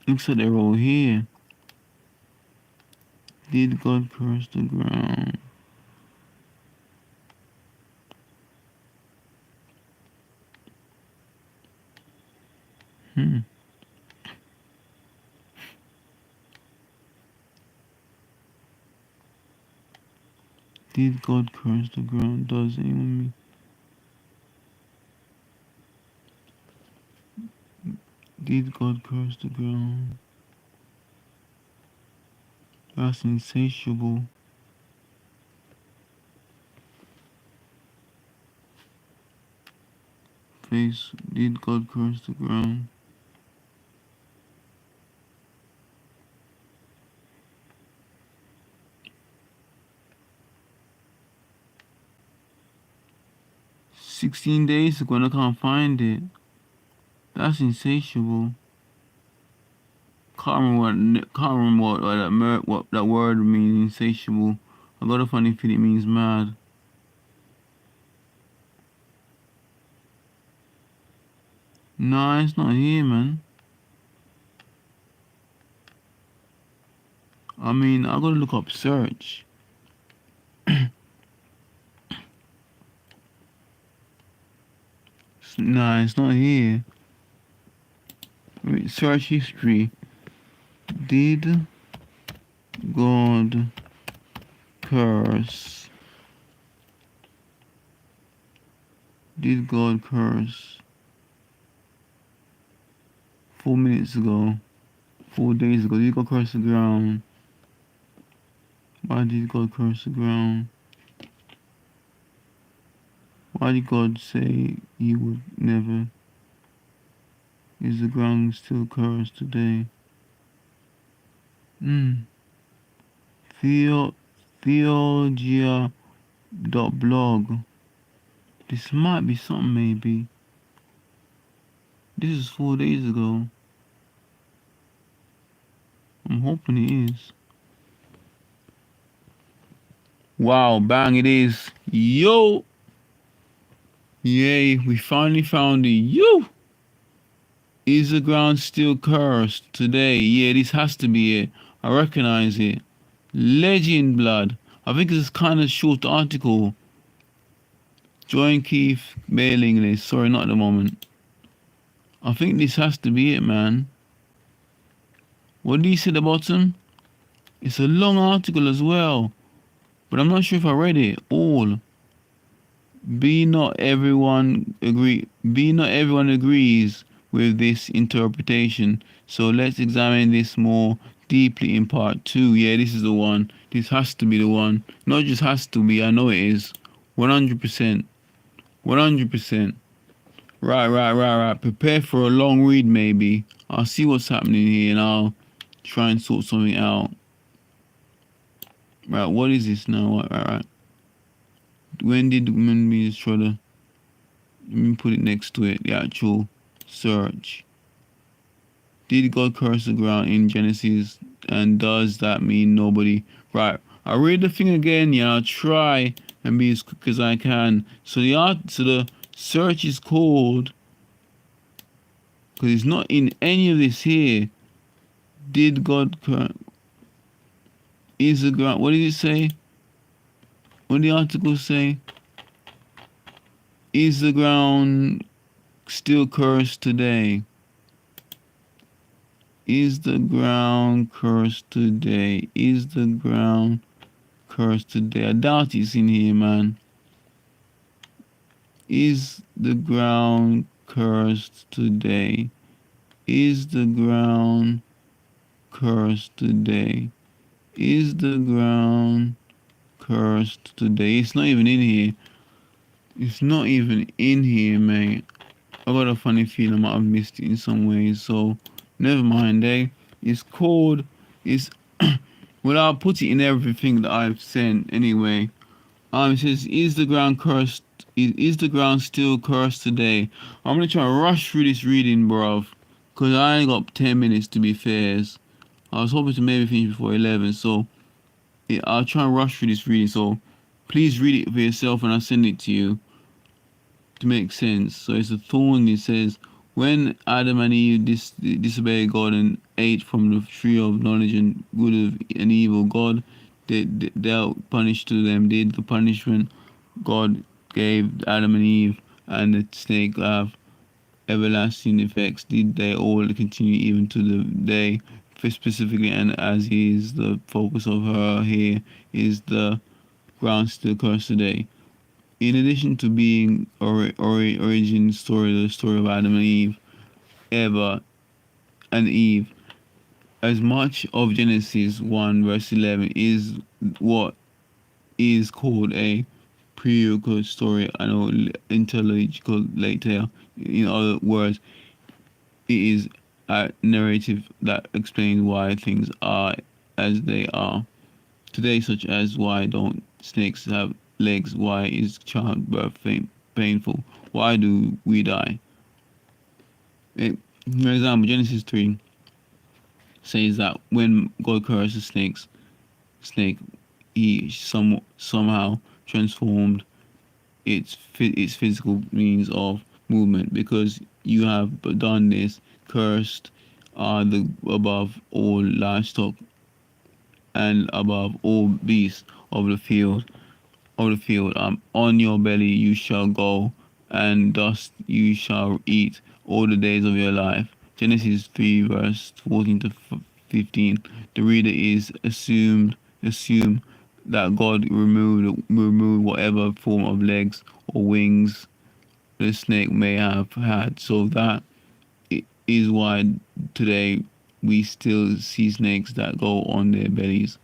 Looks like they're all here. Did God curse the ground? Did God curse the ground? Does anyone mean? Did God curse the ground? That's insatiable. Face. Did God curse the ground? $16 ago and I can't find it. That's insatiable. can't remember what that word means. Insatiable. I got a funny feeling it means mad. No, it's not here, man. I mean, I gotta look up search. Nah, it's not here. Wait, search history. Did God curse? Did God curse? 4 minutes ago. 4 days ago. Did God curse the ground? Why did God curse the ground? Why did God say he would never? Is the ground still cursed today? WhyI'llTellYah.blog. This might be something, maybe. This is 4 days ago. I'm hoping it is. Wow, bang, it is. Yo! Yay, we finally found it. Yo! Is the ground still cursed today? Yeah, this has to be it. I recognize it. Legend blood. I think it's kind of short article. Join Keith mailing list. Sorry, not at the moment. I think this has to be it, man. What did he say at the bottom? It's a long article as well, but I'm not sure if I read it all. Be not everyone agrees with this interpretation, so let's examine this more deeply in part 2. Yeah, this is the one. This has to be the one. Not just has to be, I know it is. 100%. 100%. Right. Prepare for a long read, maybe. I'll see what's happening here and I'll try and sort something out. Right, what is this now? Right. When did we just try to... Let me put it next to it, the actual search. Did God curse the ground in Genesis? And does that mean nobody? Right, I'll read the thing again, yeah. I'll try and be as quick as I can. So the search is called, because it's not in any of this here. Did God curse? Is the ground? What did it say? What did the article say? Is the ground still cursed today? Is the ground cursed today? Is the ground cursed today? I doubt it's in here, man. Is the ground cursed today? Is the ground cursed today? Is the ground cursed today? It's not even in here. It's not even in here, mate. I got a funny feeling I might have missed it in some ways, so never mind, eh? It's called, well, I'll put it in everything that I've sent anyway. It says, is the ground cursed? Is the ground still cursed today? I'm gonna try to rush through this reading, bruv, because I only got 10 minutes to be fair. I was hoping to maybe finish before 11, so yeah, I'll try and rush through this reading, so please read it for yourself and I'll send it to you to make sense. So it's a thorn. It says, when Adam and Eve disobeyed God and ate from the tree of knowledge and good and evil, God dealt punish to them, did the punishment God gave Adam and Eve and the snake have everlasting effects? Did they all continue even to the day? Specifically, and as is the focus of her here, is the ground still cursed today? In addition to being origin story, the story of Adam and Eve, as much of Genesis 1 verse 11 is what is called a prequel story, intelligible later. In other words, it is a narrative that explains why things are as they are today, such as why don't snakes have legs, why is childbirth painful, why do we die. For example, Genesis 3. says that when God cursed the snake, he somehow transformed its physical means of movement, because you have done this. Cursed are the above all livestock and above all beasts of the field. On your belly you shall go, and dust you shall eat all the days of your life. Genesis 3 verse 14 to 15. The reader is assume that God removed whatever form of legs or wings the snake may have had, so that is why today we still see snakes that go on their bellies.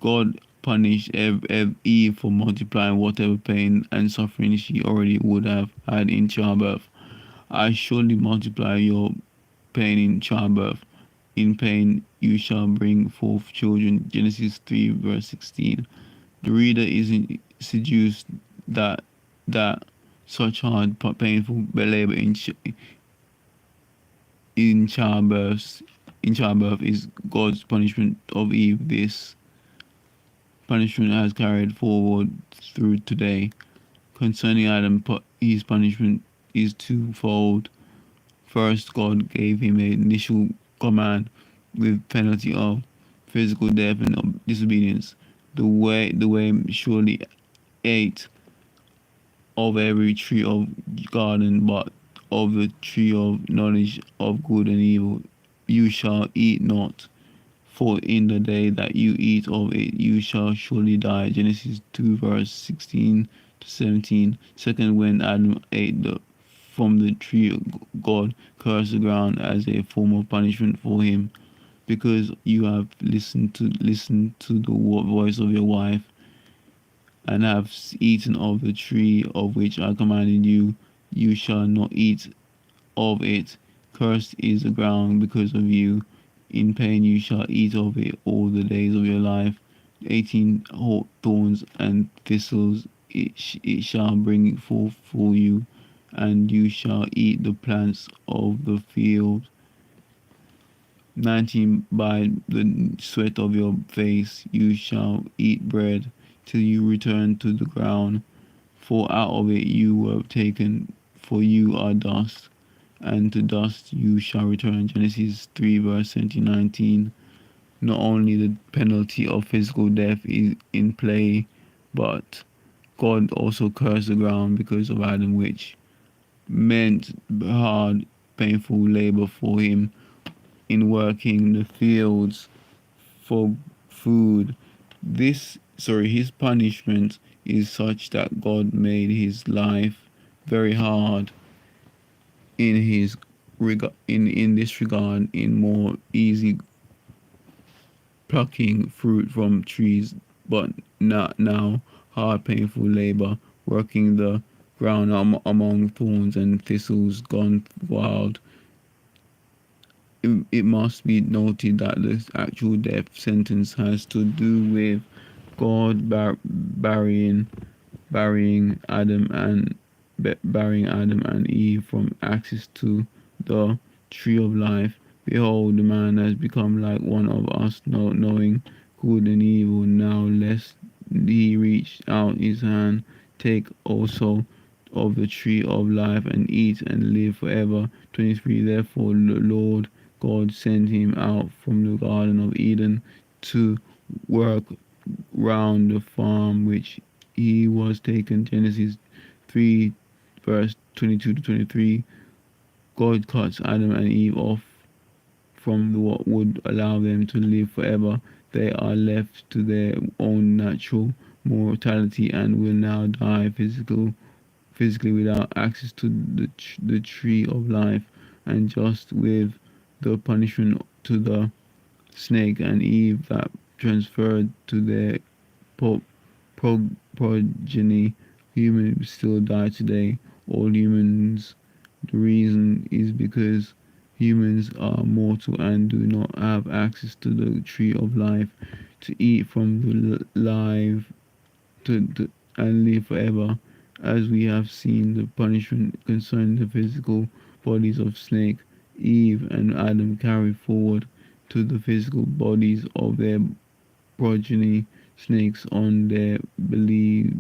God punished Eve for multiplying whatever pain and suffering she already would have had in childbirth. I surely multiply your pain in childbirth. In pain you shall bring forth children. Genesis 3 verse 16. The reader is seduced that such hard, painful labor in childbirth is God's punishment of Eve. This punishment has carried forward through today. Concerning Adam, his punishment is twofold. First, God gave him an initial command with penalty of physical death and of disobedience. The way surely ate of every tree of garden, but of the tree of knowledge of good and evil you shall eat not, for in the day that you eat of it you shall surely die. Genesis 2 verse 16 to 17. Second, when Adam ate from the tree, God cursed the ground as a form of punishment for him, because you have listened to the voice of your wife, and have eaten of the tree of which I commanded you. You shall not eat of it. Cursed is the ground because of you. In pain you shall eat of it all the days of your life. 18 hot thorns and thistles it shall bring forth for you, and you shall eat the plants of the field. 19. By the sweat of your face you shall eat bread till you return to the ground, for out of it you were taken, for you are dust, and to dust you shall return. Genesis 3 verse 19. Not only the penalty of physical death is in play, but God also cursed the ground because of Adam, which meant hard, painful labor for him in working the fields for food. His punishment is such that God made his life very hard in this regard, in more easy plucking fruit from trees, but not now hard, painful labor working the ground among thorns and thistles gone wild. It must be noted that the actual death sentence has to do with God burying Adam and Eve from access to the tree of life. Behold, the man has become like one of us, knowing good and evil. Now lest he reach out his hand, take also of the tree of life and eat and live forever. 23. Therefore the Lord God sent him out from the Garden of Eden to work round the farm which he was taken. Genesis 3 verse 22 to 23. God cuts Adam and Eve off from what would allow them to live forever. They are left to their own natural mortality and will now die physically without access to the tree of life, and just with the punishment to the snake and Eve that transferred to their progeny. Humans still die today. All humans. The reason is because humans are mortal and do not have access to the tree of life to eat from the live and live forever. As we have seen, the punishment concerning the physical bodies of snake, Eve, and Adam carried forward to the physical bodies of their progeny. Snakes on their bellies,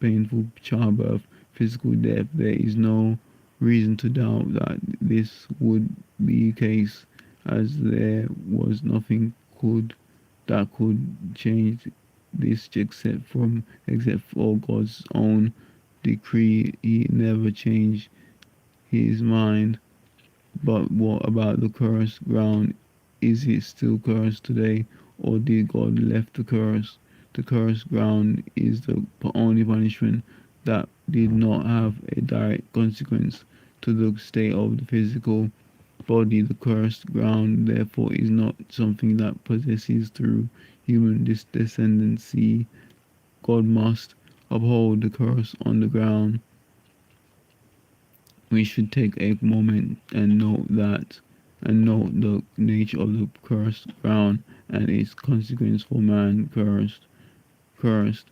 painful childbirth, physical death. There is no reason to doubt that this would be the case, as there was nothing that could change this except for God's own decree. He never changed his mind. But what about the cursed ground? Is it still cursed today, or did God left the curse? The cursed ground is the only punishment that did not have a direct consequence to the state of the physical body. The cursed ground, therefore, is not something that possesses through human descendancy. God must uphold the curse on the ground. We should take a moment and note the nature of the cursed ground and its consequence for man. Cursed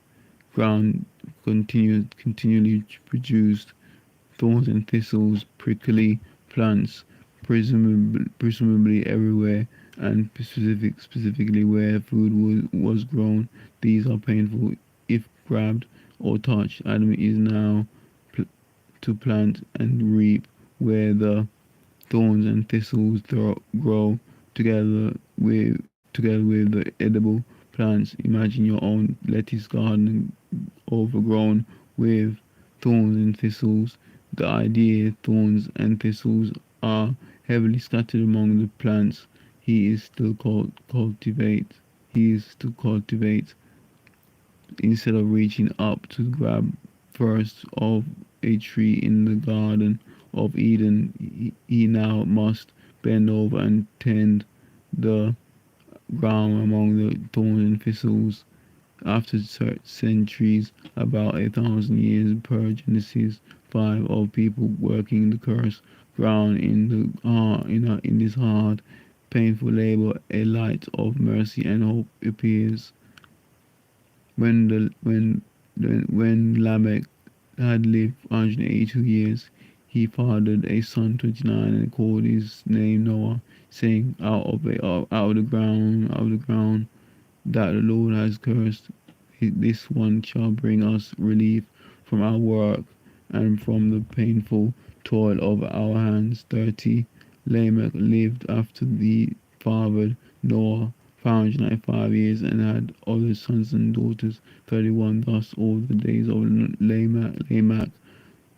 ground continually produced thorns and thistles, prickly plants, presumably everywhere, and specifically where food was grown. These are painful if grabbed or touched. Adam is now to plant and reap where the thorns and thistles grow together with the edible plants. Imagine your own lettuce garden overgrown with thorns and thistles. The idea thorns and thistles are heavily scattered among the plants. He is to cultivate instead of reaching up to grab first of a tree in the Garden of Eden. He now must bend over and tend the ground among the thorns and thistles. After centuries, about 1,000 years per Genesis 5, of people working the cursed ground in this hard, painful labor, a light of mercy and hope appears. When Lamech had lived 182 years, he fathered a son 29 and called his name Noah, saying, out of the ground that the Lord has cursed, this one shall bring us relief from our work and from the painful toil of our hands. 30. Lamech lived after the fathered Noah 595 years and had other sons and daughters. 31. Thus all the days of Lamech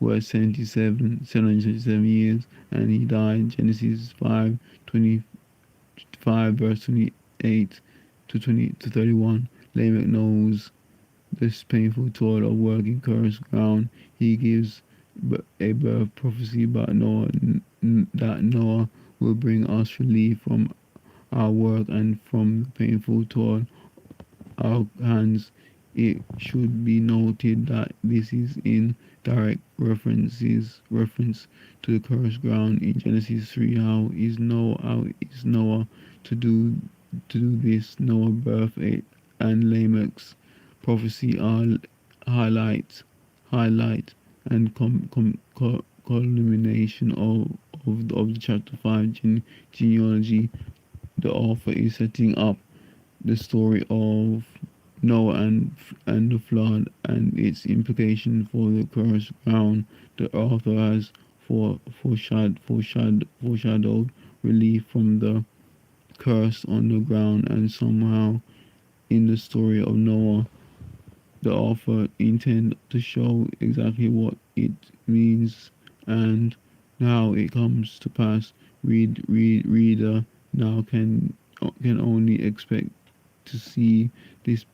were 777 years, and he died. Genesis 5:25, verse 28 to 31. Lamech knows this painful toil of working cursed ground. He gives a birth prophecy about Noah, that Noah will bring us relief from our work and from the painful toil our hands. It should be noted that this is in direct reference to the cursed ground in Genesis 3. How is Noah to do this? Noah birth and Lamech's prophecy are highlight and culmination of the chapter 5 genealogy. The author is setting up the story of Noah and the flood and its implication for the cursed ground. The author has foreshadowed relief from the curse on the ground, and somehow in the story of Noah, the author intends to show exactly what it means and how it comes to pass. Reader now can only expect to see this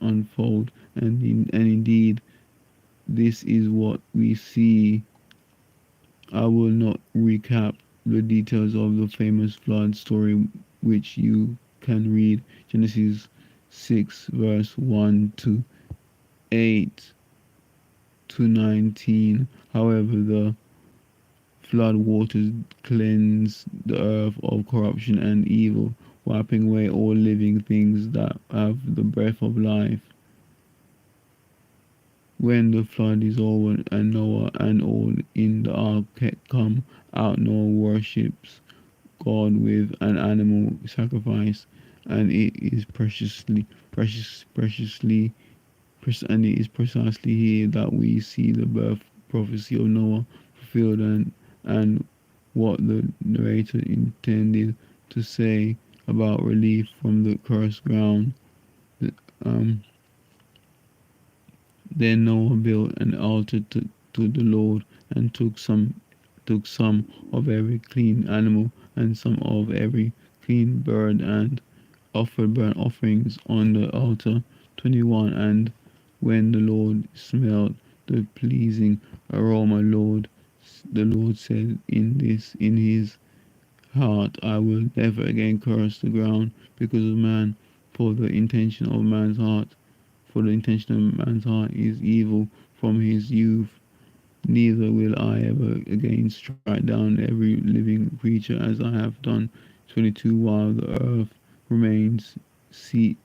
unfold, and indeed this is what we see. I will not recap the details of the famous flood story, which you can read Genesis 6 verse 1 to 8 to 19. However, the flood waters cleanse the earth of corruption and evil, wiping away all living things that have the breath of life. When the flood is over and Noah and all in the ark come out, Noah worships God with an animal sacrifice, and it is and it is precisely here that we see the birth prophecy of Noah fulfilled, and what the narrator intended to say about relief from the cursed ground. Um, then Noah built an altar to the Lord and took some of every clean animal and some of every clean bird and offered burnt offerings on the altar. 21. And when the Lord smelled the pleasing aroma, the Lord said in his heart, I will never again curse the ground because of man, for the intention of man's heart is evil from his youth. Neither will I ever again strike down every living creature as I have done. 22. While the earth remains, seed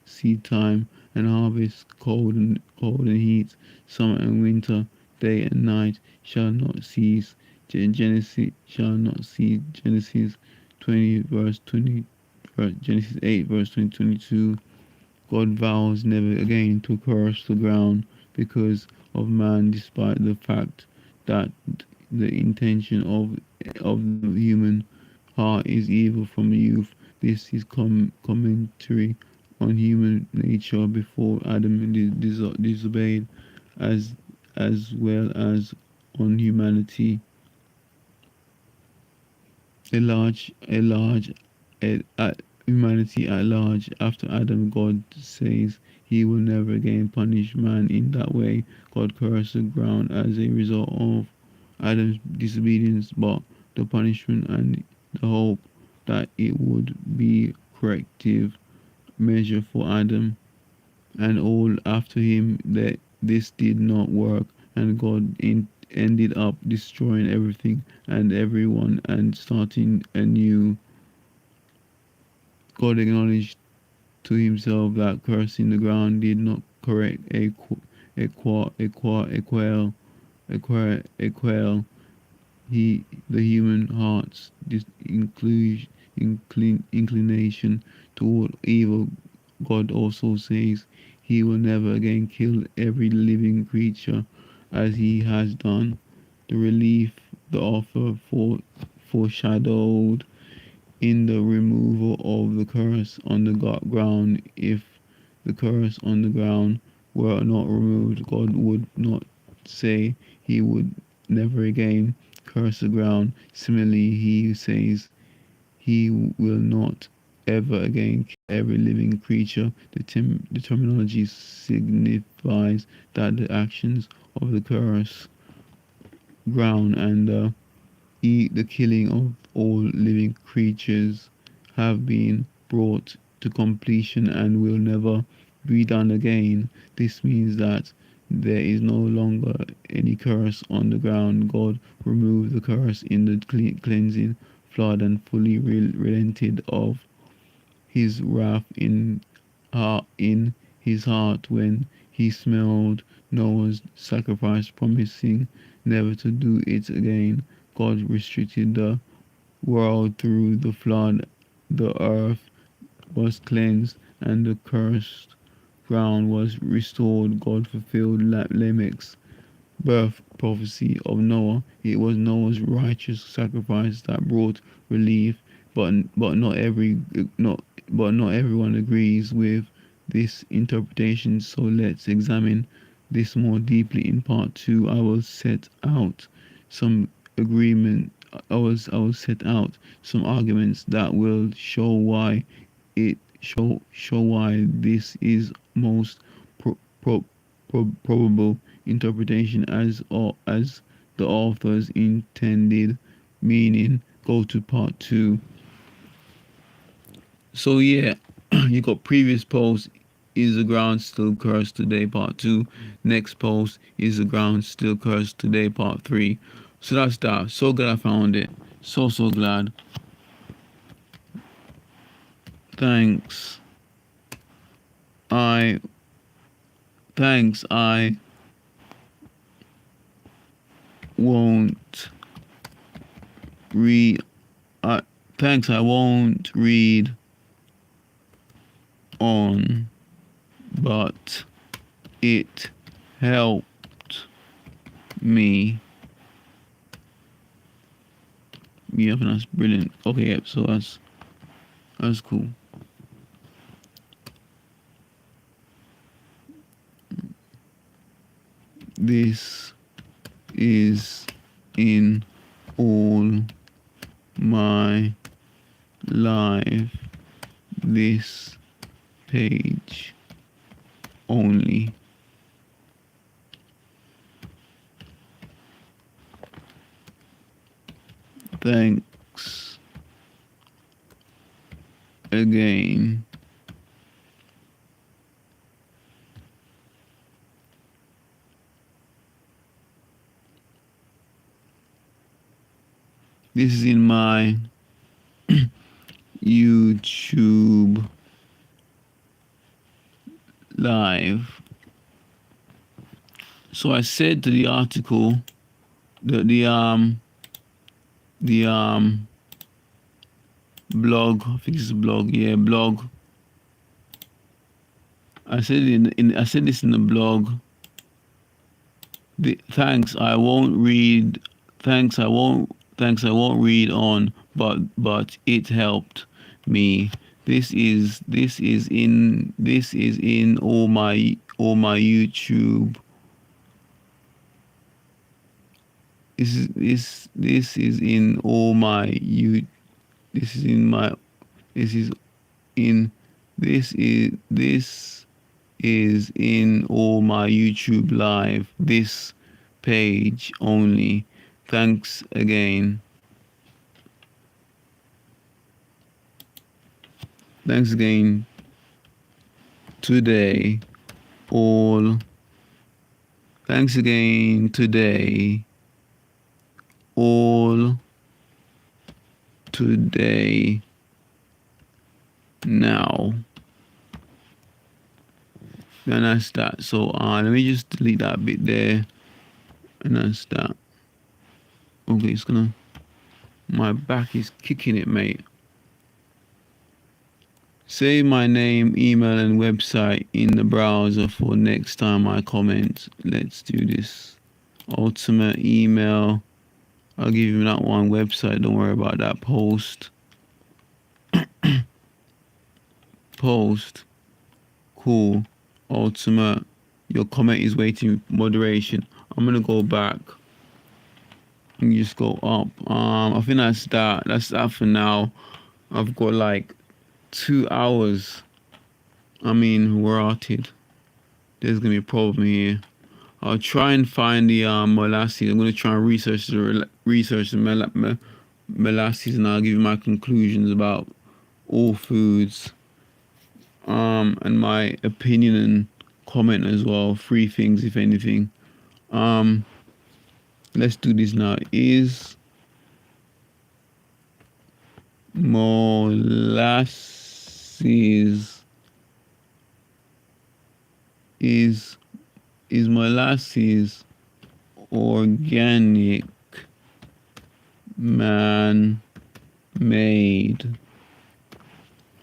time and harvest, cold and heat, summer and winter, day and night shall not cease. Genesis 20 verse 20. Genesis 8 verse 20-22. God vows never again to curse the ground because of man, despite the fact that the intention of the human heart is evil from youth. This is commentary on human nature before Adam disobeyed, as well as on humanity. Humanity at large. After Adam, God says he will never again punish man in that way. God cursed the ground as a result of Adam's disobedience, but the punishment and the hope that it would be corrective measure for Adam and all after him, that this did not work, and God ended up destroying everything and everyone and starting anew. God acknowledged to himself that cursing the ground did not correct a quail. The human heart's inclination toward evil. God also says he will never again kill every living creature as he has done. The relief the author foreshadowed in the removal of the curse on the ground. If the curse on the ground were not removed, God would not say he would never again curse the ground. Similarly, he says he will not ever again kill every living creature. The terminology signifies that the actions of the curse ground and the killing of all living creatures have been brought to completion and will never be done again. This means that there is no longer any curse on the ground. God removed the curse in the cleansing flood and fully relented of his wrath in his heart when he smelled Noah's sacrifice, promising never to do it again. God restricted the world through the flood. The earth was cleansed and the cursed ground was restored. God fulfilled Lamech's birth prophecy of Noah. It was Noah's righteous sacrifice that brought relief, but not everyone agrees with this interpretation. So let's examine this more deeply in part 2. I will set out some agreement. I will set out some arguments that will show why this is most pro, pro, probable interpretation as the author's intended meaning. Go to part 2. So yeah, you got previous post, is the ground still cursed today, part 2. Next post, is the ground still cursed today, part 3. So that's that. So glad I found it. So glad. Thanks. I won't read. Thanks, I won't read on, but it helped me. Yeah, that's brilliant. Okay, yeah, so that's cool. This is in all my life. This page only. Thanks again. This is in my YouTube live. So I said to the article that the blog, I think it's a blog, yeah, blog. I said I said this in the blog. Thanks, I won't read. Thanks, I won't read on, but it helped me. This is in all my YouTube. This is in all my you. This is in my. This is in. This is in all my YouTube live. This page only. Thanks again. Thanks again. Today, all. Thanks again today. All. Today. Now. And that's that. So let me just delete that bit there. And that's that. Okay, it's gonna. My back is kicking it, mate. Save my name, email, and website in the browser for next time I comment. Let's do this. Ultimate email. I'll give you that one. Website, don't worry about that. Post. Post. Cool. Ultimate. Your comment is waiting. Moderation. I'm gonna go back and just go up. I think that's that. That's that for now. I've got like 2 hours. I mean, we're outed. There's gonna be a problem here. I'll try and find the molasses. I'm gonna try and research the molasses, and I'll give you my conclusions about all foods. And my opinion and comment as well. 3 things, if anything. Let's do this now. Is molasses molasses organic, man-made?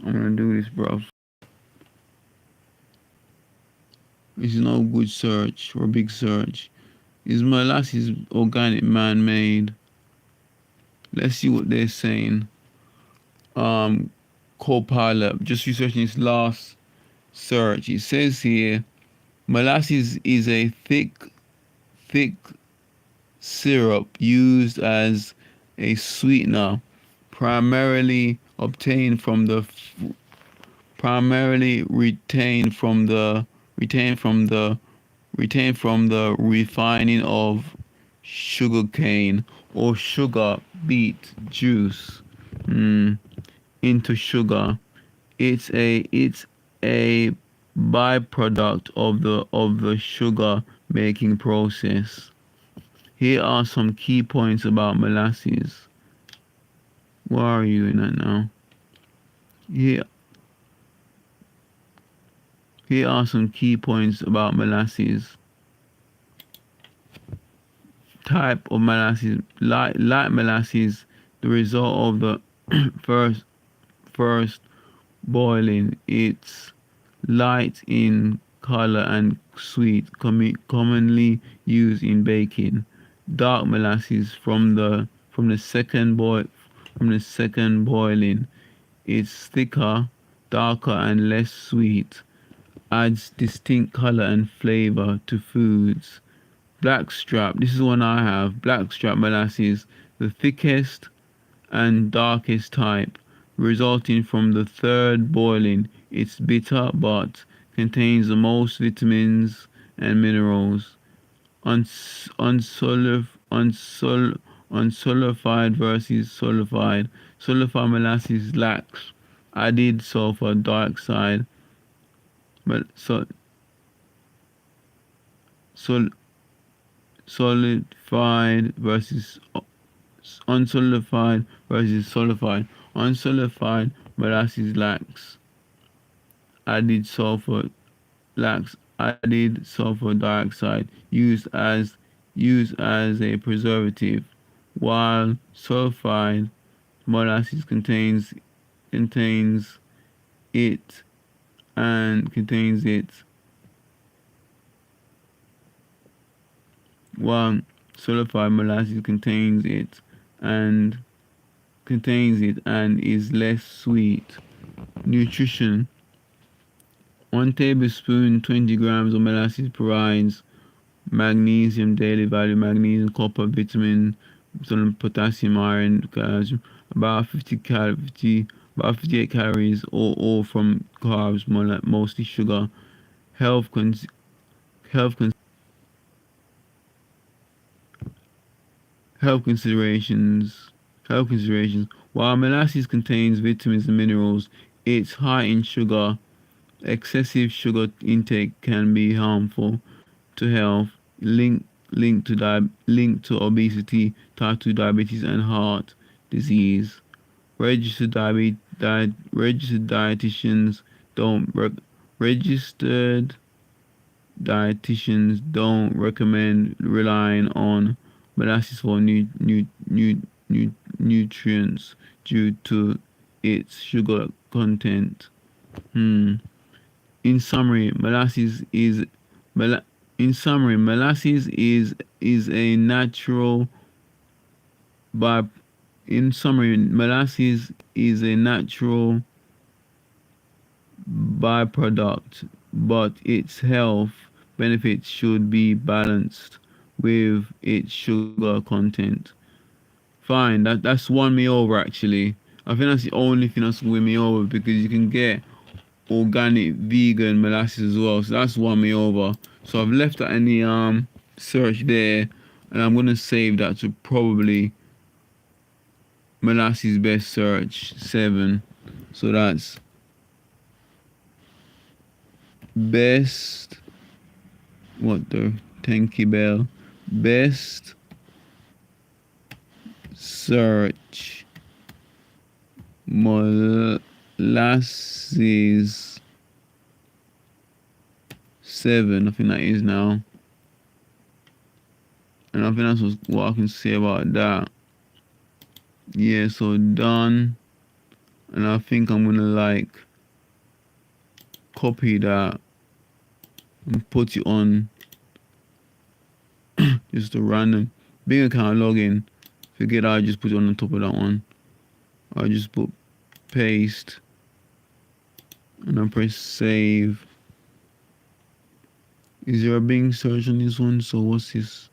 I'm gonna do this, bro. This is no good search or big search. Is molasses organic, man-made? Let's see what they're saying. Copilot, just researching this last search. It says here, molasses is a thick syrup used as a sweetener, primarily retained from the refining of sugarcane or sugar beet juice into sugar. It's a byproduct of the sugar making process. Here are some key points about molasses. Why are you doing that now? Here are some key points about molasses. type of molasses, light molasses, the result of the first boiling. It's light in color and sweet, commonly used in baking. Dark molasses from the second boiling. It's thicker, darker, and less sweet. Adds distinct color and flavor to foods. Blackstrap, this is one I have. Blackstrap molasses, the thickest and darkest type, resulting from the third boiling. It's bitter but contains the most vitamins and minerals. Unsulfied versus sulfied. Sulfied molasses lacks added sulfur dioxide, but solidified versus unsullified versus sullified. Unsullified molasses lacks added sulfur dioxide used as a preservative, while sulfide molasses contains it contains it. While sulfide molasses contains it and is less sweet. Nutrition: 1 tablespoon, 20 grams of molasses provides magnesium, daily value magnesium, copper, vitamin, potassium, iron, calcium, about 58 calories, all from carbs, mostly sugar. Health considerations. While molasses contains vitamins and minerals, it's high in sugar. Excessive sugar intake can be harmful to health, linked to obesity, type 2 diabetes, and heart disease. Registered dietitians don't recommend relying on molasses for nutrients due to its sugar content. In summary, molasses is a natural byproduct, but its health benefits should be balanced with its sugar content. Fine, that's won me over actually. I think that's the only thing that's won me over, because you can get organic vegan molasses as well, so that's won me over. So I've left that in the search there, and I'm gonna save that to probably molasses best search 7. So that's best, what the Tanky Bell, best search molasses 7, I think that is now. And I think that's what I can say about that. Yeah, so done. And I think I'm gonna copy that and put it on just a random Bing account login. Forget I just put it on the top of that one. I just put paste and I press save. Is there a Bing search on this one? So what's this?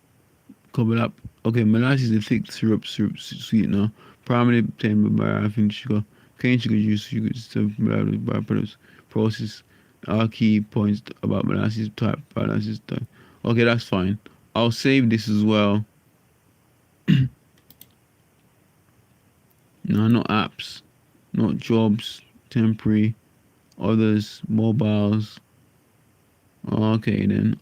Couple up. Okay, molasses is a thick syrup sweetener, primarily obtained by raffine sugar, cane sugar juice, byproducts, process. Are key points about molasses type. Okay, that's fine. I'll save this as well. No, not apps, not jobs, temporary, others, mobiles. Okay then.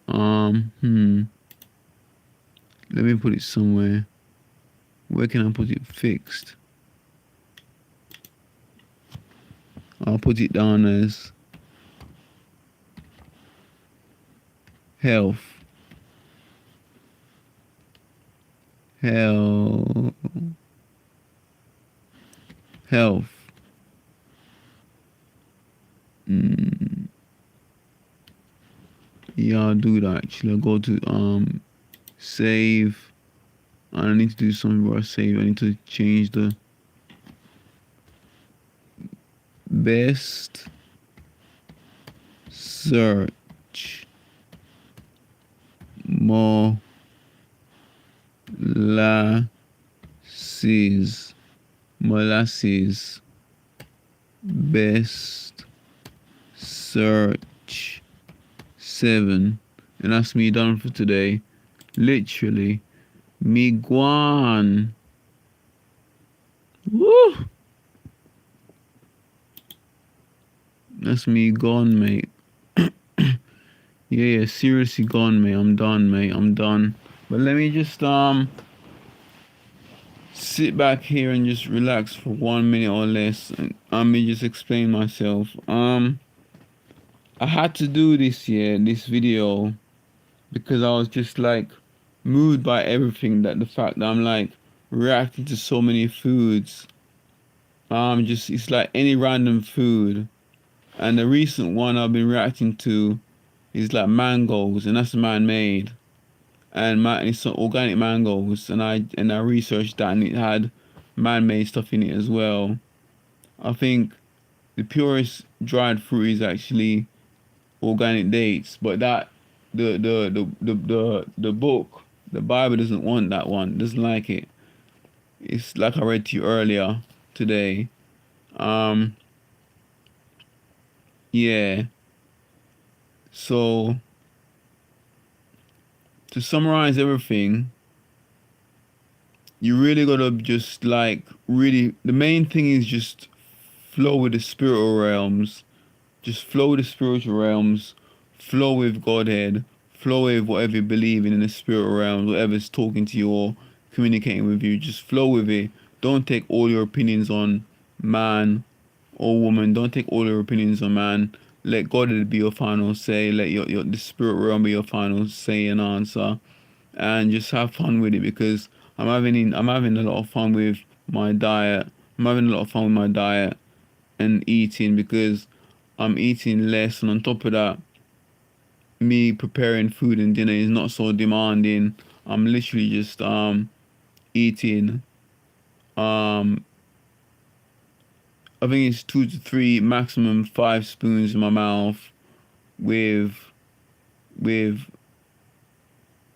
Let me put it somewhere. Where can I put it? Fixed. I'll put it down as health. health. Yeah, I'll do that actually. I'll go to save. I need to do something where I save. I need to change the best search molasses best search 7, and that's me done for today. Literally me gone. Woo! That's me gone, mate. Yeah, seriously gone, mate. I'm done, mate. I'm done. But let me just sit back here and just relax for 1 minute or less, and let me just explain myself. I had to do this video, because I was just like moved by everything, that the fact that I'm like reacting to so many foods. Just, it's like any random food, and the recent one I've been reacting to is like mangoes, and that's man-made, and it's organic mangoes, and I researched that, and it had man-made stuff in it as well. I think the purest dried fruit is actually organic dates, but that the book, the Bible, doesn't want that one. Doesn't like it. It's like I read to you earlier today. Yeah. So to summarize everything, you really gotta just like really. The main thing is just flow with the spiritual realms. Just flow with the spiritual realms. Flow with Godhead. Flow with whatever you believe in the spiritual realms. Whatever's talking to you or communicating with you. Just flow with it. Don't take all your opinions on man or woman. Don't take all your opinions on man. Let God be your final say. Let your the spirit realm be your final say and answer. And just have fun with it, because I'm having a lot of fun with my diet. I'm having a lot of fun with my diet and eating, because I'm eating less, and on top of that, me preparing food and dinner is not so demanding. I'm literally just eating I think it's 2 to 3, maximum 5 spoons in my mouth, with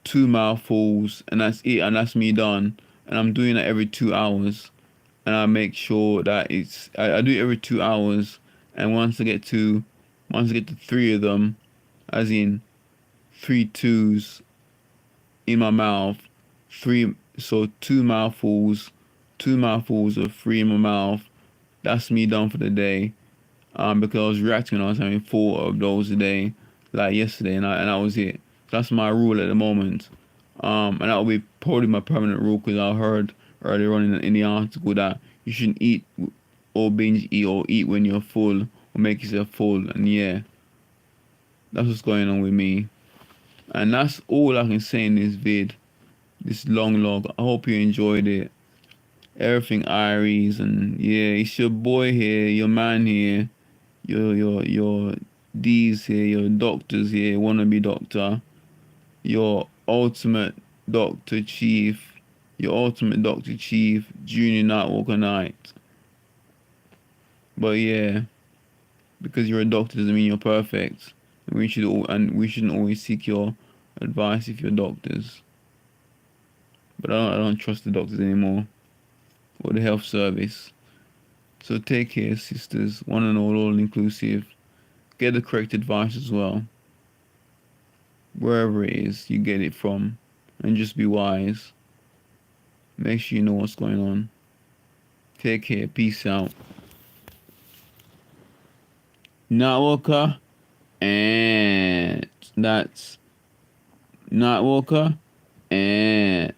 2 mouthfuls, and that's it, and that's me done. And I'm doing that every 2 hours, and I make sure that I do it every 2 hours, and once I get to 3 of them, as in 3 twos in my mouth, 2 mouthfuls of 3 in my mouth, that's me done for the day. Because I was reacting when I was having 4 of those a day, like yesterday, and that was it. That's my rule at the moment. And that will be probably my permanent rule, because I heard earlier on in the article that you shouldn't eat or binge eat or eat when you're full or make yourself full. And yeah, that's what's going on with me. And that's all I can say in this this long log. I hope you enjoyed it. Everything Iries, and yeah, it's your boy here, your man here, your D's here, your doctors here, wannabe doctor, your ultimate Doctor Chief, Junior Nightwalker Night. But yeah, because you're a doctor doesn't mean you're perfect. And we shouldn't always seek your advice if you're doctors. But I don't trust the doctors anymore, or the health service. So take care, sisters, one and all inclusive. Get the correct advice as well, wherever it is you get it from, and just be wise. Make sure you know what's going on. Take care. Peace out. NightWalker, and that's NightWalker, and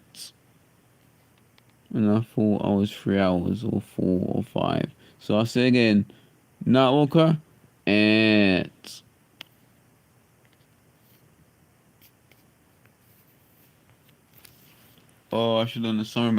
I thought I was 3 hours or 4 or 5. So I'll say again, NightWalker, and Oh, I should have done the summer